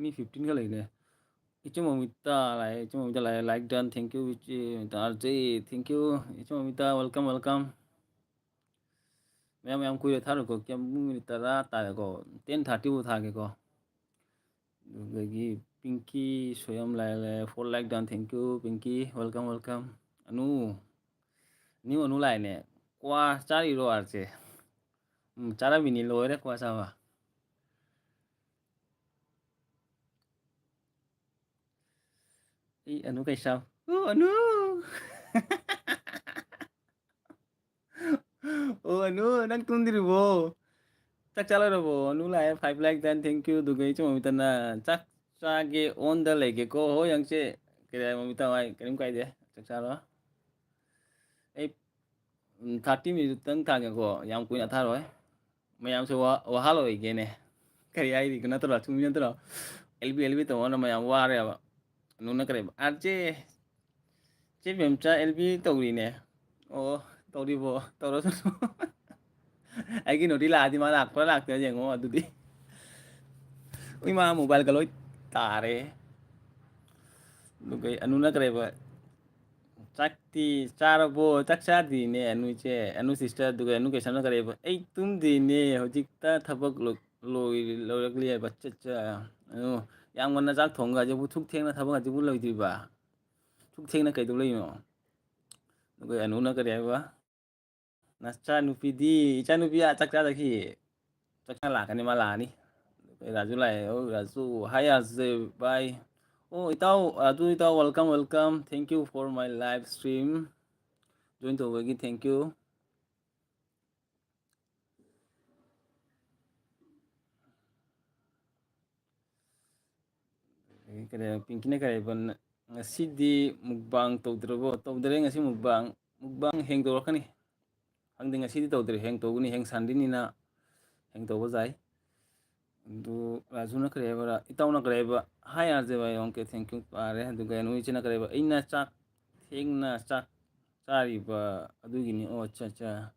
मी 15 का लगे itu mau minta lah itu mau minta lah like dan thank you which minta RJ thank you itu mau minta welcome welcome ma'am कुछ था रुको क्या minute तरा तारे को 10:30 वो था के को lagi Pinky soyam lai for like dan thank you Pinky welcome welcome anu ni anu lai ne qua chari ro arche chara bini lo re qua sama anu kai sao anu anu nang tundiribo chắc chắn là bộ nu lại 5 like then thank you tụi cái chúng mình tên là chắc ra cái on the lại cái cô hối yang chế cái này mình tao ai cái cái gì chắc chắn đó ấy 30 minute tăng thang cái cô yang punya thang rồi mà yang số hello cái này cái ai đi cái nó tôi chúng mình tôi LB tôi nó mà yang war ya nu nó cái à chế mình cha LB tàu đi nè ô tàu đi bộ tàu đó ai cái nó đi là thì mà lạc tới gì ngon tụi đi ui mà mobile cái lối tare cái anu na kare ba chakti charabo chakchadi ne anu che anu sister du anu ke sana kare ba ei tum di ne hojik ta thabak loi ba cha anu yang ngona jak thong ga je bu thuk theng na thabak je bu loi di ba thuk theng na kai du loi no cái anu na kare ba na cha nu pi di cha nu pi a chakcha da ki chakcha la kan ni ma la ni raju lai o raju hai az bye. Oh, itaw, welcome, welcome. Thank you for my live stream. Join to lagi, thank you. Kaya pinky na kaya ban ngasi mukbang tawdrabo tawdre ngasi mukbang heng to kan ni. Hangdi ngasi di tawdre heng to ni heng sandi ni na heng to bazai. Du raju na kaya ba itaw na kaya ba hai arje ba yong ke thank you pare du kaya nu ichina kaya ba ina chak heng na chak chari ba adu gini oh acha acha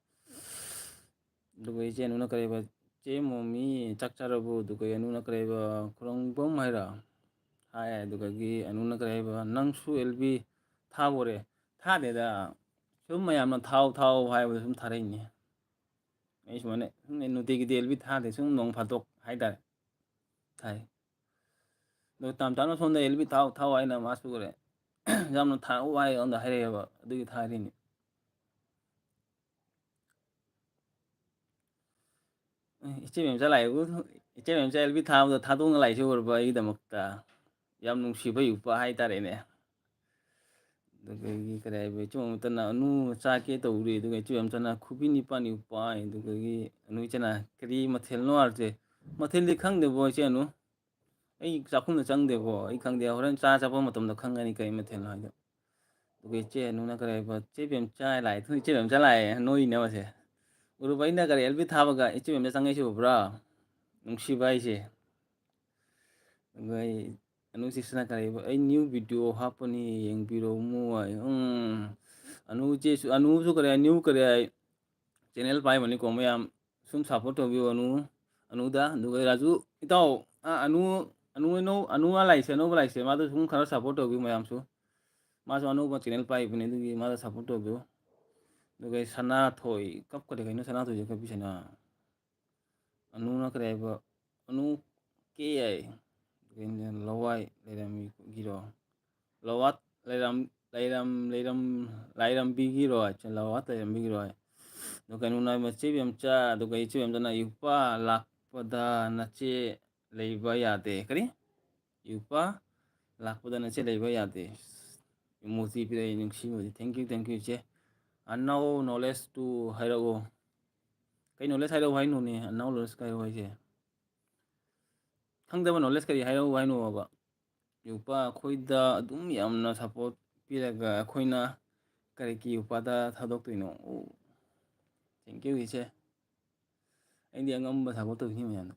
duga iche nu na kaya ba che momi chak charabu duga anu na kaya ba kurang bom haira hai duga gi anu na kaya ba nang su LB tha bore tha de da sum mayam na thau hai ba sum thare ni ai sumane nu te gi LB tha de sum nong phatok hai da thai do tam tam no son da LB thau ai na masu gore jam no tha wai on da hai ba du gi thai ni iche mem cha lai gu iche mem cha LB tha dong lai chu ba ai da mak ta yam nung si ba yu pa hai ta re ne cái cái về chung tân là nu cha cái tàu đi cái chuyện chân là khu bin đi pan đi pa cái nu chân là cái mà thel nó chứ mà thel đi khang được bao chứ nu ấy chắc không được chăng được bao ấy khang được hồi cha cha bao mà tầm được khang cái mà thel nói được cái chuyện nu là cái về chuyện em cha lại thôi chuyện em cha lại nói gì nữa chứ rồi bây giờ cái elvi tháp cái chuyện em cha ngay chứ bra nung si bay chứ cái anu sisna kare ba ai new video hapani yang biro mu ai anu su kare new kare channel pai mani ko mayam sum support to bi anu da du ga raju itaw anu anu no anu ala ise no bala ise ma to sum khara support to bi mayam su ꯃꯥꯁꯨ ꯑꯅꯧꯕ channel ꯄꯥꯏꯕꯅꯦ ꯑꯗꯨꯒꯤ ꯃꯥꯗ support ꯇꯧꯕꯤꯌꯨ ꯑꯗꯨꯒ ꯁꯅꯥꯊꯣꯏ ꯀꯞꯀꯗꯤ ꯀꯩꯅꯣ ꯁꯅꯥꯊꯣꯏꯁꯦ ꯀꯞꯄꯤꯁꯤꯅ ꯑꯅꯨꯅ ꯀꯔꯤ ꯍꯥꯏꯕ ꯑꯅꯨ ꯀꯦ ꯌꯥꯏ ꯂꯋꯥꯏ ꯂꯩꯔꯝꯃꯤꯒꯤꯔꯣ ꯂꯋꯥꯠ ꯂꯥꯏꯔꯝꯕꯤꯒꯤꯔꯣ ꯂꯋꯥꯠ ꯂꯩꯔꯝꯕꯤꯒꯤꯔꯣ ꯑꯗꯨ ꯀꯩꯅꯣꯅ ꯃꯆꯦ ꯕꯦꯝꯆꯥ ꯑꯗꯨꯒ ꯏꯆꯦ ꯕꯦꯝꯆꯥꯅ ꯌꯨꯄꯥ ꯂꯥꯛꯄꯗ ꯅꯆꯦ ꯂꯩꯕ ꯌꯥꯗꯦ ꯀꯔꯤ ꯌꯨꯄꯥ ꯂꯥꯛꯄꯗ ꯅꯆꯦ ꯂꯩꯕ ꯌꯥꯗꯦ ꯏꯃꯣꯖꯤ ꯄꯤꯔꯛꯏ ꯅꯨꯡꯁꯤꯕꯗꯤ ꯊꯦꯡꯀ꯭ꯌꯨ ꯏꯆꯦ ꯑꯅꯧ ꯅꯣꯂꯦꯖ ꯇꯨ ꯍꯥꯏꯔꯛꯑꯣ ꯀꯩ ꯅꯣꯂꯦꯖ ꯍꯥꯏꯔꯛꯑꯣ ꯍꯥꯏꯅꯣꯅꯦ ꯑꯅꯧ ꯅꯣꯂꯦꯖ ꯍꯥꯏꯔꯛꯑꯣ ꯍꯥꯏꯁꯦ ꯈꯪꯗꯕ ꯅꯣꯂꯦꯖ ꯀꯔꯤ ꯍꯥꯏꯔꯛꯎ ꯍꯥꯏꯅꯣꯕ ꯌꯨꯄꯥ ꯑꯩꯈꯣꯏꯗ ꯑꯗꯨꯝ ꯌꯥꯝꯅ ꯁꯞꯄꯣꯔꯠ ꯄꯤꯔꯒ ꯑꯩꯈꯣꯏꯅ ꯀꯔꯤꯒꯤ ꯌꯨꯄꯥꯗ ꯊꯥꯗꯣꯛꯇꯣꯏꯅꯣ ꯊꯦꯡꯀ꯭ꯌꯨ ꯏꯆꯦ ꯑꯩꯗꯤ ꯑꯉꯝꯕ ꯁꯞꯄꯣꯔꯠ ꯇꯧꯈꯤꯅꯤ ꯃꯌꯥꯝꯅ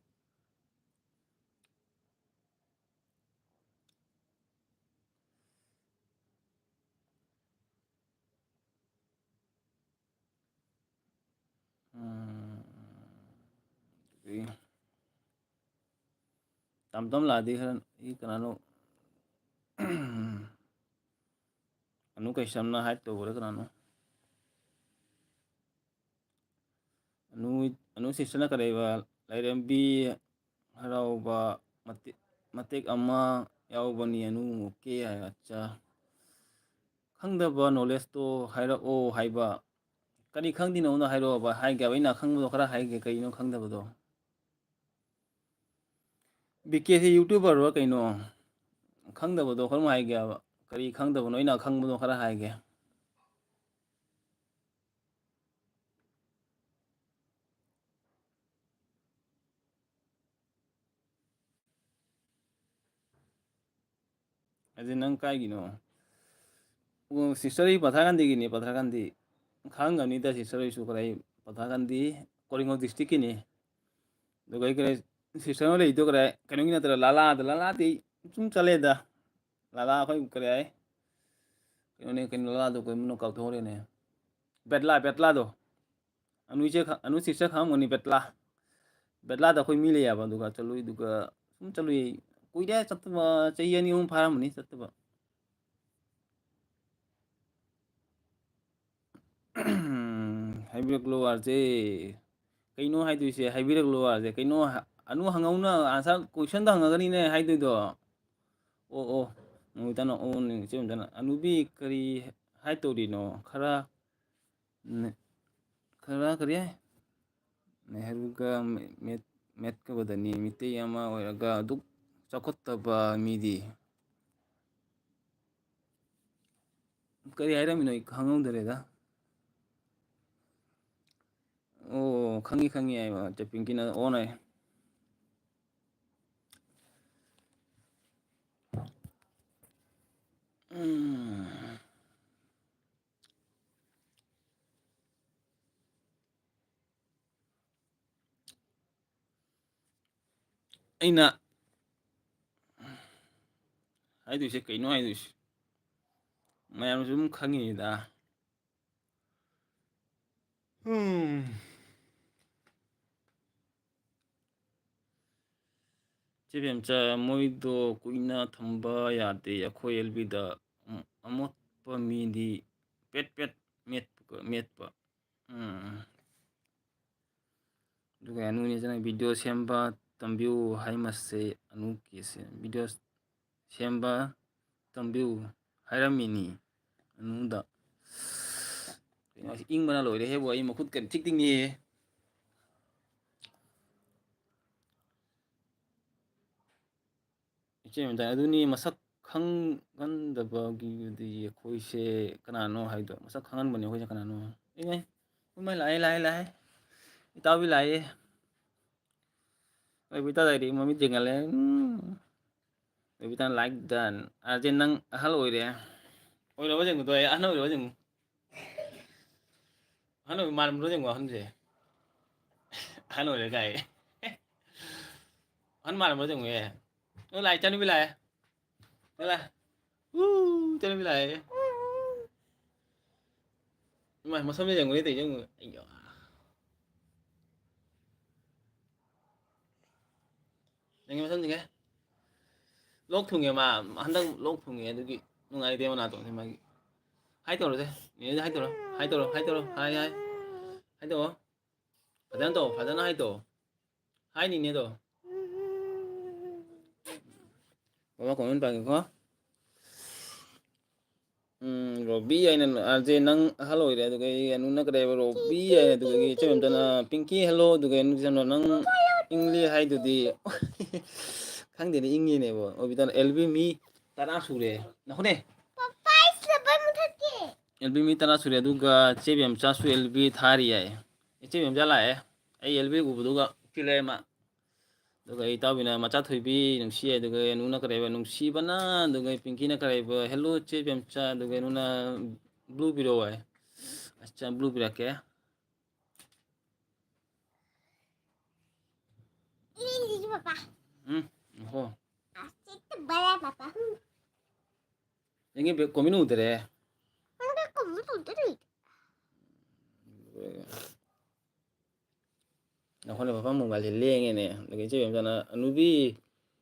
ꯇꯝ ꯂꯥꯛꯑꯗꯤ ꯈꯔ ꯀꯅꯥꯅꯣ ꯑꯅꯨ ꯀꯩꯁꯝꯅ ꯍꯥꯏꯠ ꯇꯧꯕꯔ ꯀꯅꯥꯅꯣ ꯑꯅꯨ ꯁꯤꯁꯇꯔꯅ ꯀꯔꯤꯕ ꯂꯥꯏꯔꯦꯝꯕꯤ ꯍꯔꯥꯎꯕ ꯃꯇꯦꯛ ꯑꯃ ꯌꯥꯎꯕꯅꯤ ꯑꯅꯨ ꯑꯣꯀꯦ ꯍꯥꯏ ꯑꯠꯆꯥ ꯈꯪꯗꯕ ꯅꯣꯂꯦꯖꯇꯣ ꯍꯥꯏꯔꯛꯑꯣ ꯍꯥꯏꯕ ꯀꯔꯤ ꯈꯪꯗꯦꯅꯣꯅ ꯍꯥꯏꯔꯛꯑꯣꯕ ꯍꯥꯏꯒꯦꯕ ꯑꯩꯅ ꯈꯪꯕꯗꯣ ꯈꯔ ꯍꯥꯏꯒꯦ ꯀꯔꯤꯅꯣ ꯈꯪꯗꯕꯗꯣ ꯕꯤꯀꯦꯁꯤ ꯌꯨꯇꯨꯕꯔꯣ ꯀꯩꯅꯣ ꯈꯪꯗꯕꯗꯣ ꯀꯔꯝ ꯍꯥꯏꯒꯦꯕ ꯀꯔꯤ ꯈꯪꯗꯕꯅꯣ ꯑꯩꯅ ꯈꯪꯕꯗꯣ ꯈꯔ ꯍꯥꯏꯒꯦ ꯑꯗꯨ ꯅꯪ ꯀꯥꯏꯒꯤꯅꯣ ꯑꯣ ꯁꯤꯁꯇꯔ ꯄꯊꯥ ꯒꯥꯟꯙꯤꯒꯤꯅꯤ ꯄꯊꯥ ꯒꯥꯟꯙꯤ ꯈꯪꯉꯝꯅꯤꯗ ꯁꯤꯁꯇꯔ ꯍꯣꯏꯁꯨ ꯀꯔꯤ ꯄꯊꯥ ꯒꯥꯟꯙꯤ ꯀꯣꯔꯤꯉꯣ ꯗꯤꯁꯇ꯭ꯔꯤꯛꯀꯤꯅꯤ ꯑꯗꯨꯒ ꯑꯩ ꯀꯔꯤ ꯁꯤꯁꯇꯔ ꯂꯩꯗꯣ ꯀꯔꯦ ꯀꯩꯅꯣꯒꯤ ꯅꯠꯇ꯭ꯔ ꯂꯥꯂꯥꯗꯤ ꯁꯨꯝ ꯆꯠꯂꯦꯗ ꯂꯥꯂꯥ ꯑꯩꯈꯣꯏ ꯀꯔꯤ ꯍꯥꯏ ꯀꯩꯅꯣꯅꯦ ꯀꯩꯅꯣ ꯂꯥꯂꯥꯗꯣ ꯀꯩꯅꯣ ꯀꯥꯎꯊꯣꯛꯈ꯭ꯔꯦꯅꯦ ꯕꯦꯠꯂꯥꯗꯣ ꯑꯅꯨ ꯁꯤꯁꯇꯔ ꯈꯪꯉꯝꯒꯅꯤ ꯕꯦꯠꯂꯥꯗ ꯑꯩꯈꯣꯏ ꯃꯤ ꯂꯩꯌꯦꯕ ꯑꯗꯨꯒ ꯆꯠꯂꯨꯏ ꯑꯗꯨꯒ ꯁꯨꯝ ꯆꯠꯂꯨꯏ ꯀꯨꯏꯔꯦ ꯆꯠꯇꯕ ꯆꯍꯤ 2-3 ꯐꯥꯔꯝꯃꯅꯤ ꯆꯠꯇꯕ ꯍꯥꯏꯕꯤꯔꯛꯂꯣ ꯑꯥꯔꯖꯦ ꯀꯩꯅꯣ ꯍꯥꯏꯗꯣꯏꯁꯦ ꯍꯥꯏꯕꯤꯔꯛꯂꯣ ꯑꯥꯔꯖꯦ ꯀꯩꯅꯣ ꯑꯅꯨ ꯍꯪꯉꯧꯅ ꯑꯟꯁꯔ ꯀꯣꯏꯁꯟꯗ ꯍꯪꯉꯒꯅꯤꯅꯦ ꯍꯥꯏꯗꯣꯏꯗꯣ ꯑꯣ ꯅꯨꯃꯤꯇꯥꯅ ꯑꯣꯅꯦ ꯏꯆꯦꯃꯇꯅ ꯑꯅꯨꯕꯤ ꯀꯔꯤ ꯍꯥꯏ ꯇꯧꯔꯤꯅꯣ ꯈꯔ ꯀꯔꯤ ꯅꯦꯍꯔꯨꯒ ꯃꯦꯠꯀꯕꯗꯅꯤ ꯃꯤꯇꯩ ꯑꯃ ꯑꯣꯏꯔꯒ ꯑꯗꯨꯛ ꯆꯥꯎꯈꯠꯇꯕ ꯃꯤꯗꯤ ꯀꯔꯤ ꯍꯥꯏꯔꯝꯃꯤꯅꯣ ꯑꯩ ꯈꯪꯍꯧꯗꯔꯦꯗ ꯑꯣ ꯈꯪꯉꯤ ꯍꯥꯏꯕ ꯄꯤꯡꯀꯤꯅ ꯑꯣꯅꯩ ꯑꯩꯅ ꯍꯥꯏꯗꯣꯏꯁꯦ ꯀꯩꯅꯣ ꯍꯥꯏꯗꯣꯏꯁꯦ ꯃꯌꯥꯝꯁꯨ ꯑꯗꯨꯝ ꯈꯪꯉꯤꯗ ꯆꯦꯕꯦꯝꯆꯥ ꯃꯣꯏꯗꯣ ꯀꯨꯏꯅ ꯊꯝꯕ ꯌꯥꯗꯦ ꯑꯩꯈꯣꯏ ꯑꯦꯜꯕꯤꯗ ꯑꯃꯣꯠꯄ ꯃꯤꯗꯤ ꯄꯦꯠ ꯃꯦꯠꯄ ꯑꯗꯨꯒ ꯑꯅꯨꯅꯤꯁꯤꯅ ꯚꯤꯗꯤꯑꯣ ꯁꯦꯝꯕ ꯇꯝꯕꯤꯌꯨ ꯍꯥꯏꯃꯁꯦ ꯑꯅꯨꯀꯤꯁꯦ ꯚꯤꯗꯤꯑꯣ ꯁꯦꯝꯕ ꯇꯝꯕꯤꯌꯨ ꯍꯥꯏꯔꯝꯃꯤꯅꯤ ꯑꯅꯨꯗ ꯀꯩꯅꯣ ꯏꯪꯕꯅ ꯂꯣꯏꯔꯦꯍꯦꯕꯣ ꯑꯩ ꯃꯈꯨꯠ ꯀ ꯊꯤꯛ ꯇꯤꯡꯉꯤꯍꯦ ꯏꯆꯦ ꯑꯗꯨꯅꯤ ꯃꯁꯛ ꯈꯪꯒꯟꯗꯕꯒꯤꯗꯤ ꯑꯩꯈꯣꯏꯁꯦ ꯀꯅꯥꯅꯣ ꯍꯥꯏꯗꯣ ꯃꯁꯛ ꯈꯪꯍꯟꯕꯅꯦ ꯑꯩꯈꯣꯏꯁꯦ ꯀꯅꯥꯅꯣ ꯏꯃꯩ ꯂꯥꯛꯑꯦ ꯏꯇꯥꯎꯕꯤ ꯂꯥꯛꯑꯦ ꯕꯤꯇꯥ ꯂꯩꯔꯤ ꯃꯃꯤꯠ ꯆꯤꯡꯍꯜꯂꯦ ꯕꯤꯇꯥꯅ ꯂꯥꯏꯛ ꯗꯟ ꯑꯥꯔꯖꯦ ꯅꯪ ꯑꯍꯜ ꯑꯣꯏꯔꯦ ꯑꯣꯏꯔꯕ ꯌꯦꯡꯉꯨꯗꯣ ꯑꯩ ꯑꯍꯟ ꯑꯣꯏꯔꯕ ꯌꯦꯡꯉꯨ ꯑꯍꯟ ꯑꯣꯏꯕ ꯃꯥꯟꯕ꯭ꯔꯣ ꯌꯦꯡꯉꯣ ꯑꯍꯟꯁꯦ ꯑꯍꯟ ꯑꯣꯏꯔꯦ ꯀꯥꯏ ꯑꯍꯟ ꯃꯥꯟꯕ꯭ꯔꯣ ꯌꯦꯡꯉꯨꯍꯦ ꯂꯥꯛꯑꯦ ꯏꯆꯥꯅꯨꯄꯤ ꯂꯥꯛꯑꯦ ꯏꯆꯥꯅꯨꯄꯤ ꯂꯥꯛꯑꯦ ꯏꯃꯥꯏ ꯃꯁꯝꯁꯦ ꯌꯦꯡꯉꯨꯅꯦ ꯇꯧꯔꯤꯁꯦ ꯌꯦꯡꯉꯨ ꯑꯩꯌꯥ ꯌꯦꯡꯉꯦ ꯃꯁꯝ ꯁꯤꯡꯉꯦ ꯂꯣꯛ ꯊꯨꯡꯉꯦ ꯃꯥ ꯍꯟꯗꯛ ꯂꯣꯛ ꯊꯨꯡꯉꯦ ꯑꯗꯨꯒꯤ ꯅꯨꯡꯉꯥꯏꯇꯦ ꯃꯅꯥꯇꯣꯟꯁꯦ ꯃꯥꯒꯤ ꯍꯥꯏ ꯇꯧꯔꯁꯦ ꯅꯦꯅꯦꯗ ꯍꯥꯏ ꯇꯧꯔꯣ ꯍꯥꯏ ꯇꯧꯔꯣ ꯍꯥꯏ ꯇꯧꯔꯣ ꯍꯥꯏ ꯍꯥꯏ ꯍꯥꯏ ꯇꯧꯔꯣ ꯐꯖꯅ ꯇꯧ ꯐꯖꯅ ꯍꯥꯏ ꯇꯧ ꯍꯥꯏ ꯅꯤꯅꯦꯗꯣ ꯕꯕꯥ ꯀꯣꯃꯦꯟ ꯄꯥꯒꯦꯀꯣ ꯔꯣꯕꯤ ꯍꯥꯏꯅ ꯑꯥꯔꯖꯦ ꯅꯪ ꯑꯍꯜ ꯑꯣꯏꯔꯦ ꯑꯗꯨꯒ ꯑꯅꯨꯅ ꯀꯗꯥꯏꯕ ꯔꯣꯕꯤ ꯍꯥꯏꯅ ꯑꯗꯨꯗꯒꯤ ꯏꯆꯦꯕꯝꯇꯅ ꯄꯤꯡꯀꯤ ꯍꯦꯜꯂꯣ ꯑꯗꯨꯒ ꯅꯨꯡꯁꯤꯅ ꯅꯪ ꯏꯪꯂꯤ ꯍꯥꯏꯗꯨꯗꯤ ꯈꯪꯗꯦꯅꯦ ꯏꯪꯉꯦꯅꯦꯕꯣ ꯑꯣꯕꯤꯇꯥꯅ ꯑꯦꯜꯕꯤ ꯃꯤ 10 ꯁꯨꯔꯦ ꯅꯈꯣꯅꯦ ꯑꯦꯜꯕꯤ ꯃꯤ 10 ꯁꯨꯔꯦ ꯑꯗꯨꯒ ꯆꯦꯕꯦꯝꯆꯥꯁꯨ ꯑꯦꯜꯕꯤ ꯊꯥꯔꯤ ꯌꯥꯏ ꯏꯆꯦꯕꯦꯝꯆꯥ ꯂꯥꯛꯑꯦ ꯑꯩ ꯑꯦꯜꯕꯤ ꯎꯕꯗꯨꯒ ꯊꯤꯜꯂꯛꯑꯦ ꯃꯥ ꯑꯗꯨꯒ ꯏꯇꯥꯎꯕꯤꯅ ꯃꯆꯥ ꯊꯣꯏꯕꯤ ꯅꯨꯡꯁꯤ ꯑꯗꯨꯒ ꯅꯨꯅ ꯀꯔꯤꯕ ꯅꯨꯡꯁꯤꯕꯅ ꯑꯗꯨꯒ ꯄꯤꯡꯀꯤꯅ ꯀꯔꯤꯕ ꯍꯦꯜꯂꯣ ꯆꯦꯕꯦꯝꯆꯥ ꯑꯗꯨꯒ ꯅꯨꯅ ꯕ꯭ꯂꯨ ꯄꯤꯔꯛꯑꯣ ꯍꯥꯏ ꯑꯆꯥ ꯕ꯭ꯂꯨ ꯄꯤꯔꯛꯀꯦ ꯍꯣ ꯌꯦꯡꯒꯦ ꯀꯣꯃꯤꯟ ꯎꯗꯔꯦ ꯅꯈꯣꯏꯅ ꯃꯐꯝ ꯃꯣꯕꯥꯏꯜꯁꯦ ꯂꯦꯡꯉꯦꯅꯦ ꯑꯗꯒꯤ ꯏꯆꯦꯕꯦꯝꯆꯥꯅ ꯑꯅꯨꯕꯤ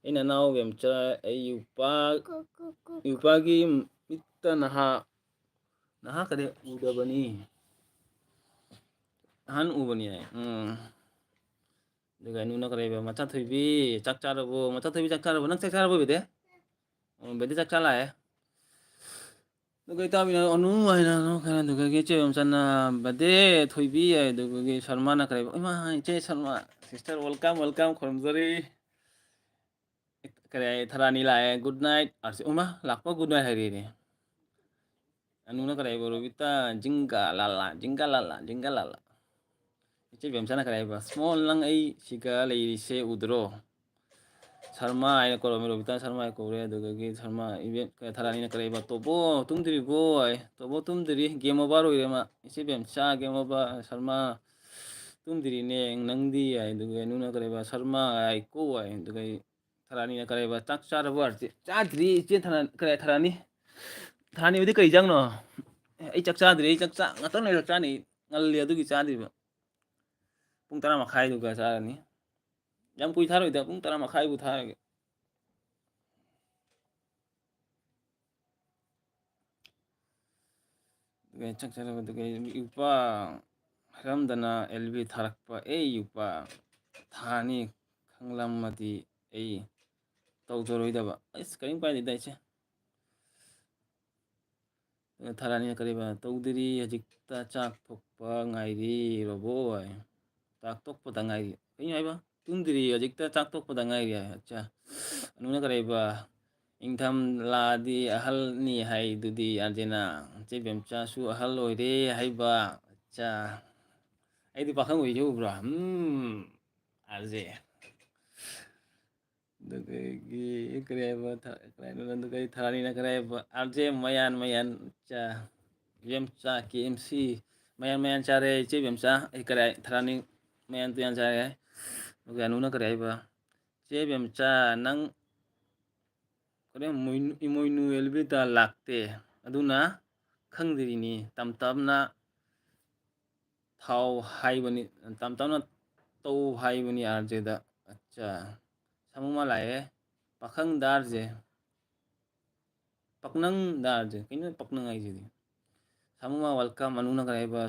ꯑꯩ ꯅꯅꯥꯎ ꯕꯦꯝꯆꯥ ꯑꯩ ꯌꯨꯄꯥꯒꯤ ꯃꯤꯠꯇ ꯅꯍꯥ ꯀꯔꯤ ꯎꯗꯕꯅꯤ ꯑꯍꯟ ꯎꯕꯅꯤ ꯍꯥꯏ ꯑꯗꯨꯒ ꯅꯨꯅ ꯀꯔꯤꯕ ꯃꯆꯥ ꯊꯣꯏꯕꯤ ꯆꯥꯛ ꯆꯥꯔꯕꯣ ꯃꯆꯥ ꯊꯣꯏꯕꯤ ꯆꯥꯛ ꯆꯥꯔꯕꯣ ꯅꯪ ꯆꯥꯛ ꯆꯥꯔꯕꯣ ꯕꯦꯗꯦ ꯕꯦꯗꯦ ꯆꯥꯛ ꯆꯥ ꯂꯥꯛꯑꯦ ꯑꯗꯨꯒ ꯏꯇꯥꯎꯕꯤꯅ ꯑꯅꯨ ꯍꯥꯏꯅ ꯈꯔ ꯑꯗꯨꯒ ꯏꯆꯦꯕꯦꯝꯆꯥꯅ ꯕꯦꯗꯦ ꯊꯣꯏꯕꯤ ꯑꯗꯨꯒꯤ ꯁꯜꯃꯥꯅ ꯀꯔꯤꯕ ꯏꯃꯥ ꯏꯆꯦ ꯁꯜꯃꯥ ꯁꯤꯁꯇꯔ ꯋꯦꯜꯀꯝ ꯋꯦꯜꯀꯝ ꯈꯨꯔꯨꯝꯖꯔꯤ ꯀꯔꯤ ꯍꯥꯏ ꯊꯔꯥꯅꯤ ꯂꯥꯛꯑꯦ ꯒꯨꯗ ꯅꯥꯏꯠ ꯑꯥꯔꯁꯤ ꯎꯃ ꯂꯥꯛꯄ ꯒꯨꯗ ꯅꯥꯏꯠ ꯍꯥꯏꯔꯤꯅꯦ ꯑꯅꯨꯅ ꯀꯔꯤꯕ ꯔꯣꯕꯤꯇꯥ ꯖꯤꯡꯒꯥ ꯂꯥꯂꯥ ꯖꯤꯡꯒꯥ ꯂꯥꯂꯥ ꯖꯤꯡꯒꯥ ꯂꯥꯂꯥ ꯏꯆꯦꯕꯦꯝꯆꯥꯅ ꯀꯔꯤ ꯍꯥꯏꯕ ꯁ꯭ꯃꯣꯜ ꯅꯪ ꯑꯩ ꯁꯤꯒ ꯂꯩꯔꯤꯁꯦ ꯎꯗ꯭ꯔꯣ ꯁꯔꯃ ꯍꯥꯏꯅ ꯀꯧꯔꯝꯃꯦ ꯔꯣꯕꯤꯇꯥ ꯁꯔꯃ ꯍꯥꯏꯅ ꯀꯧꯔꯦ ꯑꯗꯨꯗꯒꯤ ꯁꯔꯃ ꯏꯕꯦꯟ ꯊꯔꯥꯅꯤꯅ ꯀꯔꯤꯕ ꯇꯣꯕꯣ ꯇꯨꯝꯗ꯭ꯔꯤꯕꯣ ꯍꯥꯏ ꯇꯣꯕꯣ ꯇꯨꯝꯗ꯭ꯔꯤ ꯒꯦꯝ ꯑꯣꯚꯔ ꯑꯣꯏꯔꯦ ꯃꯥ ꯏꯆꯦꯕꯦꯝꯆꯥ ꯒꯦꯝ ꯑꯣꯚꯔ ꯁꯔꯃ ꯇꯨꯝꯗ꯭ꯔꯤꯅꯦ ꯅꯪꯗꯤ ꯍꯥꯏ ꯑꯗꯨꯒ ꯅꯨꯅ ꯀꯔꯤꯕ ꯁꯔꯃ ꯍꯥꯏꯀꯣ ꯍꯥꯏ ꯑꯗꯨꯒ ꯊꯔꯥꯅꯤꯅ ꯀꯔꯤꯕ ꯆꯥꯛ ꯆꯥꯔꯕꯣ ꯆꯥꯗ꯭ꯔꯤ ꯏꯆꯦ ꯊꯔꯥꯅꯤ ꯊꯔꯥꯅꯤꯍꯣꯏꯗꯤ ꯀꯩ ꯏꯟꯖꯥꯡꯅꯣ ꯑꯩ ꯆꯥꯛ ꯆꯥꯗ꯭ꯔꯤ ꯑꯩ ꯉꯥꯛꯇꯪ ꯂꯩꯔ ꯆꯥꯅꯤ ꯉꯜꯂꯤ ꯑꯗꯨꯒꯤ ꯆꯥꯗ꯭ꯔꯤꯕ ꯄꯨꯡ 10 ꯃꯈꯥꯏꯗꯨꯒ ꯆꯥꯔꯅꯤ ꯌꯥꯝ ꯀꯨꯏ ꯊꯥꯔꯣꯏꯗ ꯄꯨꯡ 10 ꯃꯈꯥꯏꯕꯨ ꯊꯥꯔꯒꯦ ꯑꯗꯨꯒ ꯆꯥꯛ ꯆꯥꯔꯕ ꯑꯗꯨꯒ ꯏꯄꯥ ꯍꯥꯏꯔꯝꯗꯅ ꯑꯦꯜꯕꯤ ꯊꯥꯔꯛꯄ ꯌꯨꯄꯥ ꯊꯥꯅꯤ ꯈꯪꯂꯝꯃꯗꯤ ꯑꯩ ꯇꯧꯖꯔꯣꯏꯗꯕ ꯑꯁ ꯀꯔꯤꯝ ꯀꯥꯏꯗꯦꯗ ꯏꯆꯦ ꯊꯥꯔꯛꯑꯅꯤꯅ ꯀꯔꯤꯕ ꯇꯧꯗ꯭ꯔꯤ ꯍꯧꯖꯤꯛꯇ ꯆꯥꯛ ꯊꯣꯛꯄ ꯉꯥꯏꯔꯤ ꯔꯣꯕꯣꯏ ꯆꯥꯛ ꯇꯣꯛꯄꯗ ꯉꯥꯏꯔꯤ ꯀꯩꯅꯣ ꯍꯥꯏꯕ ꯇꯨꯝꯗ꯭ꯔꯤ ꯍꯧꯖꯤꯛꯇ ꯆꯥꯛ ꯇꯣꯛꯄꯗ ꯉꯥꯏꯔꯤ ꯍꯥꯏ ꯑꯠꯆꯥ ꯑꯅꯨꯅ ꯀꯔꯤꯕ ꯏꯪꯊꯝ ꯂꯥꯛꯑꯗꯤ ꯑꯍꯜꯅꯤ ꯍꯥꯏꯗꯨꯗꯤ ꯑꯥꯔꯖꯦꯅꯥ ꯏꯆꯦꯕꯦꯝꯆꯥꯁꯨ ꯑꯍꯜ ꯑꯣꯏꯔꯦ ꯍꯥꯏꯕ ꯑꯠꯆꯥ ꯑꯩꯗꯤ ꯄꯥꯈꯪ ꯑꯣꯏꯔꯤꯁꯦ ꯎꯕ꯭ꯔꯥ ꯑꯥꯔꯖꯦ ꯑꯗꯨꯗꯒꯤ ꯀꯔꯤ ꯍꯥꯏꯕ ꯑꯗꯨꯒ ꯊꯔꯥꯅꯤꯅ ꯀꯔꯤ ꯍꯥꯏꯕ ꯑꯥꯔꯖꯦ ꯃꯌꯥꯟ ꯆꯥ ꯏꯕꯦꯝꯆꯥ ꯀꯦ ꯑꯦꯝ ꯁꯤ ꯃꯌꯥꯟ ꯆꯥꯔꯦ ꯏꯆꯦꯕꯦꯝꯆꯥ ꯑꯩ ꯀꯔꯤ ꯊꯔꯥꯅꯤ ꯃꯌꯥꯟ ꯇꯨꯌꯥꯟ ꯆꯥꯔꯦ ꯑꯗꯨꯒ ꯑꯅꯨꯅ ꯀꯔꯤ ꯍꯥꯏꯕ ꯏꯆꯦꯕꯦꯝꯆꯥ ꯅꯪ ꯏꯃꯣꯏꯅꯨ ꯑꯦꯜꯕꯤꯗ ꯂꯥꯛꯇꯦ ꯑꯗꯨꯅ ꯈꯪꯗ꯭ꯔꯤꯅꯤ ꯇꯝ ꯇꯝꯅ ꯊꯥꯎ ꯍꯥꯏꯕꯅꯤ ꯇꯝ ꯇꯝꯅ ꯇꯧ ꯍꯥꯏꯕꯅꯤ ꯑꯥꯔꯖꯦꯗ ꯑꯠꯆꯥ ꯁꯥꯃꯨꯃ ꯂꯥꯛꯑꯦ ꯄꯥꯈꯪꯗ ꯑꯥꯔꯖꯦ ꯄꯥꯛꯅꯝꯗ ꯑꯥꯔꯖꯦ ꯀꯩꯅꯣ ꯄꯥꯛꯅꯝ ꯍꯥꯏꯁꯤꯗꯤ ꯁꯥꯃꯨꯃ ꯋꯦꯜꯀꯝ ꯑꯅꯨꯅ ꯀꯔꯤ ꯍꯥꯏꯕ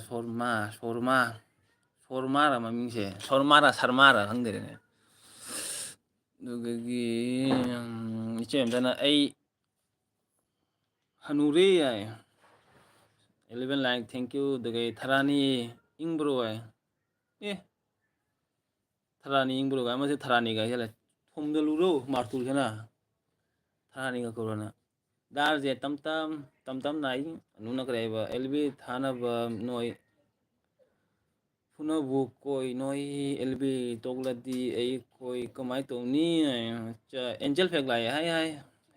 ꯁꯣꯔꯃꯥꯔ ꯃꯃꯤꯡꯁꯦ ꯁꯣꯔꯃꯥꯔꯥ ꯁꯔꯃꯥꯔꯥ ꯈꯪꯗꯔꯦꯅꯦ ꯑꯗꯨꯗꯒꯤ ꯏꯆꯦꯕꯦꯝꯆꯥꯅ ꯑꯩ ꯍꯅꯨꯔꯦ ꯍꯥꯏ 11 ꯂꯥꯏꯛ ꯊꯦꯡꯀ꯭ꯌꯨ ꯑꯗꯨꯒ ꯊꯔꯥꯅꯤ ꯏꯪꯕ꯭ꯔꯣ ꯍꯥꯏ ꯑꯦ ꯊꯔꯥꯅꯤ ꯏꯪꯕ꯭ꯔꯣꯒ ꯑꯃꯁꯦ ꯊꯔꯥꯅꯤꯒ ꯍꯥꯏꯖꯜꯂꯦ ꯊꯣꯝꯖꯜꯂꯨꯔꯣ ꯃꯥꯔꯇꯨꯜꯁꯤꯅ ꯊꯔꯥꯅꯤꯒ ꯀꯧꯔꯅ ꯗꯥ ꯑꯥꯔꯖꯦ ꯇꯝ ꯅꯥꯏ ꯑꯅꯨꯅ ꯀꯔꯤ ꯍꯥꯏꯕ ꯑꯦꯜꯕꯤ ꯊꯥꯅꯕ ꯅꯣꯏ ꯐꯨꯅꯕꯨ ꯀꯣꯏ ꯅꯣꯏ ꯑꯦꯜꯕꯤ ꯇꯣꯛꯂꯗꯤ ꯑꯩꯈꯣꯏ ꯀꯃꯥꯏꯅ ꯇꯧꯅꯤ ꯑꯦꯟꯖꯦꯜ ꯐꯦꯛ ꯂꯥꯛꯑꯦ ꯍꯥꯏ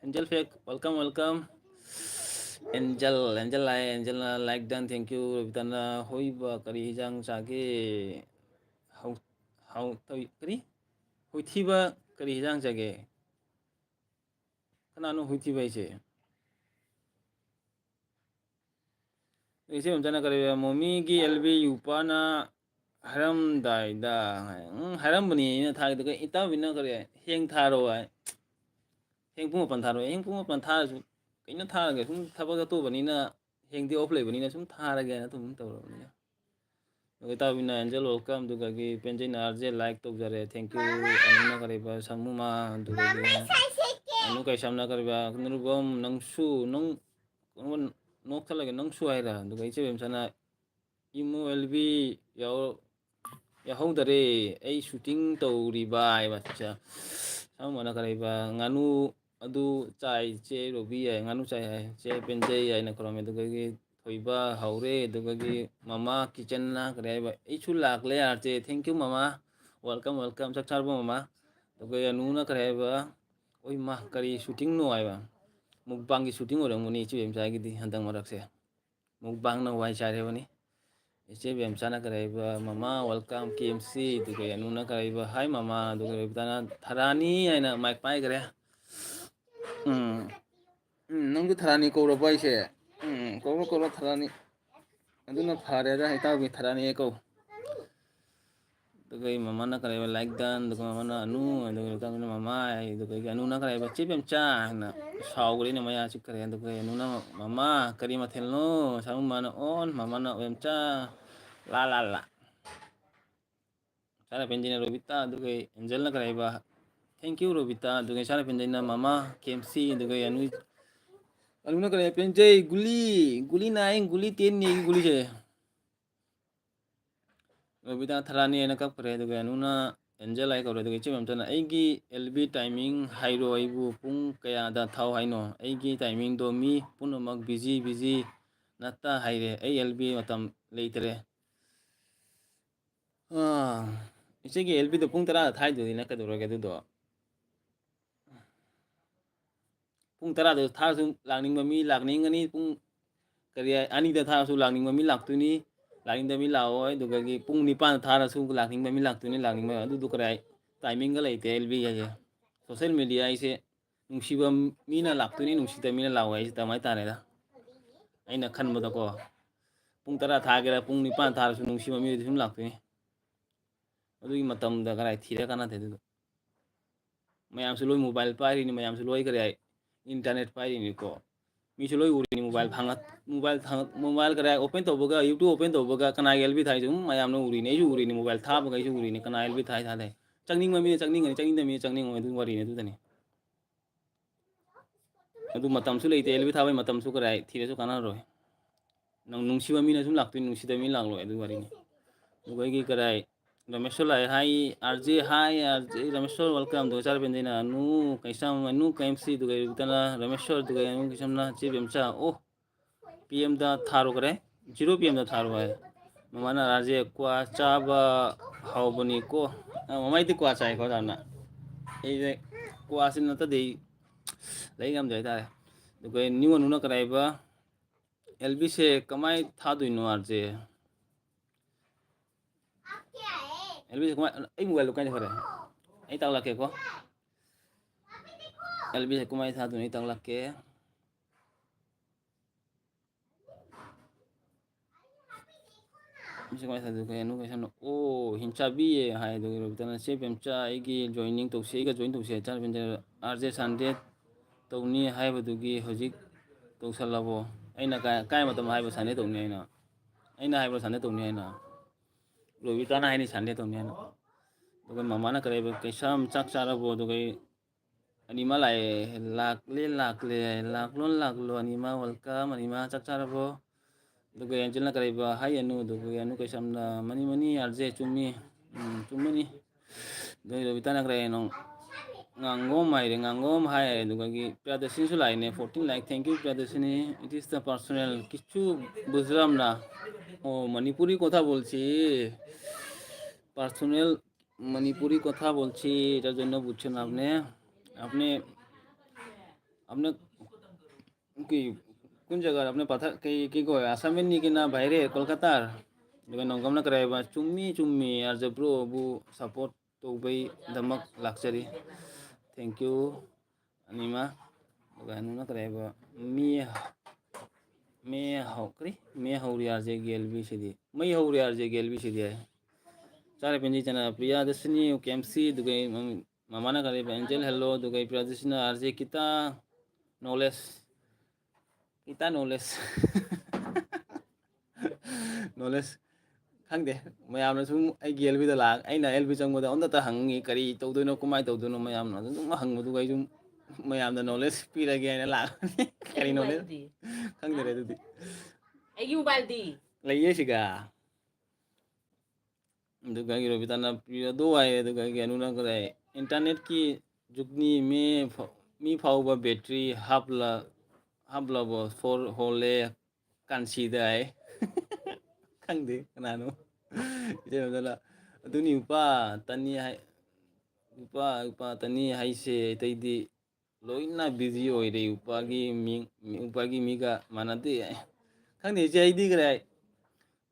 ꯑꯦꯟꯖꯦꯜ ꯐꯦꯛ ꯋꯦꯜꯀꯝ ꯑꯦꯟꯖꯦꯜ ꯂꯥꯛꯑꯦ ꯑꯦꯟꯖꯦꯜꯅ ꯂꯥꯏꯛ ꯗꯟ ꯊꯦꯡꯀ꯭ꯌꯨ ꯔꯣꯕꯤꯇꯥꯅ ꯍꯣꯏꯕ ꯀꯔꯤ ꯍꯤꯟꯖꯥꯡ ꯆꯥꯒꯦ ꯀꯔꯤ ꯍꯨꯏꯊꯤꯕ ꯀꯔꯤ ꯍꯤꯟꯖꯥꯡ ꯆꯥꯒꯦ ꯀꯅꯥꯅꯣ ꯍꯨꯏꯊꯤꯕ ꯍꯥꯏꯁꯦ ꯏꯆꯦꯕꯦꯝꯆꯥꯅ ꯀꯔꯤ ꯃꯣꯃꯤꯒꯤ ꯑꯦꯜꯕꯤ ꯌꯨꯄꯥꯅ ꯍꯥꯏꯔꯝꯗꯥꯏꯗ ꯍꯥꯏꯔꯝꯕꯅꯤ ꯑꯩꯅ ꯊꯥꯒꯤꯗꯨꯒ ꯏꯇꯥꯎꯕꯤꯅ ꯀꯔꯤ ꯍꯦꯡ ꯊꯥꯔꯣ ꯍꯥꯏ ꯍꯌꯦꯡ ꯄꯨꯡ 8 ꯊꯥꯔꯣ ꯍꯌꯦꯡ ꯄꯨꯡ 8 ꯊꯥꯔꯁꯨ ꯀꯩꯅ ꯊꯥꯔꯒꯦ ꯁꯨꯝ ꯊꯕꯛ ꯆꯠꯇꯧꯕꯅꯤꯅ ꯍꯦꯡꯗꯤ ꯑꯣꯐ ꯂꯩꯕꯅꯤꯅ ꯁꯨꯝ ꯊꯥꯔꯒꯦꯅ ꯑꯗꯨꯝ ꯇꯧꯔꯕꯅꯤꯅ ꯑꯗꯨꯒ ꯏꯇꯥꯎꯕꯤꯅ ꯑꯦꯟꯖꯦꯜ ꯋꯦꯜꯀꯝ ꯑꯗꯨꯒꯒꯤ ꯄꯦꯟꯖꯩꯅ ꯑꯥꯔꯖꯦ ꯂꯥꯏꯛ ꯇꯧꯖꯔꯦ ꯊꯦꯡꯀ꯭ꯌꯨ ꯑꯅꯨꯅ ꯀꯔꯤꯕ ꯁꯃꯨꯃꯥ ꯑꯗꯨꯗꯒꯤ ꯑꯅꯨ ꯀꯩꯁꯥꯝꯅ ꯀꯔꯤꯕ ꯅꯨꯔꯨꯕꯝ ꯅꯪꯁꯨ ꯅꯪ ꯅꯣꯛꯊꯠꯂꯒꯦ ꯅꯪꯁꯨ ꯍꯥꯏꯔ ꯑꯗꯨꯒ ꯏꯆꯦꯕꯦꯝꯁꯅ ꯏꯃꯨ ꯑꯦꯜꯕꯤ ꯌꯥꯎꯍꯧꯗꯔꯦ ꯑꯩ ꯁꯨꯇꯤꯡ ꯇꯧꯔꯤꯕ ꯍꯥꯏꯕ ꯁꯃꯨꯅ ꯀꯔꯤꯕ ꯉꯥꯅꯨ ꯑꯗꯨ ꯆꯥꯏ ꯆꯦ ꯔꯣꯕꯤ ꯌꯥꯏ ꯉꯥꯅꯨ ꯆꯥꯏ ꯍꯥꯏ ꯆꯦ ꯄꯦꯟꯖꯩ ꯍꯥꯏꯅ ꯈꯧꯔꯝꯃꯦ ꯑꯗꯨꯗꯒꯤ ꯊꯣꯏꯕ ꯍꯧꯔꯦ ꯑꯗꯨꯗꯒꯤ ꯃꯃꯥ ꯀꯤꯠꯆꯟꯅ ꯀꯔꯤ ꯍꯥꯏꯕ ꯑꯩꯁꯨ ꯂꯥꯛꯂꯦ ꯌꯥꯔꯁꯦ ꯊꯦꯡꯀ꯭ꯌꯨ ꯃꯃꯥ ꯋꯦꯜꯀꯝ ꯋꯦꯜꯀꯝ ꯆꯥꯛ ꯆꯥꯔꯕꯣ ꯃꯃꯥ ꯑꯗꯨꯒ ꯑꯅꯨꯅ ꯀꯔꯤ ꯍꯥꯏꯕ ꯑꯣꯏ ꯃꯥ ꯀꯔꯤ ꯁꯨꯇꯤꯡꯅꯣ ꯍꯥꯏꯕ ꯃꯨꯛꯕꯥꯡꯒꯤ ꯁꯨꯇꯤꯡ ꯑꯣꯏꯔꯝꯒꯅꯤ ꯏꯆꯦꯕꯦꯝꯆꯥꯒꯤꯗꯤ ꯍꯟꯗꯛ ꯃꯔꯛꯁꯦ ꯃꯨꯛꯕꯥꯡꯅ ꯋꯥꯏ ꯆꯥꯏꯔꯕꯅꯤ ꯏꯆꯦꯕꯦꯝꯆꯥꯅ ꯀꯔꯤꯕ ꯃꯃꯥ ꯋꯦꯜꯀꯝ ꯀꯦ ꯑꯦꯝ ꯁꯤ ꯑꯗꯨꯒ ꯑꯅꯨꯅ ꯀꯔꯤꯕ ꯍꯥꯏ ꯃꯃꯥ ꯑꯗꯨꯒ ꯔꯕꯤꯇꯥꯅ ꯊꯔꯥꯅꯤ ꯍꯥꯏꯅ ꯃꯥꯏꯛ ꯄꯥꯏꯈꯔꯦ ꯅꯪꯁꯨ ꯊꯔꯥꯅꯤ ꯀꯧꯔꯕ ꯑꯩꯁꯦ ꯀꯧꯔꯣ ꯀꯧꯔꯣ ꯊꯔꯥꯅꯤ ꯑꯗꯨꯅ ꯐꯔꯦꯗ ꯏꯇꯥꯎꯒꯤ ꯊꯔꯥꯅꯤ ꯀꯧ ꯑꯗꯨꯒ ꯃꯃꯥꯅ ꯀꯔꯤꯕ ꯂꯥꯏꯛ ꯗꯟ ꯑꯗꯨꯒ ꯃꯃꯥꯅ ꯑꯅꯨ ꯑꯗꯨꯒ ꯃꯃꯥ ꯑꯗꯨꯒ ꯑꯅꯨꯅ ꯀꯔꯤꯕ ꯏꯆꯦꯕꯦꯝꯆꯥ ꯍꯥꯏꯅ ꯁꯥꯎꯈ꯭ꯔꯦꯅꯦ ꯃꯌꯥ ꯆꯤꯛꯈ꯭ꯔꯦ ꯑꯗꯨꯒ ꯑꯅꯨꯅ ꯃꯃꯥ ꯀꯔꯤ ꯃꯊꯦꯜꯅꯣ ꯁꯃꯨꯃꯥꯅ ꯑꯣꯟ ꯃꯃꯥꯅ ꯑꯣꯌꯦꯝꯆꯥ ꯂꯥ ꯂꯥ ꯂꯥ ꯁꯥꯔ ꯄꯦꯟꯖꯤꯅ ꯔꯣꯕꯤꯇꯥ ꯑꯗꯨꯒ ꯑꯦꯟꯖꯦꯜꯅ ꯀꯔꯤꯕ ꯊꯦꯡꯀ꯭ꯌꯨ ꯔꯣꯕꯤꯇꯥ ꯑꯗꯨꯒ ꯁꯥꯔ ꯄꯦꯟꯖꯩꯅ ꯃꯃꯥ ꯀꯦꯝꯁꯤ ꯑꯗꯨꯒ ꯑꯅꯨꯅ ꯀꯔꯤ ꯄꯦꯟꯖꯩ ꯒꯨꯂꯤ ꯅꯥꯏ ꯒꯨꯂꯤ ꯇꯦꯟꯅꯤ ꯑꯩꯒꯤ ꯒꯨꯂꯤꯁꯦ ꯔꯣꯕꯤꯇꯥ ꯊꯔꯥꯅꯤ ꯍꯥꯏꯅ ꯀꯞꯈ꯭ꯔꯦ ꯑꯗꯨꯒ ꯑꯅꯨꯅ ꯑꯦꯟꯖꯦꯜ ꯍꯥꯏ ꯀꯧꯔꯦ ꯑꯗꯨꯒ ꯏꯆꯦꯕꯦꯝꯆꯥꯅ ꯑꯩꯒꯤ ꯑꯦꯜ ꯕꯤ ꯇꯥꯏꯃꯤꯡ ꯍꯥꯏꯔꯣ ꯑꯩꯕꯨ ꯄꯨꯡ ꯀꯌꯥꯗ ꯊꯥꯎ ꯍꯥꯏꯅꯣ ꯑꯩꯒꯤ ꯇꯥꯏꯃꯤꯡꯗꯣ ꯃꯤ ꯄꯨꯝꯅꯃꯛ ꯕꯤꯖꯤ ꯅꯠꯇ ꯍꯥꯏꯔꯦ ꯑꯩ ꯑꯦꯜ ꯕꯤ ꯃꯇꯝ ꯂꯩꯇ꯭ꯔꯦ ꯏꯆꯦꯒꯤ ꯑꯦꯜ ꯕꯤꯗꯣ ꯄꯨꯡ 10ꯗ ꯊꯥꯏꯗꯨꯗꯤ ꯀꯩꯗꯧꯔꯒꯦ ꯑꯗꯨꯗꯣ ꯄꯨꯡ 10ꯗ ꯊꯥꯔꯁꯨ ꯂꯥꯛꯅꯤꯡꯕ ꯃꯤ ꯂꯥꯛꯅꯤꯡꯒꯅꯤ ꯄꯨꯡ ꯀꯔꯤ 2ꯗ ꯊꯥꯔꯁꯨ ꯂꯥꯛꯅꯤꯡꯕ ꯃꯤ ꯂꯥꯛꯇꯣꯏꯅꯤ ꯂꯥꯛꯅꯤꯡꯗꯕ ꯃꯤ ꯂꯥꯛꯑꯣꯏ ꯑꯗꯨꯗꯒꯤ ꯄꯨꯡ 9ꯗ ꯊꯥꯔꯁꯨ ꯂꯥꯛꯅꯤꯡꯕ ꯃꯤ ꯂꯥꯛꯇꯣꯏꯅꯤ ꯂꯥꯛꯅꯤꯡꯕ ꯑꯗꯨꯗꯣ ꯀꯔꯥꯏ ꯇꯥꯏꯃꯤꯡꯒ ꯂꯩꯇꯦ ꯑꯦꯜ ꯕꯤ ꯍꯥꯏꯁꯦ ꯁꯣꯁꯦꯜ ꯃꯦꯗꯤꯌꯥ ꯍꯥꯏꯁꯦ ꯅꯨꯡꯁꯤꯕ ꯃꯤꯅ ꯂꯥꯛꯇꯣꯏꯅꯤ ꯅꯨꯡꯁꯤꯗꯕ ꯃꯤꯅ ꯂꯥꯛꯑꯣꯏ ꯍꯥꯏꯁꯦ ꯀꯃꯥꯏꯅ ꯇꯥꯔꯦꯗ ꯑꯩꯅ ꯈꯟꯕꯗꯀꯣ ꯄꯨꯡ 10 ꯊꯥꯒꯦꯔꯥ ꯄꯨꯡ 9 ꯊꯥꯔꯁꯨ ꯅꯨꯡꯁꯤꯕ ꯃꯤꯗꯨꯗꯤ ꯁꯨꯝ ꯂꯥꯛꯇꯣꯏꯅꯤ ꯑꯗꯨꯒꯤ ꯃꯇꯝꯗ ꯀꯗꯥꯏ ꯊꯤꯔ ꯀꯥꯟꯅꯗꯦ ꯑꯗꯨꯗꯣ ꯃꯌꯥꯝꯁꯨ ꯂꯣꯏ ꯃꯣꯕꯥꯏꯜ ꯄꯥꯏꯔꯤꯅꯤ ꯃꯌꯥꯝꯁꯨ ꯂꯣꯏ ꯀꯔꯤ ꯍꯥꯏ ꯏꯟꯇꯔꯅꯦꯠ ꯄꯥꯏꯔꯤꯅꯤꯀꯣ ꯃꯤꯁꯨ ꯂꯣꯏ ꯎꯔꯤꯅꯤ ꯃꯣꯕꯥꯏꯜ ꯀꯔ ꯑꯣꯄꯦꯟ ꯇꯧꯕꯒ ꯌꯨꯇ꯭ꯌꯨꯕ ꯑꯣꯄꯦꯟ ꯇꯧꯕꯒ ꯀꯅꯥꯒꯤ ꯑꯦꯜ ꯕꯤ ꯊꯥꯏꯁꯨ ꯃꯌꯥꯝꯅ ꯎꯔꯤꯅꯤ ꯑꯩꯁꯨ ꯎꯔꯤꯅꯤ ꯃꯣꯕꯥꯏꯜ ꯊꯥꯕꯒ ꯑꯩꯁꯨ ꯎꯔꯤꯅꯤ ꯀꯅꯥ ꯑꯦꯜ ꯕꯤ ꯊꯥꯏ ꯊꯥꯗꯦ ꯆꯪꯅꯤꯡꯕ ꯃꯤꯅ ꯆꯪꯅꯤꯡꯒꯅꯤ ꯆꯪꯅꯤꯡꯗꯕ ꯃꯤꯅ ꯆꯪꯅꯤꯡꯉꯣꯏ ꯑꯗꯨ ꯋꯥꯔꯤꯅꯤ ꯑꯗꯨꯗꯅꯤ ꯑꯗꯨ ꯃꯇꯝꯁꯨ ꯂꯩꯇꯦ ꯑꯦꯜ ꯕꯤ ꯊꯥꯕꯩ ꯃꯇꯝꯁꯨ ꯀꯔꯥꯏ ꯊꯤꯔꯁꯨ ꯀꯥꯟꯅꯔꯣꯏ ꯅꯪ ꯅꯨꯡꯁꯤꯕ ꯃꯤꯅ ꯁꯨꯝ ꯂꯥꯛꯇꯣꯏꯅꯤ ꯅꯨꯡꯁꯤꯗꯕ ꯃꯤꯅ ꯂꯥꯛꯂꯣꯏ ꯑꯗꯨ ꯋꯥꯔꯤꯅꯤ ꯑꯗꯨꯒ ꯑꯩꯒꯤ ꯀꯔꯥꯏ रमेश्वर लाए high RJ high RJ Rameshwar welcome दो चार बेंदेना नु कैसा नु कैमसी दुगै बितना रमेश्वर दुगै नु किसमना चे बेमचा ओ पीएम दा थारो करे 0 पीएम दा थारो है ममाना आरजे क्वा चाबा हाउबनी को ममाइती क्वा चाय को दाना ए क्वासे नतदे ꯂꯩ ꯉꯝꯗꯦ ꯍꯥꯏꯇꯥꯔꯦ ꯑꯗꯨꯒ ꯅꯤꯉꯣꯟ ꯅꯨꯅ ꯀꯔꯥꯏꯕ ꯑꯦꯜꯕꯤꯁꯦ ꯀꯃꯥꯏ ꯊꯥꯗꯣꯏꯅꯣ ꯑꯥꯔꯁꯦ ꯑꯦꯜꯕꯤꯁꯦ ꯀꯃꯥꯏ ꯑꯩ ꯃꯣꯕꯥꯏꯜꯗꯣ ꯀꯥꯏ ꯆꯠꯈ꯭ꯔꯦ ꯑꯩ ꯇꯥꯛꯂꯛꯀꯦꯀꯣ एलबी कुमाई था दुनी तंगलक के कुमाई था दुके नु कैसन ओ हिंचा बी हाय दु रबितना से बेमचा आइगी जॉइनिंग तौसे आइगा जॉइन तौसे चार बेंजे आरजे संडे तौनी हायबदुगी हजिक तौसलबो अइना काय मतम हायबो संडे तौनी अइना हायबो संडे तौनी अइना रबिताना हायनी संडे तौनी अइना दुगे ममाना करेबो कैसाम चाक चारबो दुगे अनिमा लाकले लाकलो अनिमा वेलकम अनिमा चाक चारबो दुगे एंजलना करेबो हाय अनु दुगे अनु कैसामना मनी आरजे चुम्मी चुम्मनी दुगे रबिताना करेनो ngangom hai दुगे प्रियदर्शनी सु लाइने 14 like thank you Priyadarshini it is the personal किच्छु बुझलाम ना ओ मणिपुरी কথা বলছি পার্সোনাল মণিপুরি কথা বলছি এটার জন্য বুঝছেন আপনি আপনি আপনি কি কোন জায়গার আপনি পাথা কি কয় আসামের নাকি না বাইরে কলকাতার দুগে নঙ্গমনা करायबा चुम्मी আর जब्रो बु सपोर्ट तौबै दमक लाक्चरी थैंक यू अनिमा दुगे नुना करायबा मी मे हाउकरी मे हाउरी आरजे गेलबी सिदी मै हाउरी आरजे गेलबी सिदी है चारे पेंजी चना प्रिया दर्शनी केएमसी दुगे मामाना करे एंजल हेलो दुगे प्रिया दर्शनी आरजे किता knowledge kita knowledge knowledge khangde mayamna sum ai gelbi da lag aina elbi changboda onda ta hangi kari tawdoino kumai tawdoino mayamna dum hangbodu gai sum mayamna knowledge pirage aina lag kari knowledge khangde re dudi ai baldi laiye siga duga gi robitana priyo do ai duga gi anuna kare internet ki jugni mi fauba battery hapla bo for hole kansida ai khangde kanano ide dala aduni upa tani hai upa tani haise taidi loina busy oire upagi miga manade khangde je aidi gare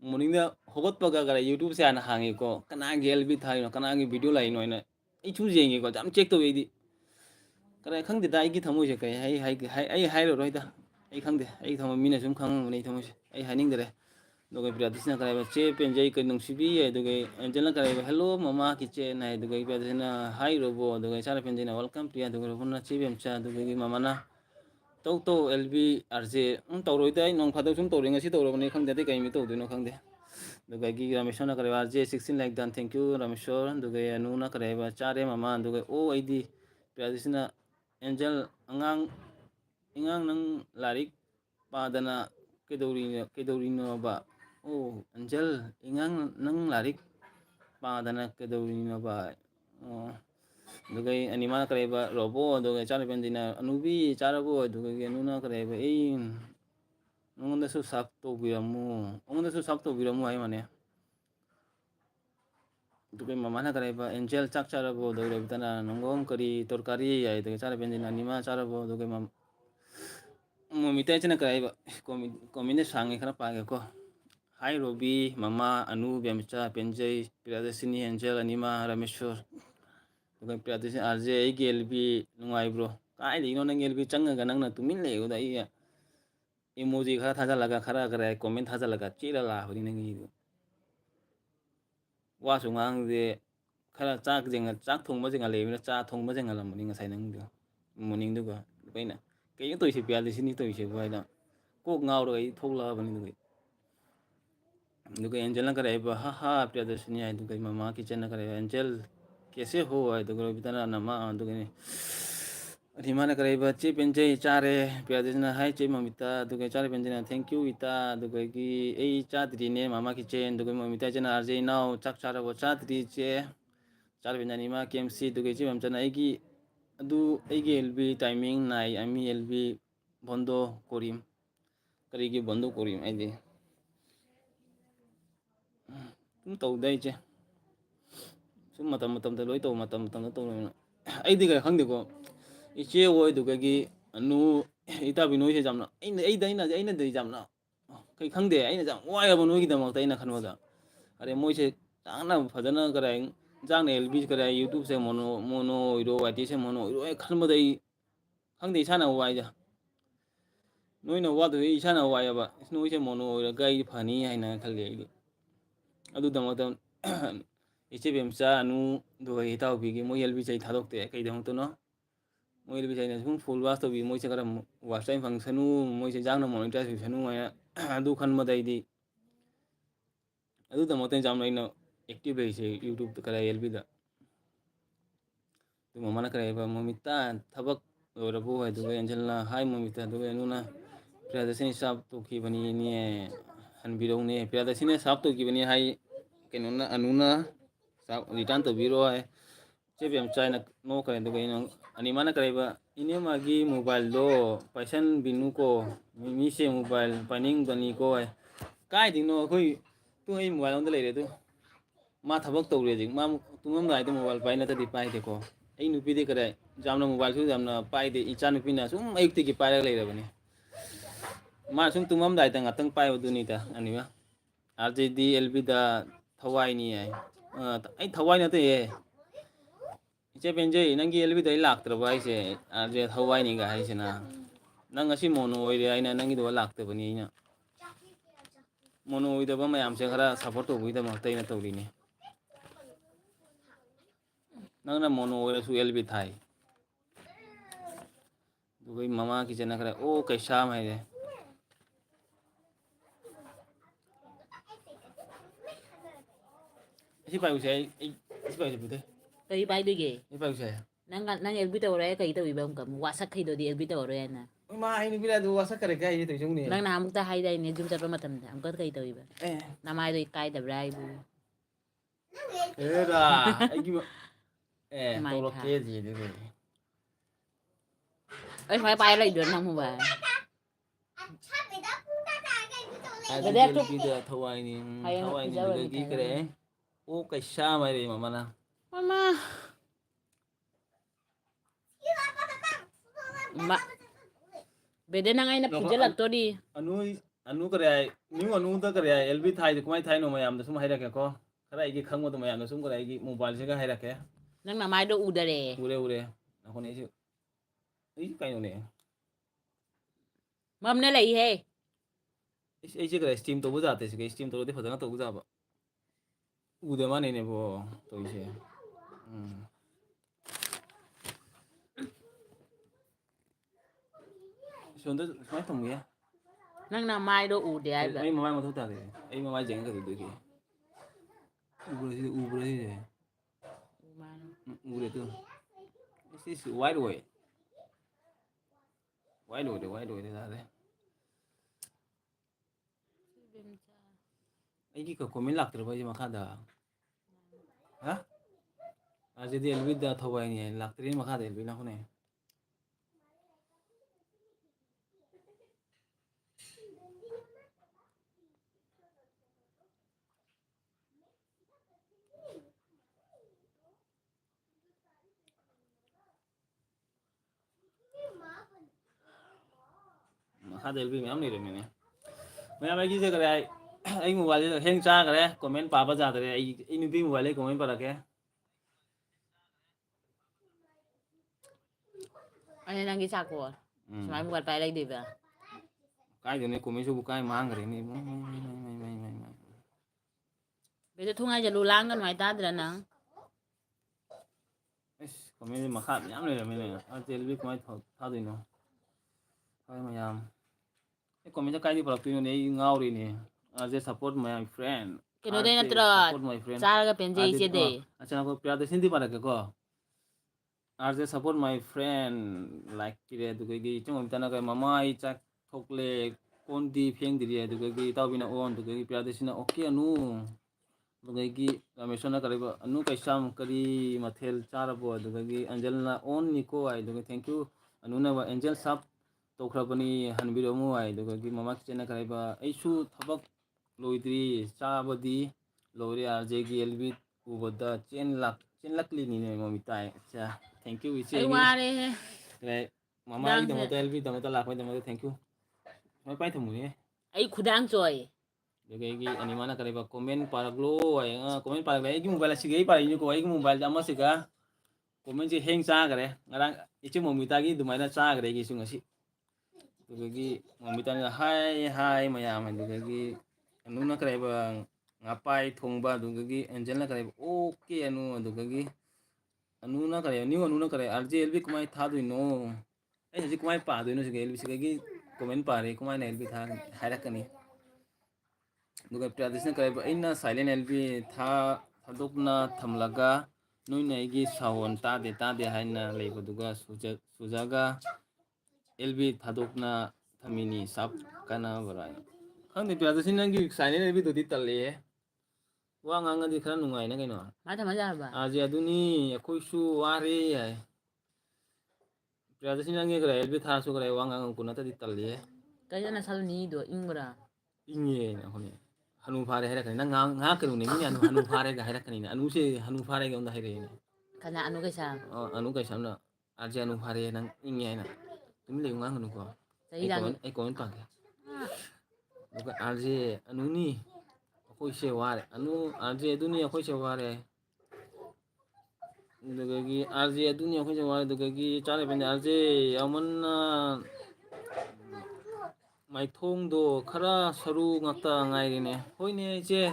morning da hogot paga gare youtube se ana hangi ko kana gelbi thaino kana gi video lai noina ai chu jenge ko jam check to idi kare khangde da ai gi thamoi se kai ai hai ro roida ai khangde ai thamo mina sum khang nei thamo se ai haning dare doge priyatisna kare ba che penjai kai nung sibi ai doge anjana kare ba hello mama kiche nai doge priyatisna hai robo doge sara penjai na welcome priya doge robuna che bem cha doge gi mama na to lb rj to roi dai nong phado sum to ringa si to ro ne khangde de kai mi to do no khangde doge gi rameshwar na kare ba rj 16 like dan thank you rameshwar doge anu na kare ba chare mama doge o id priyatisna angel ingang nang larik padana kedorino ba oh angel ingang nang larik padana kedorino ba oh dugai anima kareba robo dugai chara pendina anubi charabo dugai anuna kareba ei nongonda su sap to biramu ongonda su sap to biramu ai mane dugai mamana kareba angel chak charabo dugai bitana nongom kari torkari ai dugai chara pendina anima charabo dugai momita chana kareba komine sangi khara page ko hai robi mama anu biamcha penjai priyadarshini angel anima rameshwar dugai priyadarshini rj ai gelbi nungai bro kai dino nang gelbi changa nang na tumin le uda iya emoji khara thajalaga khara kare comment thajalaga chira la hori nang gi wa su ngang de khara chak thongba jenga le cha thongba jenga lam ni ngasai nang do morning duga baina kai to ise priyadarshini to ise baina ko ngau ro ai thogla bani dugai दुगे Angel ना करे हा हा प्रियदर्शनी आई दुगे ममा kitchen ना करे एंजल कैसे हो आई दुगे बितना नमा दुगे रिमा ना करे बच्चे पेंजे चारे प्रियदर्शनी हाय चे ममिता दुगे चारे पेंजे ना थैंक यू इता दुगे की ए चादरी ने ममा किचन दुगे ममिता चे ना आरजे नाउ चक चारा वो चादरी चे चार पेंजे निमा केएमसी दुगे चे ममचना एगी अदु एगी एलबी टाइमिंग नाइ आमी एलबी बंदो कोरिम करीगी बंदो कोरिम आइदे tàu đây chứ số mà tầm lối tàu mà tầm nó tàu này ấy thì cái không được có ý chế ôi được cái nu ý ta bị nói thế giảm nó ấy đấy là để giảm nó cái không để ấy là giảm ngoài là nói cái tầm tay là không bao giờ ở mỗi chế sáng nào phải nó cái này giang này bị cái này YouTube sẽ mono rồi IT sẽ mono rồi không bao giờ không để sao nào ngoài giờ nói nào qua từ sao nào ngoài vậy nói sẽ mono rồi cái phani hay là cái gì ꯑꯗꯨꯗꯃꯛꯇ ꯏꯆꯦꯕꯦꯝꯆꯥ ꯑꯅꯨ ꯑꯗꯨꯒ ꯏꯇꯥꯎꯕꯤꯒꯤ ꯃꯣꯏ ꯑꯦꯜꯕꯤ ꯆꯩ ꯊꯥꯗꯣꯛꯇꯦ ꯀꯩꯗꯃꯛꯇꯅꯣ ꯃꯣꯏ ꯑꯦꯜꯕꯤ ꯆꯩꯅ ꯁꯨꯝ ꯐꯨꯜ ꯋꯥꯁ ꯇꯧꯕꯤ ꯃꯣꯏꯁꯦ ꯈꯔ ꯋꯥꯁ ꯇꯥꯏꯝ ꯐꯪꯁꯅꯨ ꯃꯣꯏꯁꯦ ꯌꯥꯡꯅ ꯃꯣꯅꯤꯇꯥꯏꯖ ꯑꯣꯏꯁꯅꯨ ꯍꯥꯏꯅ ꯑꯗꯨ ꯈꯟꯕꯗꯩꯗꯤ ꯑꯗꯨꯗꯃꯛꯇ ꯌꯥꯝꯅ ꯑꯩꯅ ꯑꯦꯛꯇꯤꯚ ꯂꯩꯔꯤꯁꯦ ꯌꯨꯇ꯭ꯌꯨꯕꯇ ꯈꯔ ꯑꯦꯜꯕꯤꯗ ꯑꯗꯨ ꯃꯃꯥꯅ ꯀꯔꯤꯕ ꯃꯃꯤꯇꯥ ꯊꯕꯛ ꯂꯣꯏꯔꯕꯣ ꯑꯗꯨꯒ ꯑꯦꯟꯖꯦꯜꯅ ꯍꯥꯏ ꯃꯃꯤꯇꯥ ꯑꯗꯨꯒ ꯑꯅꯨꯅ ꯄ꯭ꯔꯤꯌꯥꯗꯔꯁꯤꯅꯤ ꯁꯥꯞ ꯇꯧꯈꯤꯕꯅꯤꯅꯦ ꯍꯟꯕꯤꯔꯧꯅꯦ ꯄ꯭ꯔꯤꯌꯥꯗꯔꯁꯤꯅ ꯁꯥꯞ ꯇꯧꯈꯤꯕꯅꯤ ꯍꯥꯏ ꯀꯩꯅꯣꯅ ꯑꯅꯨꯅ ꯔꯤꯇꯥꯔꯟ ꯇꯧꯕꯤꯔꯣ ꯍꯥꯏ ꯆꯦꯕꯦꯝꯆꯥꯏꯅ ꯅꯣꯛꯈ꯭ꯔꯦ ꯑꯗꯨꯒ ꯑꯩꯅ ꯑꯅꯤꯃꯥꯅ ꯀꯔꯤꯕ ꯏꯅꯦꯝꯃꯒꯤ ꯃꯣꯕꯥꯏꯜꯗꯣ ꯄꯥꯏꯁꯟꯕꯤꯅꯨꯀꯣ ꯃꯤꯁꯦ ꯃꯣꯕꯥꯏꯜ ꯄꯥꯏꯅꯤꯡꯕꯅꯤꯀꯣ ꯍꯥꯏ ꯀꯥꯏꯗꯩꯅꯣ ꯑꯩꯈꯣꯏ ꯇꯨ ꯑꯩ ꯃꯣꯕꯥꯏꯜ ꯑꯃꯗ ꯂꯩꯔꯦ ꯑꯗꯨ ꯃꯥ ꯊꯕꯛ ꯇꯧꯔꯦ ꯍꯧꯖꯤꯛ ꯃꯥ ꯇꯨꯝꯃꯝꯗꯥꯏꯗ ꯃꯣꯕꯥꯏꯜ ꯄꯥꯏ ꯅꯠꯇ꯭ꯔꯗꯤ ꯄꯥꯏꯗꯦꯀꯣ ꯑꯩ ꯅꯨꯄꯤꯗꯤ ꯀꯗꯥꯏ ꯌꯥꯝꯅ ꯃꯣꯕꯥꯏꯜꯁꯨ ꯌꯥꯝꯅ ꯄꯥꯏꯗꯦ ꯏꯆꯥ ꯅꯨꯄꯤꯅ ꯁꯨꯝ ꯑꯌꯨꯛꯇꯒꯤ ꯄꯥꯏꯔꯒ ꯂꯩꯔꯕꯅꯤ ꯃꯥ ꯁꯨꯝ ꯇꯨꯝꯃꯝꯗꯥꯏꯗ ꯉꯥꯛꯇꯪ ꯄꯥꯏꯕꯗꯨꯅꯤꯗ ꯑꯅꯤꯃ आरजेडी एलबीदा थवाईनी है आई थवाई नते ये इचे पेंजे नंगी एलबीदा लाक्तरबा आइसे आरजे थवाईनी गा हाइसेना नंग असि मोनो ओइरे आइना नंगी दो लाक्तबनी आइना मोनो ओइदबा मयाम से खरा सपोर्ट तौबीदा मक्तैना तौरीनी नंगना मोनो ओइरसु एलबी थाई दुगै ममा की जना खरा ओ कैसा माइरे isi payu saya isi payu sebutnya Kay paidege. isi payu saya Nang elbita ore kay tawi bang kam wasak kay do di elbita ore na. mah ini bila dua wasa kare kaya itu jung nih Nang na amuk ta hay dai ne jum sa matam da. Am kay tawi ba. eh Na mai do kay da brai bu. era gimana Mai tolok tha. ke gì đấy Ai mai pai lai do nang mu ba. Ada Gede dia tuh. video thawai ni Ayun, thawai ni jawa juga ni gi tayo. kare o kai sha mai re mama na Mama. Ma. Bede nang ay na pijalak to di. anu kare ni anu da kare LB thai de kumai thai no mayam da sum haira ke ko kara igi khang mo da mayam da sum kare igi mobile se ga haira ke Nang na mai do udare. ure na ko ne ji kai no ne Mam na lai he. ai ji kare steam to bu ja te se steam to de phada na to bu ja ba ude ma ne bo to ise sonda mai to mu ya Nang na mai do ude ay ba. ai mama ma to ta de ai mama jeng ka de ke ubra si de ure tu this is wide way de da de ai ki ka comment lak ter ba ji ma kha da ha a je di elbi da thawai ni lak ter ma kha da elbi na ko ne ma kha da elbi me am ni re me ne मैं मैं किसे करे आई mobile hang चा करे comment पापा जाते रहे आई नुपी mobile comment पर रखे Ano nang gisa ko? Sumay mo pai lai di ba. काय देने कमेंट से बुकाय मांग रहे नहीं Bede thunga jalu langan mai ta dra nang. इस कमेंट मखा याम ले मैंने आज तेल भी कमाई था दिनो काय मयाम ये कमेंट काय दी पड़ती नहीं ngauri nih आज support my friend Kino day na tra. support my friend Sara ka penje ise de. अच्छा ना को प्यार दे सिंधी पारा के को आज support my friend like किरे तो कोई चंग हम तना का मामा आई चक थोकले कौन दी फेंग दी है तो कोई ताऊ बिना ओन तो कोई प्यार दे सिना ओके अनु दुगैगी रमेशना करेबा अनु कैसाम करी मथेल चारबो दुगैगी अंजलना ओन निको आई दुगै थैंक यू अनुना एंजल साब तोखरबनी हनबिरमु आई दुगैगी ममा किचना करेबा ऐसु थबक लोइद्री चाबदी लोरे आरजेगी एलबी उबदा चेन लाकली नि ने ममिताय अच्छा थैंक यू इसे Ay ware he. रे ममा आई दमता एलबी दमता लाखै दमता थैंक यू मैं पाइ थमु ने Ay khudang choy. Jadi ani mana kali ba komen paraglo ay komen paraglo ay mobile sige pa inyo ko ay mobile dama siga komen si hang sa kare ngarang ichi momita gi dumai na sa kare gi sunga si to gi momita na hai mayam to gi anu na kare ba ngapai thong ba to gi angel na kare okay anu to gi anu na kare ni anu na kare rjlb kumai tha do no ai ji kumai pa do no sige lb sige gi komen pare kumai na lb tha hairakani दुगा प्रादेशन करे इना silent LB था थदोकना थमलगा नोइना इगी सावन तादे हाइना लेबो दुगा सुजागा LB थदोकना थमिनी साब काना बराय खंदे प्रादेशन नंगी साइलेंट एलबी दोदि तले वा ngang di khara nungai na kaino Mata maja ba. aji aduni akoisu ware ai प्रादेशन नंगी करे एलबी था सु करे वा ngang kuna ta di tale Kaya na sal ni do ingura. inge na hone hanu phare hairakani na nga kanu ne ni hanu phare ga hairakani na anu se hanu phare ga onda haire Kana ano kaysa. anu kai samna arje anu phare nang inge na tumi le nga hanu ko Sai lang. ai comment pa ke buka arje anu ni akoi se ware anu arje aduni akoi se ware dugagi arje aduni akoi se ware dugagi chare bende arje amanna माइथोंदो खरा सरू ngakta ngairine hoine je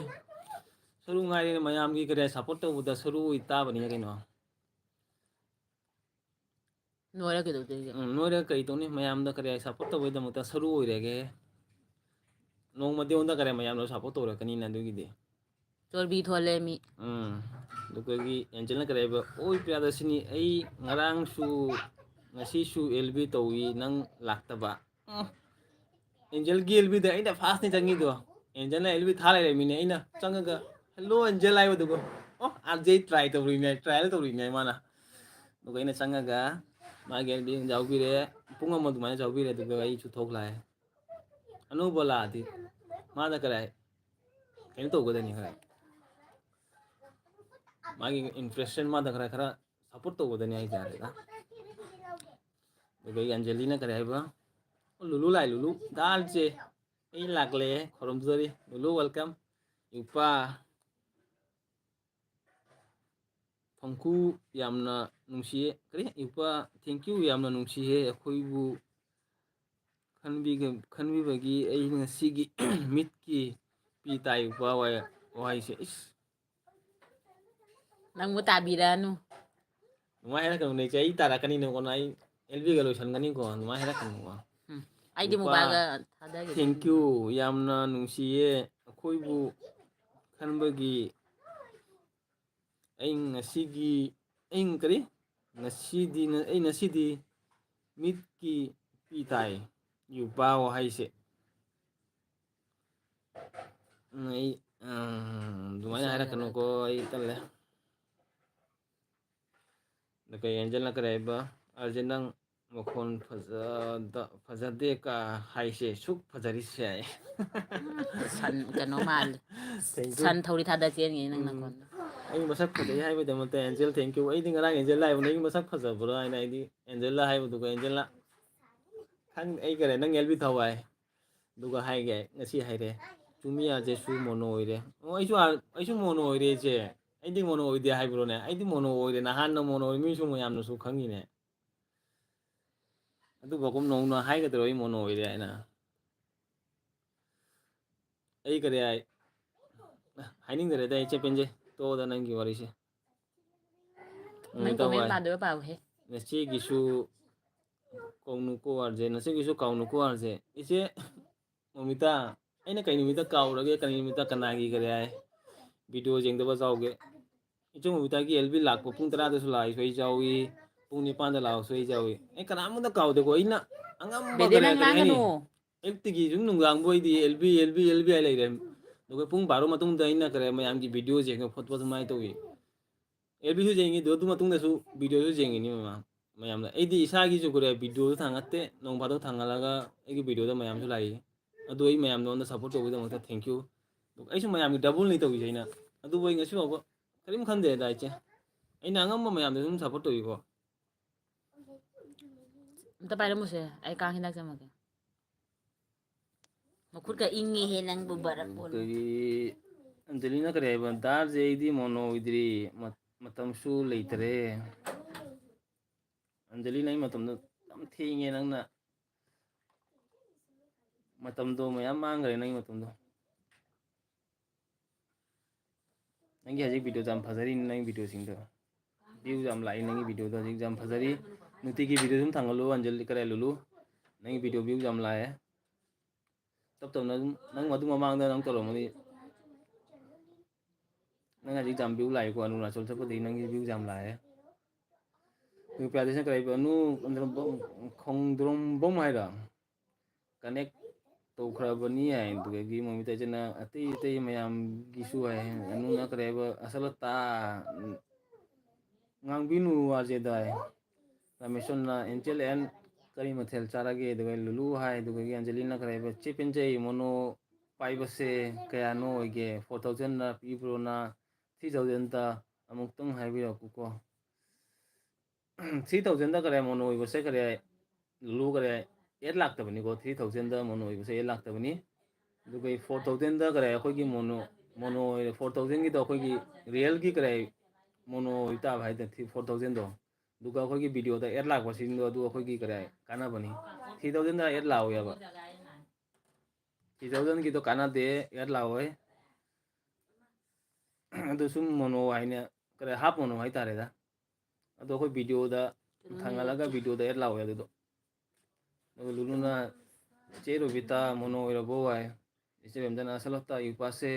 सरू ngairine mayam gi kare support to buda सरू ita bani kaino Nora ke do de. noire kai to ni mayam da kare support to buda muta सरू oirege nong made onda kare mayam no support to rakani na dugi de ꯆꯣꯔꯕꯤ ꯊꯣꯜꯂꯦ ꯃꯤ ꯑꯗꯨꯒꯤ ꯑꯦꯟꯖꯦꯜꯅ ꯀꯔꯤꯕ ꯑꯣꯏ ꯄ꯭ꯔꯤꯌꯥꯗꯁꯤꯅꯤ ꯑꯩ ꯉꯔꯥꯡꯁꯨ ꯉꯁꯤꯁꯨ ꯑꯦꯜꯕꯤ ꯇꯧꯏ ꯅꯪ ꯂꯥꯛꯇꯕ ꯑꯦꯟꯖꯦꯜꯒꯤ ꯑꯦꯜꯕꯤꯗ ꯑꯩꯅ ꯐꯥꯔꯁꯅꯤ ꯆꯪꯉꯤꯗꯣ ꯑꯦꯟꯖꯦꯜꯅ ꯑꯦꯜꯕꯤ ꯊꯥ ꯂꯩꯔꯝꯃꯤꯅꯦ ꯑꯩꯅ ꯆꯪꯉꯒ ꯍꯦꯜꯂꯣ ꯑꯦꯟꯖꯦꯜ ꯍꯥꯏꯕꯗꯨꯒ ꯑꯥꯔꯖꯦ ꯇ꯭ꯔꯥꯏ ꯇꯧꯔꯤꯅꯦ ꯇ꯭ꯔꯥꯏꯌꯦꯜ ꯇꯧꯔꯤꯅꯦ ꯃꯥꯅ ꯑꯗꯨꯒ ꯑꯩꯅ ꯆꯪꯉꯒ ꯃꯥꯒꯤ ꯑꯦꯜꯕꯤ ꯌꯥꯎꯕꯤꯔꯦ ꯄꯨꯡ ꯑꯃ ꯑꯗꯨꯃꯥꯏꯅ ꯌꯥꯎꯕꯤꯔꯦ ꯑꯗꯨꯒ ꯑꯩꯁꯨ ꯊꯣꯛꯂꯛꯑꯦ ꯑꯅꯧꯕ ꯂꯥꯛꯑꯗꯤ ꯃꯥꯗ ꯀꯔꯥꯏ ꯀꯩꯅꯣ ꯇꯧꯒꯗꯅꯤ ꯈꯔ ꯃꯥꯒꯤ ꯏꯟꯐ꯭ꯔꯦꯁꯟ ꯃꯥꯗ ꯈꯔ ꯁꯞꯄꯣꯔꯠ ꯇꯧꯒꯗꯅꯤ ꯍꯥꯏꯇꯥꯔꯦꯗ ꯑꯗꯨꯒ ꯑꯟꯖꯂꯤꯅ ꯀꯔꯤ ꯍꯥꯏꯕ ꯂꯨꯂꯨ ꯂꯥꯛꯑꯦ ꯂꯨꯂꯨ ꯗꯥꯜꯁꯦ ꯑꯩ ꯂꯥꯛꯂꯦ ꯈꯣꯔꯝꯖꯔꯤ ꯂꯨꯂꯨ ꯋꯦꯜꯀꯝ ꯏꯄꯥ ꯐꯪꯀꯨ ꯌꯥꯝꯅ ꯅꯨꯡꯁꯤꯌꯦ ꯀꯔꯤ ꯏꯄꯥ ꯊꯦꯡꯀ꯭ꯌꯨ ꯌꯥꯝꯅ ꯅꯨꯡꯁꯤꯌꯦ ꯑꯩꯈꯣꯏꯕꯨ ꯈꯟꯕꯤꯕꯒꯤ ꯑꯩ ꯉꯁꯤꯒꯤ ꯃꯤꯠꯀꯤ ꯄꯤ ꯇꯥꯏ ꯏꯄꯥ ꯋꯥꯍꯩꯁꯦ ꯏꯁ ꯅꯪꯕꯨ ꯇꯥꯕꯤꯔꯛꯑꯅꯨ ꯑꯗꯨꯃꯥꯏꯅ ꯍꯥꯏꯔꯛꯀꯅꯨꯅꯦ ꯏꯆꯦ ꯑꯩ ꯇꯥꯔꯛꯀꯅꯤꯅꯦꯀꯣ ꯑꯩ ꯑꯦꯜꯕꯤꯒ ꯂꯣꯏꯁꯟꯒꯅꯤꯀꯣ ꯑꯗꯨꯃꯥꯏꯅ ꯍꯥꯏꯔꯛꯀꯅꯨꯀꯣ ꯑꯩꯗꯤ ꯏꯄꯥ ꯃꯨꯕꯥꯒ ꯊꯥꯗꯈꯤꯗꯣꯏ ꯊꯦꯡꯀ꯭ꯌꯨ ꯌꯥꯝꯅ ꯅꯨꯡꯁꯤꯌꯦ ꯑꯩꯈꯣꯏꯕꯨ ꯈꯟꯕꯒꯤ ꯑꯩ ꯉꯁꯤꯗꯤ ꯃꯤꯠꯀꯤ ꯄꯤ ꯇꯥꯏ ꯌꯨꯄꯥ ꯋꯥꯍꯩꯁꯦ ꯑꯩ ꯑꯗꯨꯃꯥꯏꯅ ꯍꯥꯏꯔꯛꯀꯅꯨꯀꯣ ꯑꯩ ꯇꯜꯂꯦ ꯑꯗꯨꯒ ꯑꯦꯟꯖꯦꯜꯅ ꯀꯔꯤ ꯍꯥꯏꯕ ꯑꯥꯔꯖꯦ ꯅꯪ ꯃꯈꯣꯟ ꯐꯖꯗꯦ ꯀ ꯍꯥꯏꯁꯦ ꯁꯨꯛ ꯐꯖꯔꯤꯁꯦ ꯍꯥꯏ ꯁꯟ ꯀꯩꯅꯣ ꯃꯥꯜꯂꯦ ꯊꯦꯡꯀ꯭ꯌꯨ ꯁꯟ ꯊꯧꯔꯤ ꯊꯥꯗ ꯆꯦꯟꯉꯦ ꯅꯪ ꯅꯈꯣꯟꯗꯣ ꯑꯩ ꯃꯁꯛ ꯐꯖꯩ ꯍꯥꯏꯕꯒꯤꯗꯃꯛꯇ ꯑꯦꯟꯖꯦꯜ ꯊꯦꯡꯀ꯭ꯌꯨ ꯑꯩꯗꯤ ꯉꯔꯥꯡ ꯑꯦꯟꯖꯦꯜ ꯍꯥꯏꯕꯅꯦ ꯑꯩꯒꯤ ꯃꯁꯛ ꯐꯖꯕ꯭ꯔꯥ ꯍꯥꯏꯅ ꯑꯩꯗꯤ ꯑꯦꯟꯖꯦꯜꯂ ꯍꯥꯏꯕꯗꯨꯒ ꯑꯦꯟꯖꯦꯜꯅ ꯑꯩ ꯀꯔꯦ ꯅꯪ ꯑꯦꯜꯕꯤ ꯊꯋꯥꯏ ꯑꯗꯨꯒ ꯍꯥꯏꯒꯦ ꯉꯁꯤ ꯍꯥꯏꯔꯦ ꯆꯨꯝꯃꯤꯌꯥꯁꯦꯁꯨ ꯃꯣꯅꯣ ꯑꯣꯏꯔꯦ ꯑꯣ ꯑꯩꯁꯨ ꯃꯣꯅꯣ ꯑꯣꯏꯔꯦ ꯏꯆꯦ ꯑꯩꯗꯤ ꯃꯣꯅꯣ ꯑꯣꯏꯗꯦ ꯍꯥꯏꯕ꯭ꯔꯣꯅꯦ ꯑꯩꯗꯤ ꯃꯣꯅꯣ ꯑꯣꯏꯔꯦ ꯅꯍꯥꯟꯅ ꯃꯣꯅꯣ ꯑꯣꯏ ꯃꯤꯁꯨ ꯃꯌꯥꯝꯅꯁꯨ ꯈꯪꯉꯤꯅꯦ ꯑꯗꯨꯐꯥꯎꯒꯨꯝ ꯅꯧꯅ ꯍꯥꯏꯒꯗ꯭ꯔꯣ ꯑꯩ ꯃꯣꯅꯣ ꯑꯣꯏꯔꯦ ꯍꯥꯏꯅ ꯑꯩ ꯀꯔꯤ ꯍꯥꯏꯅꯤꯡꯗ꯭ꯔꯦꯗ ꯏꯆꯦ ꯄꯦꯟꯖꯩ ꯇꯣꯛꯑꯣꯗ ꯅꯪꯒꯤ ꯋꯥꯔꯤꯁꯦ ꯅꯪ ꯀꯣꯃꯦꯟ ꯄꯥꯗꯣꯏꯕ ꯄꯥꯎꯍꯦ ꯅꯆꯦꯒꯤꯁꯨ ꯀꯧꯅꯨꯀꯣ ꯑꯥꯔꯖꯦ ꯅꯆꯦꯒꯤꯁꯨ ꯀꯥꯎꯅꯨꯀꯣ ꯑꯥꯔꯖꯦ ꯏꯆꯦ ꯃꯣꯃꯤꯇꯥ ꯑꯩꯅ ꯀꯩ ꯅꯨꯃꯤꯠꯇ ꯀꯥꯎꯔꯒꯦ ꯀꯔꯤ ꯅꯨꯃꯤꯠꯇ ꯀꯅꯥꯒꯤ ꯀꯔꯤ ꯍꯥꯏ ꯚꯤꯗꯤꯑꯣ ꯌꯦꯡꯗꯕ ꯌꯥꯎꯒꯦ ꯏꯆꯦ ꯃꯣꯃꯤꯇꯥꯒꯤ ꯑꯦꯜꯕꯤ ꯂꯥꯛꯄ ꯄꯨꯡ 10ꯗꯁꯨ ꯂꯥꯛꯏꯁꯨ ꯑꯩ ꯌꯥꯎꯏ ꯄꯨꯡ 9ꯗ ꯂꯥꯛꯑꯁꯨ ꯑꯩ ꯌꯥꯎꯏ ꯑꯩ ꯀꯅꯥꯝꯇ ꯀꯥꯎꯗꯦꯀꯣ ꯑꯩꯅ ꯑꯉꯝꯕ ꯕꯦꯗꯦ ꯅꯪ ꯀꯔꯤ ꯍꯥꯏꯅꯤ ꯂꯥꯡꯒꯅꯨ ꯑꯌꯨꯛꯇꯒꯤ ꯁꯨꯝ ꯅꯨꯡꯗꯥꯡꯕꯨ ꯑꯣꯏꯗꯤ ꯑꯦꯜꯕꯤ ꯍꯥꯏ ꯂꯩꯔꯦ ꯑꯗꯨꯒ ꯄꯨꯡ 12 ꯃꯇꯨꯡꯗ ꯑꯩꯅ ꯀꯔꯤ ꯃꯌꯥꯝꯒꯤ ꯚꯤꯗꯤꯑꯣ ꯌꯦꯡꯕ ꯈꯣꯠꯄ ꯑꯗꯨꯃꯥꯏꯅ ꯇꯧꯏ ꯑꯦꯜꯕꯤꯁꯨ ꯌꯦꯡꯉꯤ ꯑꯗꯨ ꯃꯇꯨꯡꯗꯁꯨ ꯚꯤꯗꯤꯑꯣꯁꯨ ꯌꯦꯡꯉꯤꯅꯤ ꯃꯌꯥꯝꯅ ꯑꯩꯗꯤ ꯏꯁꯥꯒꯤꯁꯨ ꯀꯔꯦ ꯚꯤꯗꯤꯑꯣꯁꯨ ꯊꯥꯡꯒꯠꯇꯦ ꯅꯣꯡ ꯐꯥꯗꯣꯛ ꯊꯥꯡꯒꯠꯂꯒ ꯑꯩꯒꯤ ꯚꯤꯗꯤꯑꯣꯗ ꯃꯌꯥꯝꯁꯨ ꯂꯥꯛꯏ ꯑꯗꯨ ꯑꯩ ꯃꯌꯥꯝ ꯅꯉꯣꯟꯗ ꯁꯞꯄꯣꯔꯠ ꯇꯧꯕꯒꯤꯗꯃꯛꯇ ꯊꯦꯡꯀ꯭ꯌꯨ ꯑꯗꯨꯒ ꯑꯩꯁꯨ ꯃꯌꯥꯝꯒꯤ ꯗꯕꯜꯅꯤ ꯇꯧꯔꯤꯁꯦ ꯑꯩꯅ ꯑꯗꯨꯕꯨ ꯑꯩ ꯉꯁꯤ ꯐꯥꯎꯕ ꯀꯔꯤꯝ ꯈꯟꯗꯦꯗ ꯏꯆꯦ ꯑꯩꯅ ꯑꯉꯝꯕ ꯃꯌꯥꯝꯗ ꯑꯗꯨꯝ ꯁꯞꯄꯣꯔꯠ ꯇꯧꯏꯀꯣ ꯑꯝꯇ ꯄꯥꯏꯔꯝꯃꯨꯁꯦ ꯑꯩ ꯀꯥꯡ ꯍꯤꯗꯥꯛ ꯆꯪꯉꯛꯀꯦ ꯃꯈꯨꯠꯀ ꯏꯪꯉꯦꯍꯦ ꯅꯪꯕꯨ ꯕꯔꯞ ꯑꯣꯜꯂꯦ ꯑꯗꯒꯤ ꯑꯟꯖꯂꯤꯅ ꯀꯔꯤ ꯍꯥꯏꯕ ꯗꯥꯁꯦ ꯑꯩꯗꯤ ꯃꯣꯅꯣ ꯑꯣꯏꯗ꯭ꯔꯤ ꯃꯇꯝꯁꯨ ꯂꯩꯇꯔꯦ ꯑꯟꯖꯂꯤꯅ ꯑꯩ ꯃꯇꯝꯗꯣ ꯌꯥꯝ ꯊꯦꯡꯉꯦ ꯅꯪꯅ ꯃꯇꯝꯗꯣ ꯃꯌꯥꯝ ꯃꯥꯡꯈ꯭ꯔꯦ ꯅꯪꯒꯤ ꯃꯇꯝꯗꯣ ꯅꯪꯒꯤ ꯍꯧꯖꯤꯛ ꯚꯤꯗꯤꯑꯣꯗꯣ ꯌꯥꯝ ꯐꯖꯔꯤꯅꯤ ꯅꯪꯒꯤ ꯚꯤꯗꯤꯑꯣꯁꯤꯡꯗꯣ ꯚ꯭ꯌꯨ ꯌꯥꯝ ꯂꯥꯛꯏ ꯅꯪꯒꯤ ꯚꯤꯗꯤꯑꯣꯗꯣ ꯍꯧꯖꯤꯛ ꯌꯥꯝ ꯐꯖꯔꯤ ꯅꯨꯡꯇꯤꯒꯤ ꯚꯤꯗꯤꯑꯣ ꯑꯗꯨꯝ ꯊꯥꯡꯒꯠꯂꯨ ꯑꯟꯖꯂꯤ ꯀꯔꯥꯏ ꯂꯨꯂꯨ ꯅꯪꯒꯤ ꯚꯤꯗꯤꯑꯣ ꯚ꯭ꯌꯨ ꯌꯥꯝ ꯂꯥꯛꯑꯦ ꯇꯞ ꯇꯞꯅ ꯑꯗꯨꯝ ꯅꯪ ꯑꯗꯨ ꯃꯃꯥꯡꯗ ꯅꯪ ꯇꯧꯔꯝꯃꯅꯤ ꯅꯪ ꯍꯧꯖꯤꯛ ꯌꯥꯝ ꯚ꯭ꯌꯨ ꯂꯥꯛꯏꯀꯣ ꯑꯔꯨꯅꯥꯆꯜ ꯆꯠꯄꯗꯒꯤ ꯅꯪꯒꯤ ꯚ꯭ꯌꯨ ꯌꯥꯝ ꯂꯥꯛꯑꯦ ꯄ꯭ꯔꯥꯗꯦꯁꯅ ꯀꯔꯤ ꯈꯣꯡꯗ꯭ꯔꯣꯝꯕꯝ ꯍꯥꯏꯔ ꯀꯅꯦꯛ ꯇꯧꯈ꯭ꯔꯕꯅꯤ ꯍꯥꯏ ꯑꯗꯨꯗꯒꯤ ꯃꯣꯃꯤꯇꯥꯏꯖꯅ ꯑꯇꯩ ꯃꯌꯥꯝꯒꯤꯁꯨ ꯍꯥꯏ ꯑꯅꯨꯅ ꯀꯔꯤꯕ ꯑꯁꯂꯇꯥ ꯉꯥꯡꯕꯤꯅꯨ ꯋꯥꯖꯦꯗ ꯔꯥꯃꯦꯁꯣꯔꯅ ꯑꯦꯟꯖꯦꯜ ꯑꯦꯟ ꯀꯔꯤ ꯃꯊꯦꯜ ꯆꯥꯔꯒꯦ ꯑꯗꯨꯒ ꯂꯨꯂꯨ ꯍꯥꯏ ꯑꯗꯨꯒ ꯑꯟꯖꯂꯤꯅ ꯀꯔꯤ ꯍꯥꯏꯕ ꯆꯦ ꯄꯦꯟꯖꯩ ꯃꯣꯅꯣ ꯄꯥꯏꯕꯁꯦ ꯀꯌꯥꯅꯣ ꯑꯣꯏꯒꯦ 4,000ꯅ ꯄꯤꯕ꯭ꯔꯣꯅ 3,000ꯗ ꯑꯃꯨꯛꯇꯪ ꯍꯥꯏꯕꯤꯔꯛꯎꯀꯣ 3,000ꯗ ꯀꯔꯤ ꯃꯣꯅꯣ ꯑꯣꯏꯕꯁꯦ ꯀꯔꯤ ꯂꯨꯂꯨ ꯀꯔꯤ 8 ꯂꯥꯛꯇꯕꯅꯤꯀꯣ 3,000ꯗ ꯃꯣꯅꯣ ꯑꯣꯏꯕꯁꯦ 8 ꯂꯥꯛꯇꯕꯅꯤ ꯑꯗꯨꯒ 4,000ꯗ ꯀꯔꯤ ꯑꯩꯈꯣꯏꯒꯤ ꯃꯣꯅꯣ 4,000ꯒꯤꯗꯣ ꯑꯩꯈꯣꯏꯒꯤ ꯔꯤꯌꯦꯜꯒꯤ ꯀꯔꯤ ꯃꯣꯅꯣ ꯑꯣꯏꯇꯥꯕ ꯍꯥꯏꯇꯥꯔꯦ 4,000ꯗꯣ ꯑꯗꯨꯒ ꯑꯩꯈꯣꯏꯒꯤ ꯚꯤꯗꯤꯑꯣꯗ 8 ꯂꯥꯛꯄꯁꯤꯡꯗꯣ ꯑꯗꯨ ꯑꯩꯈꯣꯏꯒꯤ ꯀꯔꯤ ꯀꯥꯟꯅꯕꯅꯤ 3,000ꯗ 8 ꯂꯥꯛꯑꯣꯏꯕ 3,000ꯒꯤꯗꯣ ꯀꯥꯟꯅꯗꯦ 8 ꯂꯥꯛꯑꯣꯏ ꯑꯗꯨ ꯁꯨꯝ ꯃꯣꯅꯣ ꯍꯥꯏꯅ ꯀꯔꯤ ꯍꯥꯞ ꯃꯣꯅꯣ ꯍꯥꯏꯇꯥꯔꯦꯗ ꯑꯗꯣ ꯑꯩꯈꯣꯏ ꯚꯤꯗꯤꯑꯣꯗ ꯊꯥꯡꯒꯠꯂꯒ ꯚꯤꯗꯤꯑꯣꯗ 8 ꯂꯥꯛꯑꯣꯏ ꯑꯗꯨꯗꯣ ꯑꯗꯨꯒ ꯂꯨꯂꯨꯅ ꯆꯦ ꯔꯣꯕꯤꯇꯥ ꯃꯣꯅꯣ ꯑꯣꯏꯔꯕꯣ ꯍꯥꯏ ꯏꯆꯦ ꯕꯦꯝꯗꯅ ꯑꯁꯂꯇꯥ ꯌꯨꯄꯥꯁꯦ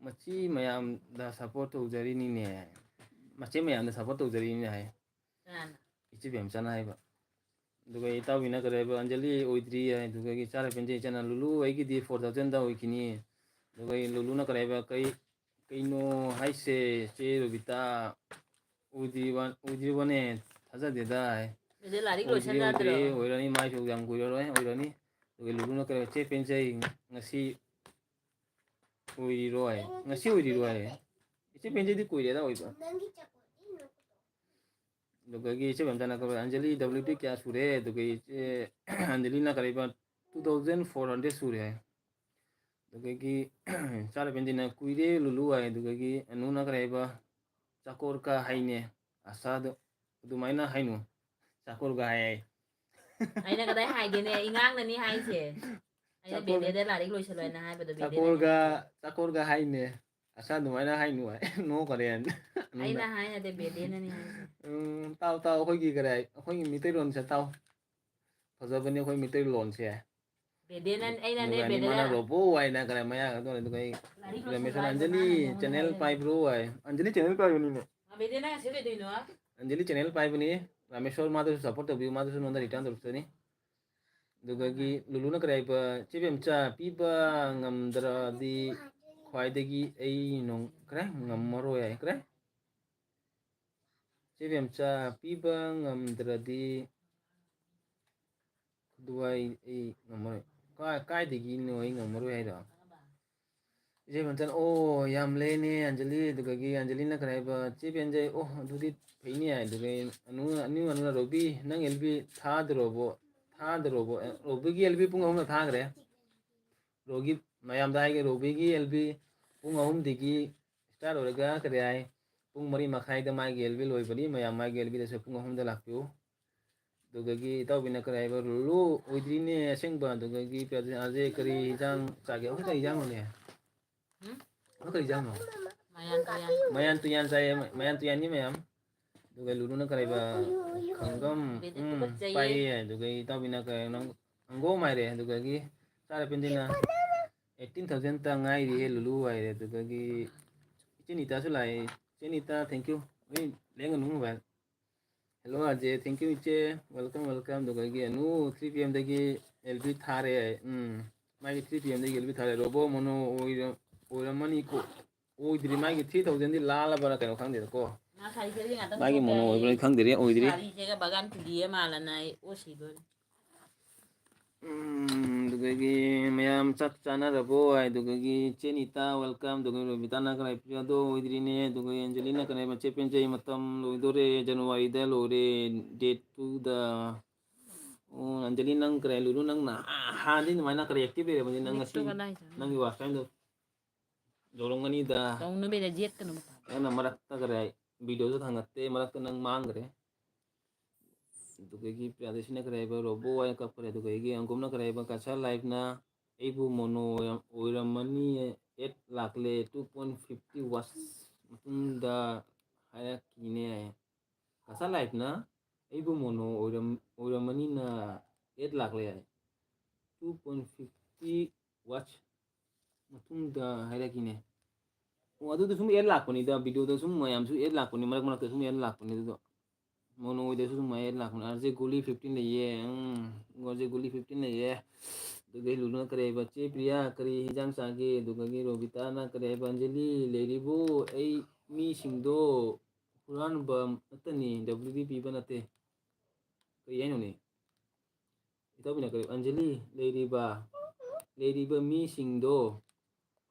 Machi mayamda support tꯧꯖꯔꯤꯅꯤꯅꯦ machi mayamda support tꯧꯖꯔꯤꯅꯤꯅꯦ ꯍꯥꯏ Kanana? ichi bemchana haiba duga itawina kareba anjali oidri hai duga gi chara penje chana lulu aigi di 4000 da oikini duga lulu na kareba kaino haise che robita oidri wane thaja deda hai Jadi lari oidri lotion na oidri dro. oirani mai so yang goiroi oirani duga lulu na kareba che penje ngasi oiriroi ngasi oiriroi che penje di koireda oiba दुगगी इसे बमजाना कब Anjali WP क्या सूरे दुगई इसे अंजलि ना करीबा 2400 सूरे है दुगगी चार pansy ना कुइरे लुलु है दुगगी अनु ना करीबा चाकोर का हाइने असाद दुमाइना हाइनु चाकोर का है Ay na kaday hay din ingang na ni hay siya. Ay na Chakor bede de lari lotion na hay bado bede Chakor na. का हाइने असाद दुमाइना हाइनु है नो करेन Ay na hay na de bede na ni hay siya. ताऊ ताऊ कोई की करे कोई मिते रोन से ताऊ फजबने कोई मिते लोन से Bede na ay na de Nugani bede mana na. robo ay na kala maya ka to kay Lari Ramesh lotion Anjali channel 5 bro ay Anjali channel 5 ni Bede na siya bede no. Anjali channel 5 ni Rameshwar madu support to view madu nonda return to ni dugagi lulu na kray pa chibem cha piba ngamdra di khwaidagi ai nong kray ngammaro ay kray chibem cha piba ngamdra di duai ai ngammaro kai digi no ai ngammaro ay da Ije bantan oh yam lene Anjali dugagi Anjali na karaiba che benjai oh dudi peini ai dugai anu na robi nang elbi thadrobo robi gi elbi pung ahum thagre rogi mayam dai ge robi gi elbi pung ahum digi start oraga kare ai pung mari makhai da mai ge elbi loi bari mayam mai ge elbi da pung ahum da lakpyo dugagi taw bina karaiba lu oidrine sengba dugagi pyaje aje kari jang chage oh kari jang ne Apa kerja mo? Mayan to yan. Mayan tuyan ni mayam. Duga lulu na kareba kanggam Bede tukot jaye. pai ya duga ita bina ka nang anggo mai re duga gi sara pendina 18000 ta ngai ri lulu ai re duga gi chinita su lai chinita thank you. Oi lenga nu ba. Hello Ajay thank you iche welcome duga gi anu 3 pm dagi LB thare mai 3 pm dagi LB thare robo mono oiramani ko oidri mai 3000 di lala bara kaino khang de ko Na kari siya nga tang mai mono oidri khang de oidri Kari siya ka bagan kudiya mala na o sido. dugagi mayam chak chana rabo ai dugagi chenita welcome dugagi robita na kara episode oidri ne dugagi angelina kana bache penje matam loidore january da lore date to the angelina nang kara lulu nang na handin mai na kara active re bani nang asi nang wa time do jorongani da Tong no beda jet kan mo. na marakta kara video jo thangatte marakta nang mangre dugagi pradeshina karaiba robo ay kapre dugagi angomna karaiba kacha live na eibu mono oiramani 8 lakle 2.50 watts matunda haya kine kacha live na eibu mono oiramani na 8 lakle 2.50 watts matunda haya kine adu sum 8 lakoni da video da sum mayam su 8 lakoni marak sum 8 lakoni do mono ide su mai la kun arje guli 15 le ye gorje guli 15 le ye dugai lulu na kare bache priya kare hijang sage dugagi robita na kare banjali leribu ai mi singdo puran bam atani WDP banate kaya no ni ito bina kare anjali leriba mi singdo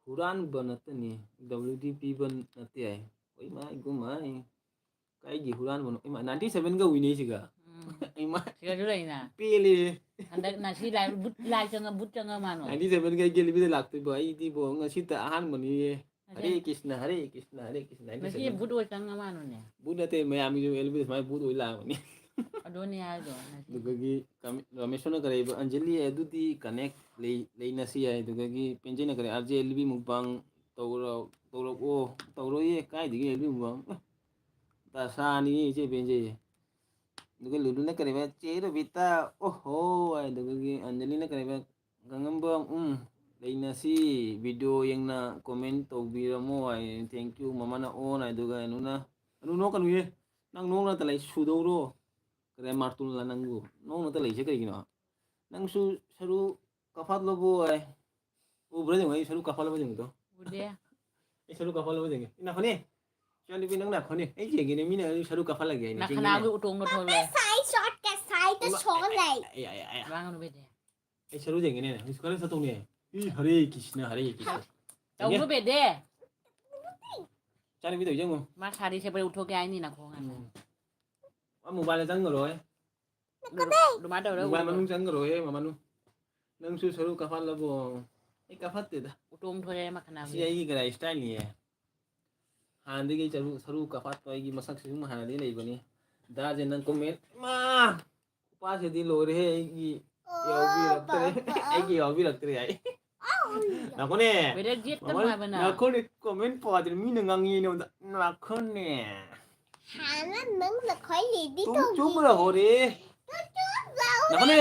puran banatani WDP banate ai oi mai gumai kai gi huran bono ima 97 ga wini siga ima Siya dulu na. pili Anda nasi lai changa mano. 97 ga geli bi lakto ba idi bo nga sita ahan moni hare krishna hare krishna Nasi 97 budo changa mano ne. buda te me ami jo elbi mai budo ila mani Ado ni ado nasi. dugagi rameshona kare anjali edudi connect lei nasi ai dugagi penjena kare rj elbi mukbang tawro ye kai digi elbi mukbang ta sani je benje duga lulu na kareba chero bita oho ai duga gi anjali na kareba gangambang ꯂꯩꯅꯁꯤ video ꯌꯦꯡꯅ comment ꯇꯧꯕꯤꯔꯝꯃꯣ ꯍꯥꯏ thank you ꯃꯃꯥꯅ ꯑꯣꯟ ꯍꯥꯏꯗꯨꯒ ꯑꯅꯨ ꯅꯣꯛꯀꯅꯨꯌꯦ ꯅꯪ ꯅꯣꯛꯅꯇ ꯂꯩ ꯁꯨꯗꯧꯔꯣ ꯀꯔꯦ ꯃꯥꯔꯇꯨꯜꯂ ꯅꯪꯕꯨ ꯅꯣꯛꯅꯇ ꯂꯩꯁꯦ ꯀꯩꯒꯤꯅꯣ ꯅꯪꯁꯨ ꯁꯔꯨ ꯀꯥꯐꯠꯂꯕꯣ ꯍꯥꯏ ꯎꯕ꯭ꯔꯥ ꯌꯦꯡꯉꯣ ꯑꯩ ꯁꯔꯨ ꯀꯥꯐꯠꯂꯕ ꯌꯦꯡꯉꯨꯗꯣ ꯎꯗꯦ ꯑꯩ ꯁꯔꯨ ꯀꯥꯐꯠꯂꯕ ꯌꯦꯡꯒꯦ ꯅꯥꯈꯣꯅꯦ ꯏꯆꯥꯅꯨꯄꯤ ꯅꯪ ꯅꯥꯈꯣꯅꯦ ꯑꯩ ꯌꯦꯡꯒꯦꯅꯦ ꯃꯤꯅ ꯁꯔꯨ ꯀꯥꯐꯠꯂꯒꯦ ꯍꯥꯏꯅꯦ ꯌꯦꯡꯒꯦꯅꯦ ꯅꯈꯅꯥꯎꯒꯤ ꯎꯇꯣꯡꯗꯣ ꯊꯣꯛꯂꯦ Sai shot ka sai ta shot lại. ꯉꯥꯡꯒꯅꯨ ꯕꯦꯗꯦ ꯑꯩ ꯁꯔꯨ ꯌꯦꯡꯒꯦꯅꯦ ꯍꯧꯖꯤꯛ ꯈꯔ ꯆꯠꯇꯧꯅꯦ ꯏ ꯍꯔꯦ ꯀ꯭ꯔꯤꯁꯅ ꯍꯔꯦ ꯀ꯭ꯔꯤꯁꯅ ꯌꯦꯡꯒꯦ ꯇꯧꯅꯨ ꯕꯦꯗꯦ ꯏꯆꯥꯅꯨꯄꯤ ꯇꯧ ꯌꯦꯡꯉꯣ ꯃꯥ ꯁꯥꯔꯤ ꯁꯦꯠꯄꯗ ꯎꯠꯊꯣꯛꯀꯦ ꯍꯥꯏꯅꯤ ꯅꯈꯣꯡ ꯉꯥꯛꯇ ꯃꯣꯕꯥꯏꯜꯗ ꯆꯪꯈꯔꯣꯏ ꯑꯗꯨꯃꯥꯏꯅ ꯇꯧꯔꯒ ꯃꯣꯕꯥꯏꯜ ꯎꯔꯣꯏ ꯃꯅꯨꯡ ꯆꯪꯈꯔꯣꯏꯍꯦ ꯃꯃꯥꯅꯨ ꯅꯪꯁꯨ ꯁꯔꯨ ꯀꯥꯐꯠꯂꯕꯣ ꯑꯩ ꯀꯥꯐꯠꯇꯦꯗ ꯎꯇꯣꯡ ꯊꯣꯛꯂꯛꯑꯦ ꯁꯤ ꯃꯈꯅꯥꯎꯒꯤ ꯑꯩꯒꯤ ꯀꯔꯥꯏ ꯏꯁꯇꯥꯏꯜꯅꯤꯌꯦ ꯍꯥꯟꯅꯗꯒꯤ ꯁꯔꯨ ꯀꯥꯐꯠꯄ ꯑꯩꯒꯤ ꯃꯁꯛꯁꯤ ꯁꯨꯝ ꯍꯥꯟꯅꯗꯒꯤ ꯂꯩꯕꯅꯤ ꯗꯥꯁꯦ ꯅꯪ ꯀꯣꯃꯦꯟ ꯏꯃꯥ ꯈꯨꯄꯥꯛꯁꯤꯗꯤ ꯂꯣꯏꯔꯦꯍꯦ ꯑꯩꯒꯤ ꯌꯥꯎꯕꯤꯔꯛꯇ꯭ꯔꯦ ꯑꯩꯒꯤ ꯌꯥꯎꯕꯤꯔꯛꯇ꯭ꯔꯦ ꯍꯥꯏ ꯅꯥꯈꯣꯅꯦ ꯕꯦꯗꯦ ꯌꯦꯠꯀꯅꯨ ꯃꯃꯥ ꯍꯥꯏꯕ ꯅꯪ ꯅꯥꯈꯣꯅꯦ ꯀꯣꯃꯦꯟ ꯄꯥꯗ꯭ꯔꯦ ꯃꯤꯅ ꯉꯥꯡꯉꯤ ꯑꯩꯉꯣꯟꯗ ꯅꯥꯈꯣꯅꯦ Hana nâng là khỏi liền đi tum thôi. chumra hore ꯅꯥꯈꯣꯅꯦ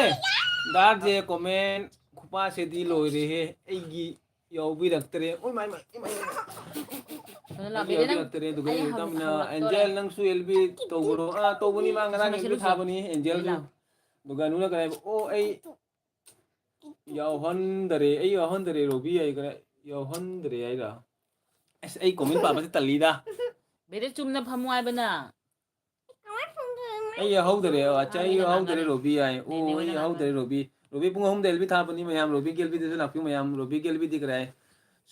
ꯗꯥꯁꯦ ꯀꯣꯃꯦꯟ ꯈꯨꯄꯥꯛꯁꯤꯗꯤ ꯂꯣꯏꯔꯦꯍꯦ ꯑꯩꯒꯤ ꯌꯥꯎꯕꯤꯔꯛꯇ꯭ꯔꯦ ꯑꯣꯏ ꯃꯥꯏ ꯃꯥꯏ ꯑꯗꯨ ꯂꯥꯛ ꯑꯩꯒꯤ ꯕꯦꯗꯦ ꯅꯪ ꯌꯥꯎꯕꯤꯔꯛꯇ꯭ꯔꯦ ꯑꯗꯨꯒ ꯑꯩ ꯇꯝꯅ ꯍꯧꯔꯛꯇꯣꯔꯦ ꯑꯦꯟꯖꯦꯜ ꯅꯪꯁꯨ ꯑꯦꯜꯕꯤ ꯇꯧꯕꯔꯣ ꯇꯧꯕꯅꯤ ꯃꯥ ꯏꯁꯥ ꯉꯔꯥꯡ ꯑꯦꯜꯕꯤ ꯃꯩꯁꯤꯜꯂꯨꯆꯣ ꯊꯥꯕꯅꯤ ꯕꯦꯗꯦ ꯑꯦꯟꯖꯦꯜꯁꯨ ꯂꯥꯎ ꯑꯗꯨꯒ ꯅꯨꯅ ꯀꯔꯤ ꯍꯥꯏꯕ ꯑꯣ ꯑꯩ ꯌꯥꯎꯍꯟꯗꯔꯦ ꯔꯣꯕꯤ ꯍꯥꯏꯈꯔꯦ ꯌꯥꯎꯍꯟꯗ꯭ꯔꯦ ꯍꯥꯏꯔ ꯑꯁ ꯑꯩ ꯀꯣꯃꯦꯟ ꯄꯥꯕꯁꯦ ꯇꯜꯂꯤꯗ ꯕꯦꯗꯦ ꯆꯨꯝꯅ ꯐꯝꯃꯨ ꯍꯥꯏꯕ ꯅꯪ ꯑꯩ ꯌꯥꯎꯍꯧꯗꯔꯦ ꯑꯆꯥ ꯑꯩ ꯃꯤꯅ ꯌꯥꯎꯍꯧꯗꯔꯦ ꯉꯥꯡꯒꯅꯤ ꯔꯣꯕꯤ ꯍꯥꯏ ꯑꯣ ꯅꯦꯅꯦ ꯑꯩ ꯍꯣꯏꯅ ꯌꯥꯎꯍꯧꯗꯔꯦ ꯉꯥꯡꯒꯅꯤ ꯔꯣꯕꯤ ꯄꯨꯡ 3ꯗ ꯑꯦꯜꯕꯤ ꯊꯥꯕꯅꯤ ꯃꯌꯥꯝ ꯔꯣꯕꯤꯒꯤ ꯑꯦꯜꯕꯤꯗꯁꯨ ꯂꯥꯛꯄꯤꯌꯨ ꯃꯌꯥꯝ ꯔꯣꯕꯤꯒꯤ ꯑꯦꯜꯕꯤꯗꯤ ꯀꯔꯤ ꯍꯥꯏ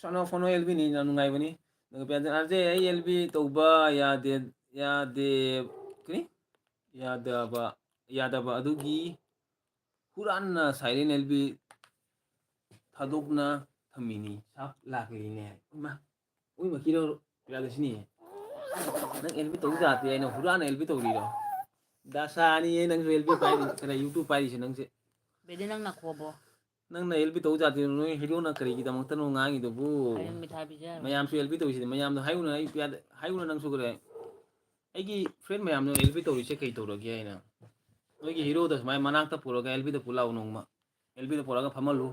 ꯁꯣꯅꯣ ꯐꯣꯅꯣ ꯑꯦꯜꯕꯤꯅꯤ ꯌꯥꯝ ꯅꯨꯡꯉꯥꯏꯕꯅꯤ ꯑꯗꯨꯒ ꯑꯥꯔꯖꯦ ꯑꯩ ꯑꯦꯜꯕꯤ ꯇꯧꯕ ꯌꯥꯗꯦ ꯀꯔꯤ ꯌꯥꯗꯕ ꯑꯗꯨꯒꯤ ꯍꯨꯔꯥꯟꯅ ꯁꯥꯏꯔꯦꯟ ꯑꯦꯜꯕꯤ ꯊꯥꯗꯣꯛꯅ ꯊꯝꯃꯤꯅꯤ ꯁꯥꯞ ꯂꯥꯛꯂꯤꯅꯦ ꯏꯃꯥ ꯎꯏ ꯃꯀꯤꯔꯣ ꯌꯥꯗꯁꯤꯅꯤ ꯅꯪ ꯑꯦꯜꯕꯤ ꯇꯧ ꯌꯥꯗꯦ ꯑꯩꯅ ꯍꯨꯔꯥꯟꯅ ꯑꯦꯜꯕꯤ ꯇꯧꯔꯤꯔꯣ ꯗꯁꯥꯅꯤꯌꯦ ꯅꯪꯁꯨ ꯑꯦꯜꯕꯤ ꯄꯥꯏꯔꯤ ꯀꯔ ꯌꯨꯇꯨꯕ ꯄꯥꯏꯔꯤꯁꯦ ꯅꯪꯁꯦ ꯕꯦꯗꯦ ꯅꯪ ꯅꯈꯣꯕꯣ ꯅꯪꯅ ꯑꯦꯜꯕꯤ ꯇꯧ ꯌꯥꯗꯦ ꯅꯣꯏ ꯍꯤꯔꯣꯅ ꯀꯔꯤꯒꯤꯗꯃꯛꯇꯅꯣ ꯉꯥꯡꯉꯤꯗꯨꯕꯨ ꯍꯌꯦꯡ ꯃꯤꯊꯥꯏ ꯄꯤꯖꯔꯣꯏ ꯃꯌꯥꯝꯁꯨ ꯑꯦꯜꯕꯤ ꯇꯧꯔꯤꯁꯤꯗꯤ ꯃꯌꯥꯝꯅ ꯍꯥꯏꯌꯨꯅ ꯑꯩ ꯍꯥꯏꯌꯨꯅ ꯅꯪꯁꯨ ꯈꯔꯦ ꯑꯩꯒꯤ ꯐ꯭ꯔꯦꯟ ꯃꯌꯥꯝꯅ ꯑꯦꯜꯕꯤ ꯇꯧꯔꯤꯁꯦ ꯀꯩ ꯇꯧꯔꯒꯦ ꯍꯥꯏꯅ ꯅꯣꯏꯒꯤ ꯍꯤꯔꯣꯗ ꯁꯨꯃꯥꯏꯅ ꯃꯅꯥꯛꯇ ꯄꯨꯔꯒ ꯑꯦꯜꯕꯤꯗ ꯄꯨꯂꯥꯎ ꯅꯣꯡꯃ ꯑꯦꯜꯕꯤꯗ ꯄꯨꯔꯒ ꯐꯝꯍꯜꯂꯨ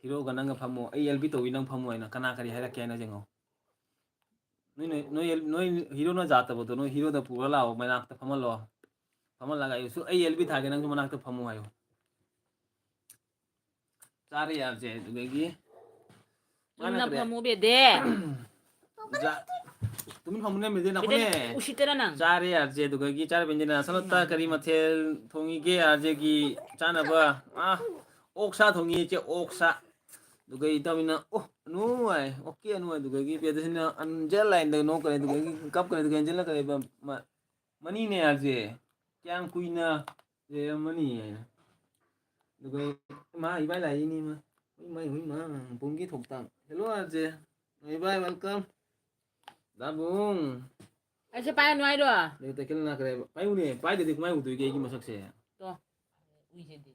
ꯍꯤꯔꯣꯒ ꯅꯪꯒ ꯐꯝꯃꯣ ꯑꯩ ꯑꯦꯜꯕꯤ ꯇꯧꯏ ꯅꯪ ꯐꯝꯃꯣ ꯍꯥꯏꯅ ꯀꯅꯥ ꯀꯔꯤ ꯍꯥꯏꯔꯛꯀꯦ ꯍꯥꯏꯅ ꯌꯦꯡꯉꯣ ꯅꯣꯏ ꯍꯤꯔꯣꯅ ꯖꯥꯠꯇꯕꯗꯣ ꯅꯣꯏ ꯍꯤꯔꯣꯗ ꯄꯨꯔ ꯂꯥꯛꯑꯣ ꯃꯅꯥꯛꯇ ꯐꯝꯍꯜꯂꯣ ꯐꯝꯍꯜꯂꯒ ꯑꯩ ꯑꯦꯜꯕꯤ ꯊꯥꯒꯦ ꯅꯪꯁꯨ ꯃꯅꯥꯛꯇ ꯐꯝꯃꯨ ꯍꯥꯏꯌꯣ ꯆꯥꯔꯦ ꯌꯥꯕꯁꯦ ꯑꯗꯨꯗꯒꯤ ꯃꯥꯅ ꯆꯨꯝꯅ ꯀꯔꯤ ꯐꯝꯃꯨ ꯕꯦꯗꯦ ꯇꯨꯃꯤꯟ ꯐꯝꯃꯨꯅꯦ ꯃꯦꯗꯦ ꯕꯦꯗꯦ ꯅꯥꯈꯣꯅꯦ ꯎꯁꯤꯠꯇꯔ ꯅꯪ ꯆꯥꯔꯦ ꯌꯥꯔꯁꯦ ꯑꯗꯨꯒꯒꯤ ꯆꯥꯔꯕꯅꯤꯅ ꯁꯂꯠꯇ ꯀꯔꯤ ꯃꯊꯦꯜ ꯊꯣꯡꯉꯤꯒꯦ ꯑꯥꯔꯖꯦꯒꯤ ꯆꯥꯅꯕ ꯑꯣꯛꯁꯥ ꯊꯣꯡꯉꯤ ꯏꯆꯦ ꯑꯣꯛꯁꯥ ꯑꯗꯨꯒ ꯏꯇꯥꯎꯕꯤꯅ ꯑꯣ ꯅꯨꯡꯉꯥꯏ ꯑꯣꯀꯦ ꯅꯨꯡꯉꯥꯏ ꯑꯗꯨꯒꯒꯤ ꯄꯦꯗꯁꯤꯅ ꯑꯟꯖꯦꯜ ꯂꯥꯏꯟꯗ ꯅꯣꯛꯀꯔꯦ ꯑꯗꯨꯒꯒꯤ ꯀꯞꯀꯔꯦ ꯑꯗꯨꯒ ꯑꯟꯖꯦꯜꯅ ꯀꯔꯤꯕ ꯃꯅꯤꯅꯦ ꯌꯥꯔꯁꯦ ꯀꯌꯥꯝ ꯀꯨꯏꯅ ꯂꯩꯔꯝꯃꯅꯤ ꯍꯥꯏꯅ ꯑꯗꯨꯒ ꯃꯥ ꯏꯕꯥꯏ ꯂꯥꯛꯏꯅꯤ ꯃꯥ ꯍꯨꯏ ꯃꯥ ꯄꯨꯡꯒꯤ ꯊꯣꯛꯇꯥꯡ ꯍꯦꯜꯂꯣ ꯑꯥꯔꯖꯦ ꯏꯕꯥꯏ ꯋꯦꯜꯀꯝ ꯗꯥꯕꯨꯡ ꯑꯩꯁꯦ ꯄꯥꯏꯔꯅꯨ ꯍꯥꯏꯔꯣ ꯇꯈꯦꯜ ꯂꯥꯛꯈ꯭ꯔꯦꯕ ꯄꯥꯏꯌꯨꯅꯦ ꯄꯥꯏꯗꯗꯤ ꯀꯃꯥꯏꯅ ꯎꯗꯣꯏꯒꯦ ꯑꯩꯒꯤ ꯃꯁꯛꯁꯦ ꯇꯣ ꯎꯏꯁꯤꯗꯤ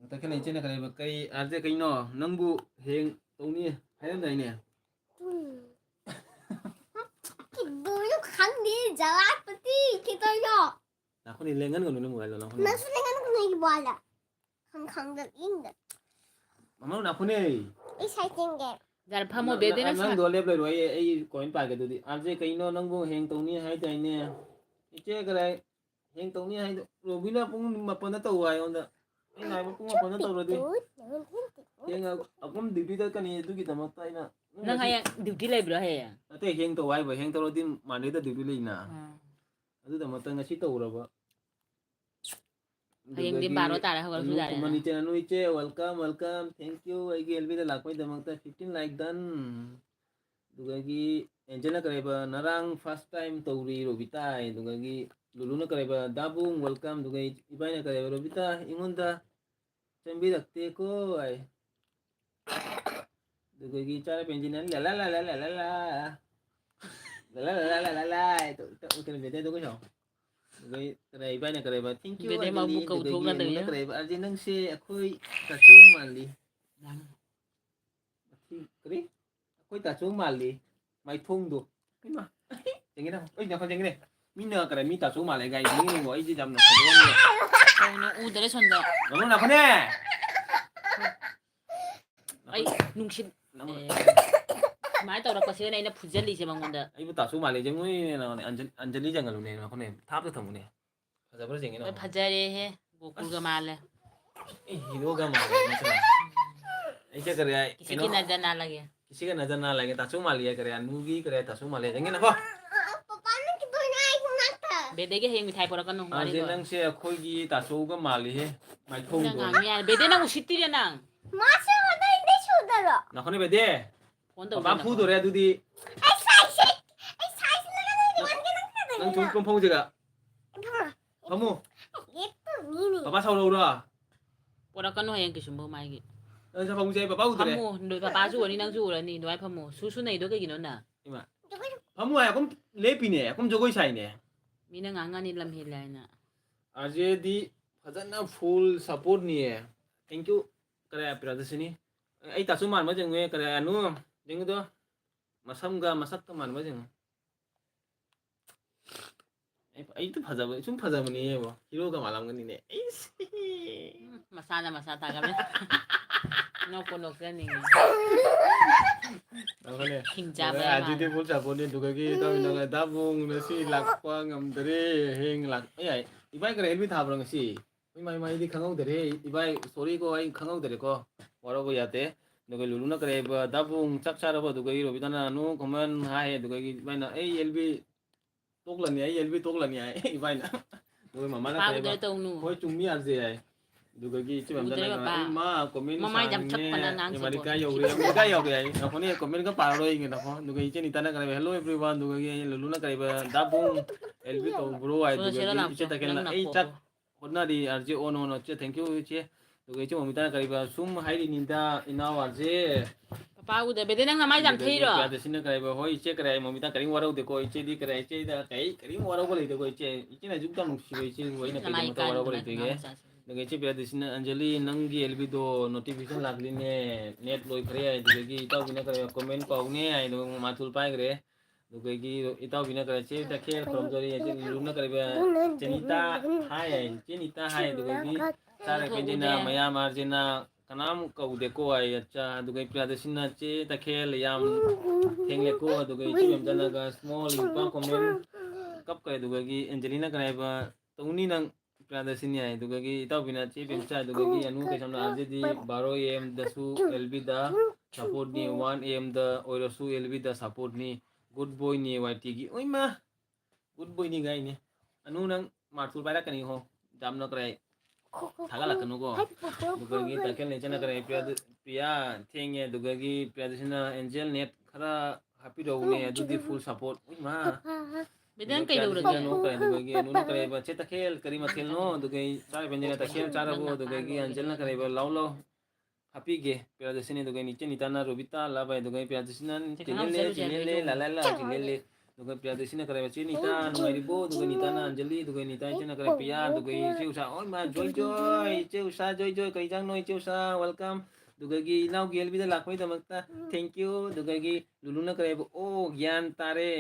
ꯇꯈꯦꯜ ꯏꯆꯦꯅ ꯀꯔꯤꯕ ꯀꯔꯤ ꯑꯥꯔꯖꯦ ꯀꯩꯅꯣ ꯅꯪꯕꯨ ꯍꯌꯦꯡ ꯇꯧꯅꯤ ꯍꯥꯏꯔꯝꯗꯥꯏꯅꯦ Dulu khăn đi giờ lát một tí khi tôi nhỏ. 나코니 랭은 거는 뭐야 너 나코니 Nó sẽ lên cái này bò là khăn khăn được in được. 마마 나코니 Ít sai tiền đẹp. 잘 ꯐꯝꯃꯣ ꯕꯦꯗꯦ ꯅꯪ ꯅꯪ ꯗꯣ ꯂꯦꯞ ꯂꯩꯔꯣꯏ ꯑꯩ ꯀꯣꯏꯟ ꯄꯥꯏꯒꯦ ꯑꯗꯨꯗꯤ ꯑꯥꯔꯖꯦ ꯀꯩꯅꯣ ꯅꯪꯕꯨ ꯍꯌꯦꯡ ꯇꯧꯅꯤ ꯍꯥꯏꯗꯥꯏꯅꯦ ꯏꯆꯦ ꯀꯔꯥꯏ ꯍꯌꯦꯡ ꯇꯧꯅꯤ ꯍꯥꯏꯗꯣ ꯔꯣꯕꯤꯅ ꯄꯨꯡ 4ꯗ ꯇꯧ ꯍꯥꯏꯌꯣꯟꯗ ꯑꯩꯅ ꯍꯥꯏꯕ ꯄꯨꯡ 4ꯗ ꯇꯧꯔꯗꯤ Tút. Nó thích tút. ꯍꯌꯦꯡ ꯑꯄꯨꯝ ꯗ꯭ꯌꯨꯇꯤ ꯆꯠꯀꯅꯤ ꯑꯗꯨꯒꯤꯗꯃꯛꯇ ꯑꯩꯅ ꯅꯪ ꯍꯌꯦꯡ ꯗ꯭ꯌꯨꯇꯤ ꯂꯩꯕ꯭ꯔꯣ ꯍꯌꯦꯡ ꯅꯠꯇꯦ ꯍꯌꯦꯡ ꯇꯧ ꯍꯥꯏꯕ ꯍꯌꯦꯡ ꯇꯧꯔꯗꯤ ꯃꯥꯟꯗꯦꯗ ꯗ꯭ꯌꯨꯇꯤ ꯂꯩꯅ ꯎꯝ ꯑꯗꯨꯗꯃꯛꯇ ꯉꯁꯤ ꯇꯧꯔꯕ ꯍꯌꯦꯡꯗꯤ ꯑꯗꯨꯗꯒꯤ 12 ꯇꯥꯔꯦ ꯍꯧꯒꯠꯂꯁꯨ ꯑꯅꯨ ꯌꯥꯔꯦꯅ ꯈꯨꯃꯟ ꯏꯆꯦ ꯑꯅꯨ ꯏꯆꯦ ꯋꯦꯜꯀꯝ ꯊꯦꯡꯛ ꯌꯨ ꯑꯩꯒꯤ ꯑꯦꯜꯕꯤꯗ ꯂꯥꯛꯄꯒꯤꯗꯃꯛꯇ 15 ꯂꯥꯏꯛ ꯗꯟ ꯑꯗꯨꯒꯒꯤ ꯑꯦꯟꯖꯦꯜꯅ ꯀꯔꯤꯕ ꯉꯔꯥꯡ ꯐꯥꯔꯁ ꯇꯥꯏꯝ ꯇꯧꯔꯤ ꯔꯣꯕꯤꯇꯥ ꯑꯗꯨꯒꯒꯤ ꯂꯨꯂꯨꯅ ꯀꯔꯤꯕ ꯗꯥꯕꯨꯡ ꯋꯦꯜꯀꯝ ꯑꯗꯨꯒ ꯏꯕꯥꯏꯅ ꯀꯔꯤꯕ ꯔꯣꯕꯤꯇꯥ ꯑꯩꯉꯣꯟꯗ ꯆꯪꯕꯤꯔꯛꯇꯦꯀꯣ ꯍꯥꯏ ꯑꯗꯨꯒꯒꯤ ꯏꯆꯥꯅ ꯄꯦꯟꯖꯤꯅ ꯂꯂꯥ ꯂꯂꯥ ꯂꯂꯥ ꯀꯔꯤ ꯏꯕꯥꯏꯅ ꯀꯔꯤꯕ ꯊꯦꯡꯛ ꯌꯨ ꯕꯦꯗꯦ ꯑꯟꯖꯂꯤ ꯃꯕꯨꯛ ꯑꯗꯨꯗꯒꯤ ꯑꯅꯨꯅ ꯀꯧꯊꯣꯛꯅꯗꯣꯏꯅꯦ ꯀꯔꯤꯕ ꯑꯥꯔꯖꯦ ꯅꯪꯁꯦ ꯑꯩꯈꯣꯏ ꯇꯥꯆꯧ ꯃꯥꯜꯂꯤ ꯀꯔꯤ ꯑꯩꯈꯣꯏ ꯇꯥꯆꯧ ꯃꯥꯜꯂꯤ ꯃꯥꯏꯊꯣꯡꯗꯣ ꯏꯃꯥ ꯆꯦꯡꯒꯤꯅ ꯑꯩ ꯅꯈꯣꯏ ꯆꯦꯡꯒꯤꯅꯦ ꯃꯤꯅ ꯀꯔꯤ ꯃꯤ ꯇꯥꯆꯧ ꯃꯥꯜꯂꯦ ꯒꯥꯏ ꯆꯦꯡꯒꯤꯅꯦꯀꯣ ꯑꯩꯁꯦ ꯌꯥꯝꯅ ꯐꯖꯕꯅꯦ ꯀꯩꯅꯣ ꯎꯗꯔꯦ ꯁꯣꯝꯗ ꯅꯃꯨ ꯅꯈꯣꯅꯦ ꯑꯩ ꯅꯨꯡꯁꯤꯠ Nang ꯁꯨꯃꯥꯏꯅ ꯇꯧꯔꯛꯄꯁꯤꯗꯅꯦ ꯑꯩꯅ ꯐꯨꯖꯜꯂꯤꯁꯦ ꯃꯉꯣꯟꯗ ai bu ta su ma le jeng ni na Anjali jangalu ne na khone thap ta thamu ne fajabra jeng na ꯍꯣꯏ ꯐꯖꯔꯦꯍꯦ ꯒꯣꯀꯨꯜꯒ ꯃꯥꯜꯂꯦ hero ga ma le na ai che kare ai ꯀꯤꯁꯤ ꯀꯤꯅꯗ ꯅꯥꯜꯂꯒꯦ kisi ka nazar na lage ta su ma le kare anu gi kare ta su ma le jeng na ko Paano kita na ako nata? ꯕꯦꯗꯦꯒꯤ ꯍꯌꯦꯡ ꯃꯤꯊꯥꯏ ꯄꯣꯔꯛꯀꯅꯨ ꯋꯥꯔꯤ je ꯂꯣꯏꯔꯦ nang se khoi gi ta su ga ma le he mai thong ꯅꯪ do ꯉꯥꯡꯉꯤ ꯌꯥꯔꯦ ꯕꯦꯗꯦ ꯅꯪ ꯎꯁꯤꯠꯇꯤꯔꯦ ꯅꯪ Masa wala hindi sudaro. na khone be de phone papa ꯇꯧꯗꯣꯏꯅ fu do re adu di Ay, size! Ay, size na lang yung one ka lang ka nang chung kom phong je ga kamu Ito, mini. papa sau lo ra ꯄꯣꯔꯛꯀꯅꯨ ꯍꯌꯦꯡ ꯀꯩꯁꯨꯝꯕꯧ ꯃꯥꯒꯤ nang sa phong je papa u do re ꯐꯝꯃꯨ ꯅꯣꯏ ꯄꯄꯥꯁꯨ ꯎꯔꯅꯤ ꯅꯪꯁꯨ ꯎꯔꯅꯤ ꯑꯗꯨꯃꯥꯏꯅ ꯐꯝꯃꯨ ꯁꯨꯁꯨ ꯅꯩꯗꯣ ꯀꯩꯒꯤꯅꯣ ꯅꯪ ima kamu ay akum lepi ne akum jogoi sai ne ꯃꯤꯅ ꯉꯥꯡꯉꯅꯤ ꯂꯝ ꯍꯦꯜꯂꯦ ꯍꯥꯏꯅ aje di fajana full support ni hai thank you kare pradasini ai ta su man ma jeng me kare anu jeng do masam ga masak ta man ma jeng ai tu phajab sum phajab ni he bo hero ga malam gani ne ꯃꯁꯥꯅ ꯃꯁꯥ ꯇꯥꯒꯕꯅꯦ ꯅꯣꯛꯄ ꯅꯣꯛꯆꯅꯤꯡꯉꯤ Nakone. ꯍꯤꯡꯆꯥꯕ Aji di full support ni duga gi ta mina ga dabung na si lakpa ngam dare heng lak ai ibai kare elmi tha brang si mai mai di khangau dare ibai sorry ko ai khangau dare ko waro go yate duga lulu na kare ba dabung chak chara ba duga gi robitana nu comment ha he duga gi ibai na ai elbi toklani ai elbi toklani ai ibai na duga mama na kare ba ꯄꯥꯎꯗ ꯇꯧꯅꯨ hoi chungmi arje ai duga gi chimam Udare dana ba? ai ma comment Mama sa jam ne chappan ang nang Amerika sabon. yaure Amerika yaure ai nakone comment ka paroi ngi nako duga iche ni tana kare hello everyone duga gi lulu na kare ba dabung elbi to bro ai Sura duga sira gi lang iche po, taken lang na na ai po. chak hodna di arje on on che thank you che duga iche momita na kare ba sum hairi ninda inaw arje papa ꯎꯗ ꯕꯦꯗꯦ ꯅꯪ ꯅꯃꯥꯏ ꯌꯥꯝ ꯊꯩꯔꯣ Pia sini kare ba hoi iche kare momita kare warau de ko iche di kare iche da kai kare warau ko le de ko iche na juk tam si iche wai na kai ꯅꯃꯥꯏ mata ꯀꯥꯏꯅ warau ko le ꯑꯗꯨꯃꯥꯏꯅ ge ꯉꯥꯡꯕ ꯆꯥꯁꯤ daga iche pia sini Anjali nangi elbi do notification lagli ne net loi kare ai duga gi itaw bina kare comment pau ne ai do matul pai kare duga gi itaw bina kare che ta khe from jori iche luna kare ba chenita hai ai chenita hai duga gi sare penjina maya marjina kanam kau deko ai acha duga pia sini che ta khel yam thengle ko duga iche mem dana ga small ipa comment kap kare duga gi Angelina kare ba tungni nang pradasini ai duga gi itaw bina che bem cha duga gi anu ke samna arje di 12 am da su lb da support ni 1 am da oiro su lb da support ni good boy ni yt gi oi ma good boy ni gai ni anu nang martul paira kani ho jamna kare thaga lakanu ko duga gi takel ne chana kare priya thenge duga gi pradasina angel net khara happy do ne adu di full support oi ma ꯕꯦꯗꯦ ꯅꯪ Kaya ꯀꯩꯗꯧꯔꯒꯦ no kaya dugagi anu na kaya ba cheta khel kari mathel no dugai chara benjena ta khel chara bo dugagi anjel na kaya ba law happy ge pera desini dugai niche nitana robita la ba dugai pera desina chinele la chinele dugai pera desina kaya ba chinita no mari bo dugai nitana anjali dugai nita chena kaya pia dugai cheusa oi ma joy cheusa joy kai jang noi cheusa welcome dugagi now gel bida lakmai damakta thank you dugagi luluna kare o gyan tare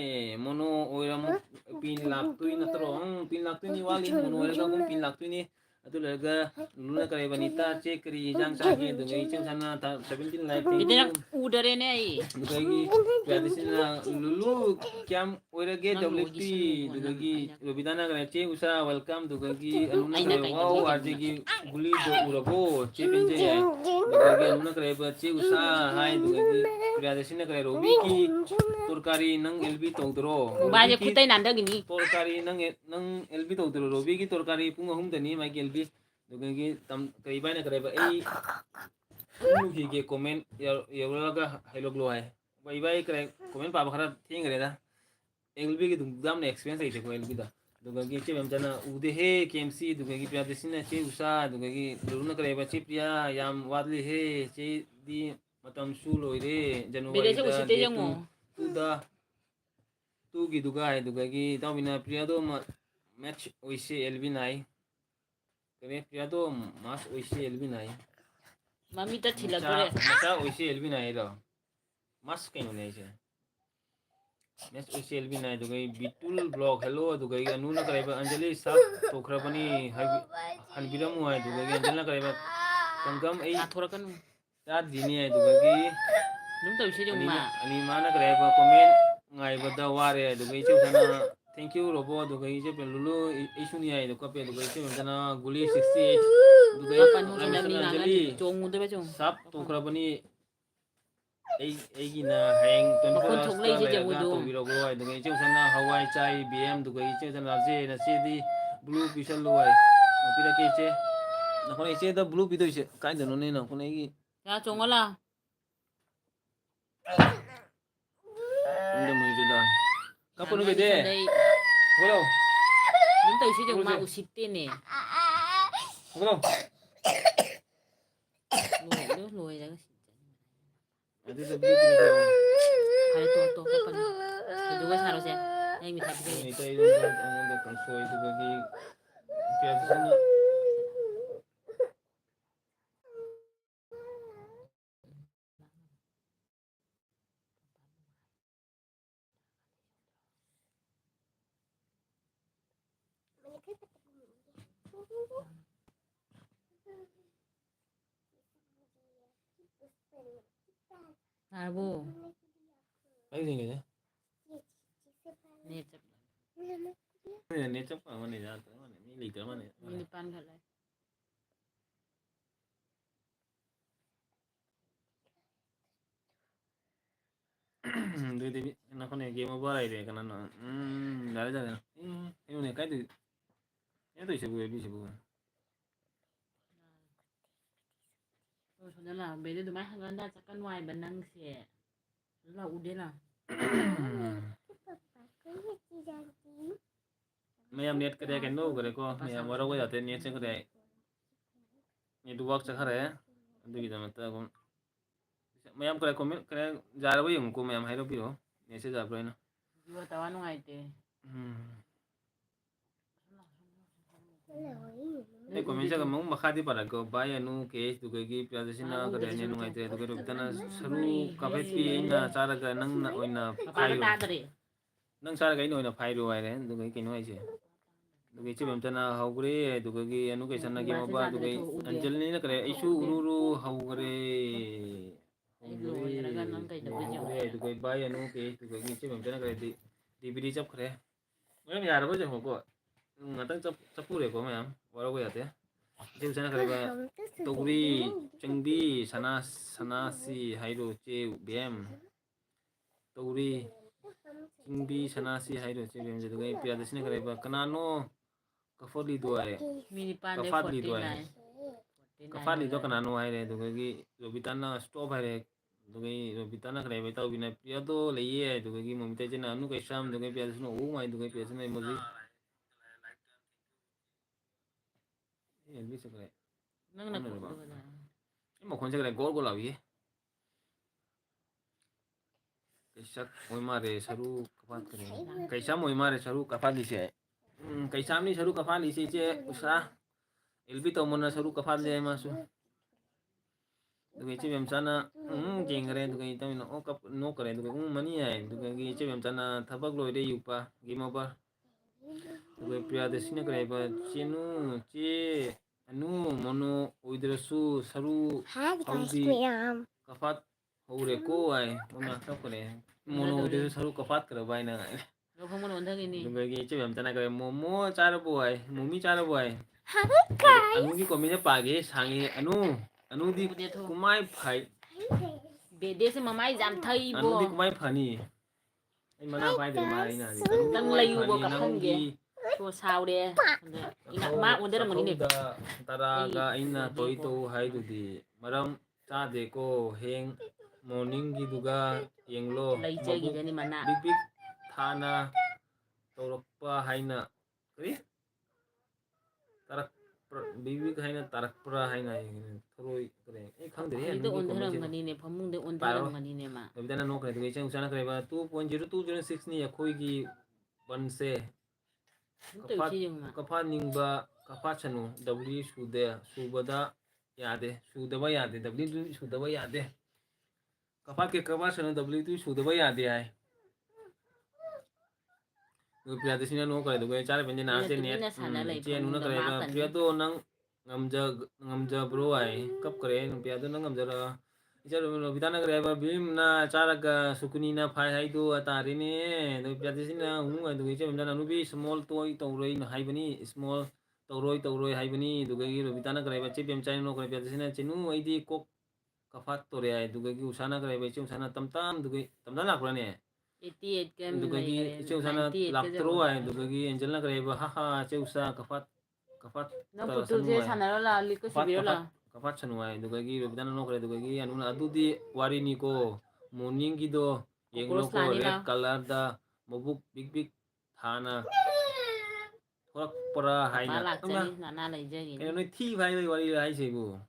mono oiram pin laktui natro pin laktui ni wali mono oiram kum pin laktui ni atu laga luluna kare banita check kari jang sa ge dugagi cheng sana 17 like ꯕꯦꯗꯦ ꯅꯪ ꯎꯗꯔꯦꯅꯦ ꯑꯩ dugagi pradisina lulu kyam oirage Nang wt logi dugagi sinu robidana kare che usa welcome dugagi aluna Ay, na, kare kay wow Gabi. arjigi guli do urabo che penje ai dugagi aluna kare ba che usa hai dugagi pradisina kare robi ki torkari nang elbi tongdro ꯃꯣꯕꯥꯏꯜꯁꯦ ꯈꯨꯠꯇꯩ ꯅꯥꯟꯗꯒꯤꯅꯤ torkari nang elbi tongdro robi ki torkari pung ahum dani mai elbi dugagi tam kai bai na kare ba ei nu ki ge comment yauraga hailoglo hai bai bai kare comment pa khara thing re da elbi ki dum na experience ai ko elbi da dugagi che mem jana ude he kmc dugagi pradisina che usa dugagi luruna kare ba che priya yam wadli he che di matam su loire january ꯕꯦꯗꯦꯁꯦ da ꯎꯁꯤꯠꯇꯦ ꯌꯦꯡꯉꯣ tu da tu gi dugai dugagi tawina priya do match oise elbi nai kare priya do mas oise elbi nai ꯃꯃꯤꯠꯇ ꯊꯤꯜꯂꯛꯇꯣꯔꯦ macha oise elbi nai ro mas kaino nei se match oise elbi nai dugai bitul blog hello dugai anu na kare ba anjali sab tokra bani hanbiramu ai dugai anjali na kare ba kangam ei ꯅꯥꯊꯣꯔꯛꯀꯅꯨ ꯆꯥꯗ꯭ꯔꯤꯅꯦ ꯑꯗꯨꯗꯒꯤ Đúng tôi sẽ dùng mà. ꯑꯅꯤꯃꯥꯅ ꯀꯔꯤ ꯍꯥꯏꯕ comment ꯉꯥꯏꯕꯗ ꯋꯥꯔꯦ ꯑꯗꯨꯒ ꯏꯆꯦꯁꯅ thank you ꯔꯣꯕꯣ ꯑꯗꯨꯒ ꯏꯆꯦ ꯂꯨꯂꯨ ꯏꯁꯨꯅꯤ ꯍꯥꯏꯗꯣ ꯀꯞꯄꯦ ꯑꯗꯨꯒ ꯏꯆꯦꯁꯅ ꯒꯨꯂꯤ 68 ꯑꯗꯨꯒ Kapan mo sila ꯔꯥꯃꯦꯁꯅ ni ngangan Anjali chong mo diba chong? ꯁꯥꯞ ꯇꯧꯈ꯭ꯔꯕꯅꯤ ꯑꯩꯒꯤꯅ ꯍꯌꯦꯡ 24 Makon thok lay ꯑꯥꯋꯔꯁꯇ siya ꯂꯩꯔꯒ jang ꯇꯧꯕꯤꯔꯛꯑꯣ ꯑꯗꯨꯒ ꯏꯆꯦꯁꯅ ꯍꯋꯥꯏ ꯆꯥꯏ ꯕꯤ ꯑꯦꯝ ꯑꯗꯨꯒ ꯏꯆꯦꯁꯅ ꯔꯥꯖꯦ ꯅꯆꯦꯗꯤ ꯕ꯭ꯂꯨ ꯄꯤꯁꯜꯂꯨ ꯍꯥꯏ ꯄꯤꯔꯛꯀꯦ ꯏꯆꯦ ꯅꯈꯣꯏꯅ ꯏꯆꯦꯗ ꯕ꯭ꯂꯨ ꯄꯤꯗꯣꯏꯁꯦ ꯀꯥꯏꯗꯅꯣꯅꯦ ꯅꯈꯣꯏꯅ ꯑꯩꯒꯤ Ya chong wala. ꯌꯨꯝꯗ ꯃꯨꯏꯗꯨꯗ ꯀꯞꯄꯅꯨ Ngangan ꯕꯦꯗꯦ sa day. ꯍꯧꯒꯠꯂꯣ Đúng tôi sẽ dùng mà Ôi usite nè. ꯍꯧꯒꯠꯂꯣ Lùi ra. ꯑꯗꯨꯗ ꯕ꯭ꯂꯨ ꯄꯤꯔꯛꯀꯦ Kaya to kapan. Kedua sa siya. Ay mi tabi ꯑꯗꯨꯅ kaya. ꯏꯇꯩ ꯑꯩꯉꯣꯟꯗ ꯀꯥꯡꯁꯣꯏ ꯑꯗꯨꯒꯒꯤ ꯄꯤꯌꯥꯁꯤꯅ Arbo. ꯑꯩ ꯌꯦꯡꯒꯦ Net. ꯅꯦ ꯆꯞꯄ ꯑꯃꯅꯤ ꯃꯤ ꯂꯩꯇ꯭ꯔ ꯃꯥꯅꯤ Mini pan ka lang. ꯑꯗꯨꯗꯤ ꯅꯈꯣꯏꯅ ꯒꯦꯝ ꯑꯣꯚꯔ ꯂꯩꯔꯦ ꯀꯅꯥꯅꯣ ꯌꯥꯔꯦ ꯌꯥꯔꯦ ꯑꯩꯉꯣꯟꯗ ꯀꯥꯏꯗ ꯇꯧꯏꯁꯤꯕꯨ ꯑꯦꯕꯤꯁꯤꯕꯨ Oh, so na lang. Bede dumay hanganda sa kanway banang siya. La ude na. ꯃꯌꯥꯝ ꯅꯦꯠ ꯀꯔꯦ ꯀꯩꯅꯣ ꯇꯧꯈ꯭ꯔꯦꯀꯣ ꯃꯌꯥꯝ ꯋꯥꯔꯧꯕ ꯌꯥꯗꯦ ꯅꯦꯠ ꯆꯠꯈ꯭ꯔꯦ ꯅꯦꯠꯋꯥꯛ ꯆꯠꯈ꯭ꯔꯦ ꯑꯗꯨꯒꯤꯗꯃꯛꯇ ꯃꯌꯥꯝ ꯀꯔꯦ ꯀꯣꯃꯦꯟ ꯀꯔꯦ ꯌꯥꯔꯕ ꯌꯦꯡꯉꯨꯀꯣ ꯃꯌꯥꯝ ꯍꯥꯏꯔꯛꯄꯤꯔꯣ ꯅꯦꯠꯁꯦ ꯌꯥꯕ꯭ꯔꯥ ꯍꯥꯏꯅ Iwa tawa nung ite. ꯑꯩ ꯀꯣꯃꯦꯟꯁꯦ ꯑꯃꯨꯛ ꯃꯈꯥꯗꯤ ꯄꯥꯔꯛꯀꯣ ꯕꯥꯏ ꯑꯅꯨ ꯀꯦꯁ ꯑꯗꯨꯒꯒꯤ ꯄ꯭ꯔꯤꯌꯥꯗꯁꯤꯅ ꯀꯔꯤ ꯅꯦꯠ ꯅꯨꯡꯉꯥꯏꯇ꯭ꯔꯦ ꯑꯗꯨꯒ ꯔꯨꯕꯤꯇꯥꯅ ꯁꯔꯨ ꯀꯥꯐꯦꯠꯄꯤ ꯑꯩꯅ ꯆꯥꯔꯒ ꯅꯪꯅ ꯑꯣꯏꯅ Kapag ꯐꯥꯏꯔꯣ tadari. ꯅꯪ ꯆꯥꯔꯒ ꯑꯩꯅ ꯑꯣꯏꯅ ꯐꯥꯏꯔꯣ ꯍꯥꯏꯔꯦ ꯑꯗꯨꯒ ꯀꯩꯅꯣ ꯍꯥꯏꯁꯦ ꯑꯗꯨꯒ ꯏꯆꯦꯕꯦꯝꯇꯅ ꯍꯧꯈ꯭ꯔꯦ ꯑꯗꯨꯒꯒꯤ ꯑꯅꯨ ꯀꯩꯁꯟꯅꯒꯤ Base ꯃꯕꯥ tadari ꯑꯗꯨꯒ to ude. ꯑꯟꯖꯂꯤꯅ ꯀꯔꯦ ꯑꯩꯁꯨ ꯎꯔꯨꯔꯨ ꯍꯧꯈ꯭ꯔꯦ Ay loyaraga nang kay dapat yung. ꯍꯧꯈ꯭ꯔꯦ ꯑꯗꯨꯒ ꯕꯥꯏ ꯑꯅꯨ ꯀꯦꯁ ꯑꯗꯨꯒꯒꯤ ꯏꯆꯦꯕꯦꯝꯇꯅ ꯀꯔꯦꯗꯤ ꯗꯤꯕꯤꯗꯤ ꯆꯞꯈ꯭ꯔꯦ ꯃꯌꯥꯝ ꯌꯥꯔꯕ ꯌꯦꯡꯉꯣꯀꯣ ꯉꯥꯛꯇꯪ ꯆꯞꯄꯨꯔꯦꯀꯣ ꯃꯌꯥꯝ ꯋꯥꯔꯧꯕ ꯌꯥꯗꯦ ꯏꯆꯦꯕꯦꯝꯇꯅ ꯀꯔꯤꯕ ꯇꯧꯔꯤ ꯆꯪꯕꯤ ꯁꯅꯥꯁꯤ ꯍꯥꯏꯔꯣ ꯆꯦ ꯕꯦꯝ ꯇꯧꯔꯤ ꯆꯤꯡꯕꯤ ꯁꯅꯥꯁꯤ ꯍꯥꯏꯔꯣ ꯆꯦ ꯕꯦꯝꯁꯦ ꯑꯗꯨꯒ ꯄ꯭ꯔꯤꯌꯥꯗꯁꯤꯅ ꯀꯔꯤꯕ ꯀꯅꯥꯅꯣ ꯀꯐꯣꯠꯂꯤꯗꯣ ꯍꯥꯏꯔꯦ Mini pan de ꯀꯐꯥꯠꯂꯤꯗꯣ ꯍꯥꯏꯔꯦ 49. 49 ꯀꯐꯥꯠꯂꯤꯗꯣ wala. ꯀꯅꯥꯅꯣ ꯍꯥꯏꯔꯦ ꯑꯗꯨꯒꯒꯤ ꯔꯣꯕꯤꯇꯥꯅ ꯁ꯭ꯇꯣꯞ ꯍꯥꯏꯔꯦ ꯑꯗꯨꯒ ꯔꯣꯕꯤꯇꯥꯅ ꯀꯔꯤꯕ ꯇꯧꯕꯤꯅ ꯄ꯭ꯔꯤꯌꯥꯗꯣ ꯂꯩꯌꯦ ꯑꯗꯨꯒꯒꯤ ꯃꯃꯤꯇꯩꯁꯤꯅ ꯑꯅꯨ ꯀꯩꯁꯥꯝ ꯑꯗꯨꯒ ꯄ꯭ꯔꯤꯌꯥꯗꯁꯤꯅ ꯑꯣ ꯃꯥꯏ ꯑꯗꯨꯒ ꯄ꯭ꯔꯤꯌꯥꯗꯁꯤꯅ ꯏꯃꯣꯖꯤ ꯆꯠꯈ꯭ꯔꯦ Nang ꯑꯣꯟꯅꯔꯕ nakuha na. ꯑꯩ ꯃꯈꯣꯟꯁꯦ ꯀꯔꯤ ꯒꯣꯜ ꯒꯣꯜ ꯂꯥꯎꯏꯌꯦ ꯀꯩꯁꯛ ꯑꯣꯏ ꯃꯥꯜꯂꯦ ꯁꯔꯨ ꯀꯐꯥꯠꯈ꯭ꯔꯦ ꯀꯩꯁꯥꯝ ꯑꯣꯏ ꯃꯥꯜꯂꯦ ꯁꯔꯨ ꯀꯐꯥꯠꯂꯤꯁꯦ ꯀꯩꯁꯥꯝꯅꯤ ꯁꯔꯨ ꯀꯐꯥꯠꯂꯤꯁꯦ ꯏꯆꯦ ꯎꯁꯥ ꯑꯦꯜꯕꯤ ꯇꯧꯃꯅ ꯁꯔꯨ ꯀꯐꯥꯠꯂꯤ ꯍꯥꯏ ꯃꯥꯁꯨ ꯑꯗꯨꯒ ꯏꯆꯦ ꯃꯦꯝꯆꯥꯅ ꯌꯦꯡꯈꯔꯦ ꯑꯗꯨꯒ ꯏꯇꯃꯤꯅ ꯑꯣ ꯅꯣꯛꯈꯔꯦ ꯑꯗꯨꯒ ꯃꯅꯤ ꯍꯥꯏ ꯑꯗꯨꯒ ꯏꯆꯦ ꯃꯦꯝꯆꯥꯅ ꯊꯕꯛ ꯂꯣꯏꯔꯦ ꯌꯨꯄꯥ ꯒꯦꯝ ꯑꯣꯚꯔ ꯑꯗꯨꯒ ꯄ꯭ꯔꯤꯌꯥꯗꯁꯤꯅ ꯀꯔꯤ ꯍꯥꯏꯕ ꯆꯦꯅꯨ ꯆꯦ ꯑꯅꯨ ꯃꯣꯅꯣ ꯑꯣꯏꯗ꯭ꯔꯁꯨ ꯁꯔꯨ ꯍꯧꯗꯤ ꯀꯐꯥꯠ ꯍꯧꯔꯦꯀꯣ ꯍꯥꯏ ꯃꯣꯏ ꯀꯞꯈꯔꯦ ꯃꯣꯅꯣ ꯑꯣꯏꯗ꯭ꯔꯁꯨ ꯁꯔꯨ ꯀꯐꯥꯠꯈ꯭ꯔꯕ ꯍꯥꯏꯅ Gawang mo noon dagini. ꯑꯗꯨꯒꯒꯤ ꯏꯆꯦ ꯃꯦꯝꯆꯥꯅ ꯀꯔꯤ ꯃꯣꯃꯣ ꯆꯥꯔꯕꯣ ꯍꯥꯏ ꯃꯣꯃꯤ ꯆꯥꯔꯕꯣ ꯍꯥꯏ ꯑꯅꯨꯒꯤ ꯀꯣꯃꯦꯟꯁꯦ ꯄꯥꯒꯦ ꯁꯥꯡꯉꯦ ꯑꯅꯨꯗꯤ Ude to. ꯀꯨꯃꯥꯏ ꯐꯩ Bede si mamay jam thay ꯑꯅꯨꯗꯤ bo. ꯀꯃꯥꯏ ꯐꯅꯤ ꯑꯩ ꯃꯅꯥ ꯄꯥꯏꯗ꯭ꯔꯦ ꯃꯥ ꯑꯩꯅ ꯍꯥꯏꯗꯤ ꯑꯅꯨꯗꯤ Nang ꯀꯃꯥꯏ layu bo ꯐꯅꯤ kapangge. ꯅꯪꯒꯤ So saude. Ina ma under mo ni. ꯆꯥꯛꯈꯧꯗ ꯇꯔꯥꯒ ꯑꯩꯅ ꯇꯣꯏ ꯇꯧ ꯍꯥꯏꯗꯨꯗꯤ ꯃꯔꯝ ꯆꯥꯗꯦꯀꯣ ꯍꯦꯡ ꯃꯣꯔꯅꯤꯡꯒꯤꯗꯨꯒ ꯌꯦꯡꯂꯣ ꯃꯕꯨꯛ Laijagidani mana. ꯕꯤꯛ ꯕꯤꯛ ꯊꯥꯅ ꯇꯧꯔꯛꯄ ꯍꯥꯏꯅ ꯀꯔꯤ ꯕꯤꯕꯤꯛ ꯍꯥꯏꯅ ꯇꯥꯔꯛꯄ꯭ꯔꯥ ꯍꯥꯏꯅ ꯊꯣꯔꯣꯏ ꯀꯔꯤ ꯑꯩ ꯈꯪꯗ꯭ꯔꯦ Dito ꯑꯅꯨꯒꯤ ꯀꯣꯃꯦꯟꯁꯦ underangmanine. Pamungde ꯄꯥꯔꯣ underangmanine ma. ꯔꯕꯤꯇꯥꯅ ꯅꯣꯛꯈ꯭ꯔꯦ ꯑꯗꯨꯒ ꯏꯆꯦ ꯎꯆꯥꯅ ꯀꯔꯤꯕ 2.0206ꯅꯤ ꯑꯩꯈꯣꯏꯒꯤ ꯕꯟꯁꯦ Dito si yung ma. ꯀꯐꯥꯠꯅꯤꯡꯕ ꯀꯐꯥꯠꯁꯅꯨ ꯗꯕ꯭ꯂꯤꯎ ꯁꯨꯕꯗ ꯌꯥꯗꯦ ꯁꯨꯗꯕ ꯌꯥꯗꯦ W ꯁꯨꯗꯕ ꯌꯥꯗꯦ ꯀꯐꯥꯠꯀꯦ ꯀꯐꯥꯠꯁꯅꯨ W ꯁꯨꯗꯕ ꯌꯥꯗꯦ ꯍꯥꯏ ꯑꯗꯨꯒ ꯄ꯭ꯔꯤꯌꯥꯗꯁꯤꯅ ꯅꯣꯛꯈ꯭ꯔꯦ ꯑꯗꯨꯒ ꯆꯥꯔꯕꯦꯟꯁꯦ Ina ꯅꯍꯥꯟꯁꯦ ꯅꯦꯠ tumina sana lay ꯏꯆꯦ ꯑꯅꯨꯅ pamungda ꯀꯔꯤꯕ makan. ꯄ꯭ꯔꯤꯌꯥꯗꯣ ꯅꯪ ꯉꯝꯖꯕ꯭ꯔꯣ ꯍꯥꯏ ꯀꯞꯈ꯭ꯔꯦ ꯄ꯭ꯔꯤꯌꯥꯗꯣ ꯅꯪ ꯉꯝꯖꯔ Icha Robitana Greba Bimna Charaga Sukunina Pai Haido Atarine, the Piatisina, the Vichem Danubi, small toy Toroi Haibani, small Toroi Haibani, the Robitana Greba Chip and China Piatisina Chinu, ID Cook Kafat Torea, the Usana Greba Chusana Tamtam, the Tamdana Crane, 88 ka the Gagi Chusana 98 ka Laktroa, the Gagi Angela Greba, haha, Chusa Kafat nang putul je sanaro la liko sibiro la Kafat Sanuai, the Gagi Robitana no the Gagi and Adudi Wariniko, Muningido, Kokros Yengloko, lani red la color da Mobuk big Hana, Pora pa Haina. lak chani nana lai je gi Kaya thi vai wari hai sebu.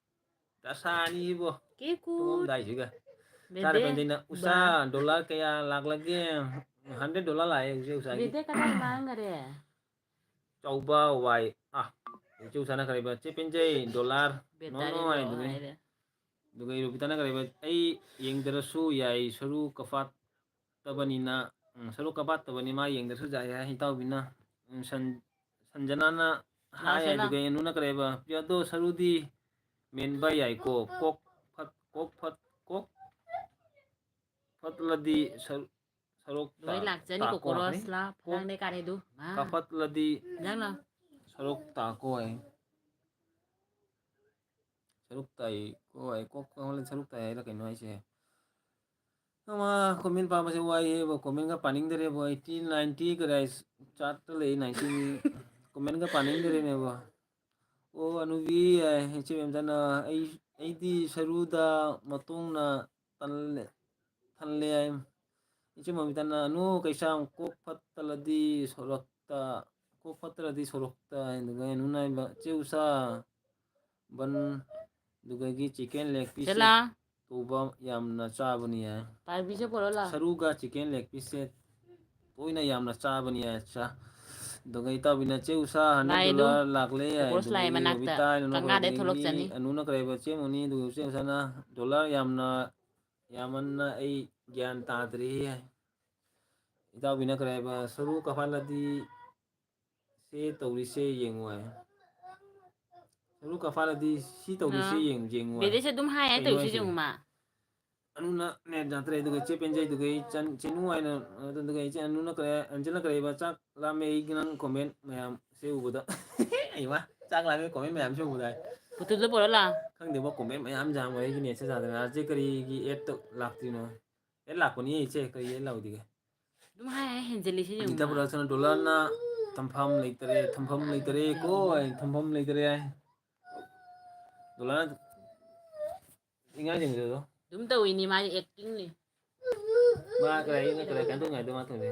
Tasani bo. ke Tumom ku dai juga. Cara bede pendena ba usa dolar kaya lak lagi $100 lah ya usa bede kada mangare coba wai itu sana kali ba cepinjai dolar betari nono ro ay dugai aire dugai rupitana kali ba ay yang derasu yai seru kafat tabanina seru kafat tabani ma yang derasu jaya hitau bina sanjanana la hai ay sela dugai nuna kali ba piado seru di main ba yai ko kok fat ladi sarok loi lak chani ta ko kokoros hai la ko phang de kare du ma kafat ladi jang la sarok ta ko ay saruk tay ko ay kok wala saruk tay la kay no ay siya ama comment pa masih wai bo comment ka paning dere bo 1890 guys chat le 19 comment ka paning dere ne bo o anu vi ay che mem dana ay di saruda matung na tanle tanle ay ichi mo mitana anu kaisang kok pataladi sorokta kok pataladi sorokta ngai nunai ba che usa ban dugagi chicken leg piece sela tuba yamna chabani ya par bi se polo la saruga chicken leg piece toina yamna chabani ya cha dugai ta bina che usa lai du $100 lakle ya kokoros lai dugai manakta robita no kanga de tholok ni chani anuna kare ba che moni du che usana dollar yamna yamanna ai gyan tadri hai ita bina kare ba saru kafala di se tawri se yengwa saru kafala di si tawri se yengwa bede se dum hai ai kai to no si ai jung ma anuna ne jatre dugai che penjai dugai chan chenu aina dugai che anuna kare anjela kare ba chak la me ignan comment mayam se ubuda ai wa chak la me comment mayam se ubuda putul de polo la khang de ba comment mayam jam wai gi ne se sa da je kari gi et to lak ti no et lak ko ni che kari et lau dige dum hai ai henjeli si jung dita ma production dollar na thampham leitere ko ai thampham leitere ai dollar inga jeng do dum to ini ma acting ni ba kare kan to ngai do ma to de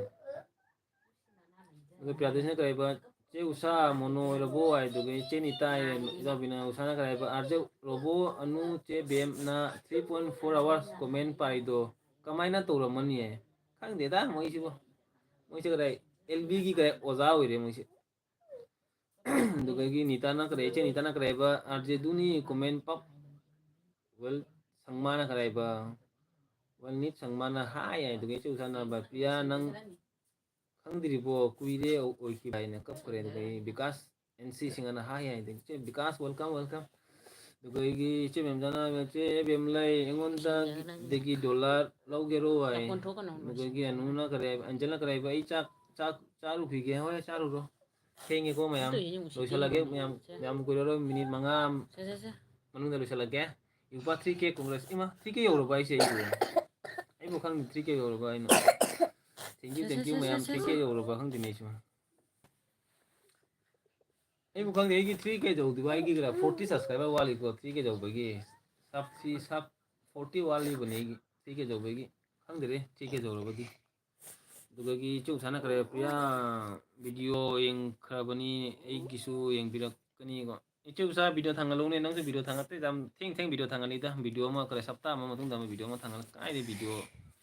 cái pradesh ne kare ba che usa mono robo ai do ge che ni tai da bina usa na kare ba arje robo anu che bem na 3.4 hours comment pai do kamai na to ramani hai khang de da moi si bo moi se kare lb gi kare oza oi re moi se do ge gi nita na kare ba arje duni comment pap well sangmana kare ba well nit sangmana hai ai do ge che usa na ba pia nang khangdiribo kuire oiki baina kap kare dugai bikas NC singana hai hai ding che bikas welcome dugai gi che mem jana che bem lai engon da degi dollar logero la ai kon tho kan dugai gi anuna kare anjana kare bai chak charu phi ge hoya charu ro khenge ko mayam to ini musi loisala ge mayam ko ro minute manga se manunda loisala ge yupa 3k congress ima 3k euro bai se ai bo khang 3k euro bai no thank you mayam 3k euro ba khang dinai chu ai bu khang dei gi 3k jo di bai gi gra 40 subscriber wali ko 3k jo bai gi sub 40 wali bane gi 3k jo bai gi khang de 3k jo ro ba gi duga gi chu sana kare priya video yang khabani ai gi su yang birak kani ko chu sa video thangalo ne nang se video thangate jam thing video thangani da video ma kare sapta ma matung da video ma thangal kai de video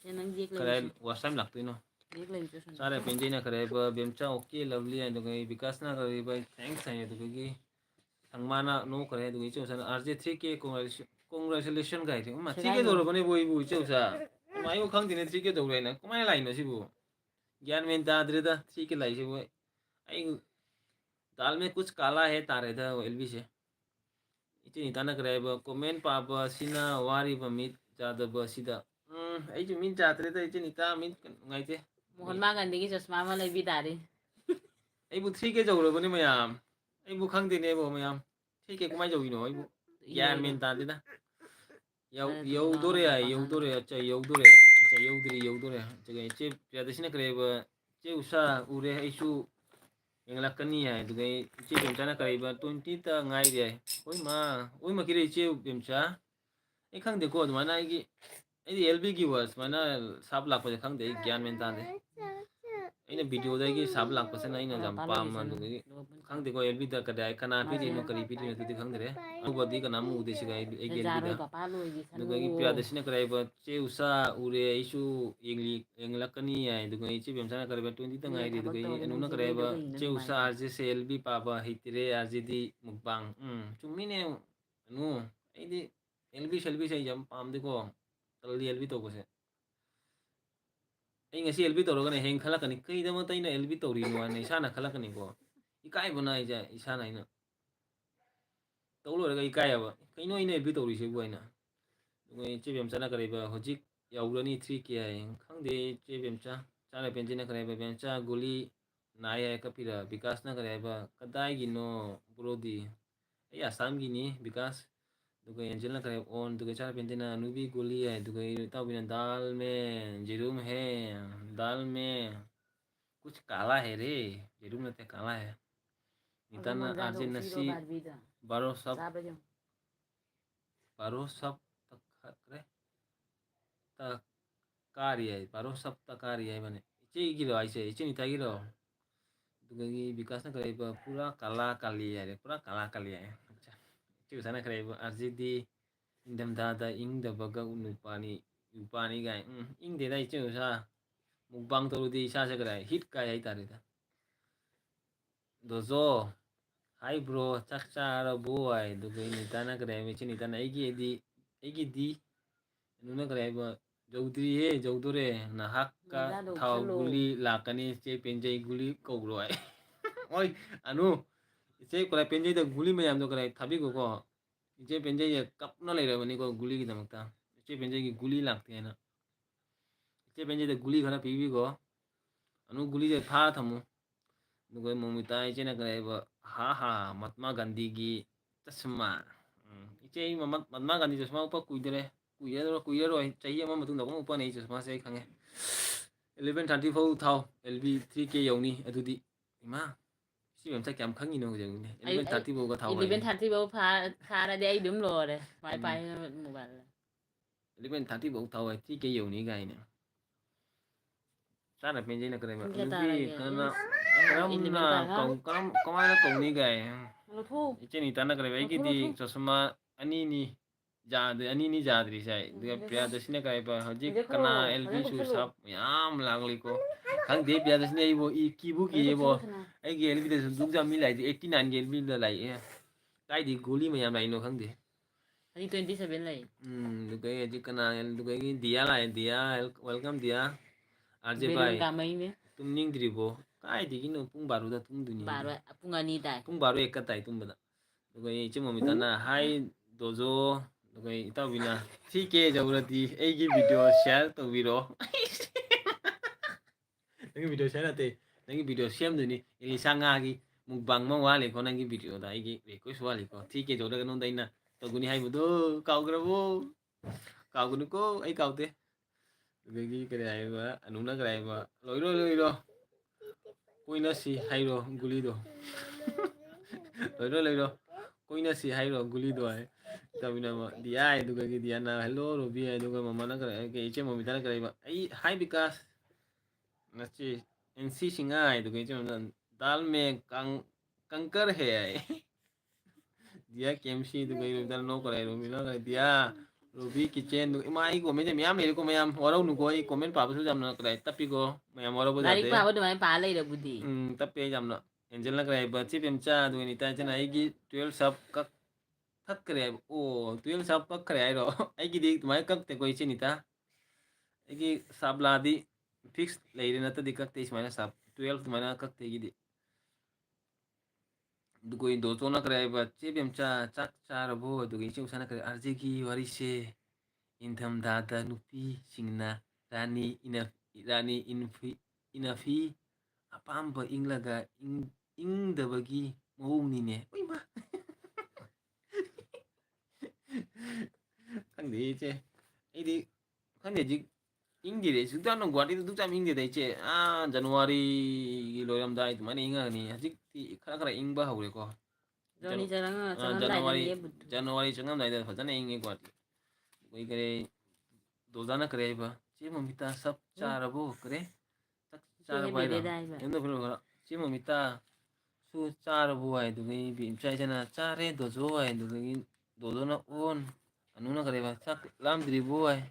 se nang jek kare lai was time lagto no jek lai chu sun सारे पेंजे ना करे Bemcha okay lovely है तो कहीं विकास ना करे भाई thanks है तो कहीं संगमाना नो करे तो कहीं चौसा आरजे 3 के कांग्रेचुलेशन का है मा 3 के दौर बने बोई बोई चौसा मायो खंग दिने 3 के दौर ना कमाय लाई न सिबो ज्ञान में दादरे दा 3 के लाई सिबो आई दाल में कुछ काला है तारे दा एलबी से इचे निताना करे कमेंट पाप सिना वारी बमित ꯆꯥꯗꯕ ꯑꯁꯤꯗ ꯑꯩꯁꯨ ꯃꯤꯟ ꯆꯥꯗ꯭ꯔꯦꯗ ꯏꯆꯦꯅꯤꯇꯥ ꯃꯤꯟ ꯅꯨꯡꯉꯥꯏꯇꯦ ꯃꯣꯍꯟ ꯃꯥꯒꯟꯗꯤꯒꯤ ꯆꯁꯃꯥ ꯑꯃ ꯂꯩꯕꯤ ꯇꯥꯔꯦ ꯑꯩꯕꯨ 3K ꯌꯧꯔꯕꯅꯤ ꯃꯌꯥꯝ ꯑꯩꯕꯨ ꯈꯪꯗꯦꯅꯦꯕꯣ ꯃꯌꯥꯝ 3K ꯀꯃꯥꯏꯅ ꯌꯧꯔꯤꯅꯣ ꯑꯩꯕꯨ ꯒ꯭ꯌꯥꯟ ꯃꯦꯟ ꯇꯥꯗꯦꯗ ꯌꯧꯗꯣꯔꯦ ꯌꯧꯗꯣꯔꯦ ꯌꯧꯗꯣꯔꯦ ꯌꯧꯗꯣꯔꯦ ꯏꯆꯦ ꯄ꯭ꯔꯤꯌꯥꯗꯁꯤꯅ ꯀꯔꯤꯕ ꯏꯆꯦ ꯎꯁꯥ ꯎꯔꯦ ꯑꯩꯁꯨ ꯌꯦꯡꯂꯛꯀꯅꯤ ꯍꯥꯏ ꯑꯗꯨꯒ ꯏꯆꯦ ꯕꯦꯝꯆꯥꯅ ꯀꯔꯤꯕ 20ꯇ ꯉꯥꯏꯔꯤ ꯍꯥꯏ ꯍꯣꯏ ꯃꯛꯀꯤꯔꯦ ꯏꯆꯦ ꯕꯦꯝꯆꯥ ꯑꯩ ꯈꯪꯗꯦꯀꯣ ꯑꯗꯨꯃꯥꯏꯅ ꯑꯩꯗꯤ LBꯒꯤ ꯁꯨꯃꯥꯏꯅ ꯁꯥꯞ ꯂꯥꯛꯄꯁꯦ ꯈꯪꯗꯦ ꯑꯩ ꯒ꯭ꯌꯥꯟ ꯃꯦꯟ ꯇꯥꯗꯦ ꯑꯩꯅ ꯚꯤꯗꯤꯑꯣꯗꯒꯤ ꯁꯥꯞ ꯂꯥꯛꯄꯁꯤꯅ ꯑꯩꯅ ꯌꯥꯝ ꯄꯥꯝꯕ ꯑꯗꯨꯗꯒꯤ ꯈꯪꯗꯦꯀꯣ LBꯗ ꯀꯅꯥ ꯄꯤꯔꯤꯅꯣ ꯀꯔꯤ ꯄꯤꯔꯤꯅꯣ ꯑꯗꯨꯗꯤ ꯈꯪꯗ꯭ꯔꯦ ꯑꯅꯧꯕꯗꯤ ꯀꯅꯥꯝ ꯎꯗꯦ ꯁꯤꯒ ꯑꯩꯒꯤ LBꯗ ꯖꯥꯔꯣꯏ ꯄꯄꯥ ꯂꯣꯏꯒꯤꯁꯅꯨ ꯑꯗꯨꯒ ꯄ꯭ꯔꯤꯌꯥꯗꯁꯤꯅ ꯀꯔꯤꯕ ꯆꯦ ꯎꯁꯥ ꯎꯔꯦ ꯑꯩꯁꯨ ꯌꯦꯡꯂꯛꯀꯅꯤ ꯍꯥꯏ ꯑꯗꯨꯒ ꯏꯆꯦ ꯕꯦꯝꯆꯥꯅ ꯀꯔꯤꯕ 20ꯇ ꯃꯤꯅ ꯉꯥꯏꯔꯤ ꯊꯕꯛ ꯑꯗꯨꯒ ꯇꯧꯔꯗꯤ ꯑꯅꯨꯅ ꯅꯨꯡꯁꯤꯔꯣꯏꯗꯣ ꯀꯔꯤꯕ ꯀꯩꯒꯤꯅꯣ ꯆꯦ ꯎꯁꯥ ꯑꯗꯨꯃꯥꯏꯅ ꯑꯥꯔꯖꯦꯁꯦ LB ꯄꯥꯕ ꯍꯩꯇ꯭ꯔꯦ ꯑꯥꯔꯖꯦꯗꯤ ꯃꯨꯛꯕꯥꯡ ꯆꯨꯝꯃꯤꯅꯦ ꯑꯅꯨ ꯑꯩꯗꯤ LB ꯁꯦꯜꯕꯤꯁꯦ ꯑꯩ ꯌꯥꯝ ꯄꯥꯝꯗꯦꯀꯣ ꯇꯜꯂꯤ LB ꯇꯧꯕꯁꯦ ꯑꯩ ꯉꯁꯤ LB ꯇꯧꯔꯒꯅ ꯍꯌꯦꯡ ꯈꯜꯂꯛꯀꯅꯤ ꯀꯩꯗꯃꯛꯇ ꯑꯩꯅ LB ꯇꯧꯔꯤꯅꯣ ꯍꯥꯏꯅ ꯏꯁꯥꯅ ꯈꯜꯂꯛꯀꯅꯤꯀꯣ ꯏꯀꯥꯏꯕꯅ ꯑꯩꯁꯦ ꯏꯁꯥꯅ ꯑꯩꯅ ꯇꯧ ꯂꯣꯏꯔꯒ ꯏꯀꯥꯏꯌꯦꯕ ꯀꯩꯅꯣ ꯑꯩꯅ LB ꯇꯧꯔꯤꯁꯤꯕꯨ ꯑꯩꯅ ꯑꯗꯨꯒ ꯏꯆꯦ ꯕꯦꯝꯆꯥꯅꯀꯔꯤꯕ ꯍꯧꯖꯤꯛ ꯌꯧꯔꯅꯤ 3K ꯍꯥꯏ ꯈꯪꯗꯦ ꯏꯆꯦ ꯕꯦꯝꯆꯥ ꯆꯥꯅ ꯄꯦꯟꯖꯤꯅ ꯀꯔꯤꯕ ꯕꯦꯝꯆꯥ ꯒꯨꯂꯤ ꯅꯥꯏ ꯍꯥꯏ ꯀꯞꯄꯤꯔ ꯕꯤꯀꯥꯁꯅ ꯀꯔꯤ ꯍꯥꯏꯕ ꯀꯗꯥꯏꯒꯤꯅꯣ ꯕ꯭ꯔꯣꯗꯤ ꯑꯩ ꯑꯁꯥꯝꯒꯤꯅꯤ ꯕꯤꯀꯥꯁ ꯑꯗꯨꯒ ꯑꯦꯟꯖꯦꯜꯅ ꯀꯔꯤ ꯑꯣꯟ ꯑꯗꯨꯒ ꯆꯥꯅ ꯄꯦꯟꯖꯤꯅ ꯅꯨꯕꯤ ꯒꯨꯂꯤ ꯍꯥꯏ ꯑꯗꯨꯒ ꯏꯇꯥꯎꯕꯤꯅ ꯗꯥꯜ ꯃꯦ ꯖꯦꯔꯨꯝ ꯍꯦ दाल में कुछ काला है रे जरूर नते काला है ꯑꯗꯨ नीताना ꯃꯣꯟꯖꯥꯗꯣ आरजे ꯎꯞꯄꯤꯔꯣ नसी ꯕꯥꯔꯕꯤꯗ बारो सब ꯆꯥꯕ ꯌꯦꯡꯉꯨ बारो सब तक कारी है बारो सब कारी है माने इचे गिरो आइसे इचे नितागिरो दुगगी विकास ना करे पूरा काला काली है पूरा काला काली है अच्छा इचे sana करे आरजेदी इंदमदादा इंदबगा उनुपानी नुपानी गाय इंदेदा इचे उसा mukbang tꯧꯔꯗꯤ ꯏꯁꯥꯁꯦ ꯀꯗꯥꯏ ꯍꯤꯠ ꯀꯥꯏ ꯍꯥꯏꯇꯥꯔꯦꯗ ꯗꯣꯖꯣ ꯍꯥꯏ ꯕ꯭ꯔꯣ ꯆꯥꯛ ꯆꯥꯔꯕꯣ ꯍꯥꯏ ꯑꯗꯨꯒ ꯅꯤꯇꯥꯅ ꯀꯔꯤ ꯍꯥꯏꯕ ꯏꯆꯦ ꯅꯤꯇꯥꯅ ꯑꯩꯒꯤꯗꯤ ꯑꯗꯨꯅ ꯀꯔꯤ ꯍꯥꯏꯕ ꯌꯧꯗ꯭ꯔꯤꯌꯦ ꯌꯧꯗꯣꯔꯦ ꯅꯍꯥꯛꯀ ꯃꯣꯟꯖꯥꯗꯣ ꯊꯥꯎ ꯎꯞꯁꯜꯂꯣ ꯒꯨꯂꯤ ꯂꯥꯛꯀꯅꯤ ꯆꯦ ꯄꯦꯟꯖꯩ ꯒꯨꯂꯤ ꯀꯧꯕ꯭ꯔꯣ ꯍꯥꯏ ꯍꯣꯏ ꯑꯅꯨ ꯏꯆꯦ ꯀꯗꯥꯏ ꯄꯦꯟꯖꯩꯗ ꯒꯨꯂꯤ ꯃꯌꯥꯝꯗꯣ ꯀꯗꯥꯏ ꯊꯥꯕꯤꯈꯣꯀꯣ ꯏꯆꯦ ꯄꯦꯟꯖꯩꯁꯦ ꯀꯞꯅ ꯂꯩꯔꯕꯅꯤꯀꯣ ꯒꯨꯂꯤꯒꯤꯗꯃꯛꯇ ꯏꯆꯦ ꯄꯦꯟꯖꯩꯒꯤ ꯒꯨꯂꯤ ꯂꯥꯛꯇꯦ ꯍꯥꯏꯅ ꯏꯆꯦ ꯄꯦꯟꯖꯩꯗ ꯒꯨꯂꯤ ꯈꯔ ꯄꯤꯕꯤꯈꯣ ꯑꯅꯨ ꯒꯨꯂꯤꯁꯦ ꯐꯥꯔ ꯊꯝꯃꯨ ꯑꯗꯨꯒ ꯃꯣꯃꯤꯇꯥ ꯏꯆꯦꯅ ꯀꯔꯤ ꯍꯥꯏꯕ ꯃꯍꯥꯇꯃꯥ ꯒꯥꯟꯙꯤꯒꯤ ꯆꯁꯃꯥ ꯏꯆꯦ ꯑꯩ ꯃꯍꯥꯇꯃꯥ ꯒꯥꯟꯙꯤ ꯆꯁꯃꯥ ꯎꯞꯄ ꯀꯨꯏꯔꯔꯣꯏ ꯆꯍꯤ ꯑꯃ ꯃꯇꯨꯡꯗ ꯑꯃꯨꯛ ꯎꯞꯄꯅꯤ ꯑꯩ ꯆꯁꯃꯥꯁꯦ ꯑꯩ ꯈꯪꯉꯦ 11:30 ꯐꯥꯎ ꯊꯥꯎ LB 3K ꯌꯧꯅꯤ ꯑꯗꯨꯗꯤ ꯏꯃꯥ ꯁꯤ ꯕꯦꯝꯆꯥ ꯀꯌꯥꯝ ꯈꯪꯉꯤꯅꯣ ꯍꯧꯖꯤꯛꯅꯦ ꯑꯩ 11:30 ꯐꯥꯎꯒ ꯊꯥꯎ ꯍꯥꯏꯌꯦ 11:30 ꯐꯥꯎ ꯐꯥꯔꯗꯤ ꯑꯩ ꯑꯗꯨꯝ ꯂꯣꯏꯔꯦ ꯁꯨꯃꯥꯏ ꯄꯥꯏ ꯃꯣꯕꯥꯏꯜ 11:30 ꯐꯥꯎ ꯊꯥꯎ ꯍꯥꯏ 3K ꯌꯧꯅꯤ ꯀꯥꯏꯅ ꯆꯥꯅ ꯄꯦꯟꯖꯩꯅ ꯀꯔꯤꯕ ꯄꯨꯡ ꯀꯌꯥ ꯅꯨꯄꯤ ꯇꯥꯔꯒꯦ ꯀꯔꯝꯅ 11 ꯇꯥꯔꯦ ꯀꯃꯥꯏꯅ ꯀꯧꯅꯤ ꯒꯥꯏ ꯂꯧꯊꯣꯛꯎ ꯏꯆꯦ ꯅꯤꯇꯥꯅ ꯀꯔꯤꯕ ꯑꯩꯒꯤꯗꯤ ꯂꯧꯊꯣꯛ ꯆꯁꯃꯥ ꯑꯅꯤꯅꯤ ꯑꯅꯤꯅꯤ ꯌꯥꯗ꯭ꯔꯤꯁꯦ ꯑꯗꯨꯒ ꯄ꯭ꯔꯤꯌꯥꯗꯁꯤꯅ ꯀꯔꯤꯕ ꯍꯧꯖꯤꯛ ꯏꯟꯖꯦꯛꯁꯟ ꯀꯅꯥ ꯐꯖꯅ LBꯁꯨ ꯀꯨꯞꯁꯜꯂꯨ ꯁꯥꯞ ꯃꯌꯥꯝ ꯂꯥꯛꯂꯤꯀꯣ ꯈꯪꯗꯦ ꯄ꯭ꯔꯤꯌꯥꯗꯁꯤꯅ ꯑꯩꯕꯨ ꯐꯖꯅ ꯀꯤꯕꯨ ꯀꯨꯞꯁꯜꯂꯨ ꯁꯅꯥ ꯑꯩꯒꯤ LBꯗꯁꯨ ꯗꯨꯛ ꯃꯤ ꯂꯥꯛꯏꯁꯦ 89ꯒꯤ LBꯗ ꯂꯥꯛꯑꯦ ꯀꯥꯏꯗꯤ ꯒꯨꯂꯤ ꯃꯌꯥꯝ ꯂꯥꯛꯏꯅꯣ ꯈꯪꯗꯦ ꯑꯩ 27 ꯂꯩ ꯑꯗꯨꯒ ꯍꯧꯖꯤꯛ ꯀꯅꯥ ꯑꯗꯨꯒ ꯗꯤꯌꯥ ꯂꯥꯛꯑꯦ ꯗꯤꯌꯥ ꯋꯦꯜꯀꯝ ꯗꯤꯌꯥ ꯑꯥꯔꯖꯦ ꯕꯦꯂꯨꯟ ꯚꯥꯏ ꯀꯥꯃꯩꯅꯦ ꯇꯨꯝꯅꯤꯡꯗ꯭ꯔꯤꯕꯣ ꯀꯥꯏꯗꯒꯤꯅꯣ ꯄꯨꯡ ꯕꯥꯔꯣꯗ ꯇꯨꯝꯗꯣꯏꯅꯤ ꯑꯩꯗꯤ ꯄꯨꯡ 2 ꯇꯥꯏ ꯄꯨꯡ ꯕꯥꯔꯣ ꯍꯦꯛꯀ ꯇꯥꯏ ꯇꯨꯝꯕꯗ ꯑꯗꯨꯒ ꯏꯆꯦ ꯃꯣꯃꯤꯇꯥꯅ ꯍꯥꯏ ꯗꯣꯖꯣ ꯑꯗꯨꯒ ꯏꯇꯥꯎꯕꯤꯅ 3K ꯌꯧꯔꯗꯤ ꯑꯩꯒꯤ ꯚꯤꯗꯤꯑꯣ ꯁꯤꯌꯥꯔ ꯇꯧꯕꯤꯔꯣ ꯅꯪꯒꯤ ꯚꯤꯗꯤꯑꯣ ꯁꯤꯌꯥꯔ ꯅꯠꯇꯦ ꯅꯪꯒꯤ ꯚꯤꯗꯤꯑꯣ ꯁꯦꯝꯗꯣꯏꯅꯤ ꯏꯂꯤꯁꯥ ꯉꯥꯒꯤ ꯃꯨꯛꯕꯥꯡ ꯑꯃ ꯋꯥꯠꯂꯤꯀꯣ ꯅꯪꯒꯤ ꯚꯤꯗꯤꯑꯣꯗ ꯑꯩꯒꯤ ꯔꯤꯀ꯭ꯋꯦꯁ ꯋꯥꯠꯂꯤꯀꯣ 3K ꯌꯧꯔꯒ ꯅꯉꯣꯟꯗ ꯑꯩꯅ ꯇꯧꯒꯅꯤ ꯍꯥꯏꯕꯗꯣ ꯀꯥꯎꯈ꯭ꯔꯕꯣ ꯀꯥꯎꯒꯅꯨꯀꯣ ꯑꯩ ꯀꯥꯎꯗꯦ ꯑꯗꯨꯗꯒꯤ ꯀꯔꯤ ꯍꯥꯏꯕ ꯑꯅꯨꯅ ꯀꯔꯤ ꯍꯥꯏꯕ ꯂꯣꯏꯔꯣ ꯀꯣꯏꯅꯁꯤ ꯍꯥꯏꯔꯣ ꯒꯨꯂꯤꯗꯣ ꯂꯩꯔꯣ ꯀꯣꯏꯅꯁꯤ ꯍꯥꯏꯔꯣ ꯒꯨꯂꯤꯗꯣ ꯍꯥꯏ ꯇꯧꯃꯤꯟꯅꯕ ꯗꯤꯌꯥ ꯑꯗꯨꯒ ꯗꯤꯌꯥꯅ ꯍꯦꯜꯂꯣ ꯔꯣꯕꯤ ꯑꯗꯨꯒ ꯃꯃꯥꯅ ꯏꯆꯦ ꯃꯣꯃꯤꯇꯥꯅ ꯀꯔꯤꯕ ꯑꯩ ꯍꯥꯏ ꯕꯤꯀꯥꯁ ꯅꯆꯦ NC ꯁꯤꯡꯉꯥꯏ ꯑꯗꯨꯒ ꯏꯆꯦ ꯗꯥꯜ ꯃꯦ कंकर है दिया केमसी ꯑꯗꯨꯒ ꯏꯔꯣꯕꯤꯇꯥꯅ ꯅꯣꯛꯀꯔꯦ ꯔꯣꯕꯤꯅ ꯗꯤꯌꯥ ꯔꯣꯕꯤ ꯀꯤꯆꯦꯟ ꯏꯃꯥ ꯑꯩ ꯀꯣꯃꯦꯟꯁꯦ ꯃꯌꯥꯝ ꯂꯩꯔꯦꯀꯣ ꯃꯌꯥꯝ ꯋꯥꯔꯧꯅꯨꯀꯣ ꯑꯩ ꯀꯣꯃꯦꯟ ꯄꯥꯕꯁꯨ ꯌꯥꯝꯅ ꯇꯞꯄꯤꯀꯣ ꯃꯌꯥꯝ ꯋꯥꯔꯧꯕ ꯂꯥꯏꯔꯤꯛ ꯌꯥꯗꯦ ꯄꯥꯕ ꯑꯗꯨꯃꯥꯏꯅ ꯄꯥ ꯂꯩꯔꯕꯨꯗꯤ ꯇꯞꯄꯦ ꯌꯥꯝꯅ ꯑꯦꯟꯖꯦꯜꯅ ꯀꯔꯤ ꯍꯥꯏꯕ ꯆꯦ ꯕꯦꯝꯆꯥ ꯑꯗꯨꯒ ꯅꯤꯇꯥꯟꯁꯤꯅ ꯑꯩꯒꯤ 12 ꯁꯕ ꯀꯛꯈ꯭ꯔꯦ ꯍꯥꯏꯕ ꯑꯣ 12 ꯁꯕ ꯀꯛꯈ꯭ꯔꯦ ꯍꯥꯏꯔꯣ ꯑꯩꯒꯤꯗꯤ ꯑꯗꯨꯃꯥꯏꯅ ꯀꯛꯇꯦꯀꯣ ꯏꯆꯦ ꯅꯤꯇꯥ ꯑꯩꯒꯤ ꯁꯥꯕꯂꯥꯗꯤ ꯐꯤꯛꯁ ꯂꯩꯔꯦ ꯅꯠꯇꯗꯤ ꯀꯛꯇꯦ ꯁꯨꯃꯥꯏꯅ ꯁꯥꯕ 12 ꯑꯗꯨꯃꯥꯏꯅ ꯀꯛꯇꯦ ꯑꯩꯒꯤꯗꯤ ꯑꯗꯨꯒ ꯗꯣꯇꯣꯅ ꯀꯔꯤ ꯍꯥꯏꯕ ꯆꯦ ꯕꯦꯝꯆꯥ ꯆꯥꯛ ꯆꯥꯔꯕꯣ ꯑꯗꯨꯒ ꯏꯆꯦ ꯎꯁꯥꯅ ꯀꯔꯤ ꯑꯥꯔꯖꯦꯒꯤ ꯋꯥꯔꯤꯁꯦ ꯏꯪꯊꯝꯊꯥꯗ ꯅꯨꯄꯤꯁꯤꯡꯅ ꯔꯥꯅꯤ ꯏꯅꯐꯤ ꯑꯄꯥꯝꯕ ꯏꯪꯂꯒ ꯏꯪꯗꯕꯒꯤ ꯃꯑꯣꯡꯅꯤꯅꯦ ꯎꯏꯃꯥ ꯈꯪꯗꯦ ꯏꯆꯦ ꯑꯩꯗꯤ ꯈꯪꯗꯦ ꯍꯧꯖꯤꯛ ꯏꯪꯗꯦꯗ ꯁꯨꯛꯌꯥꯝꯅ ꯒꯨꯍꯥꯇꯤꯗ ꯗꯨꯛ ꯌꯥꯝ ꯏꯪꯗꯦꯗ ꯏꯆꯦ ꯖꯅꯋꯥꯔꯤꯒꯤ ꯂꯣꯏꯔꯝꯗꯥꯏ ꯑꯗꯨꯃꯥꯏꯅ ꯏꯪꯉꯒꯅꯤ ꯍꯧꯖꯤꯛꯇꯤ ꯈꯔ ꯏꯪꯕ ꯍꯧꯔꯦꯀꯣ ꯖꯣꯅꯤ ꯆꯪꯉꯝꯗꯥꯏꯗ ꯖꯅꯋꯥꯔꯤ ꯂꯦꯞꯄꯨꯗ꯭ꯔꯣ ꯖꯅꯋꯥꯔꯤ ꯆꯪꯉꯝꯗꯥꯏꯗ ꯐꯖꯅ ꯏꯪꯉꯤ ꯒꯨꯍꯥꯇꯤ ꯑꯩꯈꯣꯏ ꯀꯔꯤ ꯗꯣꯖꯥꯅ ꯀꯔꯤ ꯍꯥꯏꯕ ꯆꯦ ꯃꯣꯃꯤꯇꯥ ꯆꯥꯛ ꯆꯥꯔꯕꯣ ꯀꯔꯤ ꯆꯥꯛ ꯏꯆꯦꯅꯦ ꯆꯥꯔꯕꯣ ꯍꯥꯏꯔꯣ ꯕꯦꯗꯦꯗ ꯍꯥꯏꯕ ꯆꯦ ꯃꯣꯃꯤꯇꯥ ꯁꯨ ꯆꯥꯔꯕꯣ ꯍꯥꯏ ꯑꯗꯨꯗꯒꯤ ꯏꯆꯥꯏꯆꯥꯅ ꯆꯥꯔꯦ ꯗꯣꯖꯣ ꯍꯥꯏ ꯑꯗꯨꯗꯒꯤ ꯗꯣꯗꯣꯅ ꯑꯣꯟ ꯑꯅꯨꯅ ꯀꯔꯤ ꯍꯥꯏꯕ ꯆꯥꯛ ꯂꯥꯝꯗ꯭ꯔꯤꯕꯣ ꯍꯥꯏ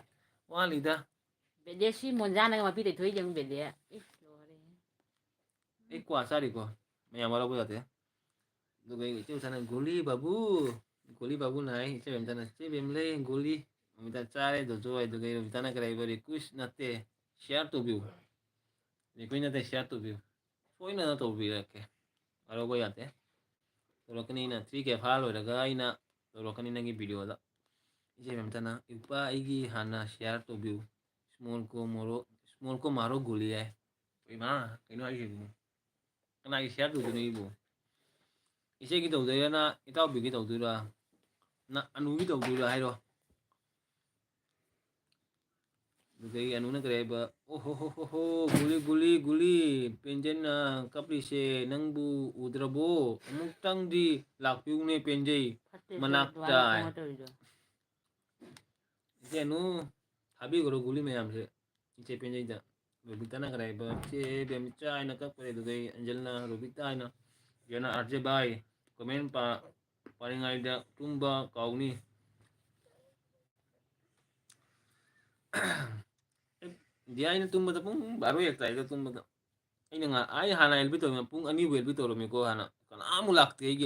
ꯋꯥꯠꯂꯤꯗ ꯕꯦꯗꯦ ꯁꯤ ꯃꯣꯟꯖꯥꯅꯒ ꯃꯄꯤ ꯇꯩꯊꯣꯛꯏꯁꯦ ꯌꯦꯡꯉꯨ ꯕꯦꯗꯦ ꯏꯁ ꯂꯣꯏꯔꯦꯍꯦ ꯑꯩ ꯀ꯭ꯋꯥ ꯆꯥꯔꯤꯀꯣ ꯃꯌꯥꯝ ꯋꯥꯔꯧꯕ ꯌꯥꯗꯦ ꯑꯗꯨꯒ ꯏꯆꯦ ꯎꯆꯥꯅ ꯒꯨꯂꯤ ꯕꯥꯕꯨꯅ ꯍꯥꯏ ꯏꯆꯦ ꯕꯦꯝꯆꯥꯅ ꯆꯦ ꯕꯦꯝꯂꯦ ꯒꯨꯂꯤ ꯃꯣꯃꯤꯇꯥ ꯆꯥꯔꯦ ꯗꯣꯖꯣ ꯍꯥꯏ ꯑꯗꯨꯒ ꯔꯣꯕꯤꯇꯥꯅ ꯀꯔꯤ ꯍꯥꯏꯕ ꯔꯤꯀ꯭ꯋꯦꯁ ꯅꯠꯇꯦ ꯁꯤꯌꯥꯔ ꯇꯧꯕꯤꯌꯨ ꯔꯤꯀ꯭ꯋꯦꯁ ꯅꯠꯇꯦ ꯁꯤꯌꯥꯔ ꯇꯧꯕꯤꯌꯨ ꯁꯣꯏꯗꯅ ꯇꯧꯕꯤꯔꯛꯀꯦ ꯋꯥꯔꯧꯕ ꯌꯥꯗꯦ ꯇꯧꯔꯛꯀꯅꯤ ꯑꯩꯅ 3K ꯐꯥ ꯂꯣꯏꯔꯒ ꯑꯩꯅ ꯇꯧꯔꯛꯀꯅꯤ ꯅꯪꯒꯤ ꯚꯤꯗꯤꯑꯣꯗ ꯏꯆꯦ ꯕꯦꯝꯆꯥꯅ ꯏꯄꯥ ꯑꯩꯒꯤ ꯍꯥꯟꯅ ꯁꯤꯌꯥꯔ ꯇꯧꯕꯤꯌꯨ ꯁ꯭ꯃꯣꯜ ꯀꯣ ꯃꯥꯔꯣ ꯒꯨꯂꯤ ꯍꯥꯏ ꯏꯃꯥ ꯀꯩꯅꯣ ꯍꯥꯏꯁꯤꯕꯨ ꯀꯅꯥꯒꯤ ꯁꯤꯌꯥꯔ ꯇꯧꯗꯣꯏꯅꯣ ꯑꯩꯕꯨ ꯏꯆꯦꯒꯤ ꯇꯧꯗꯣꯏꯔꯥ ꯏꯇꯥꯎꯕꯤꯒꯤ ꯇꯧꯗꯣꯏꯔꯥ ꯑꯅꯨꯒꯤ ꯇꯧꯗꯣꯏꯔꯥ ꯍꯥꯏꯔꯣ ꯑꯗꯨꯗꯒꯤ ꯑꯅꯨꯅ ꯀꯔꯤ ꯍꯥꯏꯕ ꯑꯣ ꯍꯣ ꯒꯨꯂꯤ ꯄꯦꯟꯖꯟꯅ ꯀꯞꯂꯤꯁꯦ ꯅꯪꯕꯨ ꯎꯗ꯭ꯔꯕꯣ ꯑꯃꯨꯛꯇꯪꯗꯤ ꯂꯥꯛꯄꯤꯌꯨꯅꯦ ꯄꯦꯟꯖꯩ ꯐꯠꯇꯦꯁꯦ ꯃꯅꯥꯛꯇ ꯑꯗꯨꯃꯥꯏꯅ ꯐꯣꯡꯉ ꯇꯧꯔꯤꯗꯣ ꯏꯆꯦ ꯑꯅꯨ ꯊꯥꯕꯤꯈ꯭ꯔꯣ ꯒꯨꯂꯤ ꯃꯌꯥꯝꯁꯦ ꯏꯆꯦ ꯄꯦꯟꯖꯩꯗ ꯔꯣꯕꯤꯇꯥꯅ ꯀꯔꯤ ꯍꯥꯏꯕ ꯆꯦ ꯕꯦꯝꯆꯥ ꯍꯥꯏꯅ ꯀꯛꯄꯔꯦ ꯑꯗꯨꯗꯩ ꯑꯟꯖꯜꯅ ꯔꯣꯕꯤꯇꯥ ꯍꯥꯏꯅ ꯌꯦꯅ ꯑꯥꯔꯖꯦ ꯚꯥꯏ ꯀꯃꯦꯟ ꯄꯥꯔꯤꯉꯩꯗ ꯇꯨꯝꯕ ꯀꯥꯎꯅꯤ ꯑꯩꯅ ꯇꯨꯝꯕꯗ ꯄꯨꯡ 12 ꯍꯦꯛ ꯇꯥꯏꯗ ꯇꯨꯝꯕꯗ ꯑꯩ ꯍꯥꯟꯅ ꯑꯦꯜꯕꯤ ꯇꯧꯔꯝꯃꯤ ꯄꯨꯡ 2ꯕꯨ ꯑꯦꯜꯕꯤ ꯇꯧꯔꯝꯃꯤꯀꯣ ꯍꯥꯟꯅ ꯀꯅꯥꯃꯨꯛ ꯂꯥꯛꯇꯦ ꯑꯩꯒꯤ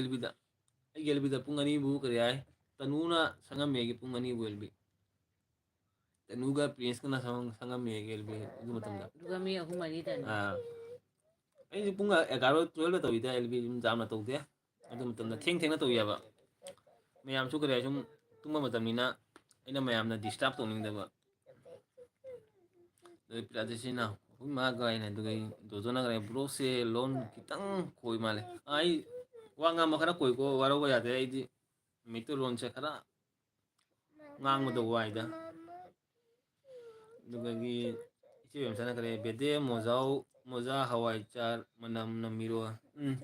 ꯑꯦꯜꯕꯤꯗ ꯄꯨꯡ 2ꯕꯨ ꯀꯔꯤ ꯍꯥꯏ ꯇꯅꯨꯅ ꯁꯪꯉꯝꯃꯦ ꯑꯩꯒꯤ ꯄꯨꯡ 2ꯕꯨ ꯑꯦꯜꯕꯤ ꯇꯅꯨꯒ ꯄ꯭ꯔꯤꯟꯁꯀꯅ ꯁꯪꯉꯝꯃꯦ ꯑꯩꯒꯤ ꯑꯦꯜꯕꯤ ꯑꯗꯨ ꯃꯇꯝꯗ ꯑꯗꯨꯒ ꯃꯤ ꯑꯍꯨꯝ ꯃꯔꯤꯗꯅꯤ ꯑꯩꯁꯨ ꯄꯨꯡ 11 12ꯗ ꯇꯧꯋꯤꯗ ꯑꯦꯜꯕꯤ ꯑꯗꯨꯝ ꯌꯥꯝꯅ ꯇꯧꯗꯦ ꯑꯗꯨ ꯃꯇꯝꯗ ꯊꯦꯡꯅ ꯇꯧꯋꯦꯕ ꯃꯌꯥꯝꯁꯨ ꯀꯔꯤ ꯁꯨꯝ ꯇꯨꯝꯕ ꯃꯇꯝꯅꯤꯅ ꯑꯩꯅ ꯃꯌꯥꯝꯅ ꯗꯤꯁꯇꯥꯔꯕ ꯇꯧꯅꯤꯡꯗꯕ ꯑꯗꯨꯒ ꯄꯤꯔꯥꯗꯤꯁꯤꯅ ꯑꯩꯈꯣꯏ ꯃꯥꯒ ꯑꯩꯅ ꯑꯗꯨꯒ ꯗꯣꯖꯣꯅ ꯀꯔꯤ ꯕ꯭ꯔꯣꯁꯦ ꯂꯣꯟ ꯈꯤꯇꯪ ꯈꯣꯏ ꯃꯥꯜꯂꯦ ꯑꯩ ꯋꯥ ꯉꯥꯡꯕ ꯈꯔ ꯈꯣꯏꯀꯣ ꯋꯥꯔꯧꯕ ꯌꯥꯗꯦ ꯑꯩꯗꯤ ꯃꯩꯇꯩꯂꯣꯟꯁꯦ ꯈꯔ ꯉꯥꯡꯕꯗ ꯋꯥꯏꯗ ꯑꯗꯨꯗꯒꯤ ꯏꯆꯦ ꯕꯦꯝꯆꯥꯅ ꯀꯔꯤ ꯕꯦꯗꯦ ꯃꯣꯖꯥ ꯍꯋꯥꯏꯆꯥꯔ ꯃꯅꯝ ꯅꯝꯃꯤꯔꯣ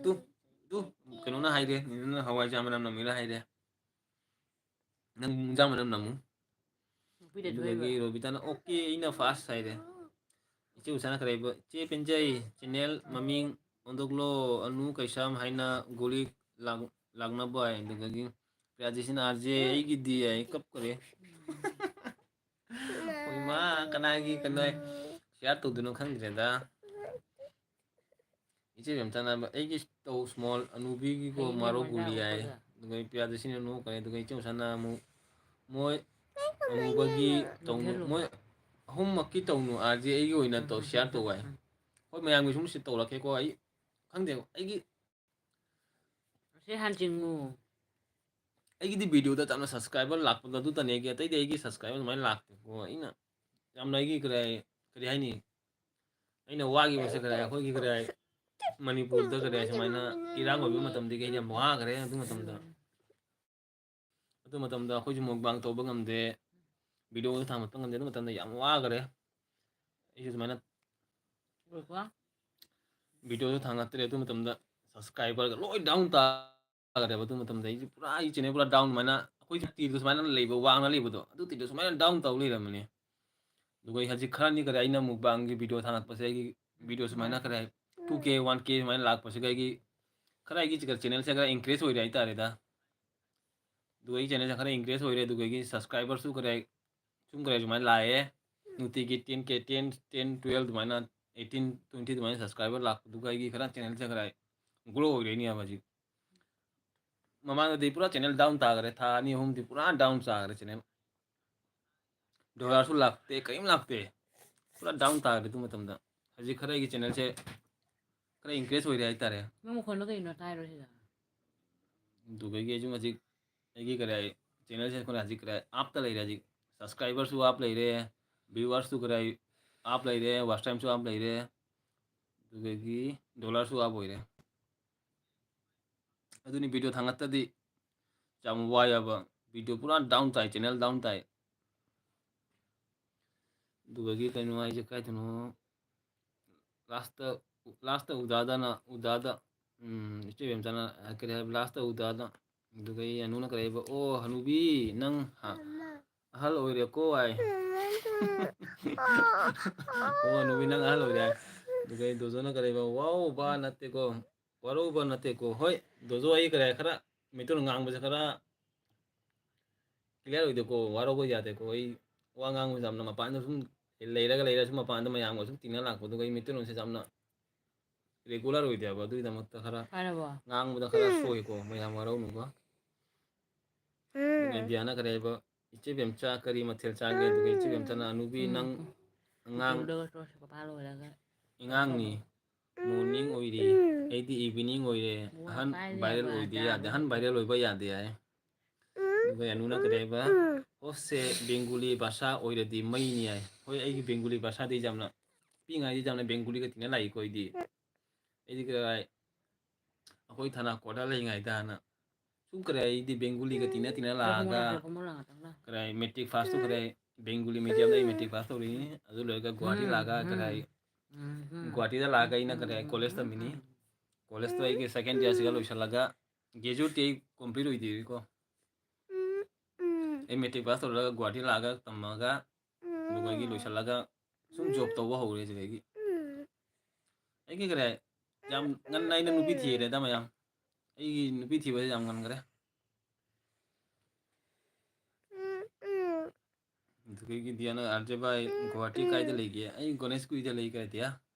ꯇꯨ ꯀꯩꯅꯣꯅ ꯍꯥꯏꯔꯦ ꯅꯪꯅ ꯍꯋꯥꯏꯖꯥꯔ ꯃꯅꯝ ꯅꯝꯃꯤꯔꯣ ꯍꯥꯏꯔꯦ ꯅꯪ ꯏꯟꯖꯥꯡ ꯃꯅꯝ ꯅꯝꯃꯨ ꯃꯄꯤ ꯇꯩꯊꯣꯛꯏꯕ ꯑꯗꯨꯗꯒꯤ ꯔꯣꯕꯤꯇꯥꯅ ꯑꯣꯀꯦ ꯑꯩꯅ ꯐꯥꯁ ꯍꯥꯏꯔꯦ ꯏꯆꯦ ꯎꯁꯥꯅ ꯀꯔꯤ ꯍꯥꯏꯕ ꯏꯆꯦ ꯄꯦꯟꯖꯩ ꯆꯦꯅꯦꯜ ꯃꯃꯤꯡ ꯑꯣꯟꯊꯣꯛꯂꯣ ꯑꯅꯨ ꯀꯩꯁꯥꯝ ꯍꯥꯏꯅ ꯒꯨꯂꯤ ꯂꯥꯛꯅꯕ ꯍꯥꯏ ꯑꯗꯨꯗꯒꯤ ꯄ꯭ꯔꯤꯌꯥꯖꯤꯁꯤꯅ ꯑꯥꯔꯖꯦ ꯑꯩꯒꯤꯗꯤ ꯑꯩ ꯀꯞꯀꯔꯦ ꯏꯃꯥ ꯀꯅꯥꯒꯤ ꯀꯩꯅꯣ ꯁꯤꯌꯥꯔ ꯇꯧꯗꯣꯏꯅꯣ ꯈꯪꯗ꯭ꯔꯦꯗ ꯏꯆꯦ ꯕꯦꯝꯆꯥꯅ ꯑꯩꯒꯤ ꯇꯧ ꯁ꯭ꯃꯣꯜ ꯑꯅꯨꯕꯤꯒꯤꯀꯣ ꯍꯩꯅꯦ ꯃꯥꯔꯣ ꯃꯣꯟꯖꯥ ꯒꯨꯂꯤ ꯍꯥꯏ ꯎꯞꯄꯒ ꯑꯗꯨꯒ ꯄꯤꯌꯥꯗꯁꯤꯅ ꯅꯣꯛꯈꯔꯦ ꯑꯗꯨꯒ ꯏꯆꯦ ꯎꯁꯥꯅ ꯑꯃꯨꯛ ꯃꯣꯏ ꯑꯃꯨꯕꯒꯤ ꯇꯧꯅꯨ ꯃꯣꯏ ꯅꯣꯛꯁꯜꯂꯨꯕ ꯑꯍꯨꯝꯃꯛꯀꯤ ꯇꯧꯅꯨ ꯑꯥꯔꯖꯦ ꯑꯩꯒꯤ ꯑꯣꯏꯅ ꯁꯤꯌꯥꯔ ꯇꯧ ꯍꯥꯏ ꯍꯣꯏ ꯃꯌꯥꯝꯒꯤ ꯁꯨꯝ ꯇꯧꯔꯛꯀꯦꯀꯣ ꯑꯩ ꯈꯪꯗꯦꯕ ꯁꯤ ꯍꯥꯟ ꯆꯤꯡꯉꯨ ꯑꯩꯒꯤꯗꯤ ꯚꯤꯗꯤꯑꯣꯗ ꯆꯥꯎꯅ ꯁꯕꯁꯀ꯭ꯔꯥꯏꯕꯔ ꯂꯥꯛꯄꯗꯣ ꯑꯗꯨꯇꯅꯦ ꯑꯇꯩꯗꯤ ꯑꯩꯒꯤ ꯁꯕꯁꯀ꯭ꯔꯥꯏꯕꯔ ꯑꯗꯨꯃꯥꯏꯅ ꯂꯥꯛꯇꯦꯀꯣ ꯑꯩꯅ ꯌꯥꯝꯅ ꯑꯩꯒꯤ ꯀꯔꯤ ꯍꯥꯏꯅꯤ ꯑꯩꯅ ꯋꯥꯈꯤꯕꯁꯦ ꯑꯩꯈꯣꯏꯒꯤ ꯃꯅꯤꯄꯨꯔꯗ ꯁꯨꯃꯥꯏꯅ ꯏꯔꯥꯡ ꯑꯣꯏꯕ ꯃꯇꯝꯗꯒꯤ ꯑꯩ ꯌꯥꯝ ꯋꯥꯈ꯭ꯔꯦ ꯑꯗꯨ ꯃꯇꯝꯗ ꯑꯩꯈꯣꯏꯁꯨ ꯃꯨꯛꯕꯥꯡ ꯇꯧꯕ ꯉꯝꯗꯦ ꯚꯤꯗꯤꯑꯣꯁꯨ ꯊꯥꯡꯒꯠꯄ ꯉꯝꯗꯦ ꯑꯗꯨ ꯃꯇꯝꯗ ꯌꯥꯝ ꯋꯥꯈꯔꯦ ꯑꯩꯁꯨ ꯁꯨꯃꯥꯏꯅ ꯚꯤꯗꯤꯑꯣꯁꯨ ꯊꯥꯡꯒꯠꯇ꯭ꯔꯦ ꯑꯗꯨ ꯃꯇꯝꯗ ꯁꯕꯁꯀ꯭ꯔꯥꯏꯕꯔꯒ ꯂꯣꯏ ꯗꯥꯎꯟ ꯇꯥꯈ꯭ꯔꯦꯕ ꯑꯗꯨ ꯃꯇꯝꯗ ꯑꯩꯁꯦ ꯄꯨꯔꯥ ꯑꯩ ꯆꯦꯅꯦꯜ ꯄꯨꯔꯥ ꯗꯥꯎꯟ ꯑꯗꯨꯃꯥꯏꯅ ꯑꯩꯈꯣꯏꯁꯨ ꯇꯤꯗꯨ ꯁꯨꯃꯥꯏꯅ ꯂꯩꯕ ꯋꯥꯡꯅ ꯂꯩꯕꯗꯣ ꯑꯗꯨ ꯇꯤꯗꯨ ꯁꯨꯃꯥꯏꯅ ꯗꯥꯎꯟ ꯇꯧ ꯂꯩꯔꯝꯕꯅꯦ ꯑꯗꯨꯒ ꯑꯩ ꯍꯧꯖꯤꯛ ꯈꯔꯅꯤ ꯑꯩꯅ ꯃꯨꯛꯕꯥꯡꯒꯤ ꯚꯤꯗꯤꯑꯣ ꯊꯥꯡꯒꯠꯄꯁꯦ ꯑꯩꯒꯤ ꯚꯤꯗꯤꯑꯣ ꯁꯨꯃꯥꯏꯅ 2K 1K ꯁꯨꯃꯥꯏꯅ ꯂꯥꯛꯄꯁꯤꯒ ꯑꯩꯒꯤ ꯆꯦꯅꯦꯜꯁꯦ ꯈꯔ ꯏꯟꯀ꯭ꯔꯦꯖ ꯑꯣꯏꯔꯦ ꯍꯥꯏꯇꯥꯔꯦꯗ ꯑꯗꯨꯒ ꯑꯩ ꯆꯦꯅꯦꯜꯁꯦ ꯈꯔ ꯏꯟꯀ꯭ꯔꯦꯖ ꯑꯣꯏꯔꯦ ꯑꯗꯨꯒ ꯑꯩꯒꯤ ꯁꯕꯁꯀ꯭ꯔꯥꯏꯕꯔꯁꯨ ꯁꯨꯃꯥꯏꯅ ꯂꯥꯛꯑꯦ ꯅꯨꯡꯇꯤꯒꯤ 10K 10 12 ꯑꯗꯨꯃꯥꯏꯅ 18 20 ꯑꯗꯨꯃꯥꯏꯅ ꯁꯕꯁꯀ꯭ꯔꯥꯏꯕꯔ ꯂꯥꯛꯄꯗꯨꯒ ꯑꯩꯒꯤ ꯈꯔ ꯆꯦꯅꯦꯜꯁꯦ ꯈꯔ ꯒ꯭ꯔꯣ ꯑꯣꯏꯔꯛꯏꯅꯦꯕ ꯍꯧꯖꯤꯛ ꯃꯃꯥꯡꯗꯗꯤ ꯄꯨꯔꯥ ꯆꯦꯅꯦꯜ ꯗꯥꯎꯟ ꯇꯥꯈꯔꯦ ꯊꯥ 2 3ꯗꯤ ꯄꯨꯔꯥ ꯗꯥꯎꯟ ꯆꯥꯈꯔꯦ ꯆꯦꯅꯦꯜ ꯗꯣꯂꯔꯁꯨ ꯂꯥꯛꯇꯦ ꯀꯔꯤꯝ ꯂꯥꯛꯇꯦ ꯄꯨꯔꯥ ꯗꯥꯎꯟ ꯇꯥꯈ꯭ꯔꯦ ꯑꯗꯨ ꯃꯇꯝꯗ ꯍꯧꯖꯤꯛ ꯈꯔ ꯑꯩꯒꯤ ꯆꯦꯅꯦꯜꯁꯦ ꯈꯔ ꯏꯟꯀ꯭ꯔꯦꯖ ꯑꯣꯏꯔꯦ ꯍꯥꯏꯇꯥꯔꯦ ꯅꯪ ꯃꯈꯣꯟꯗꯣ ꯀꯩꯅꯣ ꯇꯥꯏꯔꯣ ꯁꯤꯗ ꯑꯗꯨꯒ ꯑꯩꯁꯨ ꯍꯧꯖꯤꯛ ꯑꯩꯒꯤ ꯆꯦꯅꯦꯜꯁꯦ ꯍꯧꯖꯤꯛ ꯑꯞꯇ ꯂꯩꯔꯦ ꯍꯧꯖꯤꯛ subscriberꯁꯨ up ꯂꯩꯔꯦ viewersꯁꯨ ꯀꯔꯥꯏ up ꯂꯩꯔꯦ watch timeꯁꯨ up ꯂꯩꯔꯦ ꯑꯗꯨꯗꯒꯤ dollarꯁꯨ up ꯑꯣꯏꯔꯦ ꯑꯗꯨꯅꯤ ꯚꯤꯗꯤꯑꯣ ꯊꯥꯡꯒꯠꯇꯗꯤ ꯌꯥꯝ ꯋꯥꯏꯑꯕ ꯚꯤꯗꯤꯑꯣ ꯄꯨꯔꯥ ꯗꯥꯎꯟ ꯇꯥꯏ ꯆꯦꯅꯦꯜ ꯗꯥꯎꯟ ꯇꯥꯏ ꯑꯗꯨꯗꯒꯤ ꯀꯩꯅꯣ ꯍꯥꯏꯁꯦ ꯀꯥꯏꯗꯅꯣ ꯂꯥꯁꯇ ꯎꯗꯥꯗ ꯏꯆꯦ ꯕꯦꯝꯆꯥꯅ ꯀꯔꯤ ꯍꯥꯏꯕ ꯂꯥꯁꯇ ꯎꯗꯥꯗ ꯑꯗꯨꯒ ꯑꯅꯨꯅ ꯀꯔꯤ ꯍꯥꯏꯕ ꯑꯣ ꯍꯅꯨꯕꯤ ꯅꯪ ꯑꯍꯜ ꯑꯣꯏꯔꯦꯀꯣ ꯍꯥꯏ ꯑꯣ ꯍꯅꯨꯕꯤ ꯅꯪ ꯑꯍꯜ ꯑꯣꯏꯔꯦ ꯍꯥꯏ ꯑꯗꯨꯒ ꯗꯣꯖꯣꯅ ꯀꯔꯤ ꯍꯥꯏꯕ ꯋꯥꯎ ꯕꯥ ꯅꯠꯇꯦꯀꯣ ꯋꯥꯔꯧꯕ ꯅꯠꯇꯦꯀꯣ ꯍꯣꯏ ꯗꯣꯖꯣ ꯑꯩ ꯀꯔꯤ ꯈꯔ ꯃꯩꯇꯩꯂꯣꯟ ꯉꯥꯡꯕꯁꯦ ꯈꯔ ꯀ꯭ꯂꯤꯌꯥꯔ ꯑꯣꯏꯗꯦꯀꯣ ꯋꯥꯔꯧꯕ ꯌꯥꯗꯦꯀꯣ ꯑꯩ ꯋꯥ ꯉꯥꯡꯕꯁꯦ ꯌꯥꯝꯅ ꯃꯄꯥꯟꯗ ꯁꯨꯝ ꯂꯩꯔ ꯁꯨꯝ ꯃꯄꯥꯟꯗ ꯃꯌꯥꯝꯒ ꯁꯨꯝ ꯇꯤꯟꯅ ꯂꯥꯛꯄꯗꯨꯒ ꯑꯩ ꯃꯩꯇꯩꯂꯣꯟꯁꯦ ꯌꯥꯝꯅ ꯔꯦꯒꯨꯂꯔ ꯑꯣꯏꯗꯦꯕ ꯑꯗꯨꯒꯤꯗꯃꯛꯇ ꯈꯔ ꯐꯔꯕꯣ ꯉꯥꯡꯕꯗ ꯈꯔ ꯁꯣꯏꯀꯣ ꯃꯌꯥꯝ ꯋꯥꯔꯧꯅꯨꯀꯣ ꯑꯗꯨꯒ ꯏꯟꯗꯤꯌꯥꯅ ꯀꯔꯤ ꯍꯥꯏꯕ ꯏꯆꯦ ꯕꯦꯝꯆꯥ ꯀꯔꯤ ꯃꯊꯦꯜ ꯆꯥꯒꯦ ꯑꯗꯨꯒ ꯏꯆꯦ ꯕꯦꯝꯆꯥꯅ ꯑꯅꯨꯕꯤ ꯅꯪ ꯑꯉꯥꯡ ꯑꯉꯥꯡꯅꯤ ꯃꯣꯔꯅꯤꯡ ꯑꯣꯏꯔꯤ ꯑꯩꯗꯤ ꯏꯚꯤꯅꯤꯡ ꯑꯣꯏꯔꯦ ꯑꯍꯟ ꯚꯥꯏꯔꯦꯜ ꯑꯣꯏꯗꯦ ꯌꯥꯗꯦ ꯑꯍꯟ ꯚꯥꯏꯔꯦꯜ ꯑꯣꯏꯕ ꯌꯥꯗꯦ ꯍꯥꯏ ꯑꯗꯨꯒ ꯑꯅꯨꯅ ꯀꯔꯤ ꯍꯥꯏꯕ ꯍꯣꯁꯁꯦ ꯕꯦꯡꯒꯨꯂꯤ ꯚꯥꯁꯥ ꯑꯣꯏꯔꯗꯤ ꯃꯩꯅꯤ ꯍꯥꯏ ꯍꯣꯏ ꯑꯩꯒꯤ ꯕꯦꯡꯒꯨꯂꯤ ꯚꯥꯁꯥꯗꯤ ꯌꯥꯝꯅ ꯄꯤꯛꯏꯉꯩꯗꯤ ꯌꯥꯝꯅ ꯕꯦꯡꯒꯨꯂꯤꯒ ꯇꯤꯟꯅ ꯂꯥꯛꯏꯀꯣ ꯑꯩꯗꯤ ꯀꯔꯥꯏ ꯑꯩꯈꯣꯏ ꯊꯅꯥ ꯀꯣꯠꯇ ꯂꯩꯉꯩꯗ ꯍꯥꯟꯅ ꯁꯨꯝ ꯀꯔꯦ ꯑꯩꯗꯤ ꯕꯦꯡꯒꯨꯂꯤꯒ ꯇꯤꯟꯅ ꯂꯥꯛꯑꯒ ꯀꯔꯥꯏ ꯃꯦꯇ꯭ꯔꯤꯛ ꯐꯥꯁꯇꯨ ꯀꯔꯥꯏ ꯕꯦꯡꯒꯨꯂꯤ ꯃꯤꯗꯤꯌꯝꯗ ꯑꯩ ꯃꯦꯇ꯭ꯔꯤꯛ ꯄꯥꯁ ꯇꯧꯔꯤ ꯑꯗꯨ ꯂꯣꯏꯔꯒ ꯒꯨꯍꯥꯇꯤ ꯂꯥꯛꯑꯒ ꯀꯔꯥꯏ ꯒꯨꯍꯥꯇꯤꯗ ꯂꯥꯛꯑꯒ ꯑꯩꯅ ꯀꯔꯥꯏ ꯀꯣꯂꯦꯖ ꯇꯝꯃꯤꯅꯤ ꯀꯣꯂꯦꯖꯇꯣ ꯑꯩꯒꯤ ꯁꯦꯀꯦꯟ ꯏꯌꯥꯔꯁꯤꯒ ꯂꯣꯏꯁꯤꯜꯂꯒ ꯒ꯭ꯔꯦꯖꯨꯋꯦꯠꯇꯤ ꯑꯩ ꯀꯣꯝꯄ꯭ꯂꯤꯠ ꯑꯣꯏꯗ꯭ꯔꯤꯀꯣ ꯑꯩ ꯃꯦꯇ꯭रिꯛ ꯄꯥꯁ ꯇꯧꯔꯒ ꯒꯨꯍꯥꯇꯤ ꯂꯥꯛꯑꯒ ꯇꯝꯃꯒ ꯑꯗꯨꯒ ꯑꯩꯒꯤ ꯂꯣꯏꯁꯤꯜꯂꯒ ꯁꯨꯝ ꯖꯣꯕ ꯇꯧꯕ ꯍꯧꯔꯦ ꯁꯤꯗꯒꯤ ꯑꯩꯒꯤ ꯀꯔꯤ ꯌꯥꯝ ꯉꯟꯅ ꯑꯩꯅ ꯅꯨꯄꯤ ꯊꯤꯔꯦꯗ ꯃꯌꯥꯝ ꯑꯩꯒꯤ ꯅꯨꯄꯤ ꯊꯤꯕꯁꯦ ꯌꯥꯝ ꯉꯟꯈ꯭ꯔꯦ ꯑꯗꯨꯒꯤ ꯗꯤꯌꯥꯅ ꯑꯥꯔꯖꯦ ꯚꯥꯏ ꯒꯨꯍꯥꯇꯤ ꯀꯥꯏꯗ ꯂꯩꯒꯦ ꯑꯩ ꯒꯣꯅꯦꯁꯄꯨꯔꯤꯗ ꯂꯩ ꯀꯥꯏ ꯗꯤꯌꯥ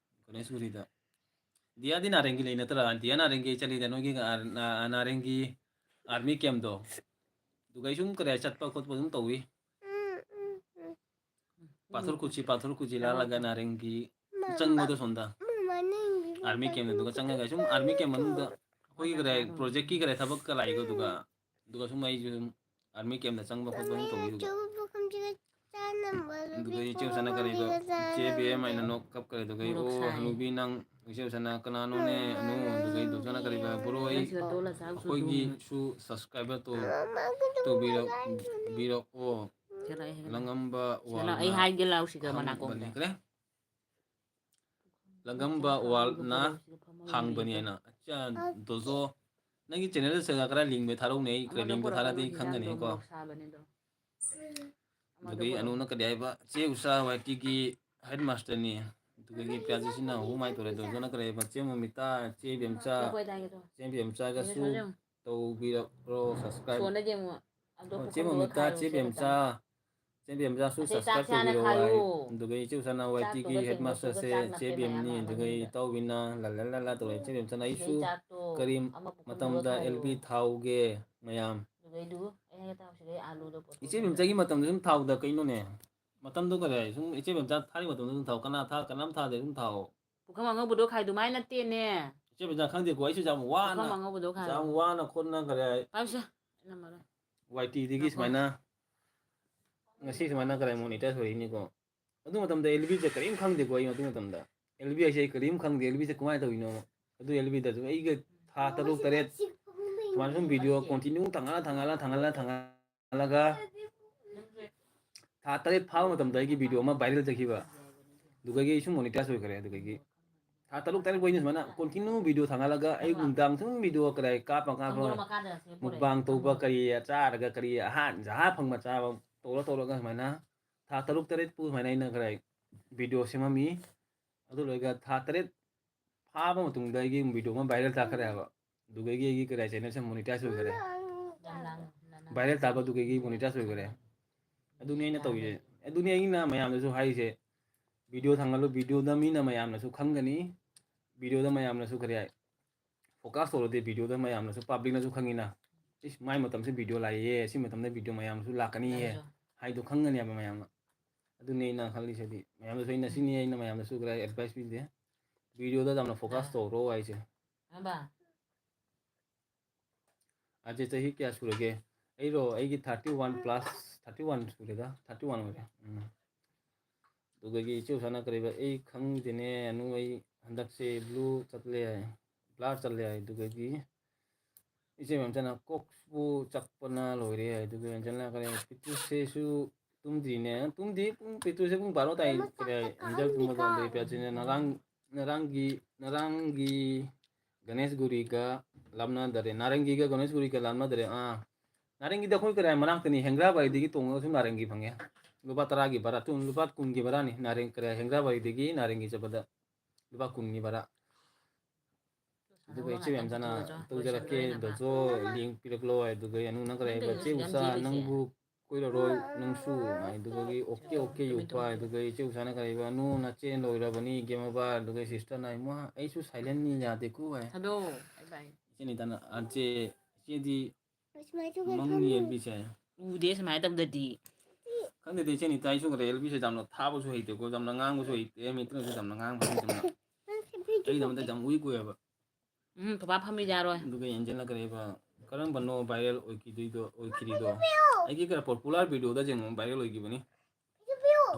ꯒꯣꯅꯦꯁꯄꯨꯔꯤꯗ ꯗꯤꯌꯥꯗꯤ ꯅꯥꯔꯦꯡꯒꯤ ꯂꯩ ꯅꯠꯇ꯭ꯔꯥ ꯗꯤꯌꯥ ꯅꯥꯔꯦꯡꯒꯤ ꯑꯩ ꯆꯠꯂꯤꯗ ꯅꯣꯏꯒꯤ ꯅꯥꯔꯦꯡꯒꯤ ꯑꯥꯔꯃꯤ ꯀꯦꯝꯞꯗꯣ ꯑꯗꯨꯒ ꯑꯩ ꯁꯨꯝ ꯀꯔꯤ ꯆꯠꯄ ꯈꯣꯠꯄ ꯑꯗꯨꯝ ꯇꯧꯏ ꯄꯥꯊꯔ ꯀꯨꯆꯤ ꯂꯥꯜꯂꯒ ꯅꯥꯔꯦꯡꯒꯤ ꯆꯪꯕꯗꯣ ꯁꯣꯝꯗ ꯑꯥꯔꯃꯤ ꯀꯦꯝꯞ ꯑꯗꯨꯒ ꯆꯪꯉꯒ ꯁꯨꯝ ꯑꯥꯔꯃꯤ ꯀꯦꯝꯞ ꯃꯅꯨꯡꯗ ꯑꯩꯈꯣꯏꯒꯤ ꯀꯔꯤ ꯄ꯭ꯔꯣꯖꯦꯛꯀꯤ ꯀꯔꯤ ꯊꯕꯛꯀ ꯂꯥꯛꯏꯀꯣ ꯑꯗꯨꯒ ꯁꯨꯝ ꯑꯩꯁꯨ ꯁꯨꯝ ꯑꯥꯔꯃꯤ ꯀꯦꯝꯞꯗ ꯆꯪꯕ ꯈꯣꯠꯄ ꯑꯗꯨꯝ ꯇꯧꯏ ꯑꯗꯨꯒ ꯏꯆꯦ ꯎꯁꯥꯅ ꯀꯔꯤꯕ ꯏꯆꯦ ꯕꯦꯝ ꯑꯩꯅ ꯅꯣꯛ ꯀꯞꯀꯔꯦ ꯑꯗꯨꯒ ꯑꯣ ꯍꯅꯨꯕꯤ ꯅꯪ ꯏꯆꯦ ꯎꯁꯥꯅ ꯀꯅꯥꯅꯣꯅꯦ ꯑꯅꯨ ꯑꯗꯨꯒ ꯗꯣꯁꯥꯅ ꯀꯔꯤꯕ ꯕꯣꯔꯣ ꯑꯩꯈꯣꯏꯒꯤꯁꯨ ꯁꯕꯁꯀ꯭राꯏꯕꯔ ꯇꯧꯕꯤꯔꯛꯑꯣ ꯂꯪꯉꯝꯕ ꯑꯩ ꯋꯥꯜꯅ ꯍꯥꯏꯒꯦ ꯂꯥꯎꯁꯤꯒ ꯃꯅꯥꯀꯣꯡꯗ ꯍꯪꯕꯅꯤ ꯂꯪꯉꯝꯕ ꯋꯥꯜꯅ ꯍꯥꯡꯕꯅꯤ ꯍꯥꯏꯅ ꯑꯆꯥ ꯗꯣꯖꯣ ꯅꯪꯒꯤ ꯆꯦꯅꯦꯜꯗ ꯈꯔ ꯂꯤꯡꯕ ꯊꯥꯔꯛꯎꯅꯦ ꯑꯩ ꯈꯔ ꯂꯤꯡꯕ ꯊꯥꯔꯛꯑꯗꯤ ꯑꯩ ꯈꯪꯒꯅꯤꯀꯣ ꯑꯗꯨꯒꯤ ꯑꯅꯨꯅ ꯀꯔꯤ ꯍꯥꯏꯕ ꯆꯦ ꯎꯁꯥ ꯋꯥꯏꯇꯤꯒꯤ ꯍꯦꯠ ꯃꯥꯁꯇꯔꯅꯤ ꯑꯗꯨꯗꯒꯤ ꯄ꯭ꯌꯥꯖꯤꯁꯤꯅ ꯍꯨꯃꯥꯏ ꯇꯧꯔꯦ ꯗꯣꯖꯣꯅ ꯀꯔꯤ ꯍꯥꯏꯕ ꯆꯦ ꯃꯣꯃꯤꯇꯥ ꯆꯦ ꯕꯦꯝꯆꯥꯒꯁꯨ ꯇꯧꯕꯤꯔꯛꯄ꯭ꯔꯣ ꯁꯕꯁꯀ꯭ꯔꯥꯏꯕ ꯆꯦ ꯃꯣꯃꯤꯇꯥ ꯆꯦ ꯕꯦꯝꯆꯥꯁꯨ ꯁꯕꯁꯀ꯭ꯔꯥꯏꯕ ꯇꯧꯕꯤꯔꯛꯑꯣ ꯍꯥꯏ ꯑꯗꯨꯒ ꯏꯆꯦ ꯎꯁꯥꯅ ꯋꯥꯏꯇꯤꯒꯤ ꯍꯦꯠ ꯃꯥꯁꯇꯔꯁꯦ ꯆꯦ ꯕꯦꯝꯅꯤ ꯑꯗꯨꯒ ꯏꯇꯥꯎꯕꯤꯅ ꯂꯜꯂ ꯇꯧꯔꯦ ꯏꯆꯦ ꯕꯦꯝꯆꯥꯅ ꯑꯩꯁꯨ ꯀꯔꯤ ꯃꯇꯝꯗ ꯑꯦꯜꯕꯤ ꯊꯥꯎꯒꯦ ꯃꯌꯥꯝ ꯏꯆꯦ ꯕꯦꯝꯆꯥꯒꯤ ꯃꯇꯝꯗ ꯁꯨꯝ ꯊꯥꯎꯗ ꯀꯩꯅꯣꯅꯦ ꯃꯇꯝꯗꯣ ꯀꯔꯤ ꯍꯥꯏ ꯁꯨꯝ ꯏꯆꯦ ꯕꯦꯝꯆꯥ ꯊꯥꯔꯤ ꯃꯇꯝꯗ ꯑꯗꯨꯝ ꯊꯥꯎ ꯀꯅꯥꯝ ꯊꯥꯗꯦ ꯑꯗꯨꯝ ꯊꯥꯎ ꯄꯨꯈꯝ ꯑꯉꯧꯕꯗꯣ ꯈꯥꯏꯗꯨꯃꯥꯏ ꯅꯠꯇꯦꯅꯦ ꯏꯆꯦ ꯕꯦꯝꯆꯥ ꯈꯪꯗꯦꯀꯣ ꯑꯩꯁꯨ ꯌꯥꯝ ꯄꯨꯈꯝ ꯑꯉꯧꯕꯗꯣ ꯈꯥꯏꯌꯣ ꯋꯥꯅ ꯈꯣꯠꯅ ꯀꯔꯤ ꯍꯥꯏ ꯄꯥꯏꯁꯦ ꯋꯥꯏꯇꯤꯗꯒꯤ ꯁꯨꯃꯥꯏꯅ ꯉꯁꯤ ꯁꯨꯃꯥꯏꯅ ꯀꯔꯤ ꯃꯣꯅꯤꯇꯥꯏꯖ ꯑꯣꯏꯔꯤꯅꯤꯀꯣ ꯑꯗꯨ ꯃꯇꯝꯗ ꯑꯦꯜꯕꯤꯁꯦ ꯀꯔꯤꯝ ꯈꯪꯗꯦꯀꯣ ꯑꯩ ꯑꯗꯨ ꯃꯇꯝꯗ ꯑꯦꯜꯕꯤ ꯍꯥꯏꯁꯦ ꯑꯩ ꯀꯔꯤꯝ ꯈꯪꯗꯦ ꯑꯦꯜꯕꯤꯁꯦ ꯀꯃꯥꯏꯅ ꯇꯧꯔꯤꯅꯣ ꯑꯗꯨ ꯑꯦꯜꯕꯤꯗꯁꯨ ꯑꯩꯒ ꯊꯥ 3-4 ꯁꯨꯃꯥꯏꯅ ꯁꯨꯝ ꯚꯤꯗꯤꯑꯣ ꯀꯣꯟꯇꯤꯅ꯭ꯌꯨ ꯊꯥꯡꯒꯠꯂꯒ ꯊꯥ 7 ꯐꯥꯕ ꯃꯇꯝꯗ ꯑꯩꯒꯤ ꯚꯤꯗꯤꯑꯣ ꯑꯃ ꯚꯥꯏꯔꯦꯜ ꯆꯠꯈꯤꯕ ꯑꯗꯨꯗꯒꯤ ꯑꯩ ꯁꯨꯝ ꯃꯣꯅꯤꯇꯥꯏꯖ ꯑꯣꯏꯈ꯭ꯔꯦ ꯑꯗꯨꯗꯒꯤ ꯊꯥ 7 ꯀꯣꯏꯅ ꯁꯨꯃꯥꯏꯅ ꯀꯣꯟꯇꯤꯅ꯭ꯌꯨ ꯚꯤꯗꯤꯑꯣ ꯊꯥꯡꯒꯠꯂꯒ ꯑꯌꯨꯛ ꯅꯨꯡꯗꯥꯡ ꯁꯨꯝ ꯚꯤꯗꯤꯑꯣ ꯀꯗꯥꯏ ꯀꯥꯞꯄ ꯃꯨꯛꯕꯥꯡ ꯇꯧꯕ ꯀꯔꯤ ꯆꯥꯔꯒ ꯀꯔꯤ ꯖꯍꯥ ꯐꯪꯕ ꯆꯥꯕ ꯇꯧꯔꯒ ꯁꯨꯃꯥꯏꯅ ꯊꯥ 7 ꯄꯨ ꯁꯨꯃꯥꯏꯅ ꯑꯩꯅ ꯈꯔ ꯚꯤꯗꯤꯑꯣ ꯁꯦꯝꯃꯝꯃꯤ ꯑꯗꯨ ꯂꯣꯏꯔꯒ ꯊꯥ 7 ꯐꯥꯕ ꯃꯇꯨꯡꯗ ꯑꯩꯒꯤ ꯚꯤꯗꯤꯑꯣ ꯑꯃ ꯚꯥꯏꯔꯦꯜ ꯆꯠꯈ꯭ꯔꯦꯕ ꯑꯗꯨꯗꯒꯤ ꯑꯩꯒꯤ ꯀꯔꯤ ꯆꯦꯅꯦꯜꯁꯦ ꯃꯣꯅꯤꯇꯥꯏꯖ ꯑꯣꯏꯈ꯭ꯔꯦ ꯚꯥꯏꯔꯦꯜ ꯆꯥꯕꯗꯨꯒꯤ ꯃꯣꯅꯤꯇꯥꯏꯖ ꯑꯣꯏꯈ꯭ꯔꯦ ꯑꯗꯨꯅꯤ ꯑꯩꯅ ꯇꯧꯔꯤꯁꯦ ꯑꯗꯨꯅꯤ ꯑꯩꯅ ꯃꯌꯥꯝꯗꯁꯨ ꯍꯥꯏꯔꯤꯁꯦ ꯚꯤꯗꯤꯑꯣ ꯊꯥꯡꯒꯠꯂꯨ ꯚꯤꯗꯤꯑꯣꯗ ꯃꯤꯅ ꯃꯌꯥꯝꯅꯁꯨ ꯈꯪꯒꯅꯤ ꯚꯤꯗꯤꯑꯣꯗ ꯃꯌꯥꯝꯅꯁꯨ ꯀꯔꯤ ꯍꯥꯏ ꯐꯣꯀꯁ ꯇꯧꯔꯗꯤ ꯚꯤꯗꯤꯑꯣꯗ ꯃꯌꯥꯝꯅꯁꯨ ꯄꯥꯕ꯭ꯂꯤꯛꯅꯁꯨ ꯈꯪꯉꯤꯅ ꯃꯥꯏ ꯃꯇꯝꯁꯤ ꯚꯤꯗꯤꯑꯣ ꯂꯥꯛꯏꯌꯦ ꯁꯤ ꯃꯇꯝꯗ ꯚꯤꯗꯤꯑꯣ ꯃꯌꯥꯝꯁꯨ ꯂꯥꯛꯀꯅꯤꯌꯦ ꯍꯥꯏꯗꯣ ꯈꯪꯒꯅꯦꯕ ꯃꯌꯥꯝꯅ ꯑꯗꯨꯅꯤ ꯑꯩꯅ ꯈꯜꯂꯤꯁꯤꯗꯤ ꯃꯌꯥꯝꯗꯁꯨ ꯑꯩꯅ ꯁꯤꯅꯤ ꯑꯩꯅ ꯃꯌꯥꯝꯗꯁꯨ ꯈꯔ ꯑꯦꯗꯚꯥꯏꯁ ꯄꯤꯗꯦ ꯚꯤꯗꯤꯑꯣꯗ ꯌꯥꯝꯅ ꯐꯣꯀꯁ ꯇꯧꯔꯣ ꯍꯥꯏꯁꯦ ꯑꯖꯦ ꯆꯍꯤ ꯀꯌꯥ ꯁꯨꯔꯒꯦ ꯑꯩꯔꯣ ꯑꯩꯒꯤ 31+ 31 sudah 31 udah दुगई इचे उसाना करेबा ए खंग देने अनु आई हंदक से ब्लू चतले है ब्लर चले है दुगई इचे memang kokbu cakpana loire है दुगई अंजना करे पितु से सु तुम दी पितु से pun baru tai करे अंजल तुम तो dari piacine narangi गणेश गुरी का lamna dari narangi का गणेश गुरी का lamna dari narangi da khoi करे manang tani hengra bai digi tongo sum narangi phangya lupa taragi bara tu lupa kungi bara ni nareng kare hengra bai digi narengi chabada lupa kungi bara duga ichi yam jana to jara ke dojo link piraklo ai duga anu na kare ba che usa nangbu koiro roi nangsu ai duga gi oke yupa ai duga ichi usa na kare ba nu na chen loira bani game ba duga sister na mo ai su silent ni ya de ku ai Hado, bye bye. ichi ni tana anje ichi di What's my chocolate mang honey? ni elbi che Ude sama ada di. khang de che ni tai su kare elbi che jamno thabo su heite ko jamna ngang su heite mi tru su jamna ngang ba jamna ai jamna jam ui ko ya ba Papa pami jaro. दुगे Angel ना करे बा करम बनो viral ओई किरी दो आई की कर पॉपुलर वीडियो दा जेंग वायरल ओई की बनी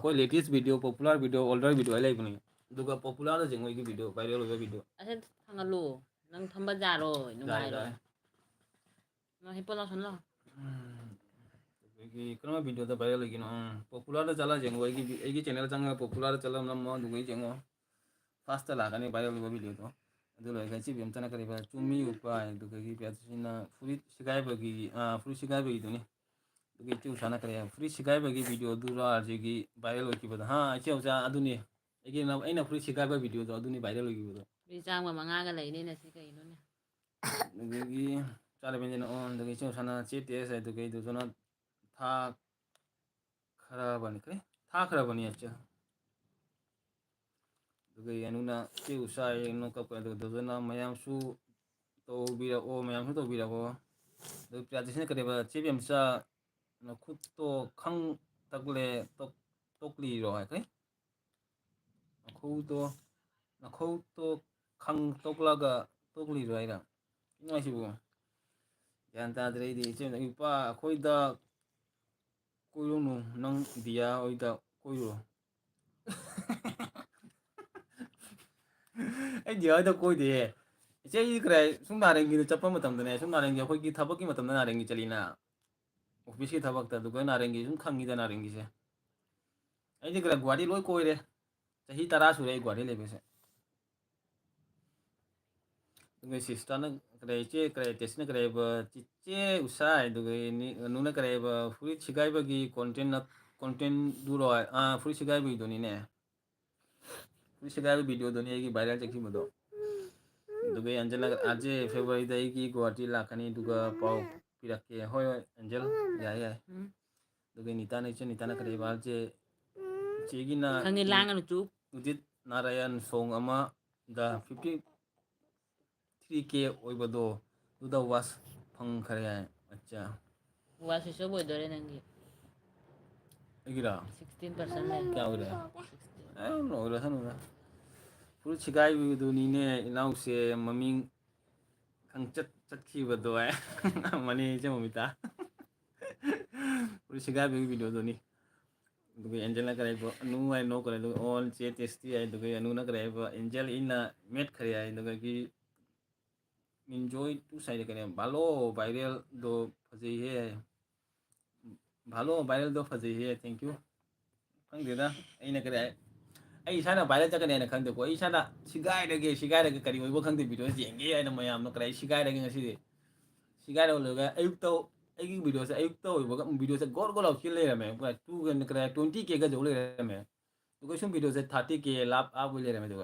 कोई latest video popular video older video आई बनी दुगा पॉपुलर दा जेंग ओई की वीडियो वायरल ओई video Asa hangalu. Nang thamba jaro, nungai ro. No hipo na sunlo. की करम वीडियो दा वायरल ओई की नो पॉपुलर दा चला जेंग ओई की चैनल चंग पॉपुलर चला ना मो दुगे जेंग फास्ट ला कने वायरल ओई वीडियो तो अदु लोय गाची बिम तना करे बा चुमी उपाय दुगे की प्यासिना फ्री सिगाय बगी फ्री सिगाय बगी दुनी दुगे ची उसाना करे फ्री सिगाय बगी वीडियो दुरा जेगी वायरल ओई की बदा हां ची उसा अदुनी एगी ना एना फ्री सिगाय बा वीडियो तो अदुनी वायरल ओई की बदा Bijang ma manga ga lai ni na si kai no ne. दुगे की चाले बेंजना ऑन दुगे ची उसाना ची तेस है दुगे दुजना था खराब बनी करे था खराब बनी अच्छा दुगे अनुना ची उसाय नो कप करे दुजना मयाम सु तो बिरा ओ मयाम सु तो बिरा को दु प्याजिसने करे बा ची बिम सा ना खुद तो खंग तकले तोकली रो है करे खौ तो खंग तोकलागा तोकली रो है ina sibu yan ta dre di chen na pa khoi da koiro no nang dia oi da koiro ai dia da koi de che yi krai sum na reng gi chappa matam da ne sum na reng gi khoi gi thabak gi matam na reng gi chalina office ki thabak ta du ko na reng gi sum khang gi da na reng gi se ai ji krai gwadi loi koi re chahi tara su re gwadi le be se दुगे sister न करे test न करे ब चिचे उसाय दुगे नि नुना करे ब फ्री छिगाय बगी कंटेंट दुरो फ्री छिगाय बगी दोनी ने फ्री छिगाय वीडियो दोनी की वायरल चेकी मदो दुगे अंजल आज फेब्रुवारी दई की गुवाहाटी लाखानी दुगा पाव पिराके होय अंजल या दुगे निता न करे ब जे चेगी ना Kangi langan chu. Udit Narayan song अमा द 53K ओइबदो दुदा वास फंग खरे है अच्छा Wa si so boy dore nangi. एगिरा 16% le. क्या हो रहा है नो रहा था नो पूरी छिगाई भी दुनी ने इनाउ से ममिंग खंग चट की बदो है मनी जे ममिता पूरी छिगाई भी वीडियो दुनी दुगे एंजल ना करे बो नु आई नो करे दुगे ऑल चे टेस्टी आई दुगे अनु ना करे बो एंजल इन मेट खरे आई दुगे की enjoy tu sai करे भालो वायरल दो फजे है भालो वायरल दो फजे है थैंक यू खंगदेदा अइना करे ai isana वायरल चकने ना खंगदे को isana सिगाय रगे करी ओइबो खंगदे वीडियो जेंगे आइना मयाम नो करे सिगाय रगे ngasi सिगाय रो लगा ayuk to ai की वीडियो से ayuk to ओइबो वीडियो से गोल गोल खिल ले रमे पूरा 2 गन करे 20K का जो ले रमे तो कोई वीडियो से 30K लाभ आप ले रमे तो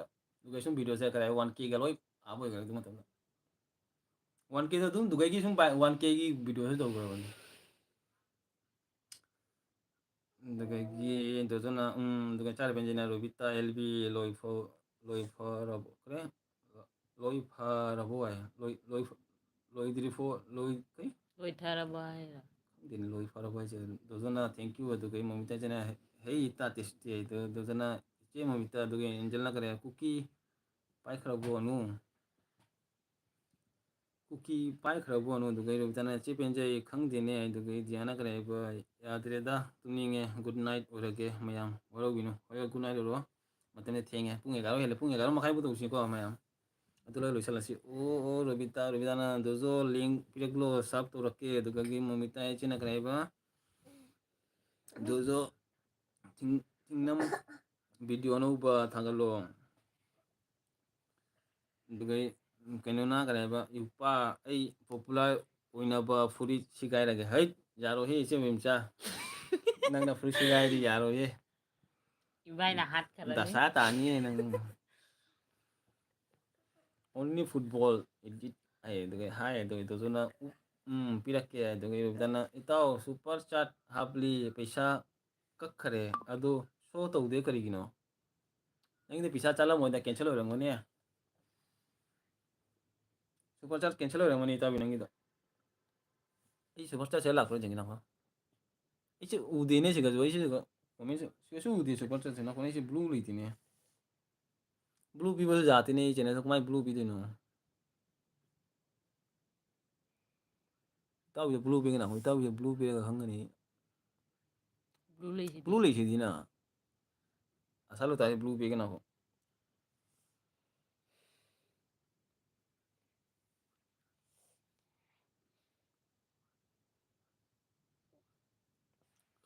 कोई वीडियो से करे 1K का लोई आप हो करे मतलब 1K तो तुम दुगे की सुन 1K की वीडियो से तो करो दुगे की तो ना दुगे चार बेंजना रोबिता एलबी लोई फरब करे लोई फरबो है लोई द्रिफो लोई कई Loi thara ba hai. दिन लोई फरबो है तो ना थैंक यू दुगे ममिता जना है इता टेस्टी है तो ना जे ममिता दुगे एंजल ना करे कुकी पाई खरबो नु kuki pai kharabu anu duga rubitana che penje khangdene duga diana kareba yadreda tuninge good night orage mayam warobino hoyo good night oro matane thenge punge garo hele punge garo makai buto usi ko mayam atula loisalasi o robitana dozo link pireglo sab to rakke duga gi momita chena kareba dozo tingnam video no ba thangalo duga kainona kareba yupa ai popular oinaba furi sigai rage hai yaro he che memcha nangna furi sigai di yaro he Ibay na hat ka rin dasa tani nang only football edit ay duga hai duga to na pirakke ay duga dana itaw super chat hapli paisa kakhare ado show tawde karigino nangde pisa chala moida cancel orangone super chat cancel orangone itaw binangido ei super chat sela ko jengina ko ei udene siga jo ei siga komen se ude super chat na ko ei blue litine blue people जाते नहीं channel तो कमाई blue भी देनो ताऊ ये blue भी ना हो ताऊ ये blue भी का हंगनी blue ले सी ना asal lo tahu blue भी ना हो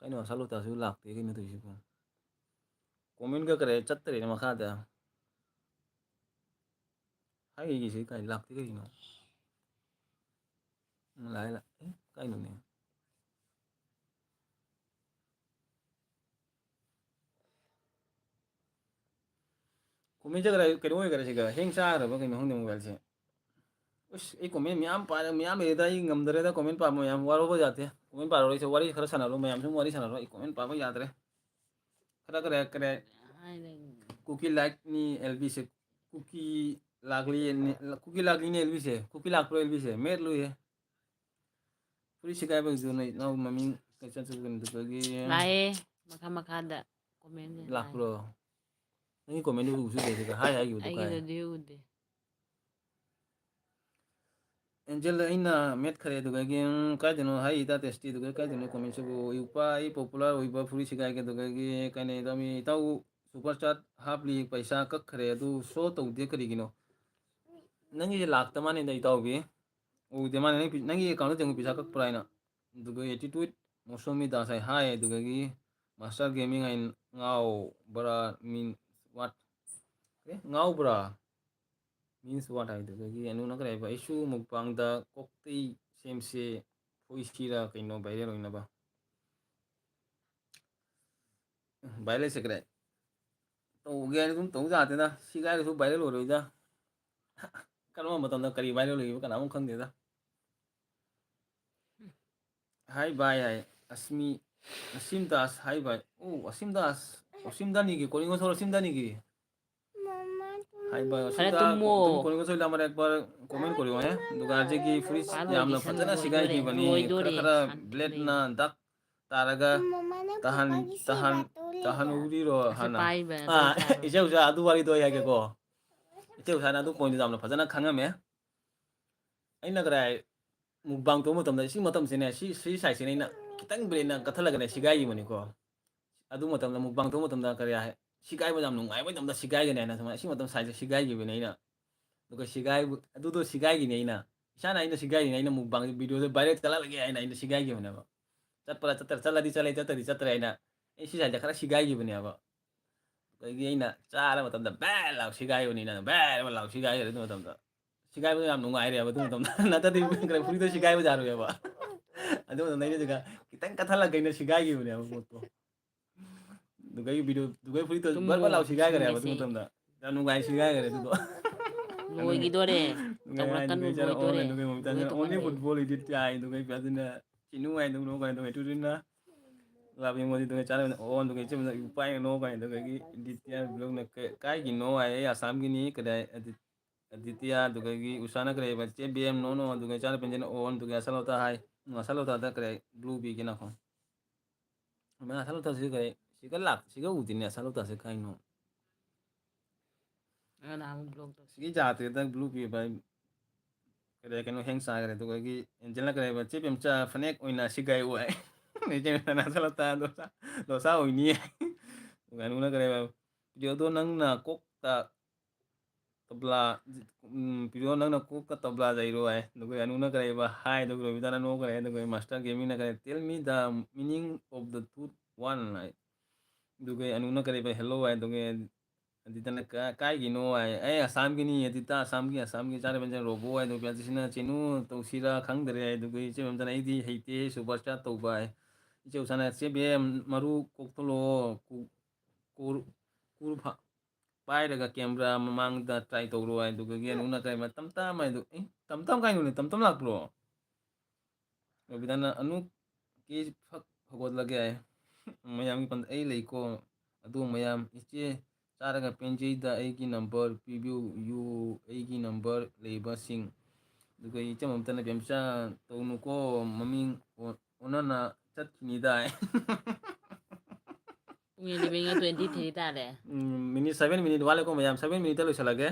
कहीं ना asal lo tahu लागते कि नहीं तो इसी को komen का करे चत्तरे ना मखा था हाई ये किसी कहीं लागते कि नहीं लाए ला कहीं नहीं komen जगह करे वो करे सिका हेंग सा रहा बकई में होंगे मोबाइल से उस एक komen म्याम पार म्याम ये दाई गमदरे दा komen पा म्याम वारो हो जाते हैं komen पार वाली से वारी खरा सना लो म्याम से वारी सना लो एक komen पा याद रहे खरा करे करे कुकी लाइक नी एलबी से कुकी लागली नी एलबी से कुकी लाग प्रो एलबी से मेर लो ये पूरी शिकायत बग जो नहीं ना मम्मी कैसे से बन तो बगी Lae, maka-makada. Komen niya. लाग प्रो नहीं कमेंट भी उसे देगा हाय हाय Ay, तो gito diude. एंजल इन मेट खरे तो गगी काय दिनो हाय इता टेस्टी तो काय दिनो कमेंट से वो यूपा ई पॉपुलर ओइबा पूरी शिकायत के तो गगी कने दमी ताऊ सुपर चैट हाफ ली पैसा कक खरे तो शो तो दे करिगिनो नंगी लाग तमाने दई ताऊ भी ओ दे माने नंगी अकाउंट जंग पैसा कक प्राइना दुगो एटीट्यूड मोसोमी दासाई हाय दुगगी मास्टर गेमिंग आई ngau bra mean what ngau bra means what hai dugi anu na kare ba issue mukbang da kokti sem se poisira kaino viral hoina ba viral se kare to ge dum to ja te na sigai su viral ho roi da kanu matam da kari viral hoi kana mun khang de da hi bye hai asmi asim das hi bye oh asim dani ki calling so asim dani ki hi bye Kaya सुधा tumo. तुम कोनी को सोइला हमारे एक बार comment करियो है दुकान जे की फ्री याम ना फजना सिगाई की बनी खरा खरा ब्लेड ना दक तारगा tahan tahan tahan uri ro hana Pai ba? ah ije usa adu wari do ya ke ko ije usa na du point jam na fajana khanga me aina kara mukbang to matam da si matam se ne si sai se ne na kitang bre na kathala ga ne sigai mani ko adu matam da mukbang to matam da kara hai sigai ba jam nungai ba jam da sigai ga ne na sama si matam sai sigai gi ne na duka sigai adu do sigai gi ne na sana ina sigai ne na mukbang video de bare kala lagi ina sigai gi ne ba cat pala catar cala di cala catar di catar ina si sai da kara sigai gi ne ba kaya ina cara matam da bel lau sigai ni na bel lau sigai ru matam da sigai ba jam nungai re ba tu matam na ta di kara puri to sigai ba jaru ya ba adu matam na juga kita kathala ga ina sigai gi ne ba to dugai video dugai puri to bar lau sigai ga re ba tu matam da da nungai sigai ga re tu to Luoy gidore. Tabrakan mo cara luoy online dore. dugai matam Luoy to only kan football edit ya dugai piazin na chinu ai dugai no ga dugai tu na labi mo dito cara on dugai chem na upai no ga dugai edit ya blog na kai gi no ai asam gi ni kada aditya dugai usana kare ba che bm no dugai cara penjen on dugai asal hota hai asal hota da kare blue bi gi na ko मैं asal hota se kare siga lak siga udin asal hota se kai no Ano na ang vlog to. sigi जाते तक blue bi ba kare kano heng sa kare to gi enjel na kare ba che pem cha fanek oina sigai wai ne che na salata do sa oini anu na kare ba video do nang na kok ta tabla video nang na kok ka tabla dai ro ai do anu na kare ba hai do ro bidana no kare do master gaming na kare tell me the meaning of the truth one ai do anu na kare ba hello ai do adita na kai gino ai asam gini adita asam gi chare benjan robo ai do pya sina chenu to sira khang dare ai do che benjan ai di heite superstar to bai che usana che be maru koktolo kur kur pai daga camera mamang da try to ro ai do ge anu na kai ma tam tam ai do tam tam kai no tam tam lak bro bidana anu ke phak phagod lage ai mayam gi pan ai lei ko adu mayam iche ꯆꯥꯔꯒ ꯄꯦꯟꯖꯩꯗ ꯑꯩꯒꯤ number ꯄꯤꯕꯤꯌꯨ ꯑꯩꯒꯤ number ꯂꯩꯕꯁꯤꯡ ꯑꯗꯨꯒ ꯏꯆꯝ ꯑꯃꯇꯅ ꯕꯦꯝꯆꯥ ꯇꯧꯅꯨꯀꯣ ꯃꯃꯤꯡ ꯑꯣꯟꯅꯅ ꯆꯠꯈꯤꯅꯤꯗ ꯄꯨꯡ ꯏꯂꯤꯚꯦꯟꯒ 23 ꯇꯥꯔꯦ ꯃꯤꯅꯤꯠ 7 ꯃꯤꯅꯤꯠ ꯋꯥꯠꯂꯦꯀꯣ ꯃꯌꯥꯝ 7 ꯃꯤꯅꯤꯠꯇ ꯂꯣꯏꯁꯤꯜꯂꯒꯦ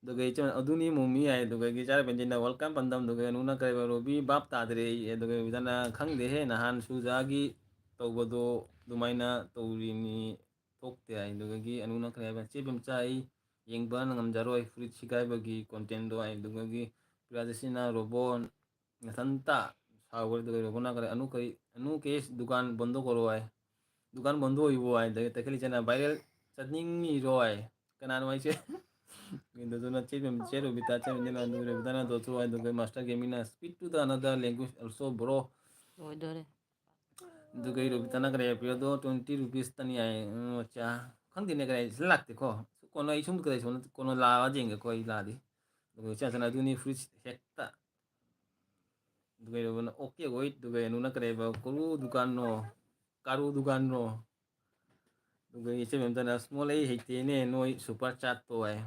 ꯑꯗꯨꯒ ꯏꯆꯝ ꯑꯗꯨꯅꯤ ꯃꯨꯃꯤ ꯍꯥꯏ ꯑꯗꯨꯒ ꯆꯥꯔ ꯄꯦꯟꯖꯩꯅ ꯋꯦꯜꯀꯝ ꯄꯟꯗꯝ ꯑꯗꯨꯒ ꯅꯨꯅ ꯀꯔꯤꯕ ꯔꯣꯕꯤ ꯕꯥꯞ ꯇꯥꯗ꯭ꯔꯦ ꯑꯗꯨꯒ ꯏꯗana ꯈꯪꯗꯦꯍꯦ ꯅꯍꯥꯟ ꯁꯨꯖꯥꯒꯤ ꯇꯧꯕꯗꯣ ꯑꯗꯨꯃꯥꯏꯅ ꯇꯧꯔꯤꯅꯤ ꯊꯣꯛꯇꯦ ꯍꯥꯏ ꯑꯗꯨꯒꯤ ꯑꯅꯨꯅ ꯀꯔꯤ ꯍꯥꯏꯕ ꯆꯦ ꯕꯦꯝꯆꯥ ꯑꯩ ꯌꯦꯡꯕ ꯉꯝꯖꯔꯣꯏ ꯐꯨꯔꯤꯠ ꯁꯤꯒꯥꯏꯕꯒꯤ ꯀꯣꯟꯇꯦꯟꯗꯣ ꯍꯥꯏ ꯑꯗꯨꯒꯤ ꯄ꯭ꯔꯤꯌꯥꯗꯁꯤꯅ ꯔꯣꯕꯣꯟ ꯅꯊꯟꯇ ꯁꯥꯎꯈ꯭ꯔꯦ ꯑꯗꯨꯒ ꯔꯣꯕꯣꯅ ꯀꯔꯤ ꯑꯅꯨ ꯀꯦꯁ ꯗꯨꯀꯥꯟ ꯕꯟꯗꯣ ꯀꯣꯔꯣ ꯍꯥꯏ दुकान बंद होइबो आय दगे तखली चना वायरल चटनिंग रो आय कनान वाइसे किंतु तो नचे चेरो बिता चे बिना दुरे बिता ना दोचो आय दुगे मास्टर गेमिंग ना speak to the another language also bro ꯂꯣꯏꯗꯣꯔꯦ दुगे रो बिता ना करे पियो दो 20 रुपीस तनी आय अच्छा खंदिने करे लागते को कोनो इसुम करे कोनो लावा जेंगे कोई लादी दुगे चना दुनी फ्रिज हेक्ता दुगे रो ओके गोई दुगे नुना करे कोरु दुकान no karu dukan no dugai iche memtana small ai heitene noi super chat to ai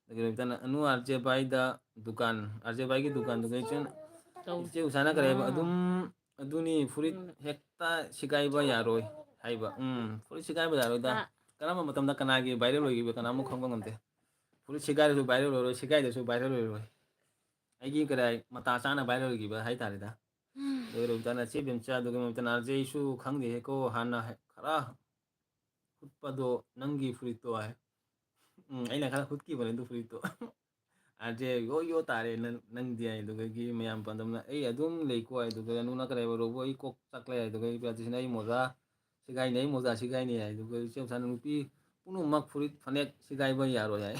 dugai memtana anu RJ bai da dukan RJ bai gi dukan dugai chen ꯇꯧ iche usana kare adum aduni furit hekta sigai ba yaroi haiba furit sigai ba yaroi da kanama matam da kana gi viral hoyi be kana mu khong ngamte furit sigai ru viral ro sigai de su viral ro ai gi kare mata chana viral gi ba hai tare da dugai memtana che bemcha dugai memtana RJ su khang de ko hana khara ꯈꯨꯠꯄꯗꯣ ꯅꯪꯒꯤ ꯐꯨꯔꯤꯠꯇꯣ ꯍꯥꯏ ꯑꯩꯅ ꯈꯔ ꯍꯨꯠꯈꯤꯕꯅꯦ ꯑꯗꯨ ꯐꯨꯔꯤꯠꯇꯣ ꯑꯥꯔꯖꯦ ꯌꯣ ꯇꯥꯔꯦ ꯅꯪꯗꯤ ꯍꯥꯏ ꯑꯗꯨꯒꯤ ꯃꯌꯥꯝ ꯄꯥꯟꯗꯝꯅ ꯑꯩ ꯑꯗꯨꯝ ꯂꯩꯀꯣ ꯍꯥꯏ ꯑꯗꯨꯒ ꯅꯨꯅ ꯀꯔꯥꯏꯕ ꯔꯣꯕꯣ ꯑꯩ ꯀꯣꯛ ꯆꯥꯛꯂꯦ ꯍꯥꯏ ꯑꯗꯨꯒ ꯄ꯭ꯔꯥꯇꯤꯁꯤꯅ ꯑꯩ ꯃꯣꯖꯥ ꯁꯤꯒꯥꯏꯅꯤ ꯑꯩ ꯃꯣꯖꯥ ꯁꯤꯒꯥꯏꯅꯤ ꯍꯥꯏ ꯑꯗꯨꯒ ꯏꯆꯦꯝꯁꯥꯅ ꯅꯨꯄꯤ ꯄꯨꯝꯅꯃꯛ ꯐꯨꯔꯤꯠ ꯐꯅꯦꯛ ꯁꯤꯒꯥꯏꯕ ꯌꯥꯔꯣꯏ ꯍꯥꯏ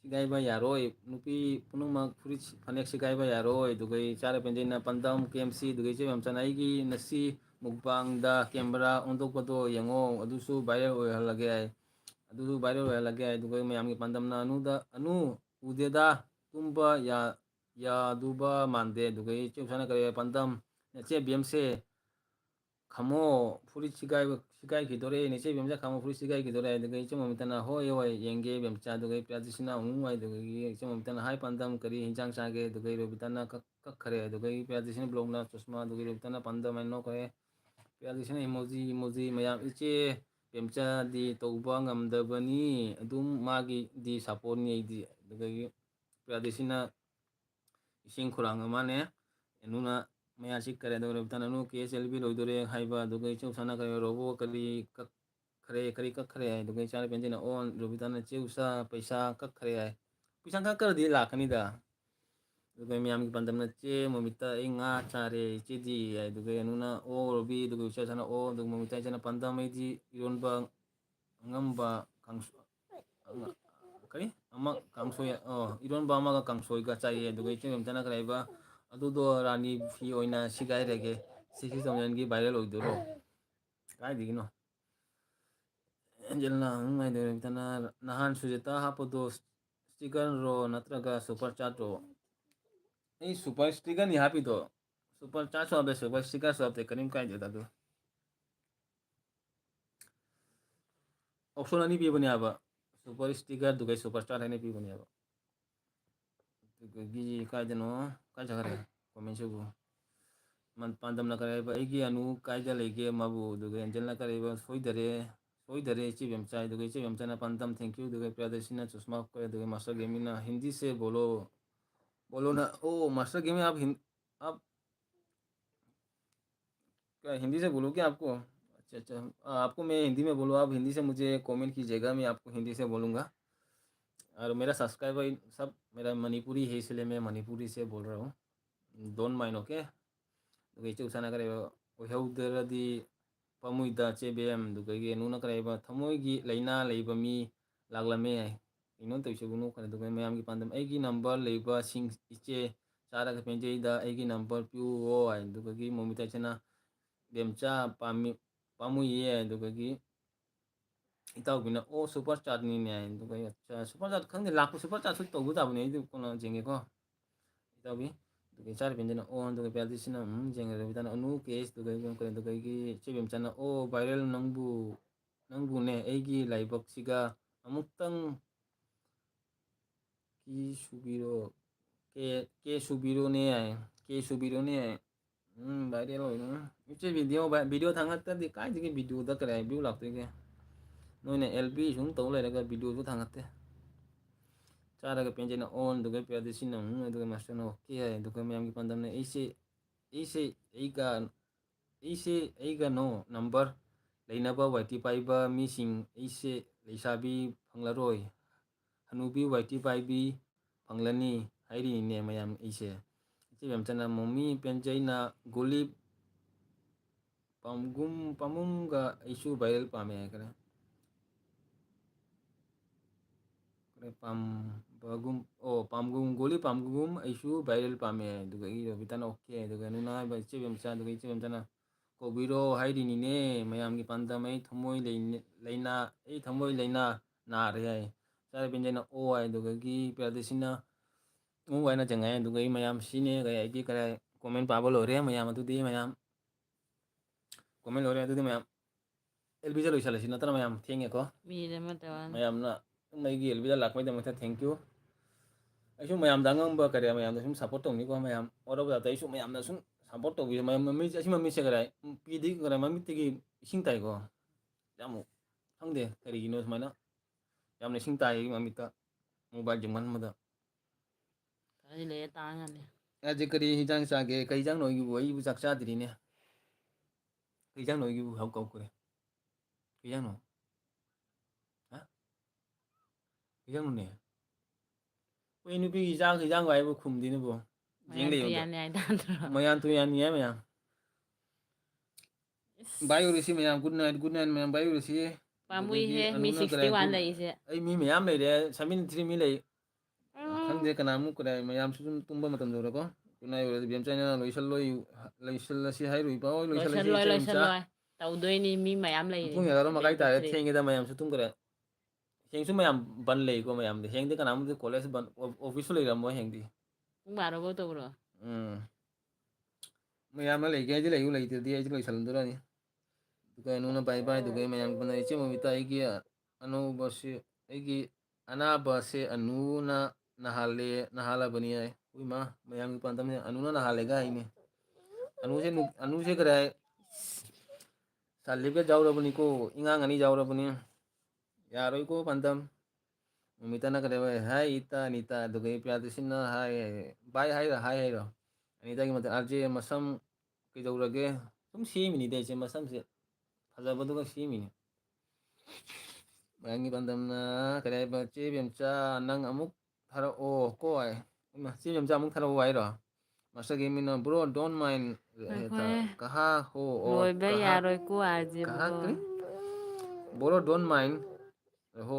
ꯁꯤꯒꯥꯏꯕ ꯌꯥꯔꯣꯏ ꯅꯨꯄꯤ ꯄꯨꯝꯅꯃꯛ ꯐꯨꯔꯤꯠ ꯐꯅꯦꯛ ꯁꯤꯒꯥꯏꯕ ꯌꯥꯔꯣꯏ ꯑꯗꯨꯒ ꯆꯥꯔ ꯄꯦꯟꯖꯩꯅ ꯄꯥꯟꯗꯝ KMC ꯑꯗꯨꯒ ꯏꯆꯦꯝꯁꯥꯅ ꯑꯩꯒꯤ ꯉꯁꯤ ꯃꯨꯛꯕꯥꯡꯗ ꯀꯦꯃꯦꯔꯥ ꯑꯣꯟꯊꯣꯛꯄꯗꯣ ꯌꯦꯡꯉꯣ ꯑꯗꯨꯁꯨ ꯚꯥꯏꯔꯦꯜ ꯑꯣꯏꯍꯜꯂꯒꯦ ꯍꯥꯏ ꯑꯗꯨꯁꯨ ꯚꯥꯏꯔꯦꯜ ꯑꯣꯏꯍꯜꯂꯒꯦ ꯍꯥꯏ ꯑꯗꯨꯒ ꯃꯌꯥꯝꯒꯤ ꯄꯥꯟꯗꯝꯅ ꯑꯅꯨ ꯎꯗꯦꯗ ꯇꯨꯝꯕ ꯌꯥꯗꯨꯕ ꯃꯥꯟꯗꯦ ꯑꯗꯨꯒ ꯏꯆꯦꯝꯁꯥꯅ ꯀꯔꯤ ꯄꯥꯟꯗꯝ ꯅꯆꯦ ꯕꯦꯝꯁꯦ ꯈꯃꯣ ꯐꯨꯔꯤꯠ सिगाइखिदोरे नेचे बेमचा खामो फुरी सिगाइखिदोरे अदुगा इचम ममितना होय होय येंगे बेमचा अदुगा प्याजिसिना उंग अदुगा इचम ममितना हाय पांदम करी हिंजांग सागे अदुगा रोबितना कखरे अदुगा प्याजिसिना ब्लॉगना चश्मा अदुगा रोबितना पांदम नो करे प्याजिसिना इमोजी मयाम इचे बेमचा दी तौबा ngamdabani adum magi di saponi di अदुगा प्याजिसिना इसिंग खुरांग माने एनुना मया सिक करे अदुगा रोबितना नु KSLB लोइदोरे हाइबा अदुगा इचम साना करे रोबो करी कखरे कखरे है अदुगा इचार पेंजिना ओन रोबितना चेउसा पैसा कखरे है पैसा कखरे दी लाखनीदा अदुगा मियाम की पंदम चे ममिता इंगा चारे चेदी है अदुगा एनुना ओ रोबी अदुगा इचार साना ओ अदुगा Mamita इचाना पंदम इदी इरोनबा ngamba kangso kari ama kangsoy iron ba ama kangsoy ga chai aduga ichim amtana karaiba adudo rani fi oina sigai rege sisi samyan gi viral oidoro kai digino angelna ngai de amtana nahan sujeta hapodo sticker ro natraga super chat ro ei super sticker ni hapido super chat so abe super sticker so abe karim kai de dadu option ani pibani aba super sticker dugai super chat ani pibani aba gi kai deno kai jagare comment sugu man pandam na kare ba igi anu kai da lege mabu dugai angel na kare ba soidare chibem chai dugai chibem chana pandam thank you dugai pradeshina chusma kare dugai master gaming na hindi se bolo बोलो ना। ओ master game में आप क्या हिंदी से बोलूँ क्या आपको? अच्छा, अच्छा। आपको मैं हिंदी में बोलूँ, आप हिंदी से मुझे कमेंट कीजिएगा, मैं आपको हिंदी से बोलूँगा। और मेरा सब्सक्राइबर सब मेरा मणिपुरी है, इसलिए मैं मणिपुरी से बोल रहा हूँ। Don't mind, okay? दुगै चौसाना करेबा ओइहौदरदि ꯄꯥꯝꯃꯨꯏꯗ ꯆꯦꯕꯦꯝ दुगैꯒꯤ ꯅꯨꯅ ꯀꯔꯦꯕ ꯊꯃꯣꯏꯒꯤ ꯂꯩꯅꯥ ꯂꯩꯕ ꯃꯤ ꯂꯥꯛꯂꯝꯃꯦ ꯀꯩꯅꯣ ꯇꯧꯏꯁꯤꯕꯨ ꯅꯣꯛꯈ꯭ꯔꯦ ꯑꯗꯨꯒ ꯃꯌꯥꯝꯒꯤ ꯄꯥꯟꯗꯝ ꯑꯩꯒꯤ ꯅꯝꯕꯔ ꯂꯩꯕꯁꯤꯡ ꯏꯆꯦ ꯆꯥꯔꯒ ꯄꯦꯟꯖꯩꯗ ꯑꯩꯒꯤ ꯅꯝꯕꯔ ꯄꯤꯌꯨꯋꯣ ꯑꯗꯨꯒꯒꯤ ꯃꯣꯃꯤꯇꯥꯏꯁꯅ ꯕꯦꯝꯆꯥ ꯄꯥꯝꯃꯨꯏꯌꯦ ꯑꯗꯨꯒꯒꯤ ꯏꯇꯥꯎꯕꯤꯅ ꯑꯣ ꯁꯨꯄꯔ ꯆꯥꯠꯅꯤꯅꯦ ꯑꯗꯨꯒ ꯑꯠꯆꯥ ꯁꯨꯄꯔ ꯆꯥꯠ ꯈꯪꯗꯦ ꯂꯥꯛꯄ ꯁꯨꯄꯔ ꯆꯥꯠꯁꯨ ꯇꯧꯕ ꯇꯥꯕꯅꯦ ꯑꯩꯗꯤ ꯀꯣꯟꯅ ꯌꯦꯡꯒꯦꯀꯣ ꯏꯇꯥꯎꯕꯤ ꯑꯗꯨꯒ ꯆꯥꯔꯄꯦꯟꯖꯅ ꯑꯣ ꯑꯗꯨꯒ ꯄꯦꯜꯗꯤꯁꯤꯅ ꯌꯦꯡꯒꯗꯕꯤꯗꯅ ꯑꯅꯨ ꯀꯦꯁ ꯑꯗꯨꯒꯒꯤ ꯆꯦꯕꯦꯝꯆꯥꯅ ꯑꯣ ꯚꯥꯏꯔꯦꯜ ꯅꯪꯕꯨꯅꯦ ꯑꯩꯒꯤ ꯂꯥꯏꯕꯛꯁꯤꯒ ꯑꯃꯨꯛꯇꯪ ꯀꯤ ꯁꯨꯕꯤꯔꯣ ꯀꯦ ꯁꯨꯕꯤꯔꯣꯅꯦ ꯌꯥꯏ ꯀꯦ ꯁꯨꯕꯤꯔꯣꯅꯦ ꯌꯥꯏ ꯚꯥꯏꯔꯦꯜ ꯑꯣꯏꯅ ꯏꯆꯦ ꯚꯤꯗꯤꯑꯣ ꯊꯥꯡꯒꯠꯇ꯭ꯔꯗꯤ ꯀꯥꯏꯗꯒꯤ ꯚꯤꯗꯤꯑꯣꯗ ꯀꯔꯤ ꯚ꯭ꯌꯨ ꯂꯥꯛꯇꯣꯏꯒꯦ ꯅꯣꯏꯅ ꯑꯦꯜ ꯕꯤ ꯁꯨꯝ ꯇꯧ ꯂꯩꯔꯒ ꯚꯤꯗꯤꯑꯣꯁꯨ ꯊꯥꯡꯒꯠꯇꯦ ꯆꯥꯔꯒ ꯄꯦꯟꯖꯩꯅ ꯑꯣꯟ ꯑꯗꯨꯒ ꯄꯦꯔꯗꯤꯁꯤꯅ ꯑꯗꯨꯒ ꯃꯥꯁꯇꯔꯅ ꯑꯣꯀꯦ ꯍꯥꯏ ꯑꯗꯨꯒ ꯃꯌꯥꯝꯒꯤ ꯄꯥꯟꯗꯝꯅ ꯑꯩꯁꯦ ꯑꯩꯒꯅꯣ ꯅꯝꯕꯔ ꯂꯩꯅꯕ ꯋꯥꯏꯇꯤ ꯄꯥꯏꯕ ꯃꯤꯁꯤꯡ ꯑꯩꯁꯦ ꯂꯩꯁꯥꯕꯤ ꯐꯪꯂꯔꯣꯏ ꯍꯅꯨꯕꯤ ꯋꯥꯏꯇꯤ ꯄꯥꯏꯕꯤ ꯐꯪꯂꯅꯤ ꯍꯥꯏꯔꯤꯅꯦ ꯃꯌꯥꯝ ꯑꯩꯁꯦ ꯏꯆꯦꯕꯦꯝꯆꯥꯅ ꯃꯣꯃꯤ ꯄꯦꯟꯖꯩꯅ ꯒꯨꯂꯤ ꯄꯥꯝꯒꯨꯝꯒ ꯑꯩꯁꯨ ꯚꯥꯏꯔꯦꯜ ꯄꯥꯝꯃꯦ ꯍꯥꯏꯈꯔꯦ ꯄꯥꯝꯕꯒꯨꯝ ꯑꯣ ꯄꯥꯝꯒꯨꯝ ꯒꯣꯂꯤ ꯄꯥꯝꯒꯨꯝ ꯑꯩꯁꯨ ꯚꯥꯏꯔꯦꯜ ꯄꯥꯝꯃꯦ ꯑꯗꯨꯒ ꯔꯣꯕꯤꯇꯥꯅ ꯑꯣꯀꯦ ꯑꯗꯨꯒ ꯅꯨꯅ ꯍꯥꯏꯕ ꯏꯆꯦꯕꯦꯝꯆꯥ ꯑꯗꯨꯒ ꯏꯆꯦꯕꯦꯝꯆꯥꯅ ꯀꯧꯕꯤꯔꯣ ꯍꯥꯏꯔꯤꯅꯤꯅꯦ ꯃꯌꯥꯝꯒꯤ ꯄꯥꯟꯗꯝ ꯑꯩ ꯊꯃꯣꯏ ꯂꯩꯅꯥ ꯅꯥꯔꯦ ꯍꯥꯏ ꯆꯥꯔꯄꯦꯟꯖꯩꯅ ꯑꯣ ꯍꯥꯏ ꯑꯗꯨꯒꯒꯤ ꯄꯦꯔꯗꯤꯁꯤꯅ ꯎ ꯍꯥꯏꯅ ꯆꯪꯉꯥꯏ ꯑꯗꯨꯒ ꯑꯩ ꯃꯌꯥꯝ ꯁꯤꯅꯦ ꯑꯩꯗꯤ ꯀꯔꯥꯏ ꯀꯣꯃꯦꯟ ꯄꯥꯕ ꯂꯣꯏꯔꯦ ꯃꯌꯥꯝ ꯑꯗꯨꯗꯤ ꯃꯌꯥꯝ ꯀꯣꯃꯦꯟ ꯂꯣꯏꯔꯦ ꯑꯗꯨꯗꯤ ꯃꯌꯥꯝ ꯑꯦꯜꯕꯤꯗ ꯂꯣꯏꯁꯤꯜꯂꯁꯤ ꯅꯠꯇ꯭ꯔ ꯃꯌꯥꯝ ꯊꯦꯡꯉꯦꯀꯣ ꯃꯤꯅꯤꯠ ꯑꯃ ꯇꯧꯔꯅꯤ ꯃꯌꯥꯝꯅ ꯑꯩꯒꯤ ꯑꯦꯜꯕꯤꯗ ꯂꯥꯛꯄꯩꯗꯃꯛꯇ ꯊꯦꯡꯛꯌꯨ ꯑꯩꯁꯨ ꯃꯌꯥꯝꯗ ꯑꯉꯝꯕ ꯀꯔꯤ ꯃꯌꯥꯝꯗ ꯁꯨꯝ ꯁꯞꯄꯣꯔꯠ ꯇꯧꯅꯤꯀꯣ ꯃꯌꯥꯝ ꯑꯣꯔꯕꯗ ꯑꯩꯁꯨ ꯃꯌꯥꯝꯅ ꯁꯨꯝ ꯁꯞꯄꯣꯔꯠ ꯇꯧꯕꯤꯌꯨ ꯃꯃꯤꯠꯁꯦ ꯑꯁꯤ ꯃꯃꯤꯠꯁꯦ ꯀꯔꯥꯏ ꯄꯤꯗꯒꯤ ꯀꯔꯥꯏ ꯃꯃꯤꯠꯇꯒꯤ ꯏꯁꯤꯡ ꯇꯥꯏꯀꯣ ꯌꯥꯝ ꯈꯪꯗꯦ ꯀꯔꯤꯒꯤꯅꯣ ꯁꯨꯃꯥꯏꯅ ꯌꯥꯝꯅ ꯏꯁꯤꯡ ꯇꯥꯏ ꯃꯃꯤꯠꯇ ꯃꯣꯕꯥꯏꯜ ꯌꯦꯡꯃꯟꯕꯗ ꯈꯔꯗꯤ ꯂꯩꯔ ꯇꯥꯡꯉꯅꯤ ꯑꯖꯤ ꯀꯔꯤ ꯍꯤꯟꯖꯥꯡ ꯆꯥꯒꯦ ꯀꯔꯤ ꯍꯤꯟꯖꯥꯡ ꯅꯣꯏꯒꯤꯕꯨ ꯑꯩꯕꯨ ꯆꯥꯛ ꯆꯥꯗ꯭ꯔꯤꯅꯦ ꯀꯔꯤ ꯍꯤꯟꯖꯥꯡ ꯅꯣꯏꯒꯤꯕꯨ ꯍꯧ ꯀꯧꯈ꯭ꯔꯦ ꯀꯔꯤ ꯍꯤꯟꯖꯥꯡꯅꯣ ꯍꯥ ꯀꯔꯤ ꯍꯤꯟꯖꯥꯡꯅꯣꯅꯦ ꯑꯩꯈꯣꯏ ꯅꯨꯄꯤꯒꯤ ꯆꯥꯛ ꯍꯤꯟꯖꯥꯡ ꯍꯥꯏꯕꯨ ꯈꯨꯝꯗꯦꯅꯦꯕꯣ ꯌꯦꯡ ꯃꯌꯥꯟ ꯂꯩꯌꯣꯗꯣ ꯇꯨꯌꯥꯟ ꯍꯥꯏꯇꯥꯗ꯭ꯔꯣ ꯃꯌꯥꯟ ꯇꯨꯌꯥꯟꯅꯤ ꯍꯥꯏ ꯃꯌꯥꯝ ꯕꯥꯏ ꯏꯁ ꯑꯣꯏꯔꯁꯤ ꯃꯌꯥꯝ ꯒꯨꯗ ꯅꯥꯏꯠ ꯃꯌꯥꯝ ꯕꯥꯏ ꯑꯣꯏꯔꯁꯤ ꯑꯗꯨꯗꯒꯤ ꯄꯥꯝꯃꯨꯏꯍꯦ ꯃꯤ ꯑꯅꯨꯅ ꯀꯔꯥꯏ 61 ꯂꯩꯔꯤꯁꯦ ꯑꯩ ꯃꯤ ꯃꯌꯥꯝ ꯂꯩꯔꯦ 73 ꯃꯤ ꯂꯩ ꯈꯪꯗꯦ ꯀꯅꯥꯃꯨꯛ ꯀꯗꯥꯏ ꯃꯌꯥꯝꯁꯨ ꯑꯗꯨꯝ ꯇꯨꯝꯕ ꯃꯇꯝ ꯌꯧꯔꯦꯀꯣ ꯒꯨꯗ ꯅꯥꯏꯠ ꯑꯣꯏꯔꯗꯤ ꯕꯦꯝꯆꯥꯏꯅ ꯂꯣꯏꯁꯤꯜꯂꯁꯤ ꯍꯥꯏꯔꯨꯏ ꯍꯣꯏ ꯂꯣꯏꯁꯤꯜꯂꯁꯤ ꯂꯣꯏꯁꯜꯂꯣꯏ ꯏꯆꯦꯕꯦꯝꯆꯥ ꯂꯣꯏꯁꯜꯂꯣꯏ ꯇꯧꯗꯣꯏꯅꯤ ꯃꯤ ꯃꯌꯥꯝ ꯂꯩꯔꯤ ꯄꯨꯡ 11 ꯃꯈꯥꯏ ꯇꯥꯔꯦ 73 ꯊꯦꯡꯉꯦꯗ ꯃꯌꯥꯝꯁꯨ ꯇꯨꯝꯈ꯭ꯔꯦ ꯍꯌꯦꯡꯁꯨ ꯃꯌꯥꯝ ꯕꯟ ꯂꯩꯀꯣ ꯃꯌꯥꯝꯗꯤ ꯍꯌꯦꯡꯗꯤ ꯀꯅꯥꯝꯇ ꯀꯣꯂꯦꯖ ꯕꯟ ꯑꯣꯐꯤꯁꯁꯨ ꯂꯩꯔꯝꯃꯣꯏ ꯍꯌꯦꯡꯗꯤ ꯄꯨꯡ 12ꯐꯧ ꯇꯧꯕ꯭ꯔꯣ ꯃꯌꯥꯝꯅ ꯂꯩꯒꯦ ꯍꯥꯏꯗꯤ ꯂꯩꯌꯨ ꯂꯩꯇ꯭ꯔꯗꯤ ꯑꯩꯁꯨ ꯂꯣꯏꯁꯤꯜꯂꯗꯣꯏꯅꯤ ꯑꯗꯨꯒ ꯅꯨꯅ ꯕꯥꯏ ꯕꯥꯏ ꯑꯗꯨꯒ ꯃꯌꯥꯝ ꯏꯆꯦ ꯃꯣꯃꯤꯇꯥ ꯑꯩꯒꯤ ꯑꯅꯧꯕꯁꯤ ꯑꯩꯒꯤ ꯑꯅꯥꯕꯁꯦ ꯑꯅꯨꯅ ꯅꯍꯥꯜꯂꯕꯅꯤ ꯍꯥꯏ ꯏꯃꯥ ꯃꯌꯥꯝꯒꯤ ꯄꯥꯟꯗꯝꯁꯦ ꯑꯅꯨꯅ ꯅꯍꯥꯜꯂꯦꯒ ꯍꯥꯏꯅꯦ ꯑꯅꯨꯁꯦ ꯀꯔꯥꯏ ꯁꯥꯔꯇꯤꯐꯤꯀꯦꯠ ꯌꯥꯎꯔꯕꯅꯤꯀꯣ ꯏꯉꯥꯡ ꯑꯅꯤ ꯌꯥꯎꯔꯕꯅꯤ ꯌꯥꯔꯣꯏꯀꯣ ꯄꯥꯟꯗꯝ ꯃꯣꯃꯤꯇꯥꯅ ꯀꯩꯗꯧꯋꯦ ꯍꯥꯏ ꯏꯇꯥ ꯑꯅꯤꯇꯥ ꯑꯗꯨꯒ ꯄꯤꯌꯥꯗ꯭ꯔꯤꯁꯤꯅ ꯍꯥꯏ ꯕꯥꯏ ꯍꯥꯏꯔꯣ ꯍꯥꯏ ꯍꯥꯏꯔꯣ ꯑꯅꯤꯇꯥꯒꯤ ꯃꯇꯝ ꯑꯥꯔꯖꯦ ꯃꯁꯝ ꯀꯩꯗꯧꯔꯒꯦ ꯁꯨꯝ ꯁꯦꯝꯃꯤꯅꯤꯗ ꯑꯩꯁꯦ ꯃꯁꯝꯁꯦ ꯐꯖꯕꯗꯨꯒ ꯁꯦꯝꯃꯤꯅꯤ ꯃꯌꯥꯝꯒꯤ ꯄꯥꯟꯗꯝꯅ ꯀꯔꯤ ꯍꯥꯏꯕ ꯆꯦ ꯕꯦꯝꯆꯥ ꯅꯪ ꯑꯃꯨꯛ ꯊꯥꯔꯛꯑꯣ ꯀꯣ ꯆꯦ ꯕꯦꯝꯆꯥ ꯑꯃꯨꯛ ꯊꯥꯔꯛꯑꯣ ꯍꯥꯏꯔꯣ ꯃꯥꯁꯇꯔ ꯒꯦꯃꯤꯅ ꯕ꯭ꯔꯣ ꯗꯣꯟ ꯃꯥꯏꯟ ꯉꯥꯏꯈꯣꯍꯦ कहा हो और ꯂꯣꯏꯕ ꯌꯥꯔꯣꯏꯀꯣ कहा आरजेब्रो करी बोलो डोंट माइंड हो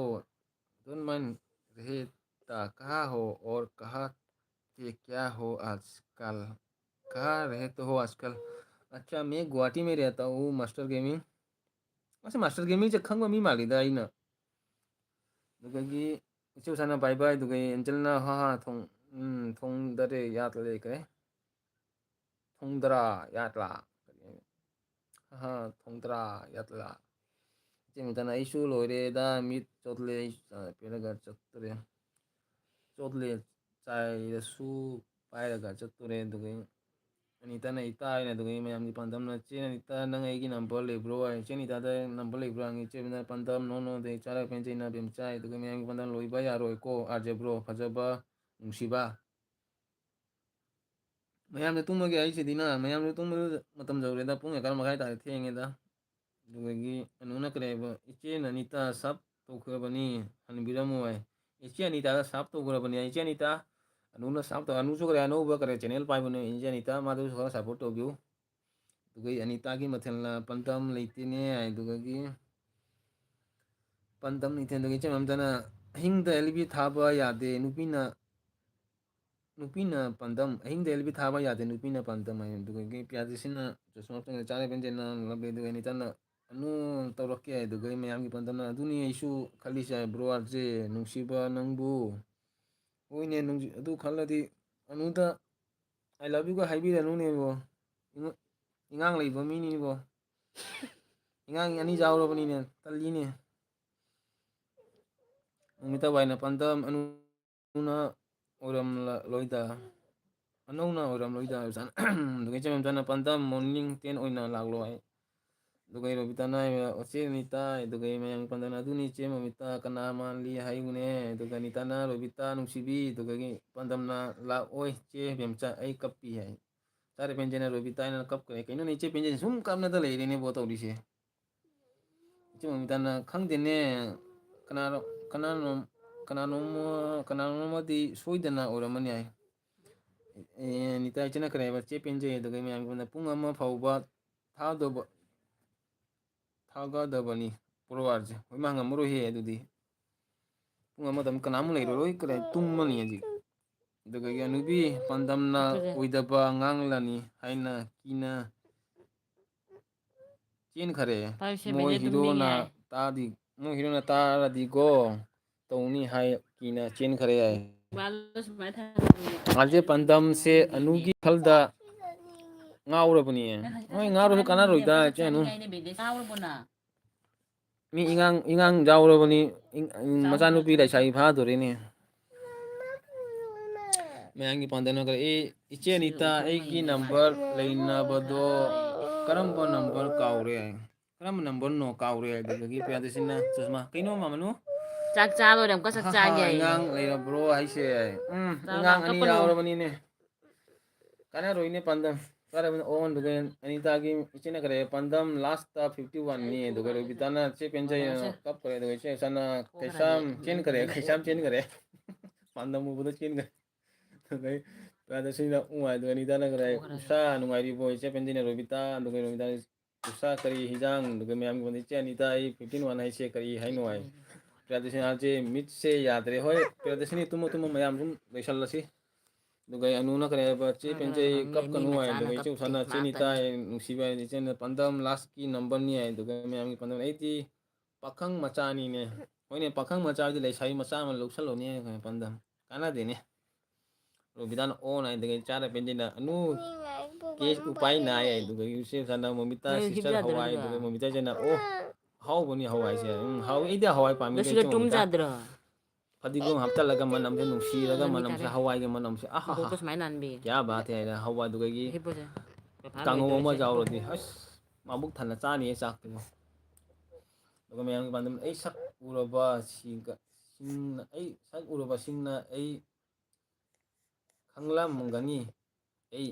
डोंट माइंड रहता कहा हो और कहा कि क्या हो आजकल कहाँ रहते हो आजकल अच्छा मैं गुवाहाटी में रहता हूँ मास्टर गेमिंग अच्छा मास्टर गेमिंग से खंग मी मालिदा अइना दुगगी इसे उसाना बाय बाय दुगई एंजलना हा हा थोंग दरे याद लेके थोंगदरा यादला हाँ थोंगदरा यादला ꯆꯦꯡꯇꯅ ꯑꯩꯁꯨ ꯂꯣꯏꯔꯦꯗ ꯃꯤꯠ ꯆꯣꯠꯂꯦ ꯄꯦꯔꯒ ꯆꯠꯇꯣꯔꯦ ꯆꯣꯠꯂꯦ ꯆꯥꯏꯔꯁꯨ ꯄꯥꯏꯔꯒ ꯆꯠꯇꯣꯔꯦ ꯑꯗꯨꯒ ꯑꯅꯤꯇꯥꯅ ꯏꯇꯥ ꯍꯥꯏꯅ ꯑꯗꯨꯒ ꯃꯌꯥꯝꯒꯤ ꯄꯥꯟꯗꯝꯅ ꯆꯦ ꯑꯅꯤꯇꯥ ꯅꯪ ꯑꯩꯒꯤ ꯅꯝꯕꯔ ꯂꯩꯕ꯭ꯔꯣ ꯍꯥꯏ ꯆꯦ ꯑꯅꯤꯇꯥꯗ ꯅꯝꯕꯔ ꯂꯩꯕ꯭ꯔꯣ ꯍꯪꯉꯤ ꯆꯦꯅ ꯄꯥꯟꯗꯝ ꯅꯣꯅꯣꯗꯩ ꯆꯥꯔ ꯄꯦꯟꯖꯩꯅ ꯕꯦꯝꯆꯥꯏ ꯑꯗꯨꯒ ꯃꯌꯥꯝꯒꯤ ꯄꯥꯟꯗꯝ ꯂꯣꯏꯕ ꯌꯥꯔꯣꯏꯀꯣ ꯑꯥꯔꯖꯦ ꯕ꯭ꯔꯣ ꯐꯖꯕ ꯅꯨꯡꯁꯤꯕ ꯃꯌꯥꯝꯅ ꯇꯨꯝꯃꯒꯦ ꯑꯩꯁꯤꯗꯤꯅ ꯃꯌꯥꯝꯅ ꯇꯨꯝꯕꯗꯨꯗ ꯃꯇꯝ ꯌꯧꯔꯦꯗ ꯄꯨꯡ 11:30 ꯇꯥꯔꯦ ꯊꯦꯡꯉꯦꯗ ꯑꯗꯨꯗꯒꯤ ꯑꯅꯨꯅ ꯀꯔꯤ ꯏꯆꯦ ꯑꯅꯤꯇꯥ ꯁꯞ ꯇꯧꯈ꯭ꯔꯕꯅꯤ ꯍꯟꯕꯤꯔꯝꯃꯣꯏ ꯏꯆꯦ ꯑꯅꯤꯇꯥꯒ ꯁꯥꯞ ꯇꯧꯈ꯭ꯔꯕꯅꯤ ꯏꯆꯦ ꯑꯅꯤꯇꯥ ꯑꯅꯨꯅ ꯁꯥꯞ ꯇꯧ ꯑꯅꯨꯁꯨ ꯀꯔꯦ ꯑꯅꯧꯕ ꯀꯔꯦ ꯆꯦꯅꯦꯜ ꯄꯥꯏꯕꯅꯦ ꯏꯆꯦ ꯑꯅꯤꯇꯥ ꯃꯥꯗꯨꯁꯨ ꯈꯔ ꯁꯞꯄꯣꯔꯠ ꯇꯧꯕꯤꯌꯨ ꯑꯗꯨꯒ ꯑꯅꯤꯇꯥꯒꯤ ꯃꯊꯦꯜꯅ ꯄꯟꯇꯝ ꯂꯩꯇꯦꯅꯦ ꯑꯗꯨꯒꯤ ꯄꯟꯇꯝ ꯂꯩꯇꯦ ꯏꯆꯦ ꯃꯝꯇꯅ ꯑꯍꯤꯡꯗ LB ꯊꯥꯕ ꯌꯥꯗꯦ ꯅꯨꯄꯤꯅ ꯄꯥꯟꯗꯝ ꯑꯍꯤꯡꯗ LB ꯊꯥꯕ ꯌꯥꯗꯦ ꯅꯨꯄꯤꯅ ꯄꯥꯟꯗꯝ ꯍꯥꯏ ꯑꯗꯨꯒ ꯄꯤꯌꯥꯗ꯭ꯔꯤꯁꯤꯅ ꯆꯨꯁꯃꯞꯇꯅ ꯆꯥꯔꯦ ꯄꯦꯟꯖꯦꯅ ꯂꯕꯦ ꯑꯗꯨꯒ ꯑꯅꯤꯇꯥꯅ ꯑꯅꯨ ꯇꯧꯔꯛꯀꯦ ꯑꯗꯨꯒ ꯃꯌꯥꯝꯒꯤ ꯄꯥꯟꯗꯝꯅ ꯑꯗꯨꯅꯤ ꯑꯩꯁꯨ ꯈꯜꯂꯤꯁꯦ ꯕ꯭ꯔꯣ ꯑꯥꯔꯖꯦ ꯅꯨꯡꯁꯤꯕ ꯅꯪꯕꯨ ꯍꯣꯏꯅꯦ ꯑꯗꯨ ꯈꯜꯂꯗꯤ ꯑꯅꯨꯗ ꯑꯥꯏ ꯂꯚ ꯌꯨꯒ ꯍꯥꯏꯕꯤꯔꯅꯨꯅꯦꯕꯣ ꯏꯉꯥꯡ ꯂꯩꯕ ꯃꯤꯅꯤꯕꯣ ꯏꯉꯥꯡ ꯑꯅꯤ ꯌꯥꯎꯔꯕꯅꯤꯅꯦ ꯇꯜꯂꯤꯅꯦ ꯅꯨꯃꯤꯠꯇ ꯋꯥꯏꯅ ꯄꯥꯟꯗꯝ ꯑꯅꯨꯅ ꯑꯣꯏꯔꯝꯂꯣꯏꯗ ꯑꯅꯧꯅ ꯑꯣꯏꯔꯝꯂꯣꯏꯗ ꯑꯗꯨꯒ ꯏꯆꯦꯃꯆꯥꯅ ꯄꯥꯟꯗꯝ ꯃꯣꯔꯅꯤꯡ 10 ꯑꯣꯏꯅ ꯂꯥꯛꯂꯣ ꯍꯥꯏ ꯑꯗꯨꯒ ꯔꯣꯕꯤꯇꯥꯅ ꯑꯣꯆꯦ ꯑꯅꯤꯇꯥ ꯑꯗꯨꯒ ꯃꯌꯥꯝ ꯄꯥꯟꯗꯝꯅ ꯑꯗꯨꯅꯤ ꯏꯆꯦ ꯃꯃꯤꯇꯥ ꯀꯅꯥ ꯃꯥꯜꯂꯤ ꯍꯥꯏꯌꯨꯅꯦ ꯑꯗꯨꯒ ꯑꯅꯤꯇꯥꯅ ꯔꯣꯕꯤꯇꯥ ꯅꯨꯡꯁꯤꯕꯤ ꯑꯗꯨꯒꯤ ꯄꯥꯟꯗꯝꯅ ꯂꯥꯛꯑꯣꯏ ꯆꯦ ꯕꯦꯝꯆꯥ ꯑꯩ ꯀꯞꯄꯤ ꯍꯥꯏ ꯆꯥꯔꯦ ꯄꯦꯟꯖꯅ ꯔꯣꯕꯤꯇꯥꯅ ꯀꯞꯈ꯭ꯔꯦ ꯀꯩꯅꯣꯅꯦ ꯏꯆꯦ ꯄꯦꯟꯖꯅ ꯁꯨꯝ ꯀꯞꯅꯗ ꯂꯩꯔꯦꯅꯦꯕꯣ ꯇꯧꯔꯤꯁꯦ ꯏꯆꯦ ꯃꯃꯤꯇꯥꯅ ꯈꯪꯗꯦꯅꯦ ꯀꯅꯥꯅꯣ ꯀꯅꯥꯅꯣꯃꯗꯤ ꯁꯣꯏꯗꯅ ꯑꯣꯏꯔꯝꯃꯅꯤ ꯍꯥꯏ ꯅꯤꯇꯥ ꯏꯆꯦꯅ ꯀꯔꯤ ꯆꯦ ꯄꯦꯟꯖꯩ ꯑꯗꯨꯒ ꯃꯌꯥꯝꯒꯤ ꯄꯨꯡ 1 ꯐꯥꯎꯕ ꯊꯥꯒꯗꯕꯅꯤ ꯄꯣꯔꯋꯥꯔꯁꯦ ꯍꯣꯏ ꯃꯥ ꯉꯝꯃꯔꯣꯏꯍꯦ ꯑꯗꯨꯗꯤ ꯄꯨꯡ 1 ꯀꯅꯥꯃꯨꯛ ꯂꯩꯔꯔꯣꯏ ꯀꯔꯤ ꯇꯨꯝꯃꯅꯤ ꯍꯧꯖꯤꯛ ꯑꯗꯨꯒ ꯑꯅꯨꯕꯤ ꯄꯥꯟꯗꯝꯅ ꯍꯤꯞꯄꯨꯁꯦ ꯑꯣꯏꯗꯕ ꯉꯥꯡꯂꯅꯤ ꯍꯥꯏꯅ ꯀꯤꯅ ꯆꯦꯟꯈꯔꯦ ꯄꯥꯏꯌꯨꯁꯦ ꯃꯣꯏ ꯕꯦꯅꯦ ꯇꯨꯝꯅꯤꯡꯉꯦ ꯍꯤꯔꯣꯅ ꯍꯥꯏ ꯇꯥꯔꯗꯤꯀꯣ ꯇꯧꯅꯤ ꯍꯥꯏ ꯀꯤꯅ ꯆꯦꯟꯈꯔꯦ ꯍꯥꯏ ꯏꯛꯕꯥꯜꯗꯣ ꯁꯨꯃꯥꯏꯅ ꯑꯥꯔꯖꯦ ꯄꯥꯟꯗꯝꯁꯦ ꯊꯥꯅꯕꯤꯗꯦ ꯑꯅꯨꯒꯤ ꯈꯜꯗ ꯉꯥꯎꯔꯕꯅꯤ ꯅꯪ ꯍꯧꯖꯤꯛꯇ ꯍꯣꯏ ꯆꯠꯀꯦ ꯉꯥꯎꯔꯁꯨ ꯍꯥꯏꯕꯅꯤꯅꯦ ꯀꯥꯟꯅꯔꯣꯏꯗ ꯕꯖꯥꯔ ꯏꯆꯦ ꯑꯅꯨ ꯆꯠꯅꯤꯡꯉꯥꯏꯅꯦ ꯕꯦꯅꯦ ꯆꯥꯎꯔꯕꯣ ꯅꯪ ꯃꯤ ꯏꯉꯥꯡ ꯌꯥꯎꯔꯕꯅꯤ ꯆꯥꯎ ꯃꯆꯥꯅꯨꯄꯤ ꯆꯥꯎ ꯂꯩꯁꯥꯕꯤ ꯐꯥꯗꯣꯔꯤꯅꯦ ꯃꯌꯥꯝꯒꯤ ꯄꯥꯟꯗꯝꯅ ꯏꯆꯦ ꯁꯤ ꯑꯅꯤꯇꯥ ꯎꯏꯊꯔ ꯑꯩꯒꯤ ꯂꯩꯔꯤꯅꯦ ꯅꯝꯕꯔ ꯈꯔ ꯂꯩꯅꯕꯗꯣ ꯂꯩꯔꯗꯤ ꯀꯔꯝꯕ ꯅꯝꯕꯔ ꯀꯥꯎꯔꯦ ꯍꯥꯏ ꯀꯔꯝꯕ ꯅꯝꯕꯔꯅꯣ ꯀꯥꯎꯔꯦ ꯍꯥꯏ ꯑꯗꯨꯗꯒꯤ ꯄꯤꯌꯥꯗ꯭ꯔꯤꯁꯤꯅ ꯆꯨꯁꯃꯥ ꯀꯩꯅꯣ ꯃꯃꯅꯨ ꯆꯥꯛ ꯆꯥ ꯂꯣꯏꯔꯦ ꯑꯃꯨꯛꯀ ꯆꯥꯛ ꯆꯥꯒꯦ ꯍꯥꯏꯌꯦ ꯏꯉꯥꯡ ꯂꯩꯔꯕ꯭ꯔꯣ ꯍꯥꯏꯁꯦ ꯆꯥꯔꯣ ꯏꯉꯥꯡ ꯑꯅꯤ ꯀꯞꯀꯅꯨ ꯌꯥꯎꯔꯕꯅꯤꯅꯦ ꯀꯥꯟꯅꯔꯣꯏꯅꯦ ꯄꯥꯟꯗꯝ ꯑꯣꯟꯗꯨꯒ ꯑꯅꯤꯇꯥꯒꯤ ꯏꯆꯦꯅ ꯀꯔꯦ ꯄꯥꯟꯗꯝ ꯂꯥꯁꯇ 51ꯅꯤ ꯑꯗꯨꯒ ꯔꯣꯕꯤꯇꯥꯅ ꯆꯦ ꯄꯦꯟꯖꯩ ꯕꯖꯥꯔꯁꯦ ꯀꯞꯈ꯭ꯔꯦ ꯑꯗꯨꯒ ꯏꯆꯦ ꯏꯆꯥꯅ ꯊꯣꯛꯈ꯭ꯔꯗꯤ ꯀꯩꯁꯥꯝ ꯆꯦꯟꯈꯔꯦ ꯄꯥꯟꯗꯝ ꯎꯕꯗ ꯆꯦꯟꯈꯔꯦ ꯑꯗꯨꯗꯩ ꯄꯤꯌꯥꯗ꯭ꯔꯤꯁꯤꯅ ꯑꯗꯨꯒ ꯑꯅꯤꯇꯥꯅ ꯀꯔꯦ ꯊꯣꯛꯈ꯭ꯔꯗꯤ ꯎꯁꯥ ꯅꯨꯡꯉꯥꯏꯔꯤꯕꯣ ꯏꯆꯦ ꯄꯦꯟꯖꯩꯅ ꯔꯣꯕꯤꯇꯥ ꯑꯗꯨꯒ ꯔꯣꯕꯤꯇꯥ ꯎꯁꯥ ꯀꯔꯤ ꯍꯤꯟꯖꯥꯡ ꯑꯗꯨꯒ ꯃꯌꯥꯝꯒꯤ ꯏꯆꯦ ꯑꯅꯤꯇꯥ ꯑꯩ 51 ꯍꯥꯏꯁꯦ ꯀꯔꯤ ꯍꯥꯏꯅꯣ ꯍꯥꯏ ꯄꯤꯌꯥꯗ꯭ꯔꯤꯁꯤꯅꯥꯁꯦ ꯃꯤꯠꯁꯦ ꯌꯥꯗ꯭ꯔꯦ ꯍꯣꯏ ꯄꯤꯌꯥꯗ꯭ꯔꯤꯁꯤꯅꯤ ꯇꯨꯝꯃꯣ ꯃꯌꯥꯝ ꯁꯨꯝ ꯂꯣꯏꯁꯤꯜꯂꯁꯤ ꯑꯗꯨꯒ ꯑꯅꯨꯅ ꯀꯔꯤ ꯍꯥꯏꯕ ꯆꯦ ꯄꯦꯟꯖꯩ ꯃꯤ ꯀꯞꯀꯅꯨ ꯍꯥꯏ ꯃꯆꯥꯅ ꯑꯗꯨꯒ ꯏꯆꯦ ꯀꯞꯇꯦ ꯎꯁꯥꯅ ꯃꯥ ꯆꯦꯅꯤꯇꯥ ꯀꯟꯅꯤ ꯅꯨꯡꯁꯤꯕ ꯍꯥꯏ ꯏꯆꯦꯅ ꯄꯥꯟꯗꯝ ꯂꯥꯁꯀꯤ ꯅꯝꯕꯔꯅꯤ ꯍꯥꯏ ꯑꯗꯨꯒ ꯃꯌꯥꯝꯒꯤ ꯄꯥꯟꯗꯝ ꯑꯩꯗꯤ ꯄꯥꯈꯪ ꯃꯆꯥꯅꯤꯅꯦ ꯍꯣꯏꯅꯦ ꯄꯥꯈꯪ ꯃꯆꯥꯗꯤ ꯂꯩꯁꯥꯕꯤ ꯃꯆꯥ ꯑꯃ ꯂꯧꯁꯜꯂꯣꯅꯦ ꯄꯥꯟꯗꯝ ꯀꯥꯟꯅꯗꯦꯅꯦ ꯔꯣꯕꯤꯇꯥꯅ ꯅꯥꯏ ꯆꯥꯔ ꯄꯦꯟꯖꯩꯅ ꯑꯅꯨ ꯀꯦꯁ ꯎꯄꯥꯏ ꯅꯥꯏ ꯑꯗꯨꯒ ꯏꯆꯦꯃꯆꯥꯅ ꯃꯣꯃꯤꯇꯥ ꯅꯣꯏ ꯍꯤꯞ ꯁꯤꯁꯇꯔ ꯌꯥꯗ꯭ꯔꯣ ꯍꯋꯥꯏ ꯑꯗꯨꯗ ꯑꯗꯨꯒ ꯃꯣꯃꯤꯇꯥꯏꯁꯤꯅ ꯍꯥꯎꯕꯅꯤ ꯍꯋꯥꯏꯁꯦ ꯍꯥꯎꯏ ꯑꯩꯗꯤ ꯍꯋꯥꯏ ꯄꯥꯝꯃꯤꯗ ꯂꯣꯁꯤꯒ ꯏꯆꯦ ꯇꯨꯝ ꯃꯣꯃꯤꯇꯥ ꯌꯥꯗ꯭ꯔꯣ ꯐꯗꯤꯒꯣꯝ ꯍꯥꯞꯆꯤꯜꯂꯒ ꯃꯅꯝꯁꯦ ꯅꯨꯡꯁꯤꯔꯒ ꯅꯃꯤ ꯃꯅꯝꯁꯦ ꯇꯥꯔꯦ ꯍꯋꯥꯏꯒꯤ ꯃꯅꯝꯁꯦ ꯃꯀꯣꯛꯇꯣ ꯁꯨꯃꯥꯏꯅ ꯅꯥꯟꯕꯤ ꯀꯌꯥ ꯕꯥꯠ ꯍꯦ ꯍꯥꯏꯅ ꯍꯋꯥꯏ ꯑꯗꯨꯗꯒꯤ ꯍꯤꯞꯄꯨꯁꯦ ꯄꯩꯈꯥ ꯀꯥꯡꯉꯧ ꯂꯣꯏꯗꯣꯔꯦ ꯑꯃ ꯁꯦ ꯍꯤꯞꯄꯨ ꯌꯥꯎꯔꯗꯤ ꯑꯁ ꯃꯕꯨꯛ ꯊꯟꯅ ꯆꯥꯅꯤꯌꯦ ꯆꯥꯛꯇꯨꯕꯨ ꯑꯗꯨꯒ ꯃꯌꯥꯝꯒꯤ ꯄꯥꯟꯗꯝ ꯑꯩ ꯁꯛ ꯎꯔꯕꯁꯤꯡꯅ ꯑꯩ ꯈꯪꯂꯝꯒꯅꯤ ꯑꯩ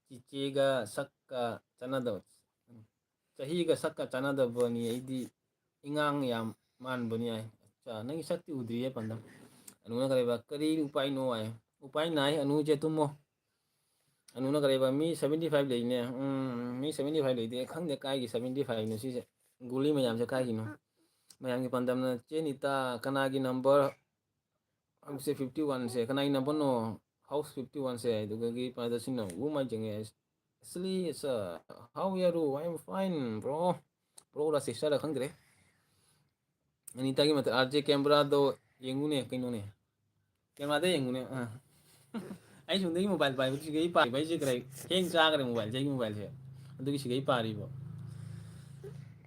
ꯆꯤꯆꯦꯒ ꯁꯛꯀ ꯆꯥꯟꯅꯗꯕ ꯆꯍꯤꯒ ꯁꯛꯀ ꯆꯥꯟꯅꯗꯕꯅꯤ ꯑꯩꯗꯤ ꯏꯉꯥꯡ ꯌꯥꯝ ꯃꯥꯟꯕꯅꯤ ꯍꯥꯏ ꯅꯪꯒꯤ ꯁꯛꯇꯤ ꯎꯗ꯭ꯔꯤꯌꯦ ꯄꯥꯟꯗꯝ ꯑꯅꯨꯅ ꯀꯔꯤ ꯎꯄꯥꯏꯅꯣ ꯍꯥꯏ ꯎꯄꯥꯏ ꯅꯥꯏ ꯑꯅꯨꯁꯦ ꯇꯨꯝꯃꯣ ꯑꯅꯨꯅ ꯀꯔꯤꯕ ꯃꯤ 75 ꯂꯩꯅꯦ ꯃꯤ 75 ꯂꯩꯇꯦ ꯈꯪꯗꯦ ꯀꯥꯏꯒꯤ 75ꯅꯣ ꯁꯤꯁꯦ ꯒꯨꯂꯤ ꯃꯌꯥꯝꯁꯦ ꯀꯥꯏꯒꯤꯅꯣ ꯃꯌꯥꯝꯒꯤ ꯄꯥꯟꯗꯝꯅ ꯆꯦꯅꯤꯇꯥ ꯀꯅꯥꯒꯤ ꯅꯝꯕꯔ ꯍꯧꯁꯦ 51ꯁꯦ ꯀꯅꯥꯒꯤ ꯅꯝꯕꯔꯅꯣ ꯍꯥꯎꯁ 51ꯁꯦ ꯑꯗꯨꯗꯒꯤ ꯄꯥꯗꯁꯤꯡꯅ ꯃꯥꯏꯖꯉꯦ ꯑꯦꯛꯆꯨꯂꯤ ꯍꯥꯎ ꯌꯥꯔꯨ ꯑꯥꯏ ꯑꯦꯝ ꯐꯥꯏꯟ ꯕ꯭ꯔꯣꯔ ꯁꯤꯁꯇꯔ ꯈꯪꯗ꯭ꯔꯦ ꯑꯅꯤꯇꯥꯒꯤ ꯃꯊꯛ ꯑꯥꯔꯖꯦ ꯀꯦꯃꯦꯔꯥꯗꯣ ꯌꯦꯡꯉꯨꯅꯦ ꯀꯩꯅꯣꯅꯦ ꯀꯦꯃꯦꯔꯥꯗ ꯌꯦꯡꯉꯨꯅꯦ ꯑꯩ ꯁꯣꯝꯗꯒꯤ ꯃꯣꯕꯥꯏꯜ ꯄꯥꯏꯕꯁꯤꯒ ꯄꯥꯏꯕ ꯑꯩꯁꯦ ꯀꯔꯤ ꯍꯦꯡ ꯆꯥꯈ꯭ꯔꯦ ꯃꯣꯕꯥꯏꯜꯁꯦ ꯑꯩꯒꯤ ꯃꯣꯕꯥꯏꯜꯁꯦ ꯑꯗꯨꯒꯤ ꯁꯤꯒꯩ ꯄꯥꯔꯤꯕ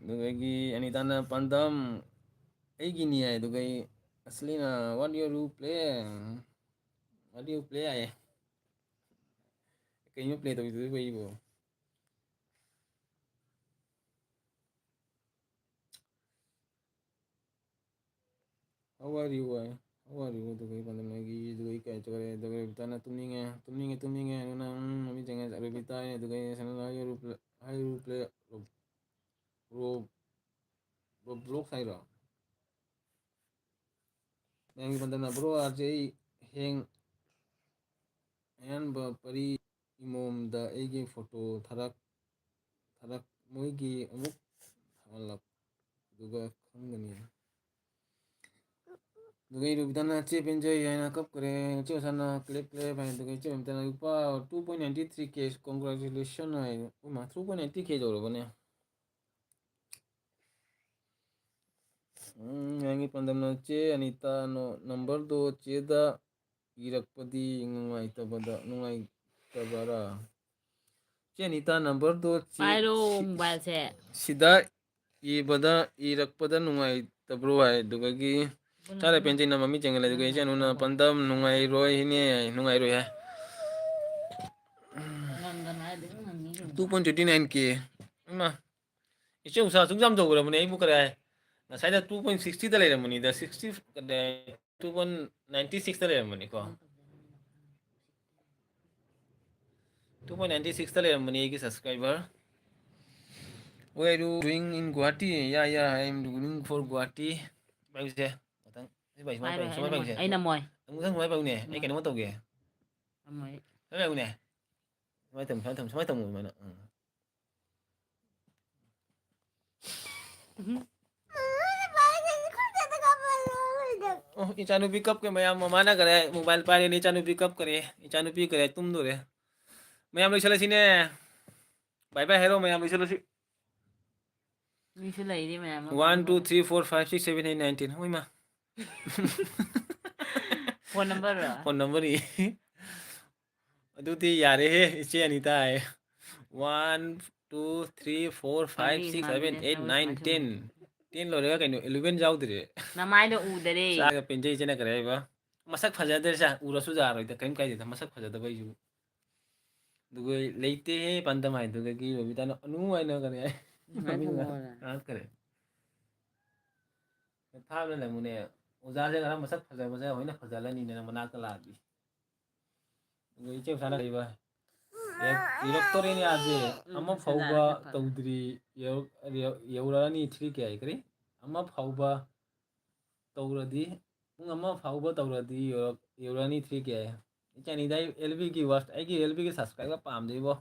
ꯑꯗꯨꯗꯒꯤ ꯑꯅꯤꯇꯥꯅ ꯄꯥꯟꯗꯝ ꯑꯩꯒꯤꯅꯤ ꯍꯥꯏ ꯑꯗꯨꯒ ꯑꯁꯂꯤꯅ ꯋꯥꯠ ꯌꯨ ꯄ꯭ꯂꯦ ꯍꯥꯏꯌꯦ ꯀꯩꯅꯣ ꯄ꯭ꯂꯦ ꯇꯧꯗꯣꯏꯕꯣ ꯑꯩꯕꯣ how are you Hawaribo dugai pandamagi dugai kai chakare dugai bitana tumninge nuna mami chenga rubita ne dugai sanana hayu play ro block sairo yangi pandana bro arje heng ayan ba pari imom da egi photo tharak moigi amuk thamalak duga khangani dugai rubitana che penjai yana kap kare che sana clip bhai dugai che pentana upa 2.93k congratulations ai uma 2.90k joro bane yangi pandamna che anita no number do che da irakpadi ngai tabada ngai tabara che anita number do che Pairo mobile se. sida ibada irakpada nungai tabro hai dugagi Cara penjai nama mi jangan lagi guys, nuna pandam nungai roy ini nungai roy ya. 2.29k, ma. Itu usaha sungguh jauh lah, mana ibu kerja. Nah saya dah 2.60 dah leh, mana dah 60 kerja 2.96 dah leh, mana ko. 2.96 dah leh, mana ini subscriber. Where you doing in Guwahati? Yeah, I'm doing for Guwahati. Bagus ya. Baik, semua bagus ya. Ay namoy. Kamu kan semua bagus nih. Kayak nama tahu ke? Namoy. Bagus nih. Semua temu mana? Oh, इचानु pickup के मैं मना करे mobile पारे नहीं इचानु pickup करे इचानु P करे तुम दो रे मैं लोग चले सीने बाय बाय हेलो मैं लोग चले सी Misu lay di maya. 1 2 3 4 5 6 7 8 9 10 ओए मां Phone number फोन नंबर ही अदुती यारे है इचे अनीता है 1 2 3 4 5 6 7 8 9 10 10 लोरेगा कहीं 11 जाओ तेरे Namay do udare. सागा पिंजे इचे ना करे बा मसक फजा दे सा उरसु जा रहा है कहीं कहीं देता मसक फजा दे भाई दुगो लेते हैं पंदम है दुगो की बबीता न अनु है ना करे हाथ करे था ना मुने उजार से करा मसक फजा होई ना फजा ला नी ना मना कला दी दुगो इचे साना लेबा इलेक्टोरी ने आज अम्मा फाउबा तौद्री यौरानी 3 के आई करे अम्मा फाउबा तौरदी अम्मा फाउबा तौरदी यौरानी 3 के आई इचे दाई एलबी की वास्ट आई की एलबी के सब्सक्राइब पाम देबो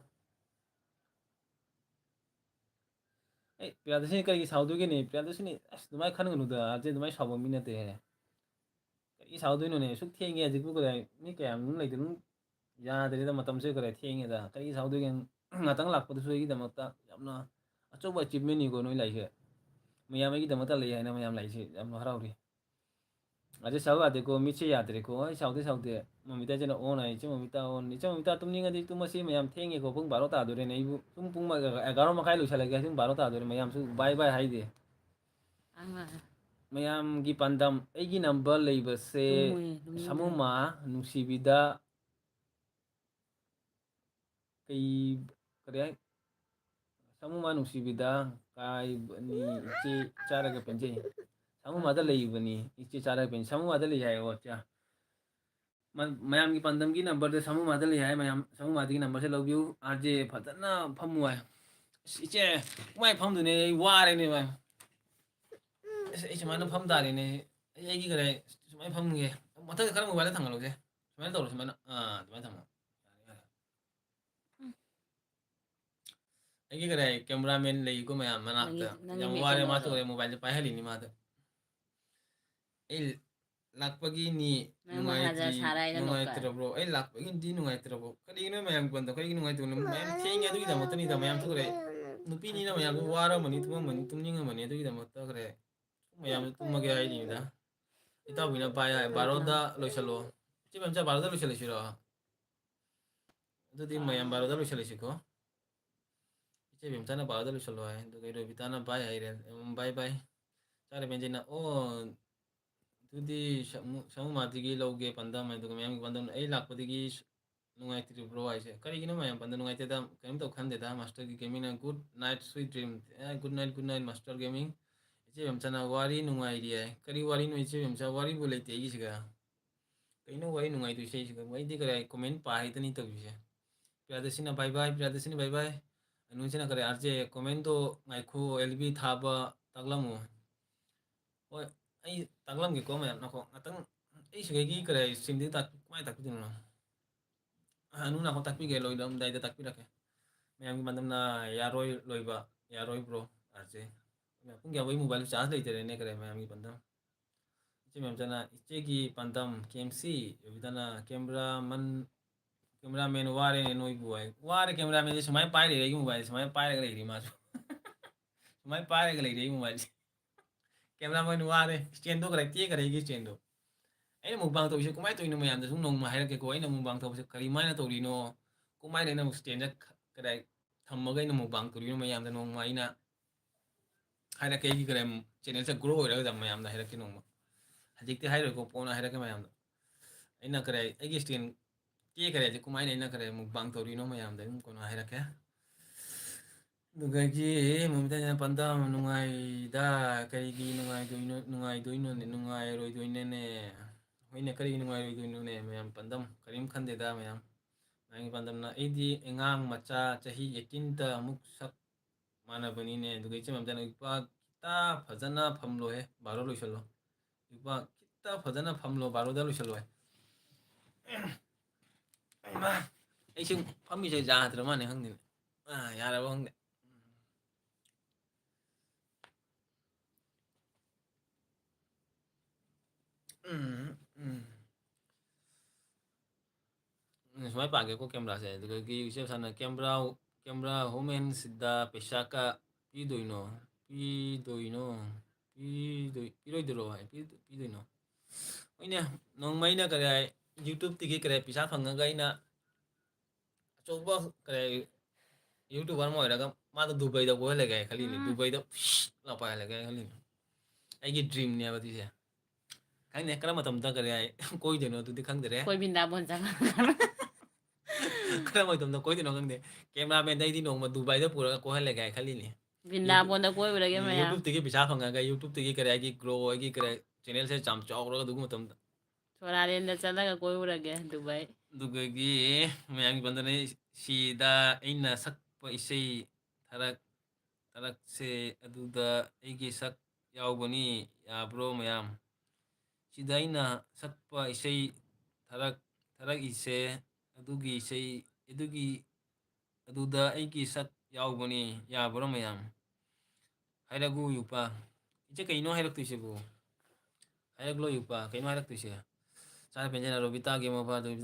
ए प्यादसी करी साउदुगे ने प्यादसी ने दुमाई खनगनुदा आज दुमाई साबो मिनते है कई साउदुनो ने सुख थेंगे आजिकु करे मी कयाम नु लेदनु यादरेदा मतम से करे थेंगेदा कई साउदुगे ngатang lakpadu suigi damakta yamna achoba achievement ni go noi laise mayamagi damakta lei haina mayam laise yamna harauri aje sawa de ko miche yadre ko ai saude mamita jena on ai che mamita tumni ngadi tumasi mayam thenge ko pung 12 ta dore nei bu pung 11 makai lu chala ga pung 12 ta dore mayam su bye bye hai de mayam gi pandam egi number leiba se samuma nusibida kai kare samuma nusibida kai ni che chara ga penje samuma da leibani iche chara pen samuma da le hai o cha mayam gi pandam gi number de samuma da le hai mayam samuma gi number se lobyu rj phatana phamu ai iche mai pham du ne wa re ne mai iche mana pham da re ne ai gi kare mai pham ge mata kara mobile thang lo je mai to lo mai mai thang ai kare cameraman lei ko mayam mana ta yang ware ma to mobile pa hali ni ma ta el lakpagi ni nungai terabro el lakpagi di nungai terabro kali ini mayam kwanda kali ini nungai tu mayam thengya tu kita mata ni ta mayam tu kare nupi ni na mayam wara mani tumni nga mani tu kita mata kare mayam tu mage ai ni da ita bina pa ya baroda loisalo chi bamcha baroda loisalo shiro tu di mayam baroda loisalo shiko che bimta na baroda loisalo ai tu kai ro bitana bye ai re bye bye chare benje na o तुदी समूह मातिगी लोगे पंदा मैं तो मैं पंदा ए लाख पतिगी नुंगाई त्री bro आइसे करी कि ना मैं पंदा नुंगाई तेदा कहीं तो खान देता मास्टर की गेमिंग ना good night sweet dream good night master gaming इचे हमचा ना वारी नुंगाई दिया है करी वारी नु इचे हमचा वारी बोले ते इसी का Kayno wari nungai tu sei siga wai di kare comment pa hai tani taw bise Priyadarshina bye bye Priyadarshini bye bye anu sina kare arje comment to ngai kho LB thaba taglamu oi ai taglam ge ko ma na ko atang ai siga gi kare simdi tak mai tak tin no anu na ko tak pi ge loi dam dai da tak pi rake mayam gi mandam na yaroi loiba yaroi bro arje pung ya wai mobile charge lai tere ne kare mayam gi pandam iche mayam jana iche gi pandam KMC yobidana cameraman ware ne noi buai ware cameraman sumai pai re gi mobile sumai pai re ri ma sumai pai re ri mobile cameraman ware stand do kare tie kare gi stand do ai mukbang to kumai to ino mayam da sung nong ma hai ke ko ai mukbang to kari mai na to ri no kumai ne na stand da kare thammaga ino mukbang to ri no mayam da nong mai na hai ra ke gi kare channel se grow ho ra da mayam da hai ra ke nong ma hajik te hai ro ko pona hai ra ke mayam da ai na kare ai gi stand ke kare je kumai ne na kare mukbang to ri no mayam da ko na hai ra ke Dugagi mumita jana pandam nungai da kari gi nungai do ino ne nungai roi do ne hoine kari nungai roi do ne mayam pandam karim khande da mayam ngai pandam na edi engang macha chahi 18 ta muk sak mana bani ne dugai che mam jana ipa kita phajana phamlo he baro loisalo ipa kita phajana phamlo baro da loisalo he ma ai sing phami je ja hatra mane hang ne yara ba hang Sumai pakai ko camera se dugai usep sana camera homen sidda pesaka pidoino pidoino pidoidro hai pidoino oine nong mai na kare YouTube tiki kare pisa phanga ina choba kare YouTuber mo era ma to Dubai da ko le ga khali ni Dubai da la pa le ga khali ni ai gi dream ne ba ti se khang ne kara matam da kare ai koi de no tu di khang de re koi binda bon jang kara matam da koi de no khang de cameraman dai di nong ma Dubai da pura ko le ga khali ni binda bon da koi ura ge ma ya YouTube tiki pisa phanga ga YouTube tiki kare ai gi grow ai gi kare channel se cham chok ro ga du matam da chora ren da chala ga koi ura ge Dubai दुगगी ꯃꯌꯥꯝꯒꯤ ꯄꯟꯗꯅ ꯁꯤꯗ ꯑꯩꯅ ꯁꯛꯄ ꯏꯁꯩ ꯊꯥꯔꯛꯁꯦ ꯑꯗꯨꯗ ꯑꯩꯒꯤ ꯁꯛ ꯌꯥꯎꯕꯅꯤ ꯌꯥꯕ꯭ꯔꯣ ꯃꯌꯥꯝ ꯁꯤꯗ ꯑꯩꯅ ꯁꯛꯄ ꯏꯁꯩ ꯊꯥꯔꯛꯏꯁꯦ ꯑꯗꯨꯗ ꯑꯩꯒꯤ ꯁꯛ ꯌꯥꯎꯕꯅꯤ ꯌꯥꯕ꯭ꯔꯣ ꯃꯌꯥꯝ ꯍꯥꯏꯔꯛꯎ ꯌꯨꯄꯥ ꯏꯆꯦ ꯀꯩꯅꯣ ꯍꯥꯏꯔꯛꯇꯣꯏꯁꯤꯕꯨ ꯍꯥꯏꯔꯛꯂꯣ ꯌꯨꯄꯥ ꯀꯩꯅꯣ ꯍꯥꯏꯔꯛꯇꯣꯏꯁꯦ Cara penjana Robita game apa tuh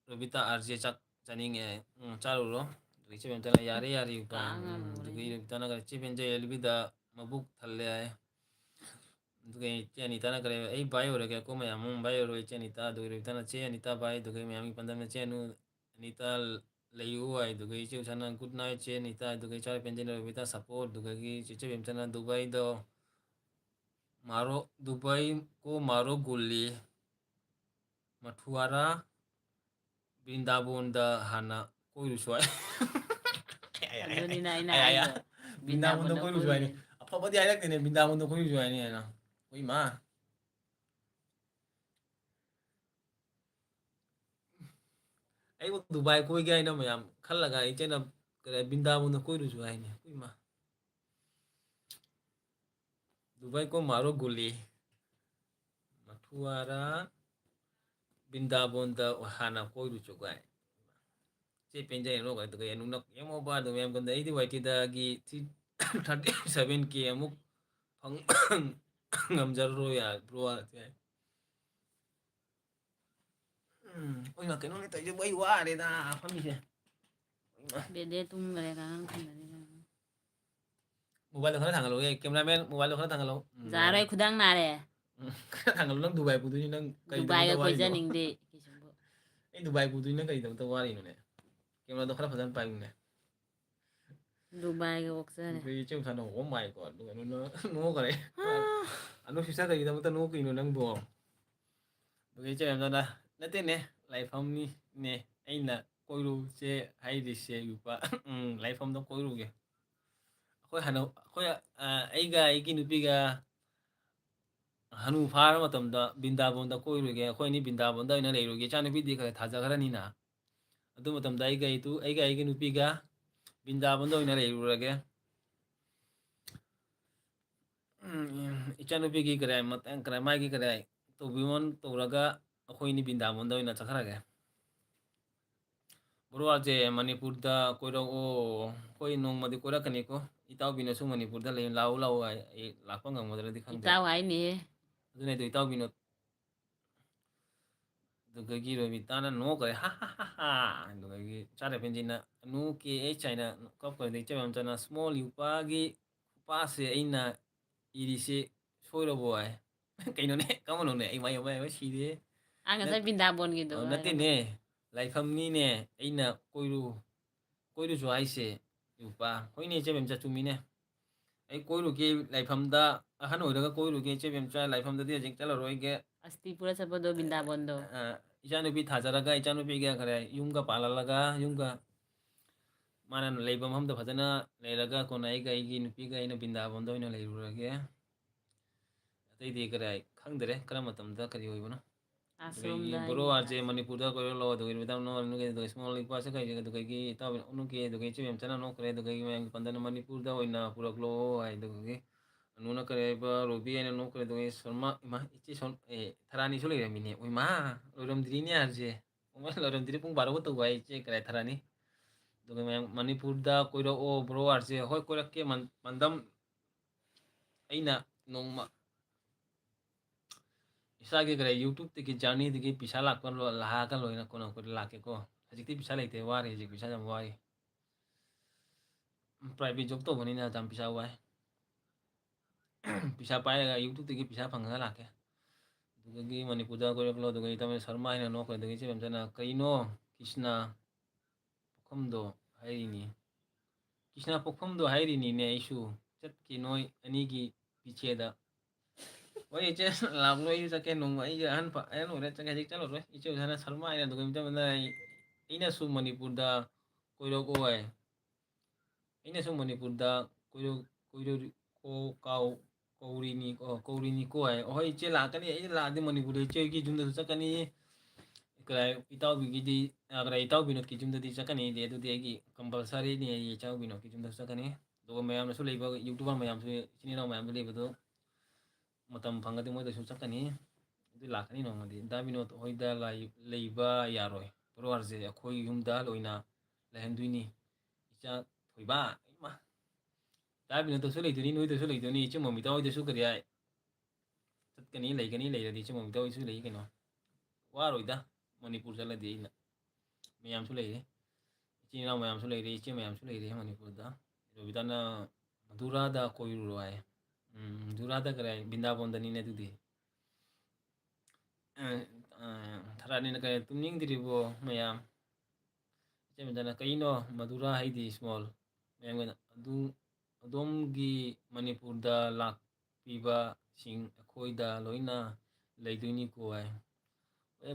Robita RJ cak caning ya caru lo Rice penjana yari upa dugi Robita na kare penja LB da mabuk thalle ay dugi Anita na kare ai bai ore ke ko ma yam bai ore Anita dugi Robita na Anita bai dugi mi ami pandam na anu Anita layu ay dugi sana good night Anita dugi cara penjana Robita support dugi penjana Dubai do Dubai ko maro guli Matuara Bindabonda hana koiru suai aduni na ina ay aido Bindabonda koiru suai ni apa apa dia ayak ni Bindabonda koiru suai ni ana oi ma ai wo Dubai koi ga ina mayam khalla ga iche na Bindabonda koiru suai ni oi ma Dubai ko maro guli Matuara Bindabonda hana koiru chugai che penja no ga to enu nak emo ba do mem ganda idi waiti da gi 37k amuk phang ngamjar ro ya bro ate oi ma kenu ni to je bai wa re da phami se bede tum gare ka nang khun ni mobile khana thangalo e cameraman mobile khana thangalo zarai khudang na re thangalo nang dubai pudu ni nang kai Dubai da ga koi wari no janing de kisumbo e dubai pudu ni nang kai da wari no ne camera do khana phajan pai ne Dubai ga oksa re cái chung thằng oh my god nó cái đấy anh suy xét cái gì đâu tao nó cái nó đang buồn cái chơi em đó nó tên nè lại phong đi nè anh là coi lu xe hay đi xeอยู่ปะlại phongต้องcoi lu kìa khôi hà nội khôi ấy ga ấy cái nụ pi ga ꯍꯅꯨ ꯐꯥꯔ ꯃꯇꯝꯗ ꯕꯤꯟꯗꯥꯕꯣꯟꯗ ꯀꯣꯏꯔꯨꯒꯦ ꯑꯩꯈꯣꯏꯅꯤ ꯕꯤꯟꯗꯥꯕꯣꯟꯗ ꯑꯣꯏꯅ ꯂꯩꯔꯨꯒꯦ ꯏꯆꯥꯅꯨꯄꯤꯗꯤ ꯈꯔ ꯊꯥꯖꯈ꯭ꯔꯅꯤꯅ ꯑꯗꯨ ꯃꯇꯝꯗ ꯑꯩꯒꯤ ꯅꯨꯄꯤꯒ ꯕꯤꯟꯗꯥꯕꯣꯟꯗ ꯑꯣꯏꯅ ꯂꯩꯔꯨꯔꯒꯦ ꯏꯆꯥꯅꯨꯄꯤꯒꯤ ꯀꯔꯥꯏ ꯃꯇꯦꯡ ꯀꯔꯥꯏ ꯃꯥꯒꯤ ꯀꯔꯥꯏ ꯇꯧꯕꯤꯃꯣꯟ ꯇꯧꯔꯒ ꯑꯩꯈꯣꯏꯅꯤ ꯕꯤꯟꯗꯥꯕꯣꯟꯗ ꯑꯣꯏꯅ ꯆꯠꯈ꯭ꯔꯒꯦ ꯕ꯭ꯔꯣꯁꯦ ꯃꯅꯤꯄꯨꯔꯗ ꯀꯣꯏꯔꯛꯑꯣ ꯑꯩꯈꯣꯏ ꯅꯣꯡꯃꯗꯤ ꯀꯣꯏꯔꯛꯀꯅꯤꯀꯣ ꯏꯇꯥꯎꯕꯤꯅꯁꯨ ꯃꯅꯤꯄꯨꯔꯗ ꯂꯩ ꯂꯥꯛꯎ ꯂꯥꯛꯎ ꯑꯩ ꯂꯥꯛꯄ ꯉꯝꯒꯗ꯭ꯔꯗꯤ ꯈꯪꯗꯦ ꯏꯇꯥꯎ ꯍꯥꯏꯅꯤꯍꯦ ꯑꯗꯨꯅꯗꯣ ꯏꯇꯥꯎꯕꯤꯅ ꯑꯗꯨꯒꯒꯤ ꯔꯣꯕꯤꯇꯥꯅ ꯅꯣꯛꯈ꯭ꯔꯦ ꯍꯥ ꯍꯥ ꯍꯥ ꯍꯥ ꯑꯗꯨꯒꯒꯤ ꯆꯥꯔꯦꯐꯦꯟꯁꯤꯅ ꯅꯨ ꯀꯦ ꯑꯩ ꯆꯥꯏꯅ ꯀꯞꯈ꯭ꯔꯗꯤ ꯏꯆꯦꯕꯦꯝꯆꯥꯅ ꯁ꯭ꯃꯣꯜ ꯌꯨꯄꯥꯒꯤ ꯈꯨꯄꯥꯁꯦ ꯑꯩꯅ ꯏꯔꯤꯁꯦ ꯁꯣꯏꯔꯕꯣ ꯍꯥꯏ ꯀꯩꯅꯣꯅꯦ ꯀꯃꯅꯣꯅꯦ ꯑꯩ ꯃꯥꯏ ꯁꯤꯔꯦ ꯉꯁꯥꯏ ꯕꯤꯟꯗꯥꯕꯣꯟꯒꯤꯗꯣ ꯍꯥꯏꯔꯒ ꯅꯠꯇꯦꯅꯦ ꯂꯥꯏꯐꯝꯅꯤꯅꯦ ꯑꯩꯅ ꯀꯣꯏꯔꯨꯁꯨ ꯍꯥꯏꯁꯦ ꯌꯨꯄꯥ ꯍꯣꯏꯅꯦ ꯏꯆꯦꯕꯦꯝꯆꯥ ꯆꯨꯝꯃꯤꯅꯦ ꯑꯩ ꯀꯣꯏꯔꯨꯒꯦ ꯂꯥꯏꯐꯝꯗ ꯑꯍꯟ ꯑꯣꯏꯔꯒ ꯀꯣꯏꯔꯨꯒꯦ ꯏꯆꯦꯕꯦꯝꯆꯥ ꯂꯥꯏꯐꯝꯗꯗꯤ ꯍꯧꯖꯤꯛ ꯆꯠꯂꯔꯣꯏꯒꯦ ꯑꯁꯇꯤ ꯄꯨꯔ ꯆꯠꯄꯗꯣ ꯕꯤꯟꯗꯥꯕꯣꯟꯗꯣ ꯏꯆꯥꯅꯨꯄꯤ ꯊꯥꯖꯔꯒ ꯏꯆꯥꯅꯨꯄꯤꯒ ꯈꯔ ꯌꯨꯝꯒ ꯄꯥꯜꯍꯜꯂꯒ ꯌꯨꯝꯒ ꯃꯥꯅ ꯂꯩꯕ ꯃꯐꯝꯗ ꯐꯖꯅ ꯂꯩꯔꯒ ꯀꯣꯟꯅ ꯑꯩꯒꯤ ꯅꯨꯄꯤꯒ ꯑꯩꯅ ꯕꯤꯟꯗꯥꯕꯣꯟꯗ ꯑꯣꯏꯅ ꯂꯩꯔꯨꯔꯒꯦ ꯑꯇꯩꯗꯤ ꯀꯔꯤ ꯈꯪꯗꯔꯦ ꯀꯔꯝꯕ ꯃꯇꯝꯗ ꯀꯔꯤ ꯑꯣꯏꯕꯅꯣ ꯑꯗꯨꯒꯤ ꯑꯥꯁ꯭ꯔꯣꯝꯗ ꯕꯣꯔꯣ ꯍꯥꯏꯗꯤ ꯑꯥꯔꯁꯦ ꯃꯅꯤꯄꯨꯔꯗ ꯀꯣꯏꯔꯛꯂꯣ ꯑꯗꯨꯒ ꯏꯁꯃꯣꯜ ꯏꯄꯥꯁꯦ ꯀꯩ ꯑꯗꯨꯒꯤ ꯏꯇꯥꯎꯕꯤ ꯎꯅꯨꯒꯦ ꯑꯗꯨꯒ ꯏꯆꯦꯕꯦꯝꯆꯥꯅ ꯅꯣꯛꯈ꯭ꯔꯦ ꯑꯗꯨꯒꯤ ꯃꯌꯥꯝꯒꯤ ꯄꯟꯗꯅ ꯃꯅꯤꯄꯨꯔꯗ ꯑꯣꯏꯅ ꯄꯨꯔꯛꯂꯣ ꯍꯥꯏ ꯑꯗꯨꯒꯤ ꯑꯅꯨꯅ ꯀꯔꯤ ꯍꯥꯏꯕ ꯔꯣꯕꯤ ꯍꯥꯏꯅ ꯅꯣꯛꯈ꯭ꯔꯦ ꯑꯗꯨꯒ ꯁꯣꯔꯃ ꯏꯃꯥ ꯏꯆꯦ ꯊꯔꯥꯅꯤꯁꯨ ꯂꯩꯔꯝꯃꯤꯅꯦ ꯎꯏꯃꯥ ꯂꯣꯏꯔꯝꯗ꯭ꯔꯤꯅꯦ ꯍꯥꯏꯔꯁꯦ ꯂꯣꯏꯔꯝꯗ꯭ꯔꯤ ꯄꯨꯡ ꯕꯥꯔꯣꯒ ꯇꯧꯕ ꯍꯥꯏ ꯏꯆꯦ ꯀꯔꯥꯏ ꯊꯔꯥꯅꯤ ꯑꯗꯨꯒ ꯃꯌꯥꯝ ꯃꯅꯤꯄꯨꯔꯗ ꯀꯣꯏꯔꯛꯑꯣ ꯕ꯭ꯔꯣ ꯑꯥꯔꯁꯦ ꯍꯣꯏ ꯀꯣꯏꯔꯛꯀꯦ ꯃꯟꯗꯝ ꯑꯩꯅ ꯅꯣꯡꯃ ꯏꯁꯥꯒꯤ ꯀꯔꯤ ꯌꯨꯇ꯭ꯌꯨꯕꯇꯒꯤ ꯖꯔꯅꯤꯗꯒꯤ ꯄꯩꯁꯥ ꯂꯥꯛꯑꯒ ꯂꯣꯏꯅ ꯀꯣꯟꯅ ꯂꯥꯛꯀꯦꯀꯣ ꯍꯧꯖꯤꯛꯇꯤ ꯄꯩꯁꯥ ꯂꯩꯇꯦ ꯋꯥꯔꯦ ꯍꯧꯖꯤꯛ ꯄꯩꯁꯥ ꯌꯥꯝ ꯋꯥꯏ ꯄ꯭ꯔꯥꯏꯚꯦꯠ ꯖꯣꯕ ꯇꯧꯕꯅꯤꯅ ꯌꯥꯝ ꯄꯩꯁꯥ ꯋꯥꯏ ꯄꯩꯁꯥ ꯄꯥꯏꯔꯒ ꯌꯨꯇ꯭ꯌꯨꯕꯇꯒꯤ ꯄꯩꯁꯥ ꯐꯪꯉꯒ ꯂꯥꯛꯀꯦ ꯑꯗꯨꯗꯒꯤ ꯃꯅꯤꯄꯨꯔꯗ ꯀꯣꯏꯔꯛꯂꯣ ꯑꯗꯨꯒ ꯏꯇꯥꯃꯦ ꯁꯔꯃ ꯍꯥꯏꯅ ꯅꯣꯛꯈ꯭ꯔꯦ ꯑꯗꯨꯒꯤ ꯏꯆꯦꯕꯦꯝꯆꯥꯅ ꯀꯩꯅꯣ ꯀ꯭ꯔꯤꯁꯅ ꯄꯣꯛꯐꯝꯗꯣ ꯍꯥꯏꯔꯤꯅꯤ ꯀ꯭ꯔꯤꯁꯅ ꯄꯣꯛꯐꯝꯗꯣ ꯍꯥꯏꯔꯤꯅꯤꯅꯦ ꯑꯩꯁꯨ ꯆꯠꯀꯦ ꯅꯣꯏ ꯑꯅꯤꯒꯤ ꯄꯤꯆꯦꯗ ꯍꯣꯏ ꯏꯆꯦ ꯂꯥꯛꯂꯣ ꯑꯩꯁꯨ ꯆꯠꯀꯦ ꯅꯣꯡꯃ ꯑꯩꯁꯦ ꯑꯍꯟ ꯑꯣꯏꯔꯦ ꯆꯠꯀꯦ ꯍꯧꯖꯤꯛ ꯆꯠꯂꯔꯣꯏ ꯏꯆꯦꯕꯦꯝꯆꯥꯅ ꯁꯔꯃ ꯍꯥꯏꯅ ꯑꯗꯨꯒ ꯏꯇꯥꯃꯦꯅ ꯑꯩꯅꯁꯨ ꯃꯅꯤꯄꯨꯔꯗ ꯀꯣꯏꯔꯛꯑꯣ ꯍꯥꯏ ꯑꯩꯅꯁꯨ ꯃꯅꯤꯄꯨꯔꯗ ꯀꯧꯔꯤꯅꯤꯀꯣ ꯍꯥꯏ ꯑꯍꯣꯏ ꯏꯆꯦ ꯂꯥꯛꯀꯅꯤ ꯑꯩꯅ ꯂꯥꯛꯑꯗꯤ ꯃꯅꯤꯄꯨꯔꯗ ꯏꯆꯦꯒꯤ ꯌꯨꯝꯗꯁꯨ ꯆꯠꯀꯅꯤ ꯀꯔꯥꯏ ꯏꯇꯥꯎꯕꯤꯒꯤꯗꯤ ꯀꯔꯥꯏ ꯏꯇꯥꯎꯕꯤꯅꯣꯠꯀꯤ ꯌꯨꯝꯗꯗꯤ ꯆꯠꯀꯅꯤꯗꯤ ꯑꯗꯨꯗꯤ ꯑꯩꯒꯤ ꯀꯝꯄꯜꯁꯔꯤꯅꯤ ꯑꯩ ꯏꯇꯥꯎꯕꯤꯅꯣꯠꯀꯤ ꯌꯨꯝꯗꯁꯨ ꯆꯠꯀꯅꯤ ꯑꯗꯨꯒ ꯃꯌꯥꯝꯅꯁꯨ ꯂꯩꯕ ꯌꯨꯇꯨꯕꯔ ꯃꯌꯥꯝꯁꯨ ꯏꯆꯤꯟ ꯏꯅꯥꯎ ꯃꯌꯥꯝꯁꯨ ꯂꯩꯕꯗꯣ ꯃꯇꯝ ꯐꯪꯉꯗꯤ ꯃꯣꯏꯗꯁꯨ ꯆꯠꯀꯅꯤ ꯑꯗꯨ ꯂꯥꯛꯀꯅꯤ ꯅꯣꯡꯃꯗꯤ ꯗꯥ ꯕꯤꯅꯣꯠ ꯍꯣꯏꯗ ꯂꯩꯕ ꯌꯥꯔꯣꯏ ꯕ꯭ꯔꯣ ꯑꯥꯔꯁꯦ ꯑꯩꯈꯣꯏ ꯌꯨꯝꯗ ꯂꯣꯏꯅ ꯂꯩꯍꯟꯗꯣꯏꯅꯤ ꯏꯆꯥ ꯊꯣꯏꯕ ꯏꯃꯥ ꯗꯥ ꯕꯤꯅꯣꯠꯇꯁꯨ ꯂꯩꯗꯣꯏꯅꯤ ꯅꯣꯏꯗꯁꯨ ꯂꯩꯗꯣꯏꯅꯤ ꯏꯆꯦ ꯃꯣꯃꯤꯇꯥ ꯍꯣꯏꯗꯁꯨ ꯀꯔꯤ ꯍꯥꯏ ꯆꯠꯀꯅꯤ ꯂꯩꯒꯅꯤ ꯂꯩꯔꯗꯤ ꯏꯆꯦ ꯃꯣꯃꯤꯇꯥ ꯍꯣꯏꯁꯨ ꯂꯩ ꯀꯩꯅꯣ ꯋꯥꯔꯣꯏꯗ ꯃꯅꯤꯄꯨꯔ ꯆꯠꯂꯗꯤ ꯑꯩꯅ ꯃꯌꯥꯝꯁꯨ ꯂꯩꯔꯤ ꯏꯆꯤꯟ ꯏꯅꯥꯎ ꯃꯌꯥꯝꯁꯨ ꯂꯩꯔꯤ ꯏꯆꯦ ꯃꯌꯥꯝꯁꯨ ꯂꯩꯔꯤ ꯃꯅꯤꯄꯨꯔꯗ ꯔꯣꯕꯤꯇꯥꯅ ꯃꯙꯨꯔꯥꯗ ꯀꯣꯏꯔꯨꯔꯣ ꯍꯥꯏ ꯃꯙꯨꯔꯥꯗ ꯀꯔꯥꯏ ꯕꯤꯟꯗꯥꯕꯣꯟꯗꯅꯤꯅꯦ ꯑꯗꯨꯗꯤ ꯊꯔꯥꯅꯤꯅ ꯀꯔꯤ ꯇꯨꯝꯅꯤꯡꯗ꯭ꯔꯤꯕꯣ ꯃꯌꯥꯝ ꯏꯆꯦꯕꯦꯝꯆꯥꯅ ꯀꯩꯅꯣ ꯃꯙꯨꯔꯥ ꯍꯥꯏꯗꯤ ꯏꯁꯃꯣꯜ ꯃꯌꯥꯝꯒꯅ ꯑꯗꯣꯝꯒꯤ ꯃꯅꯤꯄꯨꯔꯗ ꯂꯥꯛꯄꯤꯕꯁꯤꯡ ꯑꯩꯈꯣꯏꯗ ꯂꯣꯏꯅ ꯂꯩꯗꯣꯏꯅꯤꯀꯣ ꯍꯥꯏ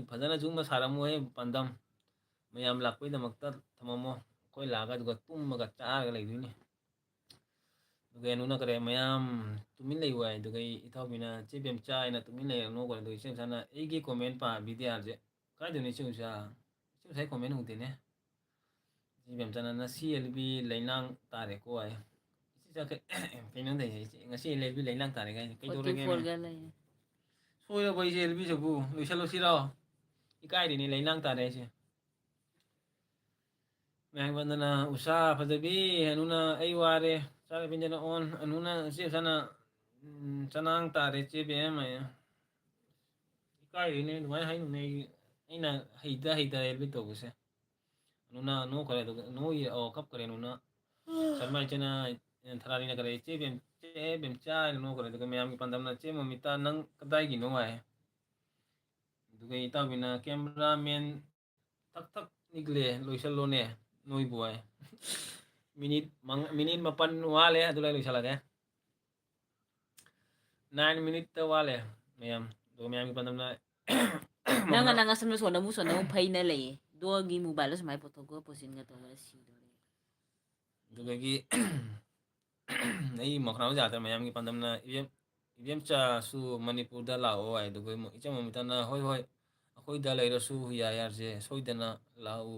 ꯐꯖꯅ ꯌꯨꯝꯒ ꯁꯥꯔꯝꯃꯣꯍꯦ ꯄꯥꯟꯗꯝ ꯃꯌꯥꯝ ꯂꯥꯛꯄꯩꯗꯃꯛꯇ ꯊꯝꯃꯝꯃꯣ ꯑꯩꯈꯣꯏ ꯂꯥꯛꯑꯒ ꯑꯗꯨꯒ ꯇꯨꯝꯃꯒ ꯆꯥꯔꯒ ꯂꯩꯗꯣꯏꯅꯤ ꯑꯗꯨꯒ ꯑꯅꯨꯅ ꯀꯔꯤ ꯃꯌꯥꯝ ꯇꯨꯃꯤꯟ ꯂꯩꯌꯨ ꯍꯥꯏ ꯑꯗꯨꯒ ꯏꯇꯥꯎꯕꯤꯅ ꯏꯆꯦꯕꯦꯝꯆꯥ ꯍꯥꯏꯅ ꯇꯨꯃꯤꯟ ꯂꯩꯔ ꯅꯣꯛꯈ꯭ꯔꯦ ꯑꯗꯨꯒ ꯏꯆꯦꯕꯦꯝꯆꯥꯅ ꯑꯩꯒꯤ ꯀꯣꯃꯦꯟ ꯄꯥꯕꯤꯗꯤꯌꯥꯁꯦ ꯀꯥꯏꯗꯅꯣ ꯏꯆꯦꯕꯦꯝꯆꯥ ꯉꯁꯥꯏ ꯀꯣꯃꯦꯟ ꯎꯗꯦꯅꯦ ꯏꯆꯦꯕꯦꯝꯆꯥꯅ ꯉꯁꯤ ꯑꯦꯜꯕꯤ ꯂꯩꯅꯥꯡ ꯇꯥꯔꯦꯀꯣ ꯍꯥꯏ ꯀꯩꯅꯣ ꯉꯁꯤ ꯑꯦꯜꯕꯤ ꯂꯩꯅꯥꯡ ꯇꯥꯔꯦ ꯀꯥꯏꯅ ꯀꯩꯗꯧꯔꯒꯦꯃꯦ 44ꯒ ꯂꯩ ꯁꯣꯏꯔꯕꯣ ꯑꯩꯁꯦ ꯑꯦꯜꯕꯤꯁꯤꯕꯨ ꯂꯣꯏꯁꯤꯜꯂꯨꯁꯤꯔꯣ ꯏꯀꯥꯏꯔꯤꯅꯤ ꯂꯩꯅꯥꯡ ꯇꯥꯔꯦ ꯑꯩꯁꯦ ꯃꯌꯥꯡꯕꯟꯗꯅ ꯎꯁꯥ ꯐꯖꯕꯤ ꯑꯅꯨꯅ ꯑꯩ ꯋꯥꯔꯦ ꯆꯥꯔꯄꯤꯟꯗꯅ ꯑꯣꯟ ꯑꯅꯨꯅ ꯏꯆꯦꯕꯦꯝꯆꯥꯅ ꯆꯅꯥꯡ ꯇꯥꯔꯦ ꯆꯦꯕꯦꯝ ꯏꯀꯥꯏꯔꯤꯅꯦ ꯑꯗꯨꯃꯥꯏꯅ ꯍꯥꯏꯅꯨꯅꯦ ꯑꯩꯅ ꯍꯩꯇ ꯑꯦꯜꯕꯤ ꯇꯧꯕꯁꯦ ꯑꯅꯨꯅ ꯅꯣꯛꯈ꯭ꯔꯦ ꯑꯗꯨꯒ ꯀꯞꯈ꯭ꯔꯦ ꯑꯅꯨꯅ ꯁꯔꯃ ꯏꯆꯦꯅ ꯊꯔꯥꯅꯤꯅ ꯀꯔꯤ ꯏꯆꯦꯕꯦꯝꯆꯥ ꯍꯥꯏꯅ ꯅꯣꯛꯈ꯭ꯔꯦ ꯑꯗꯨꯒ ꯃꯌꯥꯝꯒꯤ ꯄꯥꯟꯗꯝꯅ ꯆꯦ ꯃꯣꯃꯤꯇꯥ ꯅꯪ ꯀꯗꯥꯏꯒꯤꯅꯣ ꯍꯥꯏ ꯑꯗꯨꯒ ꯏꯇꯥꯎꯕꯤꯅ ꯀꯦꯃꯦꯔꯥꯃꯦꯟ ꯊꯛ ꯅꯤꯛꯂꯦ ꯂꯣꯏꯁꯤꯜꯂꯣꯅꯦ ꯅꯣꯏꯕꯨ ꯍꯥꯏ ꯃꯤꯅꯤꯠ 8 ꯋꯥꯠꯂꯦ ꯑꯗꯨꯒ ꯂꯣꯏꯁꯤꯜꯂꯒꯦ 9 ꯃꯤꯅꯤꯠꯇ ꯋꯥꯠꯂꯦ ꯃꯌꯥꯝ ꯑꯗꯨꯒ ꯃꯌꯥꯝꯒꯤ ꯄꯥꯟꯗꯝꯅ ꯅꯪꯒ ꯅꯪ ꯑꯁꯣꯝꯗ ꯁꯣꯟꯅ ꯑꯃꯨꯛ ꯐꯩꯅ ꯂꯩꯌꯦ ꯗꯣꯒꯤ ꯃꯣꯕꯥꯏꯜꯗ ꯁꯨꯃꯥꯏꯅ ꯄꯨꯊꯣꯛꯀ ꯄꯨꯁꯤꯟꯒ ꯇꯧꯕꯗ ꯁꯤꯗꯣꯔꯦ ꯑꯗꯨꯗꯒꯤ ꯑꯩ ꯃꯈꯅꯥꯎ ꯌꯥꯗ꯭ꯔꯦ ꯃꯌꯥꯝꯒꯤ ꯄꯥꯟꯗꯝꯅ ꯏꯕꯦꯝꯆꯥꯁꯨ ꯃꯅꯤꯄꯨꯔꯗ ꯂꯥꯛꯑꯣ ꯍꯥꯏ ꯑꯗꯨꯒ ꯏꯆꯦ ꯃꯣꯃꯤꯇꯥꯅ ꯍꯣꯏ ꯍꯣꯏ ꯑꯩꯈꯣꯏꯗ ꯂꯩꯔꯁꯨ ꯌꯥꯏ ꯌꯥꯔꯁꯦ ꯁꯣꯏꯗꯅ ꯂꯥꯛꯎ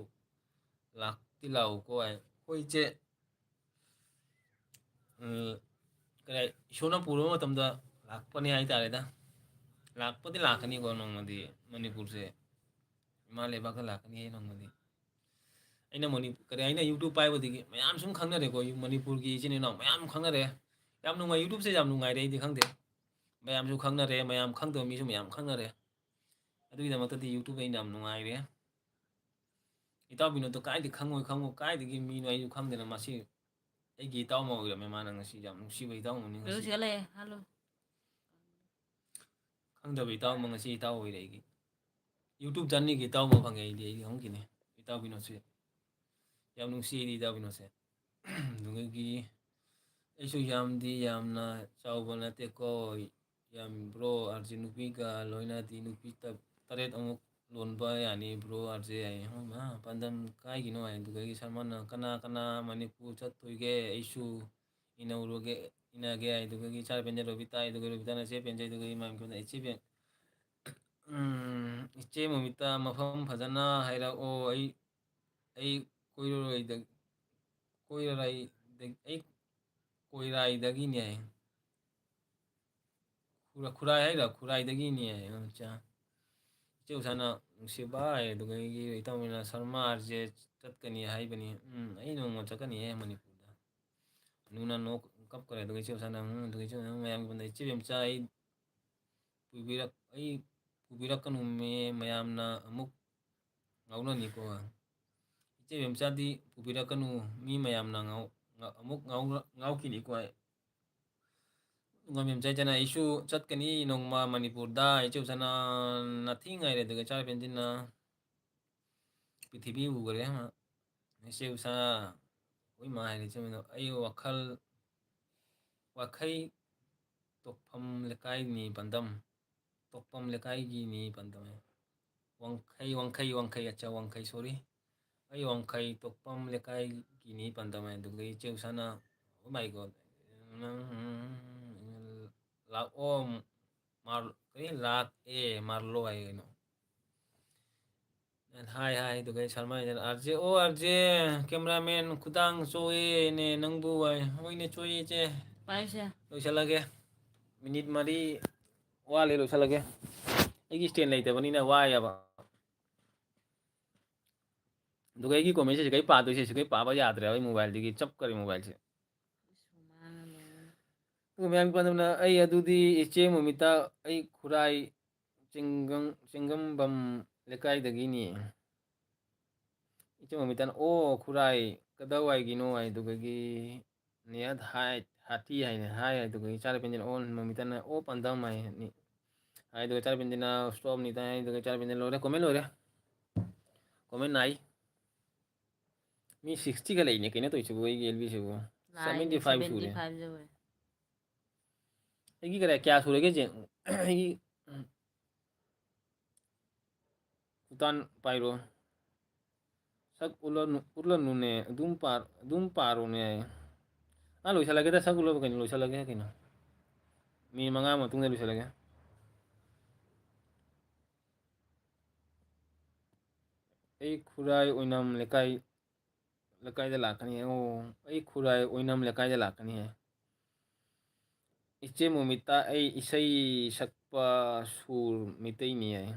ꯂꯥꯛꯇꯤ ꯂꯥꯛꯎꯀꯣ ꯍꯥꯏ ꯍꯣꯏ ꯏꯆꯦ ꯀꯔꯤ ꯏꯁꯣꯔꯅ ꯄꯨꯔꯕ ꯃꯇꯝꯗ ꯂꯥꯛꯄꯅꯤ ꯍꯥꯏꯇꯥꯔꯦꯗ ꯂꯥꯛꯄꯗꯤ ꯂꯥꯛꯀꯅꯤꯀꯣ ꯅꯣꯡꯃꯗꯤ ꯃꯅꯤꯄꯨꯔꯁꯦ ꯏꯃꯥ ꯂꯩꯕꯥꯛꯇ ꯂꯥꯛꯀꯅꯤ ꯅꯣꯡꯃꯗꯤ ꯑꯩꯅ ꯀꯔꯤ ꯑꯩꯅ ꯌꯨꯇ꯭ꯌꯨꯕ ꯄꯥꯏꯕꯗꯒꯤ ꯃꯌꯥꯝ ꯁꯨꯝ ꯈꯪꯅꯔꯦꯀꯣ ꯃꯅꯤꯄꯨꯔꯒꯤ ꯏꯆꯤꯟ ꯏꯅꯥꯎ ꯃꯌꯥꯝ ꯈꯪꯅꯔꯦ ꯌꯥꯝ ꯅꯨꯡꯉꯥꯏ ꯌꯨꯇ꯭ꯌꯨꯕꯁꯦ ꯌꯥꯝ ꯅꯨꯡꯉꯥꯏꯔꯦ ꯑꯩꯗꯤ ꯈꯪꯗꯦ ꯃꯌꯥꯝꯁꯨ ꯈꯪꯅꯔꯦ ꯃꯌꯥꯝ ꯈꯪꯗꯕ ꯃꯤꯁꯨ ꯃꯌꯥꯝ ꯈꯪꯅꯔꯦ ꯑꯗꯨꯒꯤꯗꯃꯛꯇꯗꯤ ꯌꯨꯇ꯭ꯌꯨꯕ ꯑꯩꯅ ꯌꯥꯝ ꯅꯨꯡꯉꯥꯏꯔꯦ ꯏꯇꯥꯎ ꯕꯤꯅꯣꯠꯇꯣ ꯀꯥꯏꯗꯒꯤ ꯈꯪꯉꯣꯏ ꯀꯥꯏꯗꯒꯤ ꯃꯤꯅꯣ ꯑꯩꯁꯨ ꯈꯪꯗꯦꯅ ꯃꯁꯤ ꯑꯩꯒꯤ ꯏꯇꯥꯎ ꯑꯃ ꯑꯣꯏꯔꯝꯃꯦ ꯃꯥꯅ ꯉꯁꯤ ꯌꯥꯝ ꯅꯨꯡꯁꯤꯕ ꯏꯇꯥꯎ ꯑꯃꯅꯤ Pero ꯉꯁꯤ sígale, halo. ꯈꯪꯗꯕ ꯏꯇꯥꯎ ꯑꯃꯉꯁꯤ ꯏꯇꯥꯎ ꯑꯣꯏꯔꯦ ꯑꯩꯒꯤ ꯌꯨꯇ꯭ꯌꯨꯕ ꯆꯥꯅꯤꯒꯤ ꯏꯇꯥꯎ ꯑꯃ ꯐꯪꯉꯦ ꯑꯩꯗꯤ ꯈꯪꯈꯤꯅꯤ ꯏꯇꯥꯎ ꯕꯤꯅꯣꯠꯁꯦ ꯌꯥꯝ ꯅꯨꯡꯁꯤ ꯑꯩꯗꯤ ꯏꯇꯥꯎ ꯕꯤꯅꯣꯠꯁꯦ ꯑꯗꯨꯒꯤ ꯑꯩꯁꯨ ꯌꯥꯝꯅ ꯆꯥꯎꯕ ꯅꯠꯇꯦꯀꯣ ꯌꯥꯝ ꯕ꯭ꯔꯣ ꯑꯥꯔꯖꯦ ꯅꯨꯄꯤꯒ ꯂꯣꯏꯅꯗꯤ ꯅꯨꯄꯤ 8 ꯑꯃꯨꯛ ꯂꯣꯟꯕ ꯌꯥꯅꯤ ꯕ꯭ꯔꯣ ꯑꯥꯔꯖꯦ ꯍꯥꯏ ꯄꯥꯟꯗꯝ ꯀꯥꯏꯒꯤꯅꯣ ꯍꯥꯏ ꯑꯗꯨꯗꯒꯤ ꯁꯜꯃꯥꯟꯅ ꯀꯅꯥ ꯃꯅꯤꯄꯨꯔ ꯆꯠꯇꯣꯏꯒꯦ ꯑꯩꯁꯨ ꯏꯟꯅꯒꯦ ꯍꯥꯏ ꯑꯗꯨꯒꯤ ꯏꯆꯥ ꯄꯦꯟꯖꯩ ꯔꯣꯕꯤꯇꯥ ꯑꯗꯨꯒ ꯔꯣꯕꯤꯇꯥꯅ ꯏꯆꯦ ꯄꯦꯟꯖꯩ ꯑꯗꯨꯒ ꯏꯃꯥꯟꯅꯕꯗ ꯏꯆꯦ ꯃꯣꯃꯤꯇꯥ ꯃꯐꯝ ꯐꯖꯅ ꯍꯥꯏꯔꯛꯑꯣ ꯑꯩ ꯀꯣꯏꯔꯥꯏꯗꯒꯤꯅꯦ ꯈꯨꯔꯥꯏ ꯍꯥꯏꯔ ꯈꯨꯔꯥꯏꯗꯒꯤꯅꯦ ꯏꯆꯦ ꯎꯁꯥꯅ ꯅꯨꯡꯁꯤꯕ ꯍꯥꯏ ꯑꯗꯨꯒ ꯑꯩꯒꯤ ꯏꯇꯥꯎꯅ ꯁꯔꯃ ꯑꯥꯔꯖꯦ ꯆꯠꯀꯅꯤ ꯍꯥꯏꯕꯅꯤ ꯑꯩ ꯅꯣꯡꯃ ꯆꯠꯀꯅꯤꯍꯦ ꯃꯅꯤꯄꯨꯔꯗ ꯅꯨꯡꯅ ꯀꯞꯈꯔꯦ ꯑꯗꯨꯒ ꯏꯆꯦ ꯎꯁꯥꯅ ꯑꯗꯨꯒ ꯏꯆꯦ ꯃꯌꯥꯝꯒꯤ ꯏꯆꯦ ꯕꯦꯝꯆꯥ ꯑꯩ ꯄꯨꯕꯤꯔꯛꯀꯅꯨꯃꯦ ꯃꯌꯥꯝꯅ ꯑꯃꯨꯛ ꯉꯥꯎꯅꯅꯤꯀꯣ ꯏꯆꯦ ꯕꯦꯝꯆꯥꯗꯤ ꯄꯨꯕꯤꯔꯛꯀꯅꯨ ꯃꯤ ꯃꯌꯥꯝꯅ ꯑꯃꯨꯛ ꯉꯥꯎꯈꯤꯅꯤꯀꯣ ꯃꯦꯝꯆꯥꯏꯇꯅ ꯑꯩꯁꯨ ꯆꯠꯀꯅꯤ ꯅꯣꯡꯃ ꯃꯅꯤꯄꯨꯔꯗ ꯏꯆꯦ ꯎꯁꯥꯅ ꯅꯊꯤ ꯉꯥꯏꯔꯦ ꯑꯗꯨꯒ ꯏꯆꯥ ꯄꯦꯟꯖꯤꯟꯅ ꯄ꯭ꯔꯤꯊꯤꯕꯤ ꯎꯈꯔꯦ ꯏꯆꯦ ꯎꯁꯥ ꯍꯣꯏ ꯃꯥ ꯍꯥꯏꯔꯦ ꯏꯆꯦ ꯑꯩ ꯋꯥꯈꯩ ꯇꯣꯛꯐꯝ ꯂꯩꯀꯥꯏꯅꯤ ꯄꯥꯟꯗꯝ ꯇꯣꯛꯐꯝ ꯂꯩꯀꯥꯏꯒꯤꯅꯤ ꯄꯥꯟꯗꯝ ꯋꯥꯡꯈꯩ ꯑꯠꯆꯥ ꯋꯥꯡꯈꯩ ꯁꯣꯔꯤ ꯑꯩ ꯋꯥꯡꯈꯩ ꯇꯣꯛꯐꯝ ꯂꯩꯀꯥꯏꯒꯤꯅꯤ ꯄꯥꯟꯗꯝ ꯑꯗꯨꯒ ꯏꯆꯦ ꯎꯁꯥꯅ ꯑꯣ ꯃꯥꯏ ꯒꯣꯠ ꯂꯥꯛꯑꯣ ꯂꯥꯛꯑꯦ ꯃꯥꯔꯂꯣ ꯍꯥꯏ ꯀꯩꯅꯣ ꯍꯥꯏ ꯑꯗꯨꯒ ꯁꯜꯃꯥꯟ ꯑꯥꯔꯖꯦ ꯀꯦꯃꯦꯔꯥꯃꯦꯟ ꯈꯨꯗꯥꯡ ꯆꯣꯛꯑꯦꯅꯦ ꯅꯪꯕꯨ ꯍꯣꯏꯅꯦ ꯆꯣꯛꯑꯦ ꯏꯆꯦ Paisa. ꯂꯣꯏꯁꯤꯜꯂꯒꯦ ꯃꯤꯅꯤꯠ 4 ꯋꯥꯠꯂꯦ ꯂꯣꯏꯁꯤꯜꯂꯒꯦ ꯑꯩꯒꯤ ꯁ꯭ꯇꯦꯟ ꯂꯩꯇꯕꯅꯤꯅ ꯋꯥꯏꯌꯦꯕ ꯑꯗꯨꯒ ꯑꯩꯒꯤ ꯀꯣꯃꯦꯟꯁꯦ ꯀꯩ ꯄꯥꯗꯣꯏꯁꯦ ꯁꯤꯈꯩ ꯄꯥꯕ ꯌꯥꯗ꯭ꯔꯦꯕ ꯑꯩ ꯃꯣꯕꯥꯏꯜꯗꯒꯤ ꯆꯞꯈꯔꯦ ꯃꯣꯕꯥꯏꯜꯁꯦ ꯑꯗꯨꯒ ꯃꯌꯥꯝꯒꯤ ꯄꯥꯟꯗꯝꯅ ꯑꯩ ꯑꯗꯨꯗꯤ ꯏꯆꯦ ꯃꯣꯃꯤꯇꯥ ꯑꯩ ꯈꯨꯔꯥꯏ ꯆꯤꯡꯒꯝꯕꯝ ꯂꯩꯀꯥꯏꯗꯒꯤꯅꯤ ꯏꯆꯦ ꯃꯣꯃꯤꯇꯥꯅ ꯑꯣ ꯈꯨꯔꯥꯏ ꯀꯗꯥꯋꯥꯏꯒꯤꯅꯣ ꯍꯥꯏꯗꯨꯒꯤ ꯅꯤꯌꯠ ꯍꯥꯊꯤ ꯍꯥꯏꯅ ꯍꯥꯏ ꯑꯗꯨꯒ ꯏꯆꯥ ꯄꯦꯟꯖꯤꯜ ꯑꯣ ꯃꯣꯃꯤꯇꯥꯅ ꯑꯣ ꯄꯥꯟꯗꯝ ꯍꯥꯏꯅꯤ ꯑꯗꯨꯒ ꯏꯆꯥ ꯄꯦꯟꯖꯤꯜꯅ ꯁ꯭ꯇꯣꯞꯅꯤꯗ ꯑꯗꯨꯒ ꯏꯆꯥ ꯄꯦꯟꯖꯤꯜ ꯂꯣꯏꯔꯦ ꯀꯣꯃꯦꯟ ꯂꯣꯏꯔꯦ ꯀꯣꯃꯦꯟ ꯅꯥꯏ ꯃꯤ 60ꯒ ꯂꯩꯅꯦ ꯀꯩꯅꯣ tꯧꯏꯁꯤꯕꯨ ꯑꯩꯒꯤ ꯑꯦꯜꯕꯤꯁꯤꯕꯨ Line 75 ꯁꯨꯔꯦ 75 rồi. ꯑꯩꯒꯤ ꯀꯌꯥ ꯁꯨꯔꯒꯦ ꯑꯩꯒꯤ ꯎꯇꯥꯟ ꯄꯥꯏꯔꯣ ꯁꯛ ꯎꯠꯂꯅꯨꯅꯦ ꯑꯗꯨꯝ ꯄꯥꯔꯣꯅꯦ ꯂꯣꯏꯁꯤꯜꯂꯒꯦꯗ ꯁꯛ ꯎꯠꯂꯒ ꯀꯩꯅꯣ ꯂꯣꯏꯁꯤꯜꯂꯒꯦ ꯀꯩꯅꯣ ꯃꯤꯅꯤꯠ 5 ꯃꯇꯨꯡꯗ ꯂꯣꯏꯁꯤꯜꯂꯒꯦ ꯑꯩ ꯈꯨꯔꯥꯏ ꯑꯣꯏꯅꯥꯝ ꯂꯩꯀꯥꯏꯗ ꯂꯥꯛꯀꯅꯤ ꯑꯣ ꯑꯩ ꯈꯨꯔꯥꯏ ꯑꯣꯏꯅꯥꯝ ꯂꯩꯀꯥꯏꯗ ꯂꯥꯛꯀꯅꯤ ꯏꯆꯦ ꯃꯣꯃꯤꯇꯥ ꯑꯩ ꯏꯁꯩ ꯁꯛꯄ ꯁꯨꯔ ꯃꯩꯇꯩꯅꯤ ꯍꯥꯏ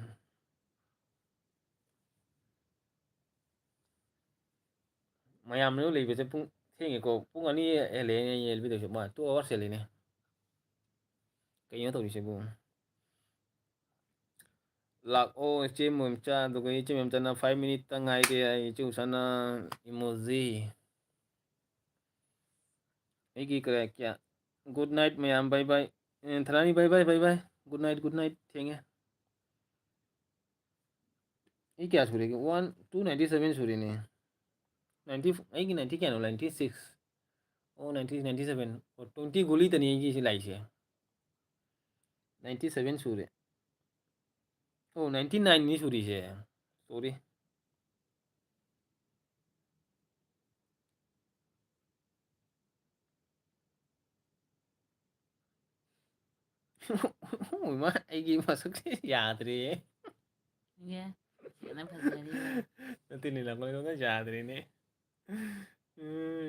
ꯃꯌꯥꯝꯅ ꯂꯩꯕꯁꯦ ꯄꯨꯡ ꯊꯦꯡꯉꯦꯀꯣ ꯄꯨꯡ 2 ꯍꯦꯜꯂꯦ ꯑꯩ ꯑꯦꯜꯕꯤꯗꯣꯏꯁꯦ 2 ꯑꯋꯥꯔꯁ ꯍꯦꯜꯂꯦꯅꯦ ꯀꯩꯅꯣ ꯇꯧꯔꯤꯁꯤꯕꯨ ꯂꯥꯛꯑꯣ ꯏꯆꯦ ꯃꯣꯃꯤꯆꯥ ꯑꯗꯨꯒ ꯏꯆꯦ ꯃꯣꯃꯤꯆꯥꯅ 5 ꯃꯤꯅꯤꯠꯇ ꯉꯥꯏꯔꯦ ꯏꯆꯦ ꯎꯁꯥꯅ ꯏꯃꯣꯖꯤ ꯑꯩꯒꯤ ꯀꯌꯥ ꯒꯨꯗ ꯅꯥꯏꯠ ꯃꯌꯥꯝ ꯕꯥꯏ ꯕꯥꯏ ꯊꯔꯥꯅꯤ ꯕꯥꯏ ꯕꯥꯏ ꯒꯨꯗ ꯅꯥꯏꯠ ꯊꯦꯡꯉꯦ ꯑꯩ ꯀꯌꯥ ꯁꯨꯔꯦꯒꯦ 297 ꯁꯨꯔꯦꯅꯦ 90 ꯑꯩꯒꯤ 90 ꯀꯌꯥꯅꯣ 96 ꯑꯣ 97 20 ꯒꯨꯂꯤꯇꯅꯤ ꯑꯩꯒꯤꯁꯤ ꯂꯥꯛꯏꯁꯦ 97 ꯁꯨꯔꯦ ꯑꯣ 99ꯅꯤ ꯁꯨꯔꯤꯁꯦ ꯁꯣꯔꯤ ꯏꯃꯥ ꯑꯩꯒꯤ ꯃꯁꯛꯁꯦ ꯌꯥꯗ꯭ꯔꯦꯍꯦ ꯏꯪꯒꯦ ꯁꯦꯠꯅ ꯐꯖꯔꯤꯕ ꯅꯠꯇꯦ ꯅꯤꯂꯝꯒ ꯌꯥꯗ꯭ꯔꯦꯅꯦ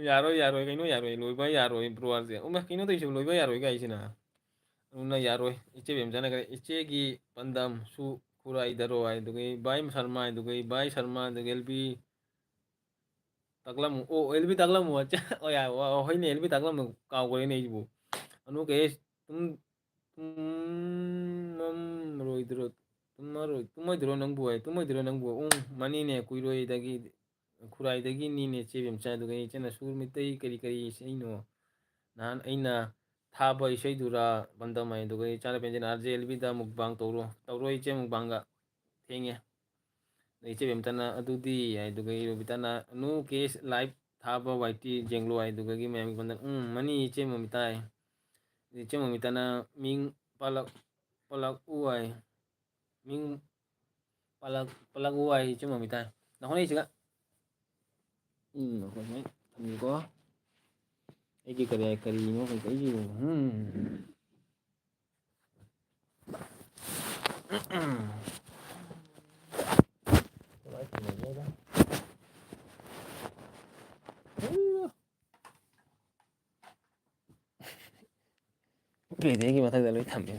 ꯌꯥꯔꯣꯏ ꯀꯩꯅꯣ ꯌꯥꯔꯣꯏ ꯂꯣꯏꯕ ꯌꯥꯔꯣꯏ ꯕ꯭ꯔꯣꯋꯥꯔꯁꯦ ꯑꯃ ꯀꯩꯅꯣ ꯇꯧꯔꯤꯁꯤꯕꯨ ꯂꯣꯏꯕ ꯌꯥꯔꯣꯏ ꯒꯥꯏꯁꯤꯅ ꯑꯗꯨꯅ ꯌꯥꯔꯣꯏ ꯏꯆꯦ ꯕꯦꯝꯆꯥꯅ ꯀꯔꯤ ꯏꯆꯦꯒꯤ ꯄꯥꯟꯗꯝꯁꯨ ꯈꯨꯔꯥꯏꯗꯔꯣ ꯍꯥꯏꯗꯨꯒ ꯚꯥꯏ ꯁꯔꯃ ꯍꯥꯏꯗꯨꯒ ꯚꯥꯏ ꯁꯔꯃ ꯑꯗꯨꯒ ꯑꯦꯜꯕꯤ ꯇꯥꯛꯂꯝꯃꯨ ꯑꯣ ꯑꯦꯜꯕꯤ ꯇꯥꯛꯂꯝꯃꯨ ꯑꯣ ꯌꯥ ꯍꯣꯏꯅꯦ ꯑꯦꯜꯕꯤ ꯇꯥꯛꯂꯝꯃꯨ ꯀꯥꯎꯈ꯭ꯔꯦꯅꯦ ꯑꯩꯁꯤꯕꯨ ꯑꯅꯨ ꯀꯩ ꯇꯨꯝꯃꯔꯣꯏꯗ꯭ꯔꯣ ꯇꯨꯝꯃꯣꯏꯗ꯭ꯔꯣ ꯅꯪꯕꯨ ꯇꯨꯝꯃꯣꯏꯗ꯭ꯔꯣ ꯅꯪꯕꯨ ꯃꯅꯤꯅꯦ ꯀꯨꯏꯔꯣꯏꯗꯒꯤ ꯈꯨꯔꯥꯏꯗꯒꯤꯅꯤꯅꯦ ꯆꯦ ꯕꯦꯝꯆꯥ ꯑꯗꯨꯒ ꯏꯆꯦꯅ ꯁꯨꯔ ꯃꯩꯇꯩ ꯀꯔꯤ ꯏꯁꯩꯅꯣ ꯅꯍꯥꯟ ꯑꯩꯅ ꯊꯥꯕ ꯏꯁꯩꯗꯨꯔꯥ ꯄꯥꯟꯗꯝ ꯍꯥꯏ ꯑꯗꯨꯒ ꯏꯆꯥꯅ ꯄꯦꯟꯖꯅ ꯑꯥꯔꯖꯦ ꯑꯦꯜꯕꯤꯗ ꯃꯨꯛꯕꯥꯡ ꯇꯧꯔꯣ ꯏꯆꯦ ꯃꯨꯛꯕꯥꯡꯒ ꯊꯦꯡꯉꯦ ꯏꯆꯦ ꯕꯦꯝꯆꯥꯅ ꯑꯗꯨꯗꯤ ꯑꯗꯨꯒ ꯔꯣꯕꯤꯇꯥꯅ ꯅꯣ ꯀꯦꯁ ꯂꯥꯏꯚ ꯊꯥꯕ ꯋꯥꯏꯇꯤ ꯌꯦꯡꯂꯣ ꯍꯥꯏꯗꯨꯒꯤ ꯃꯌꯥꯝꯒꯤ ꯄꯥꯟꯗꯝ ꯃꯅꯤ ꯏꯆꯦ ꯃꯃꯤꯇꯥꯏ ꯏꯆꯦ ꯃꯃꯤꯇꯥꯅ ꯃꯤꯡ ꯄꯜꯂꯛꯎ ꯍꯥꯏ ꯃꯤꯡ ꯄꯜꯂꯛꯎ ꯍꯥꯏ ꯏꯆꯦ ꯃꯃꯤꯇꯥꯏ ꯅꯍꯣꯏ ꯑꯩꯈꯣꯏ ꯊꯝꯃꯤꯀꯣ ꯑꯩꯒꯤ ꯀꯔꯤꯅꯣ ꯑꯩꯒꯤ ꯄ꯭ꯂꯦꯗꯤꯡꯒꯤ ꯃꯊꯛꯇ ꯂꯣꯏ ꯊꯝꯃꯦ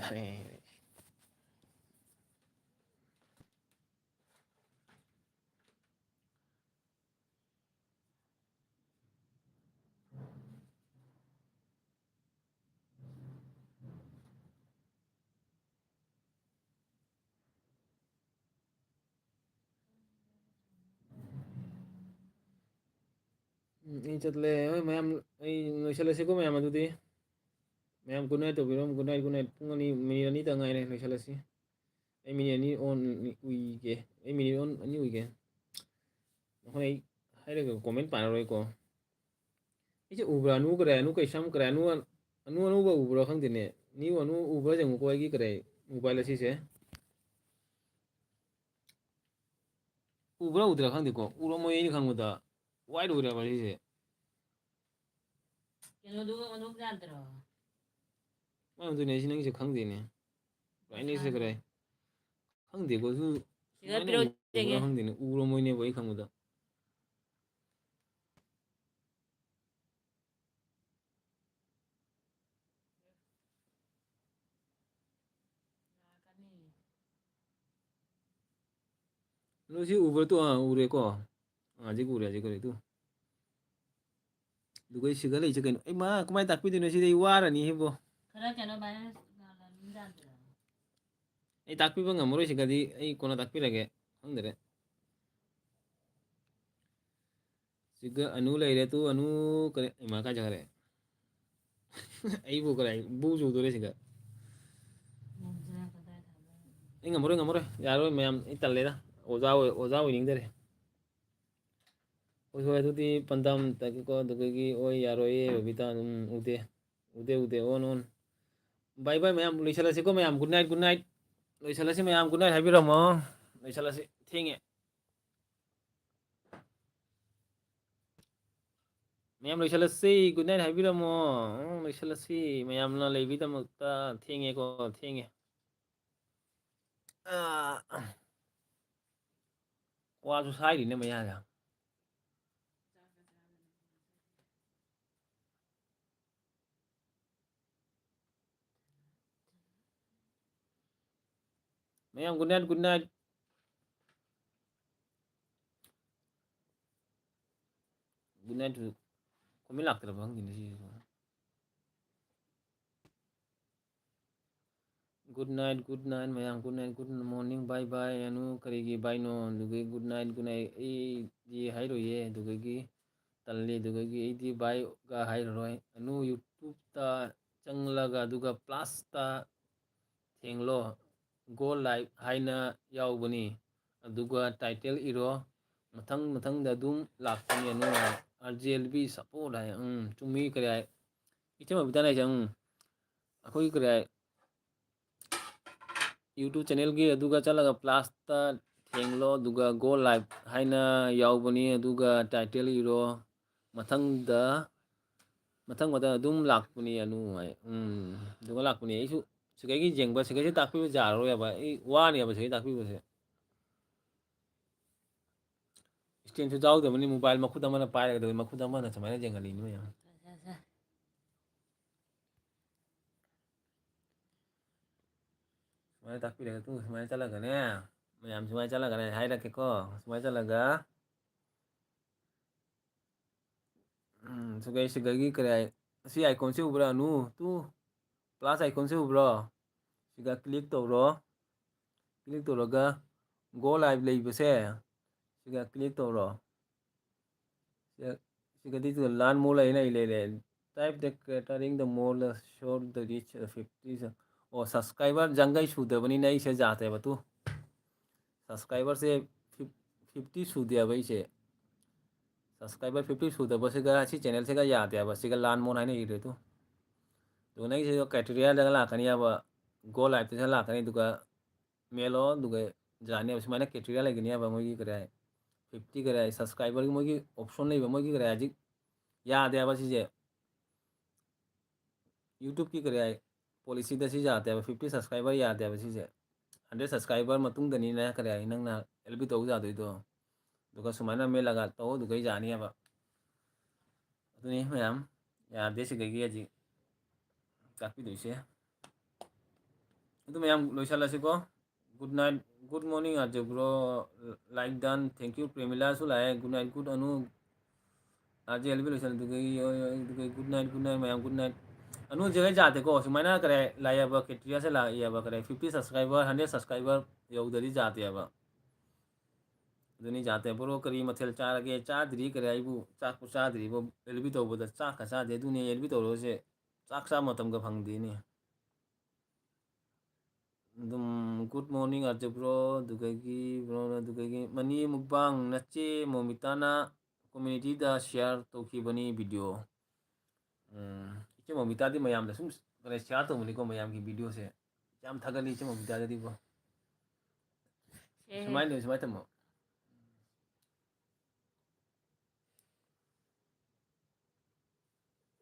ꯑꯩ ꯆꯠꯂꯦ ꯍꯣꯏ ꯃꯌꯥꯝ ꯑꯩ ꯂꯣꯏꯁꯤꯜꯂꯁꯤꯀꯣ ꯃꯌꯥꯝ ꯑꯗꯨꯗꯤ ꯃꯌꯥꯝ ꯒꯨꯗ ꯅꯥꯏꯠ ꯇꯧꯕꯤꯔꯣ ꯒꯨꯗ ꯅꯥꯏꯠ ꯄꯨꯡ ꯃꯤꯅꯤꯠ ꯑꯅꯤꯇ ꯉꯥꯏꯔꯦ ꯂꯣꯏꯁꯤꯜꯂꯁꯤ ꯑꯩ ꯃꯤꯅꯤꯠ ꯑꯅꯤ ꯎꯏꯒꯦ ꯑꯩ ꯃꯤꯅꯤꯠ ꯑꯅꯤ ꯎꯏꯒꯦ ꯅꯈꯣꯏ ꯑꯩ ꯍꯥꯏꯔꯒ ꯀꯣꯃꯦꯟ ꯄꯥꯅꯔꯣꯏꯀꯣ ꯑꯩꯁꯦ ꯎꯕ꯭ꯔꯥ ꯑꯅꯨ ꯀꯩꯁꯥꯝ ꯀꯔꯦ ꯑꯅꯧꯕ ꯎꯕ꯭ꯔꯥ ꯈꯪꯗꯦꯅꯦ ꯑꯅꯨ ꯎꯕ꯭ꯔꯥ ꯌꯦꯡꯉꯨꯀꯣ ꯑꯩꯒꯤ ꯀꯔꯤ ꯃꯣꯕꯥꯏꯜ ꯑꯁꯤꯁꯦ ꯎꯕ꯭ꯔꯥ ꯎꯗ꯭ꯔꯥ ꯈꯪꯗꯦꯀꯣ ꯎꯔꯝꯃꯣꯏ ꯑꯩꯅ ꯈꯪꯕꯗ ꯋꯥꯏꯠ ꯑꯣꯏꯔꯦꯕ ꯁꯤꯁꯦ ꯀꯩꯅꯣꯗꯨ ꯑꯅꯨꯞ ꯌꯥꯗ꯭ꯔꯣ ꯑꯗꯨꯅꯦ ꯑꯩꯁꯤ ꯅꯪꯁꯦ ꯈꯪꯗꯦꯅꯦ ꯕ꯭ꯔꯥꯏꯠꯅꯦꯁꯁꯦ ꯃꯁꯥꯗꯣ ꯀꯔꯥꯏ ꯈꯪꯗꯦꯀꯣ ꯁꯤꯗ ꯁꯨꯃꯥꯏꯅ ꯄꯤꯔꯛꯎ ꯌꯦꯡꯒꯦ ꯎꯕ꯭ꯔꯥ ꯈꯪꯗꯦꯅꯦ ꯎꯔꯝꯃꯣꯏꯅꯦꯕ ꯑꯩ ꯈꯪꯕꯗ ꯑꯗꯣ ꯁꯤ ꯎꯕ꯭ꯔꯥ ꯇꯨ ꯎꯔꯦꯀꯣ ꯍꯧꯖꯤꯛ ꯎꯔꯦ ꯇꯨ ꯑꯗꯨꯒ ꯁꯤꯒ ꯂꯩꯁꯦ ꯀꯩꯅꯣ ꯑꯩ ꯃꯥ ꯀꯃꯥꯏꯅ ꯇꯥꯛꯄꯤꯗꯣꯏꯅꯣ ꯁꯤꯗꯤ ꯑꯩ ꯋꯥꯔꯅꯤ ꯁꯤꯕꯣ ꯈꯔ ꯀꯩꯅꯣ ꯌꯥꯗ꯭ꯔꯣ ꯑꯩ ꯇꯥꯛꯄꯤꯕ ꯉꯝꯃꯔꯣꯏꯁꯤꯒꯗꯤ ꯑꯩ ꯀꯣꯟꯅ ꯇꯥꯛꯄꯤꯔꯒꯦ ꯈꯪꯗꯔꯦ ꯁꯤꯒ ꯑꯅꯨ ꯂꯩꯔꯦ ꯇꯨ ꯑꯅꯨ ꯀꯔꯤ ꯏꯃꯥ ꯀꯥꯏ ꯆꯠꯈ꯭ꯔꯦ ꯑꯩꯕꯨ ꯀꯔꯥꯏ ꯕꯨ ꯆꯨꯗꯣꯔꯦ ꯁꯤꯗ ꯑꯩ ꯉꯝꯃꯔꯣꯏ ꯌꯥꯔꯣꯏ ꯃꯌꯥꯝ ꯑꯩ ꯇꯜꯂꯦꯗ ꯑꯣꯖꯥ ꯑꯣꯏꯅꯤꯡꯗꯔꯦ ꯍꯣꯏ ꯑꯗꯨꯗꯤ ꯄꯟꯗꯝ ꯇꯥꯀꯤꯀꯣ ꯑꯗꯨꯗꯒꯤ ꯍꯣꯏ ꯌꯥꯔꯣꯏꯌꯦ ꯕꯕꯤꯇꯥ ꯑꯗꯨꯝ ꯎꯗꯦ ꯑꯣꯟ ꯕꯥꯏ ꯃꯌꯥꯝ ꯂꯣꯏꯁꯤꯜꯂꯁꯤꯀꯣ ꯃꯌꯥꯝ ꯒꯨꯗ ꯅꯥꯏꯠ ꯂꯣꯏꯁꯤꯜꯂꯁꯤ ꯃꯌꯥꯝ ꯒꯨꯗ ꯅꯥꯏꯠ ꯍꯥꯏꯕꯤꯔꯝꯃꯣ ꯂꯣꯏꯁꯤꯜꯂꯁꯤ ꯊꯦꯡꯉꯦ ꯃꯌꯥꯝ ꯂꯣꯏꯁꯤꯜꯂꯁꯤ ꯒꯨꯗ ꯅꯥꯏꯠ ꯍꯥꯏꯕꯤꯔꯝꯃꯣ ꯂꯣꯏꯁꯤꯜꯂꯁꯤ ꯃꯌꯥꯝꯅ ꯂꯩꯕꯒꯤꯗꯃꯛꯇ ꯊꯦꯡꯉꯦꯀꯣ ꯊꯦꯡꯉꯦ ꯀ꯭ꯋꯥꯁꯨ ꯁꯥꯏꯔꯤꯅꯦ ꯃꯌꯥꯗ ꯃꯌꯥꯝ good night good night comment ꯂꯥꯛꯇ꯭ꯔꯕ ꯈꯪꯗꯦꯅꯦ ꯁꯤꯁꯤꯕꯨ ꯒꯨꯗ ꯅꯥꯏꯠ ꯃꯌꯥꯝ ꯒꯨꯗ ꯃꯣꯔꯅꯤꯡ ꯕꯥꯏ ꯑꯅꯨ ꯀꯔꯤꯒꯤ ꯕꯥꯏꯅꯣ ꯑꯗꯨꯒꯤ ꯒꯨꯗ ꯅꯥꯏꯠ ꯑꯩꯗꯤ ꯍꯥꯏꯔꯣꯏꯌꯦ ꯑꯗꯨꯗꯒꯤ ꯇꯜꯂꯤ ꯑꯗꯨꯗꯒꯤ ꯑꯩꯗꯤ ꯕꯥꯏꯒ ꯍꯥꯏꯔꯔꯣꯏ ꯑꯅꯨ ꯌꯨꯇꯨꯞꯇ ꯆꯪꯂꯒ ꯑꯗꯨꯒ ꯄ꯭ꯂꯥꯁꯇ ꯊꯦꯡꯂꯣ ꯒꯣ ꯂꯥꯏꯚ ꯍꯥꯏꯅ ꯌꯥꯎꯕꯅꯤ ꯑꯗꯨꯒ ꯇꯥꯏꯇꯜ ꯏꯔꯣ ꯃꯊꯪꯗ ꯑꯗꯨꯝ ꯂꯥꯛꯄꯅꯤ ꯑꯅꯨ ꯑꯥꯔꯖꯦ ꯑꯦꯜꯕꯤ ꯁꯞꯄꯣꯔꯠ ꯍꯥꯏ ꯆꯨꯝꯃꯤ ꯀꯔꯤ ꯍꯥꯏ ꯏꯆꯦ ꯕꯕꯤꯇꯥꯅ ꯍꯥꯏꯁꯦ ꯑꯩꯈꯣꯏꯒꯤ ꯀꯔꯤ ꯍꯥꯏ ꯌꯨꯇꯨꯕ ꯆꯦꯅꯦꯜꯒꯤ ꯑꯗꯨꯒ ꯆꯠꯂꯒ ꯄ꯭ꯂꯥꯁꯇ ꯊꯦꯡꯂꯣ ꯑꯗꯨꯒ ꯒꯣ ꯂꯥꯏꯚ ꯍꯥꯏꯅ ꯌꯥꯎꯕꯅꯤ ꯑꯗꯨꯒ ꯇꯥꯏꯇꯜ ꯏꯔꯣ ꯃꯊꯪ ꯑꯗꯨꯝ ꯂꯥꯛꯄꯅꯤ ꯑꯗꯨꯒ ꯂꯥꯛꯄꯅꯤ ꯑꯩꯁꯨ ꯁꯤꯒꯩꯒꯤ ꯌꯦꯡꯕ ꯁꯤꯒꯩꯁꯤ ꯇꯥꯛꯄꯤꯕ ꯌꯥꯔꯔꯣꯏꯕ ꯑꯩ ꯋꯥꯅꯦꯕ ꯁꯤꯒꯩ ꯇꯥꯛꯄꯤꯕꯁꯦ ꯏꯁꯀ꯭ꯔꯤꯟꯁꯨ ꯌꯥꯎꯗꯕꯅꯤ ꯃꯣꯕꯥꯏꯜ ꯃꯈꯨꯠ ꯑꯃꯅ ꯄꯥꯏꯔꯒꯗꯧꯅꯤ ꯃꯈꯨꯠ ꯑꯃꯅ ꯁꯨꯃꯥꯏꯅ ꯌꯦꯡꯍꯜꯂꯤꯅꯤ ꯃꯌꯥꯝ ꯁꯨꯃꯥꯏꯅ ꯇꯥꯛꯄꯤꯔꯒ ꯇꯨ ꯁꯨꯃꯥꯏꯅ ꯆꯠꯂꯒꯅꯦ ꯃꯌꯥꯝ ꯁꯨꯃꯥꯏꯅ ꯆꯠꯂꯒꯅꯦ ꯍꯥꯏꯔꯛꯀꯦꯀꯣ ꯁꯨꯃꯥꯏꯅ ꯆꯠꯂꯒ ꯁꯤꯒꯩꯒꯤ ꯀꯔꯤ ꯑꯁꯤ ꯑꯥꯏꯀꯣꯟꯁꯤ ꯎꯕ꯭ꯔꯥ ꯅꯨ ꯇꯨ ꯄ꯭ꯂꯥꯁ ꯑꯥꯏꯀꯣꯟꯁꯤ ꯎꯕ꯭ꯔꯣ ꯁꯤꯒ ꯀ꯭ꯂꯤꯛ ꯇꯧꯔꯣ ꯀ꯭ꯂꯤꯛ ꯇꯧꯔꯒ ꯒꯣ ꯂꯥꯏꯚ ꯂꯩꯕꯁꯦ ꯁꯤꯒ ꯀ꯭ꯂꯤꯛ ꯇꯧꯔꯣ ꯁꯤꯒꯗꯤ ꯂꯥꯟ ꯃꯣ ꯂꯩꯅ ꯑꯩ ꯂꯩꯔꯦ ꯇꯥꯏꯞ ꯗ ꯀꯦꯇꯔꯤꯡ ꯗ ꯃꯣꯜ ꯁꯣꯔ ꯗ ꯔꯤꯆ 50 ꯑꯣ ꯁꯕꯁꯀ꯭राꯏꯕꯔ ꯖꯪꯒꯩ ꯁꯨꯗꯕꯅꯤꯅ ꯑꯩꯁꯦ ꯌꯥꯗꯦꯕ ꯇꯨ ꯁꯕꯁꯀ꯭राꯏꯕꯔꯁꯦ 50 ꯁꯨꯗꯦꯕ ꯑꯩꯁꯦ ꯁꯕꯁꯀ꯭राꯏꯕꯔ 50 ꯁꯨꯗꯕꯁꯤꯒ ꯁꯤ ꯆꯦꯅꯦꯜꯁꯤꯒ ꯌꯥꯗꯦꯕ ꯁꯤꯒ ꯂꯥꯟ ꯃꯣꯟ ꯍꯥꯏꯅ ꯏꯔꯦ ꯇꯨ ꯑꯗꯨꯒ ꯅꯪꯒꯤꯁꯤꯗ ꯀ꯭ꯔꯥꯏꯇꯦꯔꯤꯌꯥꯗꯒ ꯂꯥꯛꯀꯅꯤꯕ ꯒꯣ ꯂꯥꯏꯐꯇꯁꯨ ꯂꯥꯛꯀꯅꯤ ꯑꯗꯨꯒ ꯃꯦꯜꯂꯣ ꯑꯗꯨꯒ ꯌꯥꯅꯦꯕ ꯁꯨꯃꯥꯏꯅ ꯀ꯭ꯔꯥꯏꯇꯦꯔꯤꯌꯥ ꯂꯩꯒꯅꯦꯕ ꯃꯣꯏꯒꯤ ꯀꯔꯤ 50 ꯀꯔꯤ ꯁꯕꯁꯀ꯭राꯏꯕꯔꯒꯤ ꯃꯣꯏꯒꯤ ꯑꯣꯞꯁꯟ ꯂꯩꯕ ꯃꯣꯏꯒꯤ ꯀꯔꯤ ꯍꯧꯖꯤꯛ ꯌꯥꯗꯦꯕ ꯁꯤꯁꯦ यूट्यूबकी करें पॉलिसी सी जाते 50 सब्सक्राइबर याद है 100 सब्सक्राइबर मतुंगदनीना करें नंगना एलबी तौ जादोइदो दुगा सुमाइना मेलगा तौ दुगै जानियाबा अदुनी मैम यादे सिगैगी अजी ताकपिदोइसे अदु मैम लोइसालासिको गुड नाइट गुड मॉर्निंग आजे bro like done thank you Premila सुलाए गुड नाइट गुड अनु आजे एलबी लोइसाल दुगै good night ma'am good night अनु जगह जाते को सुमाइना करे लाइबा क्राइटेरिया से लाइबा करे 50 सब्सक्राइबर 100 सब्सक्राइबर यौदरी जाते अब अदुनी जाते ब्रो करी मथेल चारगे चादरी करे आइबु चाकु चादरीबो एलबी तौबदा चाका चादे अदुनी एलबी तौरोसे चाक चा मतमगा फंगदीनी दुम गुड मॉर्निंग आजे ब्रो दुगैगी मनी मुकबांग नच्चे मोमिताना कम्युनिटी दा शेयर तौखिबनी वीडियो इचे मोमितादी मयाम दा सुम करे शेयर तौबनीको मयाम की वीडियो से याम थगली इचे मोमितादीबो सुमाइ तमो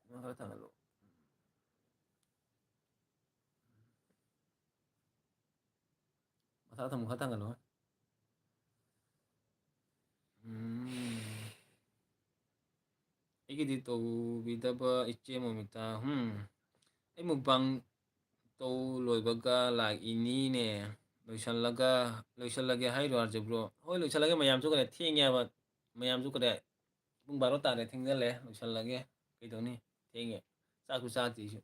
खरा थांगलो मथा थम खरा थांगलो ꯑꯩꯒꯤꯗꯤ ꯇꯧꯕꯤꯗꯕ ꯏꯆꯦ ꯃꯣꯃꯤꯇꯥ ꯑꯩ ꯃꯨꯛꯕꯥꯡ ꯇꯧ ꯂꯣꯏꯕꯒ ꯂꯥꯛꯏꯅꯤꯅꯦ ꯂꯣꯏꯁꯜꯂꯒꯦ ꯍꯥꯏꯔꯣ ꯍꯥꯏꯖꯕ꯭ꯔꯣ ꯍꯣꯏ ꯂꯣꯏꯁꯜꯂꯒꯦ ꯃꯌꯥꯝꯁꯨ ꯀꯔꯦ ꯊꯦꯡꯉꯦꯕ ꯃꯌꯥꯝꯁꯨ ꯀꯔꯦ ꯄꯨꯡ 12 ꯇꯥꯔꯦ ꯊꯦꯡꯖꯜꯂꯦ ꯂꯣꯏꯁꯜꯂꯒꯦ ꯀꯩꯗꯧꯅꯤ ꯊꯦꯡꯉꯦ ꯆꯥꯛꯁꯨ ꯆꯥꯗ꯭ꯔꯤꯁꯨ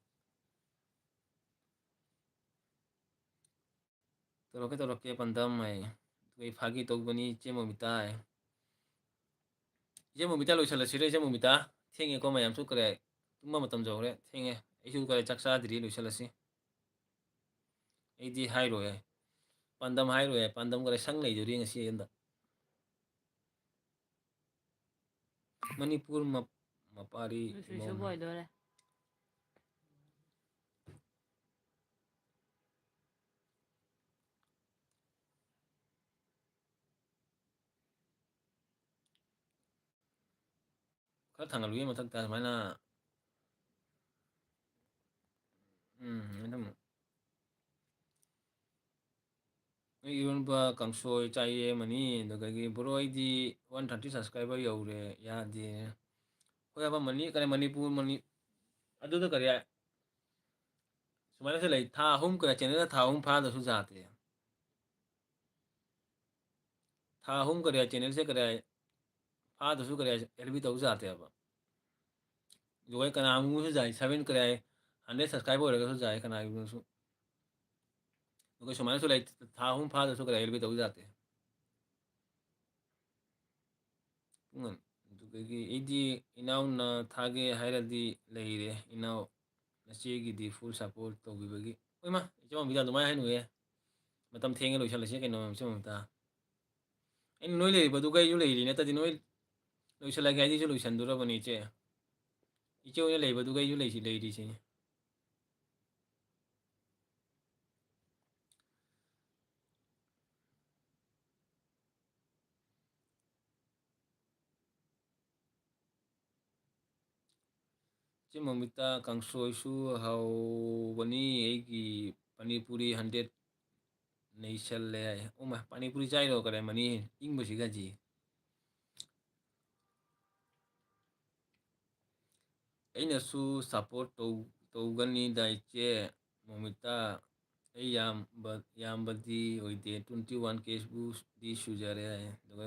ꯇꯧꯔꯛꯀꯦ ꯄꯟꯗꯝ ꯍꯥꯏ ꯑꯩ ꯐꯥꯒꯤ ꯇꯧꯕꯅꯤ ꯏꯆꯦ ꯃꯣꯃꯤꯇꯥ ꯍꯥꯏ इजे मोमिता लोइसलसिरे इजे मोमिता थेंगे को मयाम सु करे तुम्मा मतम जौरे थेंगे इसु करे चक्साद्री लोइसलसि एदी हाइरोए पांदम करे संग लेजोरी ngasi यंदा मणिपुर मपारी Susu boy dole. खर थांगलुए मथक ता माना एकदम इरोनबा कंसोय चाहिए मनी दगगी ब्रो आईदी 130 सब्सक्राइबर यौरे यादे होय अब मनी करे मणिपुर मनी अदुदा करे सुमाइना से लई था अहुम करे चैनल था अहुम फादसु जाते था अहुम करे चैनल से करे फादसु करे एलबी तौ जाते अब जो कना मुसु जाय 7 करे 100 सब्सक्राइबर होरेगा जाय कना मुसु तो सुमाइना से लई था अहुम फादसु करे एलबी तौ जाते दुगगी एदी इनाउना थागे हाइरदी लेइरे इनाउ नचेगिदी फुल सपोर्ट तौबिबगी ओइमा इचो बिदा दुमाय हाइनुए मतम थेंगे लोइसलसे कनो इचो मता इन नोइ लेइबो दुगै यु लेइरि नतदि नोइ लोइसलगे आइदि जो लोइसनदुरबनि इचे इचे ओइ लेइबो दुगै यु लेइरिसिनि चे ममिता कंसोइसु हाउबनी एगी Panipuri 100 ꯅꯩꯁꯜꯂꯦ ꯍꯥꯏ ꯑꯣꯃꯥ ꯄꯥꯅꯤꯄꯨꯔꯤ ꯆꯥꯏꯔꯣ ꯀꯔꯥꯏꯃꯅꯤ ꯏꯪꯕꯁꯤꯒꯗꯤ ꯑꯩꯅꯁꯨ ꯁꯞꯄꯣꯔꯠ ꯇꯧꯒꯅꯤꯗ ꯏꯆꯦ ꯃꯣꯃꯤꯇꯥ ꯑꯩ ꯌꯥꯝꯕꯗꯤ ꯑꯣꯏꯗꯦ 21 ꯀꯦꯁꯕꯨꯗꯤ ꯁꯨꯖꯔꯦ ꯍꯥꯏ ꯑꯗꯨꯒ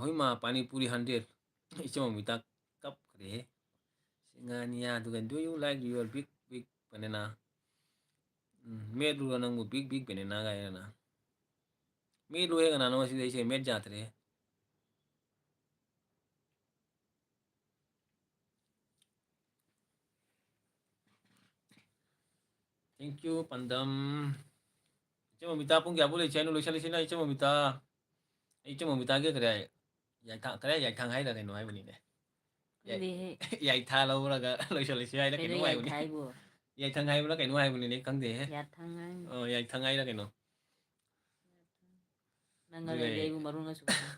ꯍꯣꯏꯃꯥ ꯄꯥꯅꯤꯄꯨꯔꯤ 100 ꯏꯆꯦ ꯃꯣꯃꯤꯇꯥ ꯀꯞꯈ꯭ꯔꯦ ꯁꯤꯡꯉꯥꯅꯤꯌꯥ ꯑꯗꯨꯒ ꯗꯨ ꯌꯨ ꯂꯥꯏꯛ ꯌꯨꯔ ꯕꯤꯛ ꯕꯅꯦꯅꯥ ꯃꯦꯠꯂꯨꯔ ꯅꯪꯕꯨ ꯕꯤꯛ ꯕꯅꯦꯅꯥ ꯒꯥꯏꯅ ꯃꯦꯠꯂꯨꯍꯦ ꯀꯅꯥꯅꯣ ꯉꯁꯤꯗꯤ ꯑꯩꯁꯦ ꯃꯦꯠ ꯌꯥꯗ꯭ꯔꯦ ꯊꯦꯡꯛ ꯌꯨ ꯄꯥꯟꯗꯝ ꯏꯆꯦ ꯃꯣꯃꯤꯇꯥ ꯄꯨꯡ ꯀꯌꯥꯐꯥꯎ ꯂꯩꯁꯦ ꯍꯥꯏꯅꯣ ꯂꯣꯏꯁꯤꯜꯂꯁꯤꯅ ꯏꯆꯦ ꯃꯣꯃꯤꯇꯥ ꯏꯆꯦ ꯃꯣꯃꯤꯇꯥꯒꯤ ꯀꯔꯥꯏ ꯌꯥꯏꯊꯥꯡ ꯍꯥꯏꯔ ꯀꯩꯅꯣ ꯍꯥꯏꯕꯅꯤꯅꯦ ꯈꯪꯗꯦꯍꯦ ꯌꯥꯏꯊꯥ ꯂꯧꯔꯒ ꯂꯣꯏꯁꯤꯜꯂꯁꯤ ꯍꯥꯏꯔ ꯀꯩꯅꯣ ꯀꯩꯅꯣ ꯍꯥꯏꯕꯅꯤ ꯌꯥꯏꯊꯥꯏꯕꯨ ꯌꯥꯏꯊꯪ ꯍꯥꯏꯕ꯭ꯔꯥ ꯀꯩꯅꯣ ꯍꯥꯏꯕꯅꯤꯅꯦ ꯈꯪꯗꯦꯍꯦ ꯌꯥꯊꯪ ꯍꯥꯏ ꯌꯥꯏꯊꯪ ꯍꯥꯏꯔ ꯀꯩꯅꯣ ꯅꯪꯒ ꯑꯗꯨꯒ ꯂꯩꯔꯗꯤ ꯑꯩꯕꯨ ꯃꯔꯣꯟꯒ ꯁꯨꯅꯩ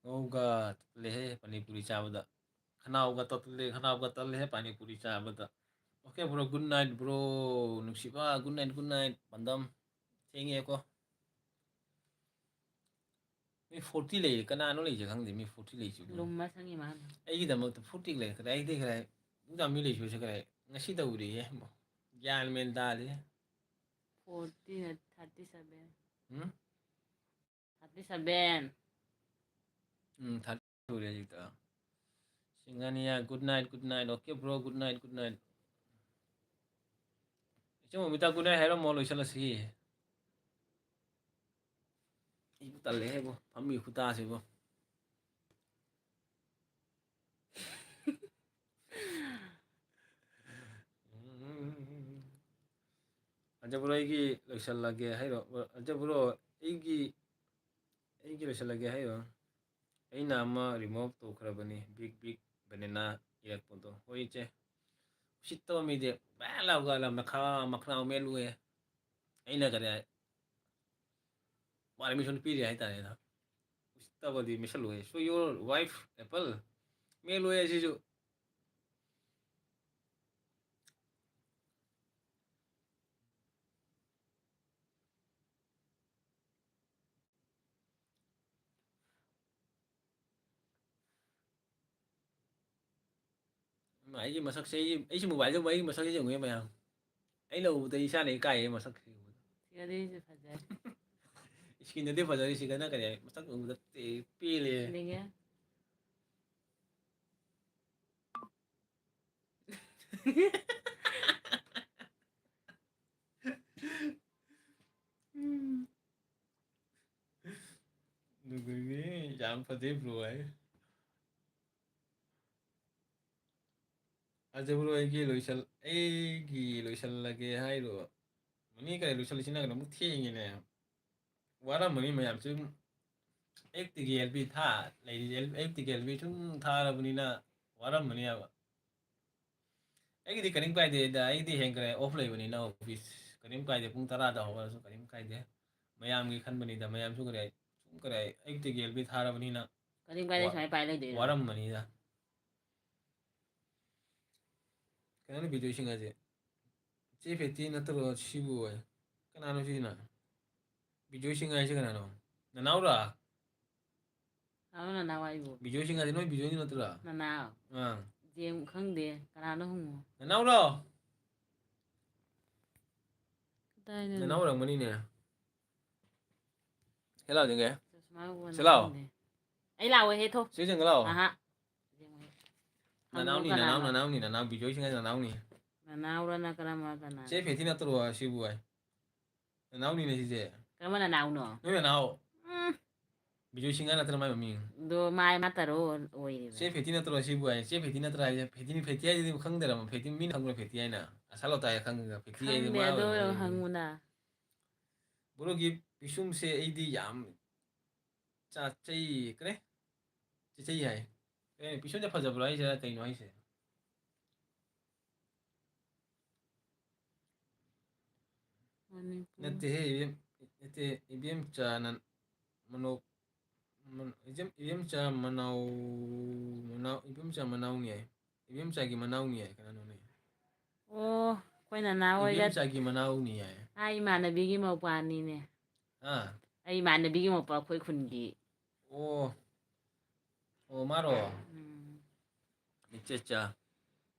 ꯉꯧꯒ ꯇꯠꯂꯦꯍꯦ ꯄꯅꯤꯄꯨꯔꯤ ꯆꯥꯕꯗ ꯈꯅꯥꯎꯒ ꯇꯠꯂꯦꯍꯦ ꯄꯥꯅꯤꯄꯨꯔꯤ ꯆꯥꯕꯗ okay bro good night bro ꯅꯨꯡꯁꯤꯕ ꯒꯨꯗ ꯅꯥꯏꯠ ꯄꯥꯟꯗꯝ ꯊꯦꯡꯉꯦꯀꯣ ꯃꯤ 40 ꯂꯩꯔꯦ ꯀꯅꯥꯅꯣ ꯂꯩꯁꯦ ꯈꯪꯗꯦ ꯃꯤ 40 ꯂꯩꯁꯤꯕꯨ ꯂꯨꯝꯃ ꯁꯪꯉꯤ ꯃꯥꯅ ꯑꯩꯒꯤꯗꯃꯛꯇ 40 ꯂꯩ ꯀꯗꯥꯏꯗꯒꯤ ꯃꯤ ꯂꯩꯁꯨꯁꯦ ꯀꯗꯥꯏ ꯉꯁꯤ ꯇꯧꯔꯤꯌꯦ ꯒ꯭ꯌꯥꯟ ꯃꯦꯟ ꯇꯥꯗꯦ 40 37 ꯎꯝ 37 30 ꯁꯨꯔꯦ ꯍꯧꯖꯤꯛꯇ ꯁꯤꯡꯒꯥꯅꯤꯌꯥ good night okay bro good night ꯏꯆꯦ ꯃꯣꯃꯤꯇꯥ ꯒꯨꯗ ꯅꯥꯏꯠ ꯍꯥꯏꯔꯝꯃꯣ ꯂꯣꯏꯁꯤꯜꯂꯁꯤ ꯑꯩꯕꯨ ꯇꯜꯂꯦꯍꯦꯕꯣ ꯐꯝꯃꯤ ꯈꯨꯇꯥꯁꯤꯕꯣ ꯑꯟꯖꯕ꯭ꯔꯣ ꯑꯩꯒꯤ ꯂꯣꯏꯁꯤꯜꯂꯒꯦ ꯍꯥꯏꯔꯣ ꯑꯟꯖꯕ꯭ꯔꯣ ꯑꯩꯒꯤ ꯂꯣꯏꯁꯤꯜꯂꯒꯦ ꯍꯥꯏꯔꯣ ꯑꯩꯅ ꯑꯃ ꯔꯤꯃꯨꯚ ꯇꯧꯈ꯭ꯔꯕꯅꯤ ꯕꯤꯛ ꯕꯅꯦꯅꯥ ꯏꯔꯛꯄꯗꯣ ꯍꯣꯏ ꯏꯆꯦ ꯎꯁꯤꯠꯇꯕ ꯃꯤꯗꯤ ꯕꯦ ꯂꯥꯎꯒ ꯃꯈꯅꯥꯎ ꯃꯦꯠꯂꯨꯑꯦ ꯑꯩꯅ ꯀꯔꯤ ꯄꯥꯔꯃꯤꯁꯟ ꯄꯤꯔꯤ ꯍꯥꯏꯇꯥꯔꯦꯗ ꯎꯁꯤꯠꯇꯕꯗꯤ ꯃꯦꯠꯁꯜꯂꯣꯏ ꯁꯣ ꯌꯣꯔ ꯋꯥꯏꯐ ꯑꯦꯄꯜ ꯃꯦꯠꯂꯣꯏ ꯑꯁꯤꯁꯨ ꯑꯩꯒꯤ ꯃꯁꯛꯁꯦ ꯑꯩꯁꯤ ꯃꯣꯕꯥꯏꯜꯗ ꯑꯩꯒꯤ ꯃꯁꯛꯁꯦ ꯌꯦꯡꯉꯨꯌꯦ ꯃꯌꯥꯝ ꯑꯩꯅ ꯎꯕꯗ ꯏꯁꯥꯅ ꯏꯀꯥꯏꯌꯦ ꯃꯁꯛꯁꯦ ꯁꯤꯗꯩꯁꯨ ꯐꯖꯔꯦ ꯏꯁꯀꯤꯟꯗꯗꯤ ꯐꯖꯔꯤ ꯁꯤꯒꯅ ꯀꯔꯤ ꯃꯁꯛ ꯎꯕꯗ ꯄꯦꯜꯂꯦ ꯌꯦꯡꯅꯤꯡꯉꯦ ꯑꯗꯨꯒꯤ ꯌꯥꯝ ꯐꯖꯩ ꯕ꯭ꯔꯣ ꯍꯥꯏ ꯑꯖꯕ꯭ꯔꯣ ꯑꯩꯒꯤ ꯂꯣꯏꯁꯤꯜꯂꯒꯦ ꯍꯥꯏꯔꯣ ꯃꯤ ꯀꯔꯤ ꯂꯣꯏꯁꯤꯜꯂꯤꯁꯤꯅ ꯀꯩꯅꯣ ꯑꯃꯨꯛ ꯊꯦꯡꯉꯤꯅꯦ ꯋꯥꯔꯝꯃꯅꯤ ꯃꯌꯥꯝꯁꯨ ꯑꯌꯨꯛꯇꯒꯤ ꯑꯦꯜꯕꯤ ꯂꯩꯔꯤꯁꯦ ꯑꯌꯨꯛꯇꯒꯤ ꯑꯦꯜꯕꯤ ꯁꯨꯝ ꯊꯥꯔꯕꯅꯤꯅ ꯋꯥꯔꯝꯃꯅꯤꯕ ꯑꯩꯒꯤꯗꯤ ꯀꯔꯤꯝ ꯀꯥꯏꯗꯦꯗ ꯑꯩꯒꯤꯗꯤ ꯍꯦꯡꯈ꯭ꯔꯦ ꯑꯣꯐ ꯂꯩꯕꯅꯤꯅ ꯑꯣꯐꯤꯁ ꯀꯔꯤꯝ ꯀꯥꯏꯗꯦ ꯄꯨꯡ 10ꯗ ꯍꯧꯒꯠꯂꯁꯨ ꯀꯔꯤꯝ ꯀꯥꯏꯗꯦ ꯃꯌꯥꯝꯒꯤ ꯈꯟꯕꯅꯤꯗ ꯃꯌꯥꯝꯁꯨ ꯀꯔꯤ ꯑꯌꯨꯛꯇꯒꯤ ꯑꯦꯜꯕꯤ ꯊꯥꯔꯕꯅꯤꯅ ꯀꯔꯤꯝ ꯀꯥꯏꯗꯦ ꯁꯨꯃꯥꯏꯅ ꯄꯥꯏ ꯂꯩꯗꯣꯏꯔꯣ ꯋꯥꯔꯝꯃꯅꯤꯗ ꯀꯩꯅꯣ ꯚꯤꯗꯤꯑꯣꯁꯤꯡ ꯍꯥꯏꯁꯦ ꯆꯦ ꯐꯦꯇꯤ ꯅꯠꯇꯕ ꯁꯤꯕꯨ ꯑꯣꯏ ꯀꯅꯥꯅꯣ ꯁꯤꯅ ꯕꯤꯖꯣꯏ ꯁꯤꯡ ꯍꯥꯏꯁꯦ ꯀꯅꯥꯅꯣ ꯅꯅꯥꯎꯔꯥ ꯅꯅꯥꯎ ꯅꯅꯥꯎ ꯑꯩꯕꯨ ꯕꯤꯖꯣꯏ ꯁꯤꯡ ꯍꯥꯏꯁꯦ ꯅꯣꯏ ꯕꯤꯖꯣꯏ ꯅꯠꯇ꯭ꯔꯥ ꯅꯅꯥꯎ ꯖꯦꯝ ꯈꯪꯗꯦ ꯀꯅꯥꯅꯣ ꯍꯪꯉꯣ ꯅꯅꯥꯎꯔꯣ ꯀꯗꯥꯏꯗꯅꯣ ꯅꯅꯥꯎ ꯑꯣꯏꯔꯝꯒꯅꯤꯅꯦ ꯍꯦꯂꯥꯎ ꯖꯤꯡꯒꯦ ꯆꯁꯃꯥ ꯎꯞꯄ ꯁꯤꯂꯥꯎ ꯈꯪꯗꯦ ꯑꯩ ꯂꯥꯛꯑꯣꯏꯍꯦ ꯊꯣ ꯆꯦ ꯖꯤꯡꯒ ꯂꯥꯎ ꯑꯍꯥ ꯍꯪꯉꯣ ꯀꯅꯥꯅꯣ ꯅꯅꯥꯎ ꯕꯤꯖꯣꯏ ꯁꯤꯡ ꯍꯥꯏꯁꯦ ꯅꯅꯥꯎꯅꯤ ꯅꯅꯥꯎꯔꯅ ꯀꯔꯝꯕ ꯀꯅꯥꯅꯣ ꯆꯦ ꯐꯦꯇꯤ ꯅꯠꯇ꯭ꯔꯣ ꯁꯤꯕꯨ ꯅꯅꯥꯎꯅꯤꯅꯦ ꯁꯤꯁꯦ ꯀꯔꯝꯕ ꯅꯅꯥꯎꯅꯣ ꯅꯣꯏ ꯅꯅꯥꯎ ꯎꯝ ꯕꯤꯖꯣꯏ ꯁꯤꯡ ꯍꯥꯏ ꯅꯠꯇ꯭ꯔ ꯃꯥꯏ ꯃꯃꯤꯡ ꯑꯗꯣ ꯃꯥꯏ ꯃꯇꯔꯣ ꯑꯣꯏꯔꯤꯕ ꯆꯦ ꯐꯦꯇꯤ ꯅꯠꯇ꯭ꯔꯣ ꯁꯤꯕꯨ ꯆꯦ ꯐꯦꯇꯤ ꯅꯠꯇ꯭ꯔꯥ ꯍꯥꯏꯁꯦ ꯐꯦꯇꯤ ꯍꯥꯏꯁꯤꯗꯤ ꯈꯪꯗꯔꯕ ꯐꯦꯇꯤ ꯃꯤꯅ ꯈꯪꯕ꯭ꯔꯥ ꯐꯦꯇꯤ ꯍꯥꯏꯅ ꯑꯁꯥ ꯂꯣꯇꯥ ꯈꯪꯉꯒ ꯐꯦꯇꯤ ꯍꯥꯏꯗꯤ ꯈꯪꯗꯦ ꯃꯥ ꯑꯗꯣ ꯑꯣꯏꯔꯝꯒꯅꯤ ꯍꯪꯉꯨꯅ ꯕ꯭ꯔꯣꯒꯤ ꯄꯤꯁꯨꯝꯁꯦ ꯑꯩꯗꯤ ꯌꯥꯝ ꯆꯩ ꯆꯤꯆꯩ ꯍꯥꯏ ꯄꯤꯁꯨꯝꯁꯦ ꯐꯖꯕ꯭ꯔꯣ ꯍꯥꯏꯁꯤꯔꯥ ꯀꯩꯅꯣ ꯍꯥꯏꯁꯦ ꯃꯅꯤꯄꯨꯔ ꯅꯠꯇꯦꯍꯦ ꯅꯠꯇꯦ ꯏꯕꯦꯝꯆꯥꯅ ꯃꯅꯣꯛ ꯏꯕꯦꯝꯆꯥ ꯏꯕꯦꯝꯆꯥ ꯃꯅꯥꯎꯅꯤ ꯍꯥꯏ ꯏꯕꯦꯝꯆꯥꯒꯤ ꯃꯅꯥꯎꯅꯤ ꯍꯥꯏ ꯀꯅꯥꯅꯣꯅꯦ ꯑꯣ ꯑꯩꯈꯣꯏ ꯅꯅꯥ ꯍꯣꯏꯒ ꯏꯕꯦꯝꯆꯥꯒꯤ ꯃꯅꯥꯎꯅꯤ ꯍꯥꯏ ꯏꯃꯥꯟꯅꯕꯤꯒꯤ ꯃꯧꯄꯥꯅꯤꯅꯦ ꯑꯥ ꯑꯩ ꯏꯃꯥꯟꯅꯕꯤꯒꯤ ꯃꯧꯄꯥ ꯑꯩꯈꯣꯏ ꯈꯨꯟꯒꯤ ꯑꯣ ꯑꯣ ꯃꯥꯔꯣ ꯎꯝ ꯏꯆꯦꯆꯥ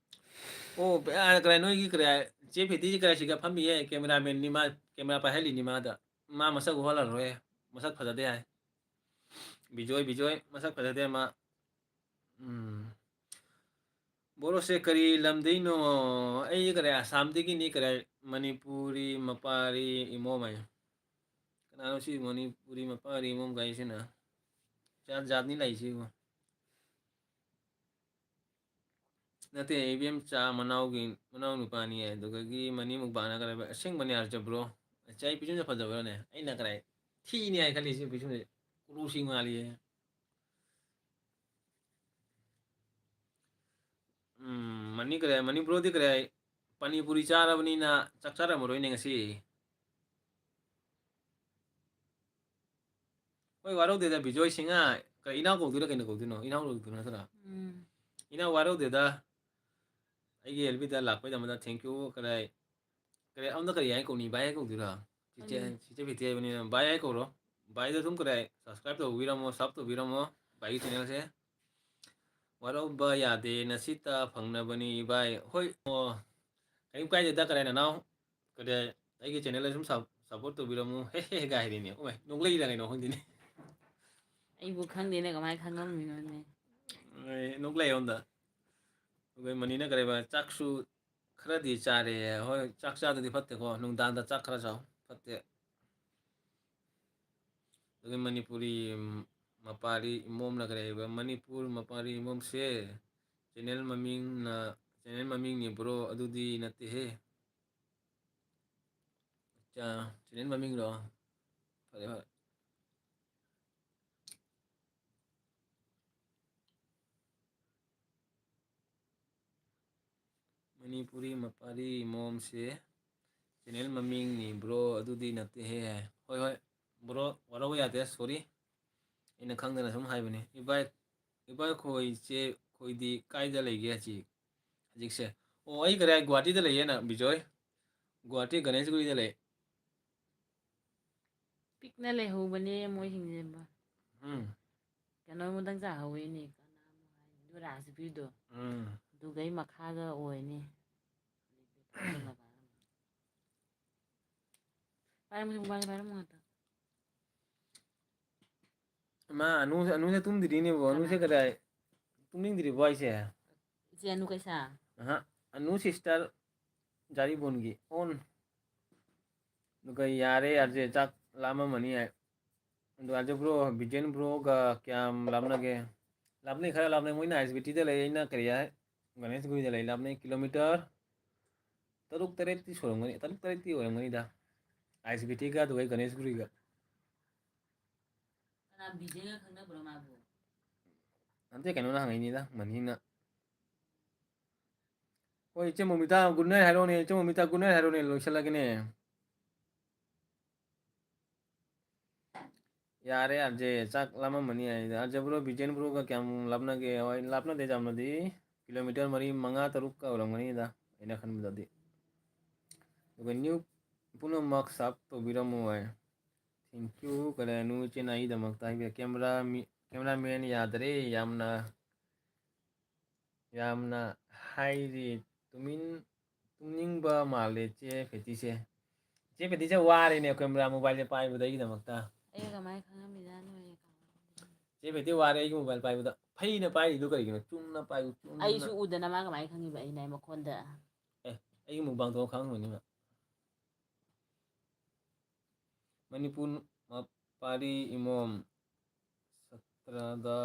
ꯑꯣ ꯀꯔꯥꯏ ꯅꯣꯏꯒꯤ ꯀꯔꯥꯏ ꯆꯦ ꯐꯦꯇꯤꯁꯤ ꯀꯔꯥꯏꯁꯤꯒ ꯐꯝꯃꯤꯌꯦ ꯀꯦꯃꯦꯔꯥꯃꯦꯟꯅꯤ ꯃꯥ ꯀꯦꯃꯦꯔꯥ ꯄꯥꯏꯍꯜꯂꯤꯅꯤ ꯃꯥꯗ ꯃꯥ ꯃꯁꯛ ꯎꯍꯜꯂꯔꯣꯏ ꯃꯁꯛ ꯐꯖꯗꯦ ꯍꯥꯏ ꯕꯤꯖꯣꯏ ꯃꯁꯛ ꯐꯖꯗꯦ ꯃꯥ ꯕꯣꯔꯣꯁꯦ ꯀꯔꯤ ꯂꯝꯗꯩꯅꯣ ꯑꯩ ꯀꯔꯥꯏ ꯑꯁꯥꯝꯗꯒꯤꯅꯤ ꯀꯔꯥꯏ ꯃꯅꯤꯄꯨꯔꯤ ꯃꯄꯥꯔꯤ ꯏꯃꯣꯝ ꯍꯥꯏ ꯀꯅꯥꯅꯣ ꯁꯤ ꯃꯅꯤꯄꯨꯔꯤ ꯃꯄꯥꯔꯤ ꯏꯃꯣꯝ ꯒꯥꯏꯁꯤꯅ ꯖꯥꯠ ꯖꯥꯠꯅꯤ ꯂꯩꯁꯤꯕꯨ ꯅꯠꯇꯦ ꯏꯕꯦꯝꯆꯥ ꯃꯅꯥꯎ ꯅꯨꯄꯥꯅꯤ ꯍꯥꯏ ꯑꯗꯨꯗꯒꯤ ꯃꯅꯤ ꯃꯨꯛꯕꯥꯡꯅ ꯀꯔꯥꯏ ꯑꯁꯦꯡꯕꯅꯤ ꯍꯥꯏꯔꯖꯕ꯭ꯔꯣ ꯑꯩ ꯄꯤꯁꯨꯝꯁꯦ ꯐꯖꯕ꯭ꯔꯅꯦ ꯑꯩꯅ ꯀꯔꯥꯏ ꯊꯤꯅꯤ ꯍꯥꯏ ꯈꯜꯂꯤꯁꯤ ꯄꯤꯁꯨꯝꯁꯦ ꯀꯨꯔꯨꯁꯤ ꯃꯥꯜꯂꯤꯌꯦ ꯃꯅꯤ ꯀꯔꯥꯏ ꯃꯅꯤꯄꯨꯔꯗꯤ ꯀꯔꯥꯏ ꯄꯅꯤꯄꯨꯔꯤ ꯆꯥꯔꯕꯅꯤꯅ ꯆꯥꯛ ꯆꯥꯔꯝꯃꯔꯣꯏꯅꯦ ꯉꯁꯤ ꯍꯣꯏ ꯋꯥꯔꯧꯗꯦꯗ ꯕꯤꯖꯣꯏ ꯁꯤꯡꯍ ꯀꯔꯤ ꯏꯅꯥꯎ ꯀꯧꯗꯣꯏꯔꯥ ꯀꯩꯅꯣ ꯀꯧꯗꯣꯏꯅꯣ ꯏꯅꯥꯎ ꯀꯧꯗꯣꯏ ꯅꯠꯇ꯭ꯔꯥ ꯎꯝ ꯏꯅꯥꯎ ꯋꯥꯔꯧꯗꯦꯗ ꯑꯩꯒꯤ ꯑꯦꯜꯕꯤꯗ ꯂꯥꯛꯄꯩꯗꯃꯛꯇ ꯊꯦꯡꯀ꯭ꯌꯨ ꯀꯔꯥꯏ ꯑꯃꯗ ꯀꯔꯤ ꯍꯥꯏ ꯀꯧꯅꯤ ꯚꯥꯏ ꯍꯥꯏ ꯀꯧꯗꯣꯏꯔꯥ ꯆꯤꯆꯦ ꯐꯤꯇꯤ ꯍꯥꯏꯕꯅꯤꯅ ꯚꯥꯏ ꯍꯥꯏ ꯀꯧꯔꯣ ꯚꯥꯏꯗꯣ ꯑꯗꯨꯝ ꯀꯔꯥꯏ ꯁꯕꯁꯀ꯭ꯔꯥꯏꯕ ꯇꯧꯕꯤꯔꯝꯃꯣ ꯁꯕ ꯇꯧꯕꯤꯔꯝꯃꯣ ꯚꯥꯏꯒꯤ ꯆꯦꯅꯦꯜꯁꯦ ꯋꯥꯔꯧꯕ ꯌꯥꯗꯦ ꯅꯁꯤꯇ ꯐꯪꯅꯕꯅꯤ ꯏꯕꯥꯏ ꯍꯣꯏ ꯑꯣ ꯀꯔꯤꯝ ꯀꯥꯏꯗꯦꯗ ꯀꯔꯥꯏ ꯅꯅꯥꯎ ꯀꯔꯥꯏ ꯑꯩꯒꯤ ꯆꯦꯅꯦꯜꯗ ꯁꯨꯝ ꯁꯞꯄꯣꯔꯠ ꯇꯧꯕꯤꯔꯝꯃꯨ ꯍꯦ ꯍꯦ ꯒꯥꯏꯔꯤꯅꯦ ꯍꯣꯏ ꯅꯣꯛꯂꯛꯏꯔꯥ ꯀꯩꯅꯣ ꯈꯪꯗꯦꯅꯦ ꯑꯩꯕꯨ ꯈꯪꯗꯦꯅꯦ ꯀꯃꯥꯏꯅ ꯈꯪꯉꯝꯃꯤꯅꯣꯅꯦ ꯅꯣꯛꯂꯛꯑꯦ ꯑꯩꯉꯣꯟꯗ ꯑꯩꯈꯣꯏ ꯃꯅꯤꯅ ꯀꯔꯤꯕ ꯆꯥꯛꯁꯨ ꯈꯔꯗꯤ ꯆꯥꯔꯦ ꯍꯣꯏ ꯆꯥꯛ ꯆꯥꯗꯗꯤ ꯐꯠꯇꯦꯀꯣ ꯅꯨꯡꯗꯥꯡꯗ ꯆꯥꯛ ꯈꯔ ꯆꯥꯎ ꯐꯠꯇꯦ ꯑꯗꯨꯒ ꯃꯅꯤꯄꯨꯔꯤ ꯃꯄꯥꯔꯤ ꯏꯃꯣꯝꯅ ꯀꯔꯤ ꯍꯥꯏꯕ ꯃꯅꯤꯄꯨꯔ ꯃꯄꯥꯔꯤ ꯏꯃꯣꯝꯁꯦ ꯆꯦꯅꯦꯜ ꯃꯃꯤꯡꯅꯤ ꯕ꯭ꯔꯣ ꯑꯗꯨꯗꯤ ꯅꯠꯇꯦꯍꯦ ꯆꯦꯅꯦꯜ ꯃꯃꯤꯡꯔꯣ ꯐꯔꯦ ꯐꯔꯦ ꯃꯅꯤꯄꯨꯔꯤ ꯃꯄꯥꯔꯤ ꯏꯃꯣꯝꯁꯦ ꯆꯦꯅꯦꯜ ꯃꯃꯤꯡꯅꯤ ꯕ꯭ꯔꯣ ꯑꯗꯨꯗꯤ ꯅꯠꯇꯦꯍꯦ ꯍꯣꯏ ꯍꯣꯏ ꯕ꯭ꯔꯣ ꯋꯥꯔꯧꯕ ꯌꯥꯗꯦ ꯁꯣꯔꯤ ꯑꯩꯅ ꯈꯪꯗꯅ ꯁꯨꯝ ꯍꯥꯏꯕꯅꯤ ꯏꯕꯥꯏ ꯈꯣꯏꯁꯦ ꯈꯣꯏꯗꯤ ꯀꯥꯏꯗ ꯂꯩꯒꯦ ꯍꯧꯖꯤꯛꯁꯦ ꯑꯣ ꯑꯩ ꯀꯔꯥꯏ ꯒꯨꯍꯥꯇꯤꯗ ꯂꯩꯌꯦꯅ ꯕꯤꯖꯣꯏ ꯒꯨꯍꯥꯇꯤ ꯒꯅꯦꯁꯒꯨꯔꯤꯗ ꯂꯩ ꯄꯤꯛꯅ ꯂꯩꯍꯧꯕꯅꯦ ꯃꯣꯏꯁꯤꯡꯁꯦ ꯎꯝ ꯀꯩꯅꯣꯃꯗꯪ ꯆꯥꯍꯧꯋꯤꯅꯦ ꯀꯅꯥꯅꯣ ꯍꯥꯏ ꯔꯥꯖꯕꯤꯔꯗꯣ ꯑꯗꯨꯒꯩ ꯃꯈꯥꯗ ꯑꯣꯏꯅꯤ ꯃꯥ ꯑꯅꯨꯁꯦ ꯇꯨꯝꯗ꯭ꯔꯤꯅꯦꯕꯣ ꯀꯅꯥ ꯑꯅꯨꯁꯦ ꯀꯗꯥꯏ ꯇꯨꯝꯅꯤꯡꯗ꯭ꯔꯤꯕꯣ ꯍꯥꯏꯁꯦ ꯏꯆꯦ ꯑꯅꯨ ꯀꯩꯁꯥ ꯑꯅꯨ ꯁꯤꯁꯇꯔ ꯖꯥꯔꯤꯕꯣꯟꯒꯤ ꯑꯣꯟ ꯑꯗꯨꯒ ꯌꯥꯔꯦ ꯌꯥꯔꯁꯦ ꯆꯥꯛ ꯂꯥꯝꯃꯝꯃꯅꯤ ꯍꯥꯏ ꯑꯗꯨ ꯑꯥꯔꯖꯦ ꯕ꯭ꯔꯣ ꯕꯤꯖꯦꯟ ꯕ꯭ꯔꯣꯒ ꯀꯌꯥꯝ ꯂꯥꯞꯅꯒꯦ ꯂꯥꯞꯅꯩ ꯈꯔ ꯂꯥꯞꯅꯩ ꯃꯣꯏꯅ ꯑꯥꯏ ꯑꯦꯁ ꯕꯤ ꯇꯤꯗ ꯂꯩ ꯑꯩꯅ ꯀꯔꯤ ꯍꯥꯏ ꯒꯅꯦꯁꯒꯨꯔꯤꯗ ꯂꯩ ꯂꯥꯞꯅꯩ ꯀꯤꯂꯣꯃꯤꯇꯔ ꯇꯔꯨꯛ ꯇꯔꯦꯠꯇꯤ ꯁꯨꯔꯝꯒꯅꯤ ꯇꯔꯨꯛ ꯇꯔꯦꯠꯇꯤ ꯑꯣꯏꯔꯝꯒꯅꯤꯗ ꯑꯥꯏ ꯑꯦꯁ ꯕꯤ ꯇꯤꯒ ꯑꯗꯨꯒ ꯒꯅꯦꯁꯒꯨꯔꯤꯒ ꯀꯅꯥ ꯕꯤꯖꯦꯟꯒ ꯈꯪꯅꯕ꯭ꯔꯣ ꯃꯥꯕꯨ ꯅꯠꯇꯦ ꯀꯩꯅꯣꯅ ꯍꯪꯉꯛꯏꯅꯤꯗ ꯃꯅꯤꯅ ꯍꯣꯏ ꯏꯆꯦ ꯃꯣꯃꯤꯇꯥ ꯒꯨꯗ ꯅꯥꯏꯠ ꯍꯥꯏꯔꯣꯅꯦ ꯏꯆꯦ ꯃꯣꯃꯤꯇꯥ ꯒꯨꯗ ꯅꯥꯏꯠ ꯍꯥꯏꯔꯣꯅꯦ ꯂꯣꯏꯁꯤꯜꯂꯒꯦꯅꯦ ꯌꯥꯔꯦ ꯑꯥꯔꯖꯦ ꯆꯥꯛ ꯂꯥꯝꯃꯝꯃꯅꯤ ꯍꯥꯏꯗ ꯑꯥꯔꯖꯦ ꯕ꯭ꯔꯣ ꯕꯤꯖꯦꯟ ꯕ꯭ꯔꯣꯒ ꯀꯌꯥꯝ ꯂꯥꯞꯅꯒꯦ ꯍꯣꯏ ꯂꯥꯞꯅꯗꯦ ꯌꯥꯝꯅꯗꯤ ꯀꯤꯂꯣꯃꯤꯇꯔ ꯃꯔꯤ ꯃꯉꯥ ꯇꯔꯨꯛꯀ ꯑꯣꯏꯔꯝꯒꯅꯤꯗ ꯑꯩꯅ ꯈꯟꯕꯗꯗꯤ ꯑꯗꯨꯒ ꯅ꯭ꯌꯨ ꯄꯨꯝꯅꯃꯛ ꯁꯥꯞ ꯇꯧꯕꯤꯔꯝꯃꯨ ꯍꯥꯏ ꯊꯦꯡꯀ꯭ꯌꯨ ꯀꯔꯥꯏꯅꯣ ꯏꯆꯦꯅ ꯑꯩꯒꯤꯗꯃꯛꯇ ꯍꯥꯏꯕꯤꯔꯦ ꯀꯦꯃꯦꯔꯥꯃꯦꯟ ꯌꯥꯗꯔꯦ ꯌꯥꯝꯅ ꯍꯥꯏꯔꯤ ꯇꯨꯝꯅꯤꯡꯕ ꯃꯥꯜꯂꯦ ꯆꯦ ꯐꯦꯇꯤꯁꯦ ꯆꯦ ꯐꯦꯇꯤꯁꯦ ꯋꯥꯔꯦꯅꯦ ꯀꯦꯃꯦꯔꯥ ꯃꯣꯕꯥꯏꯜꯁꯦ ꯄꯥꯏꯕꯗ ꯑꯩꯒꯤꯗꯃꯛꯇ ꯑꯩꯒ ꯀꯃꯥꯏꯅ ꯈꯪꯉꯝꯃꯤꯖꯥꯠꯅꯣꯌꯦ ꯆꯦ ꯐꯦꯇꯤ ꯋꯥꯔꯦ ꯑꯩꯒꯤ ꯃꯣꯕꯥꯏꯜ ꯄꯥꯏꯕꯗ ꯐꯩꯅ ꯄꯥꯏꯔꯤꯗꯨ ꯀꯔꯤꯒꯤꯅꯣ ꯆꯨꯝꯅ ꯄꯥꯏꯌꯨ ꯆꯨꯝꯅ ꯑꯩꯁꯨ ꯎꯗꯅ ꯃꯥ ꯀꯃꯥꯏꯅ ꯈꯪꯉꯤꯕ ꯑꯩꯅ ꯑꯩ ꯃꯈꯣꯟꯗ ꯑꯩꯒꯤ ꯃꯨꯛꯕꯥꯡꯗꯣ ꯈꯪꯉꯝꯒꯅꯤ ꯃꯥ ꯃꯅꯤꯄꯨꯔ ꯃꯄꯥꯔꯤ ꯏꯃꯣꯝ ꯁꯇ꯭ꯔꯗ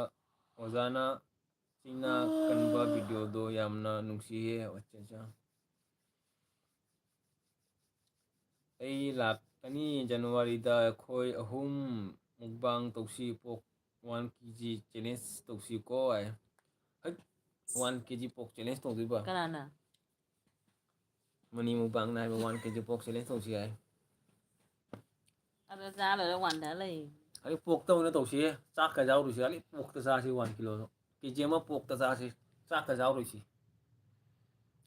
ꯑꯣꯖꯥꯅ ꯆꯤꯅꯥ ꯀꯟꯕ ꯚꯤꯗꯤꯑꯣꯗꯣ ꯌꯥꯝꯅ ꯅꯨꯡꯁꯤꯌꯦ ꯑꯆꯥ ꯑꯩ ꯂꯥꯛꯀꯅꯤ ꯖꯅꯋꯥꯔꯤꯗ ꯑꯩꯈꯣꯏ ꯑꯍꯨꯝ ꯃꯨꯛꯕꯥꯡ ꯇꯧꯁꯤ ꯄꯣꯛ 1 kg ꯆꯦꯂꯦꯟꯖ ꯇꯧꯁꯤꯀꯣ ꯍꯩꯠ 1 kg ꯄꯣꯛ ꯆꯦꯂꯦꯟꯖ ꯇꯧꯗꯣꯏꯕ ꯀꯅꯥꯅ ꯃꯅꯤ ꯃꯨꯛꯕꯥꯡꯅ ꯍꯥꯏꯕ 1 kg ꯄꯣꯛ ꯆꯦꯂꯦꯟꯖ ꯇꯧꯁꯤ ꯍꯥꯏ ꯑꯗꯣ ꯆꯥ ꯂꯣꯏꯔ ꯋꯥꯟꯊ ꯂꯩ ꯑꯩ ꯄꯣꯛꯇ ꯑꯣꯏꯅ ꯇꯧꯁꯤꯍꯦ ꯆꯥꯛꯀ ꯌꯥꯎꯔꯨꯁꯤ ꯑꯩ ꯄꯣꯛꯇ ꯆꯥꯁꯤ 1 ꯀꯤꯂꯣꯗꯣ KG ꯑꯃ ꯄꯣꯛꯇ ꯆꯥꯁꯤ ꯆꯥꯛꯀ ꯌꯥꯎꯔꯣꯏꯁꯤ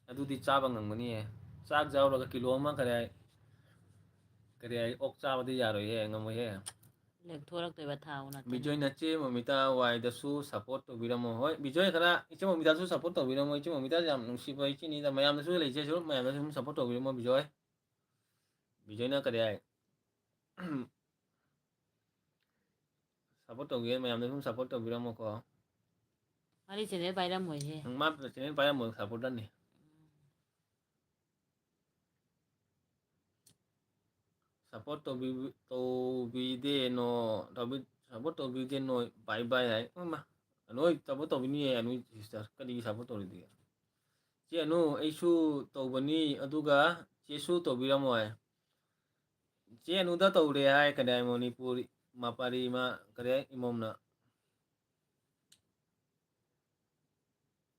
ꯑꯗꯨꯗꯤ ꯆꯥꯕ ꯉꯝꯒꯅꯤꯌꯦ ꯆꯥꯛ ꯆꯥꯎꯔꯒ ꯀꯤꯂꯣ ꯑꯃ ꯀꯔꯤ ꯑꯣꯛ ꯆꯥꯕꯗꯤ ꯌꯥꯔꯣꯏꯍꯦ ꯉꯝꯃꯣꯏꯍꯦ ꯂꯦꯛꯊꯣꯔꯛꯇꯣꯏꯕ ꯊꯥꯎ ꯅꯠꯇꯅ ꯕꯤꯖꯣꯏ ꯅꯆꯦ ꯃꯣꯃꯤꯇꯥ ꯋꯥꯏꯗꯁꯨ ꯁꯞꯄꯣꯔꯠ ꯇꯧꯕꯤꯔꯝꯃꯣ ꯍꯣꯏ ꯕꯤꯖꯣꯏ ꯈꯔ ꯏꯆꯦ ꯃꯣꯃꯤꯇꯥꯁꯨ ꯁꯞꯄꯣꯔꯠ ꯇꯧꯕꯤꯔꯝꯃꯣ ꯏꯆꯦ ꯃꯣꯃꯤꯇꯥꯁꯨ ꯌꯥꯝ ꯅꯨꯡꯁꯤꯕ ꯏꯆꯦꯅꯤꯗ ꯃꯌꯥꯝꯅꯁꯨ ꯂꯩꯖꯦ ꯁꯨꯝ ꯃꯌꯥꯝꯅꯁꯨ ꯁꯨꯝ ꯁꯞꯄꯣꯔꯠ ꯇꯧꯕꯤꯔꯝꯃꯣ ꯕꯤꯖꯣꯏ ꯕꯤꯖꯣꯏꯅ ꯀꯔꯤ ꯍꯥꯏ ꯁꯞꯄꯣꯔꯠ ꯇꯧꯒꯦ ꯃꯌꯥꯝꯅ ꯁꯨꯝ ꯁꯞꯄꯣꯔꯠ ꯇꯧꯕꯤꯔꯝꯃꯣꯀꯣ ꯃꯥꯗꯤ ꯆꯦꯅꯦꯜ ꯄꯥꯏꯔꯝꯃꯣꯏꯍꯦ ꯃꯥ ꯆꯦꯅꯦꯜ ꯄꯥꯏꯔꯝꯃꯣꯏ ꯁꯞꯄꯣꯔꯇꯔꯅꯤ ꯁꯞꯄꯣꯔꯠ ꯇꯧꯕꯤꯗꯦꯅꯣ ꯁꯞꯄꯣꯔꯠ ꯇꯧꯕꯤꯗꯦꯅꯣ ꯕꯥꯏ ꯕꯥꯏ ꯍꯥꯏ ꯅꯣꯏ ꯁꯞꯄꯣꯔꯠ ꯇꯧꯕꯤꯅꯤꯌꯦ ꯅꯣꯏ ꯁꯤꯁꯇꯔ ꯀꯔꯤꯒꯤ ꯁꯞꯄꯣꯔꯠ ꯇꯧꯔꯤꯗꯤ ꯆꯦ ꯑꯅꯨ ꯑꯩꯁꯨ ꯇꯧꯕꯅꯤ ꯑꯗꯨꯒ ꯆꯦꯁꯨ ꯇꯧꯕꯤꯔꯝꯃꯣꯏ ꯆꯦ ꯑꯅꯨꯗ ꯇꯧꯔꯦ ꯍꯥꯏ ꯀꯗꯥꯏ ꯃꯅꯤꯄꯨꯔ ꯃꯄꯥꯔꯤ ꯏꯃꯥ ꯀꯔꯤ ꯏꯃꯣꯝꯅ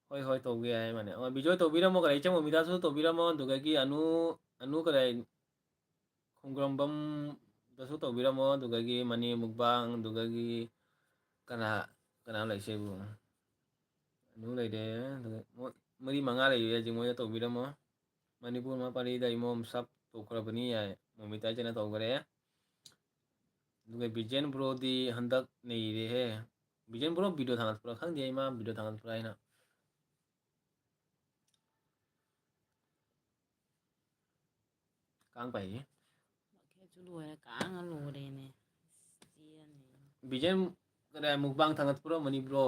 ꯍꯣꯏ ꯍꯣꯏ ꯇꯧꯒꯦ ꯍꯥꯏ ꯃꯥꯅꯦ ꯍꯣꯏ ꯕꯤꯖꯣꯏ ꯇꯧꯕꯤꯔꯝꯃꯣ ꯀꯔꯤ ꯏꯆꯝ ꯃꯣꯃꯤꯇꯥꯁꯨ ꯇꯧꯕꯤꯔꯝꯃꯣ ꯑꯗꯨꯗꯒꯤ ꯑꯅꯨ ꯀꯔꯤ ꯈꯣꯡꯒ꯭ꯔꯝꯕꯝꯗꯁꯨ ꯇꯧꯕꯤꯔꯝꯃꯣ ꯑꯗꯨꯗꯒꯤ ꯃꯅꯤ ꯃꯨꯛꯕꯥꯡ ꯑꯗꯨꯗꯒꯤ ꯀꯅꯥ ꯂꯩꯁꯦꯕꯨ ꯑꯅꯨ ꯂꯩꯔꯦ ꯑꯗꯨꯒ ꯃꯔꯤ ꯃꯉꯥ ꯂꯩꯔꯦ ꯍꯧꯖꯤꯛ ꯃꯣꯏꯗ ꯇꯧꯕꯤꯔꯝꯃꯣ ꯃꯅꯤꯄꯨꯔ ꯃꯄꯥꯔꯤꯗ ꯏꯃꯣꯝ ꯁꯞ ꯇꯧꯈ꯭ꯔꯕꯅꯤ ꯌꯥꯏ ꯃꯣꯃꯤꯇꯥ ꯏꯆꯦꯅ ꯇꯧꯈ꯭ꯔꯦ ꯑꯗꯨꯒ ꯕꯤꯖꯦꯟ ꯕ꯭ꯔꯣꯗꯤ ꯍꯟꯗꯛ ꯅꯩꯔꯦꯍꯦ ꯕꯤꯖꯦꯟ ꯕ꯭ꯔꯣ ꯚꯤꯗꯤꯑꯣ ꯊꯥꯒꯠꯄ꯭ꯔꯥ ꯈꯪꯗꯦ ꯏꯃꯥ ꯚꯤꯗꯤꯑꯣ ꯊꯥꯒꯠꯄ꯭ꯔꯥ ꯍꯥꯏꯅ ꯀꯥꯡ ꯄꯥꯏꯒꯤ ꯃꯈꯦꯠꯁꯨ ꯂꯣꯏꯔꯦ ꯀꯥꯡꯅ ꯂꯣꯏꯔꯦꯅꯦ ꯆꯦꯟꯅꯤ ꯕꯤꯖꯦꯟ ꯀꯗꯥꯏ ꯃꯨꯛꯕꯥꯡ ꯊꯥꯒꯠꯄ꯭ꯔꯣ ꯃꯅꯤꯕ꯭ꯔꯣ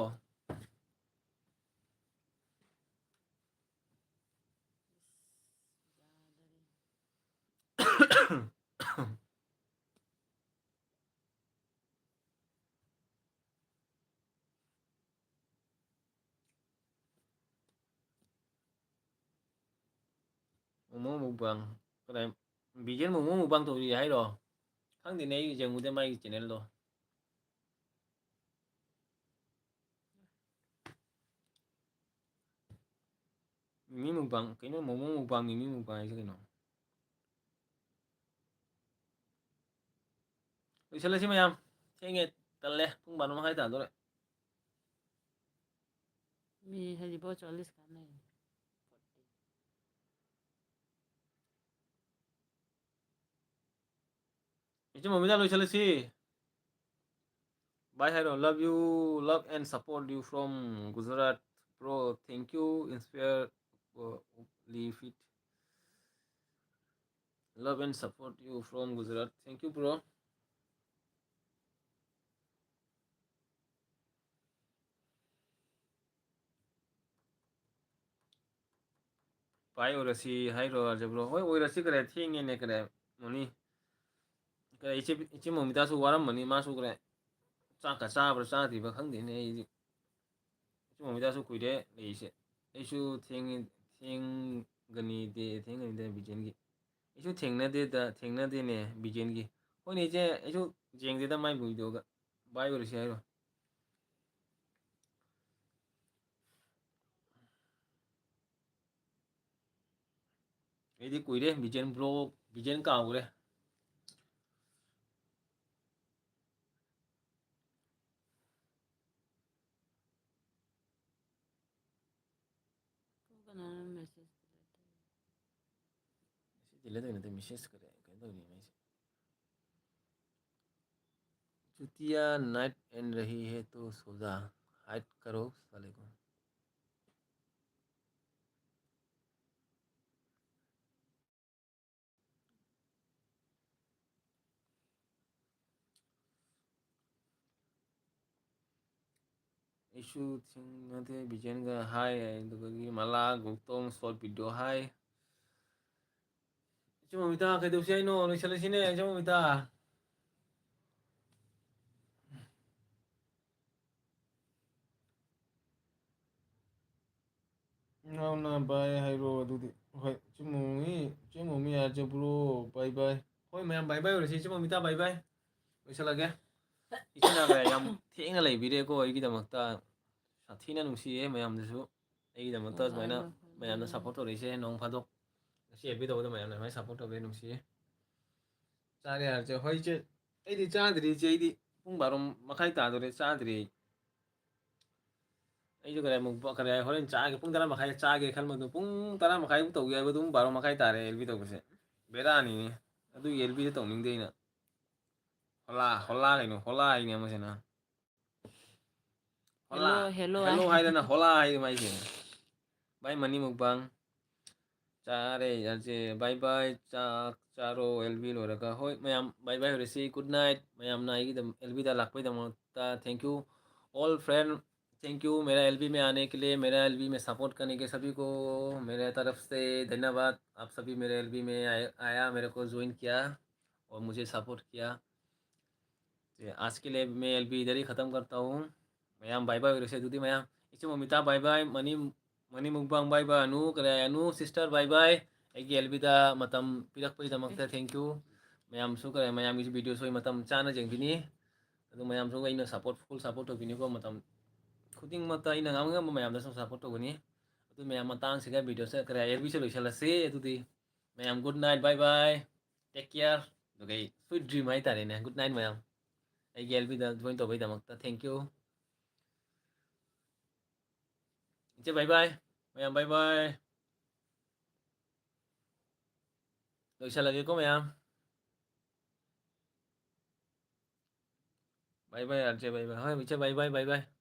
ꯃꯣꯃꯣ ꯃꯨꯛꯕꯥꯡ ꯀꯗꯥꯏ ꯕꯤꯖꯦꯟ ꯃꯣꯃꯣ ꯃꯨꯛꯕꯥꯡ ꯇꯧꯔꯤ ꯍꯥꯏꯔꯣ ꯈꯪꯗꯦꯅꯦ ꯑꯩ ꯌꯦꯡꯉꯨꯗꯦ ꯃꯥꯒꯤ ꯆꯦꯅꯦꯜꯗꯣ ꯃꯤꯃꯤ ꯃꯨꯛꯕꯥꯡ ꯀꯩꯅꯣ ꯃꯣꯃꯣ ꯃꯨꯛꯕꯥꯡ ꯃꯤꯃꯤ ꯃꯨꯛꯕꯥꯡ ꯍꯥꯏꯁꯦ ꯀꯩꯅꯣ ꯂꯣꯏꯁꯤꯜꯂꯁꯤ ꯃꯌꯥꯝ ꯊꯦꯡꯉꯦ ꯇꯜꯂꯦ ꯄꯨꯡ 12:30 ꯇꯥꯗꯣꯔꯦ मिनिट हजिफाꯎ 40 ꯀꯥꯟꯅꯩ ꯏꯆꯦ ꯃꯣꯃꯤꯇꯥ ꯂꯣꯏꯁꯤꯜꯂꯁꯤ Bye Hiro, love you, love and support you from Gujarat, bro. Thank you, inspire, leave it. Love and support you from Gujarat. Thank you, bro. Bye, Orasi, Hiro, bro. Hoy, Orasi kare, thingy ne kare, money. Kare, ichi momita su waram money, masu kare. Chaka sabra sadi ba khang dine. Ichi momita su kuide, leise. Isu gani de bijengi. Isu thengna de ne bijengi. Hoy ne je, isu jeng de da mai bui doga. Bye, Orasi, Hiro. Edi kuide, bijen bro, bijen kaure. kanaana message Dile तो नहीं Mrs करे कहता नहीं मैं चुतिया night and रही है तो सोजा hide करो साले को इशू थिंग नते बिजन का हाय दुगी मला गुप्तों शॉर्ट वीडियो हाय cuma minta kayak itu sih no misalnya sini cuma minta na bye hiro dudi hoi cuma mi aja bro bye bye hoi mayam bye bye udah sih cuma minta bye bye misalnya ya 이제나 그래 양 팅을 레비레고 이기다막다 사티나 농시에 mayam들수 이기다막다 마이나 mayam나 사포터 리세 농파도 시 에비도보다 mayam나 마이 사포터 베 농시에 짜리 알죠 허이제 에디 짜들이 제이디 뿡바롬 마카이 따도레 짜들이 ꯑꯩꯁꯨ ꯀꯔꯤ ꯀꯔꯤ ꯍꯣꯔꯦꯟ ꯆꯥꯒꯦ ꯄꯨꯡ 10:30 ꯆꯥꯒꯦ ꯈꯟꯕꯗꯨ ꯄꯨꯡ 10:30 ꯇꯧꯒꯦ ꯍꯥꯏꯕꯗꯨ ꯄꯨꯡ 12:30 ꯇꯥꯔꯦ ꯑꯦꯜꯕꯤ ꯇꯧꯕꯁꯦ ꯕꯦꯔꯥꯅꯤꯅꯦ ꯑꯗꯨꯒꯤ ꯑꯦꯜꯕꯤꯗ ꯇꯧꯅꯤꯡꯗꯦ ꯑꯩꯅ ꯍꯣꯂꯥ ꯀꯩꯅꯣ ꯍꯣꯂꯥ ꯍꯥꯏꯅꯦ ꯑꯃꯁꯤꯅ ꯍꯣꯂꯥ ꯍꯦꯜꯂꯣ ꯍꯦꯜꯂꯣ ꯍꯥꯏꯗꯅ ꯍꯣꯂꯥ ꯍꯥꯏꯗꯤ ꯃꯥꯏꯁꯦ ꯚꯥꯏ ꯃꯅꯤ ꯃꯨꯛꯕꯥꯡ ꯆꯥꯔꯦ ꯌꯥꯁꯦ ꯕꯥꯏ ꯕꯥꯏ ꯆꯥꯛ ꯆꯥꯔꯣ ꯑꯦꯜꯕꯤ ꯂꯣꯏꯔꯒ ꯍꯣꯏ ꯃꯌꯥꯝ ꯕꯥꯏ ꯕꯥꯏ ꯑꯣꯏꯔꯁꯤ ꯒꯨꯗ नाइट मयामना एलबीदा लाखपैदमता thank you all friend thank you मेरा एलबी में आने के लिए मेरा एलबी में सपोर्ट करने के सभी को मेरे तरफ से धन्यवाद आप सभी मेरे एलबी में आया मेरे को ज्वाइन किया और मुझे सपोर्ट किया आज के लिए मैं एलबी इधर ही ख़त्म करता हूँ मयाम बाय बाय वैसे दूधी मयाम इसे ममिता बाय बाय मनी मनी मुकबांग बाय बाय अनु करे अनु सिस्टर बाय बाय ꯑꯩꯒꯤ ꯑꯦꯜꯕꯤꯗ ꯃꯇꯝ ꯄꯤꯔꯛꯄꯒꯤꯗꯃꯛꯇ ꯊꯦꯡꯛ ꯌꯨ ꯃꯌꯥꯝꯁꯨ ꯀꯔꯦ ꯃꯌꯥꯝꯒꯤꯁꯨ ꯚꯤꯗꯤꯑꯣꯁꯨ ꯑꯩ ꯃꯇꯝ ꯆꯥꯅ ꯌꯦꯡꯕꯤꯅꯤ ꯑꯗꯨ ꯃꯌꯥꯝꯁꯨ ꯑꯩꯅ ꯐꯨꯜ ꯁꯞꯄꯣꯔꯠ ꯇꯧꯕꯤꯅꯤꯀꯣ ꯃꯇꯝ ꯈꯨꯗꯤꯡꯃꯛꯇ ꯑꯩꯅ ꯉꯝꯕ ꯃꯌꯥꯝꯗꯁꯨ ꯁꯞꯄꯣꯔꯠ ꯇꯧꯒꯅꯤ ꯑꯗꯨ ꯃꯌꯥꯝ ꯃꯇꯥꯡꯁꯤꯗ ꯚꯤꯗꯤꯑꯣꯁꯦ ꯀꯔꯦ ꯑꯦꯜꯕꯤꯁꯦ ꯂꯣꯏꯁꯤꯜꯂꯁꯤ ꯑꯗꯨꯗꯤ ꯃꯌꯥꯝ good night bye bye take care ꯑꯗꯨꯒ ꯑꯩ ꯁ꯭ꯋꯤꯠ ꯗ꯭रीꯝ ꯍꯥꯏꯇꯥꯔꯦꯅꯦ ꯒꯨꯗ ꯅꯥꯏꯠ ꯃꯌꯥꯝ ꯑꯩꯒꯤ ꯑꯦꯜꯕꯤꯗ ꯖꯣꯏꯟ ꯇꯧꯕꯒꯤꯗꯃꯛꯇ thank you 이제 바이바이 mày bye bye लोꯏꯁꯜꯂꯒꯦꯀꯣ mày bye bye ꯔꯥꯖꯦ bye bye ꯍꯣꯏ ꯏꯆꯦ bye bye bye bye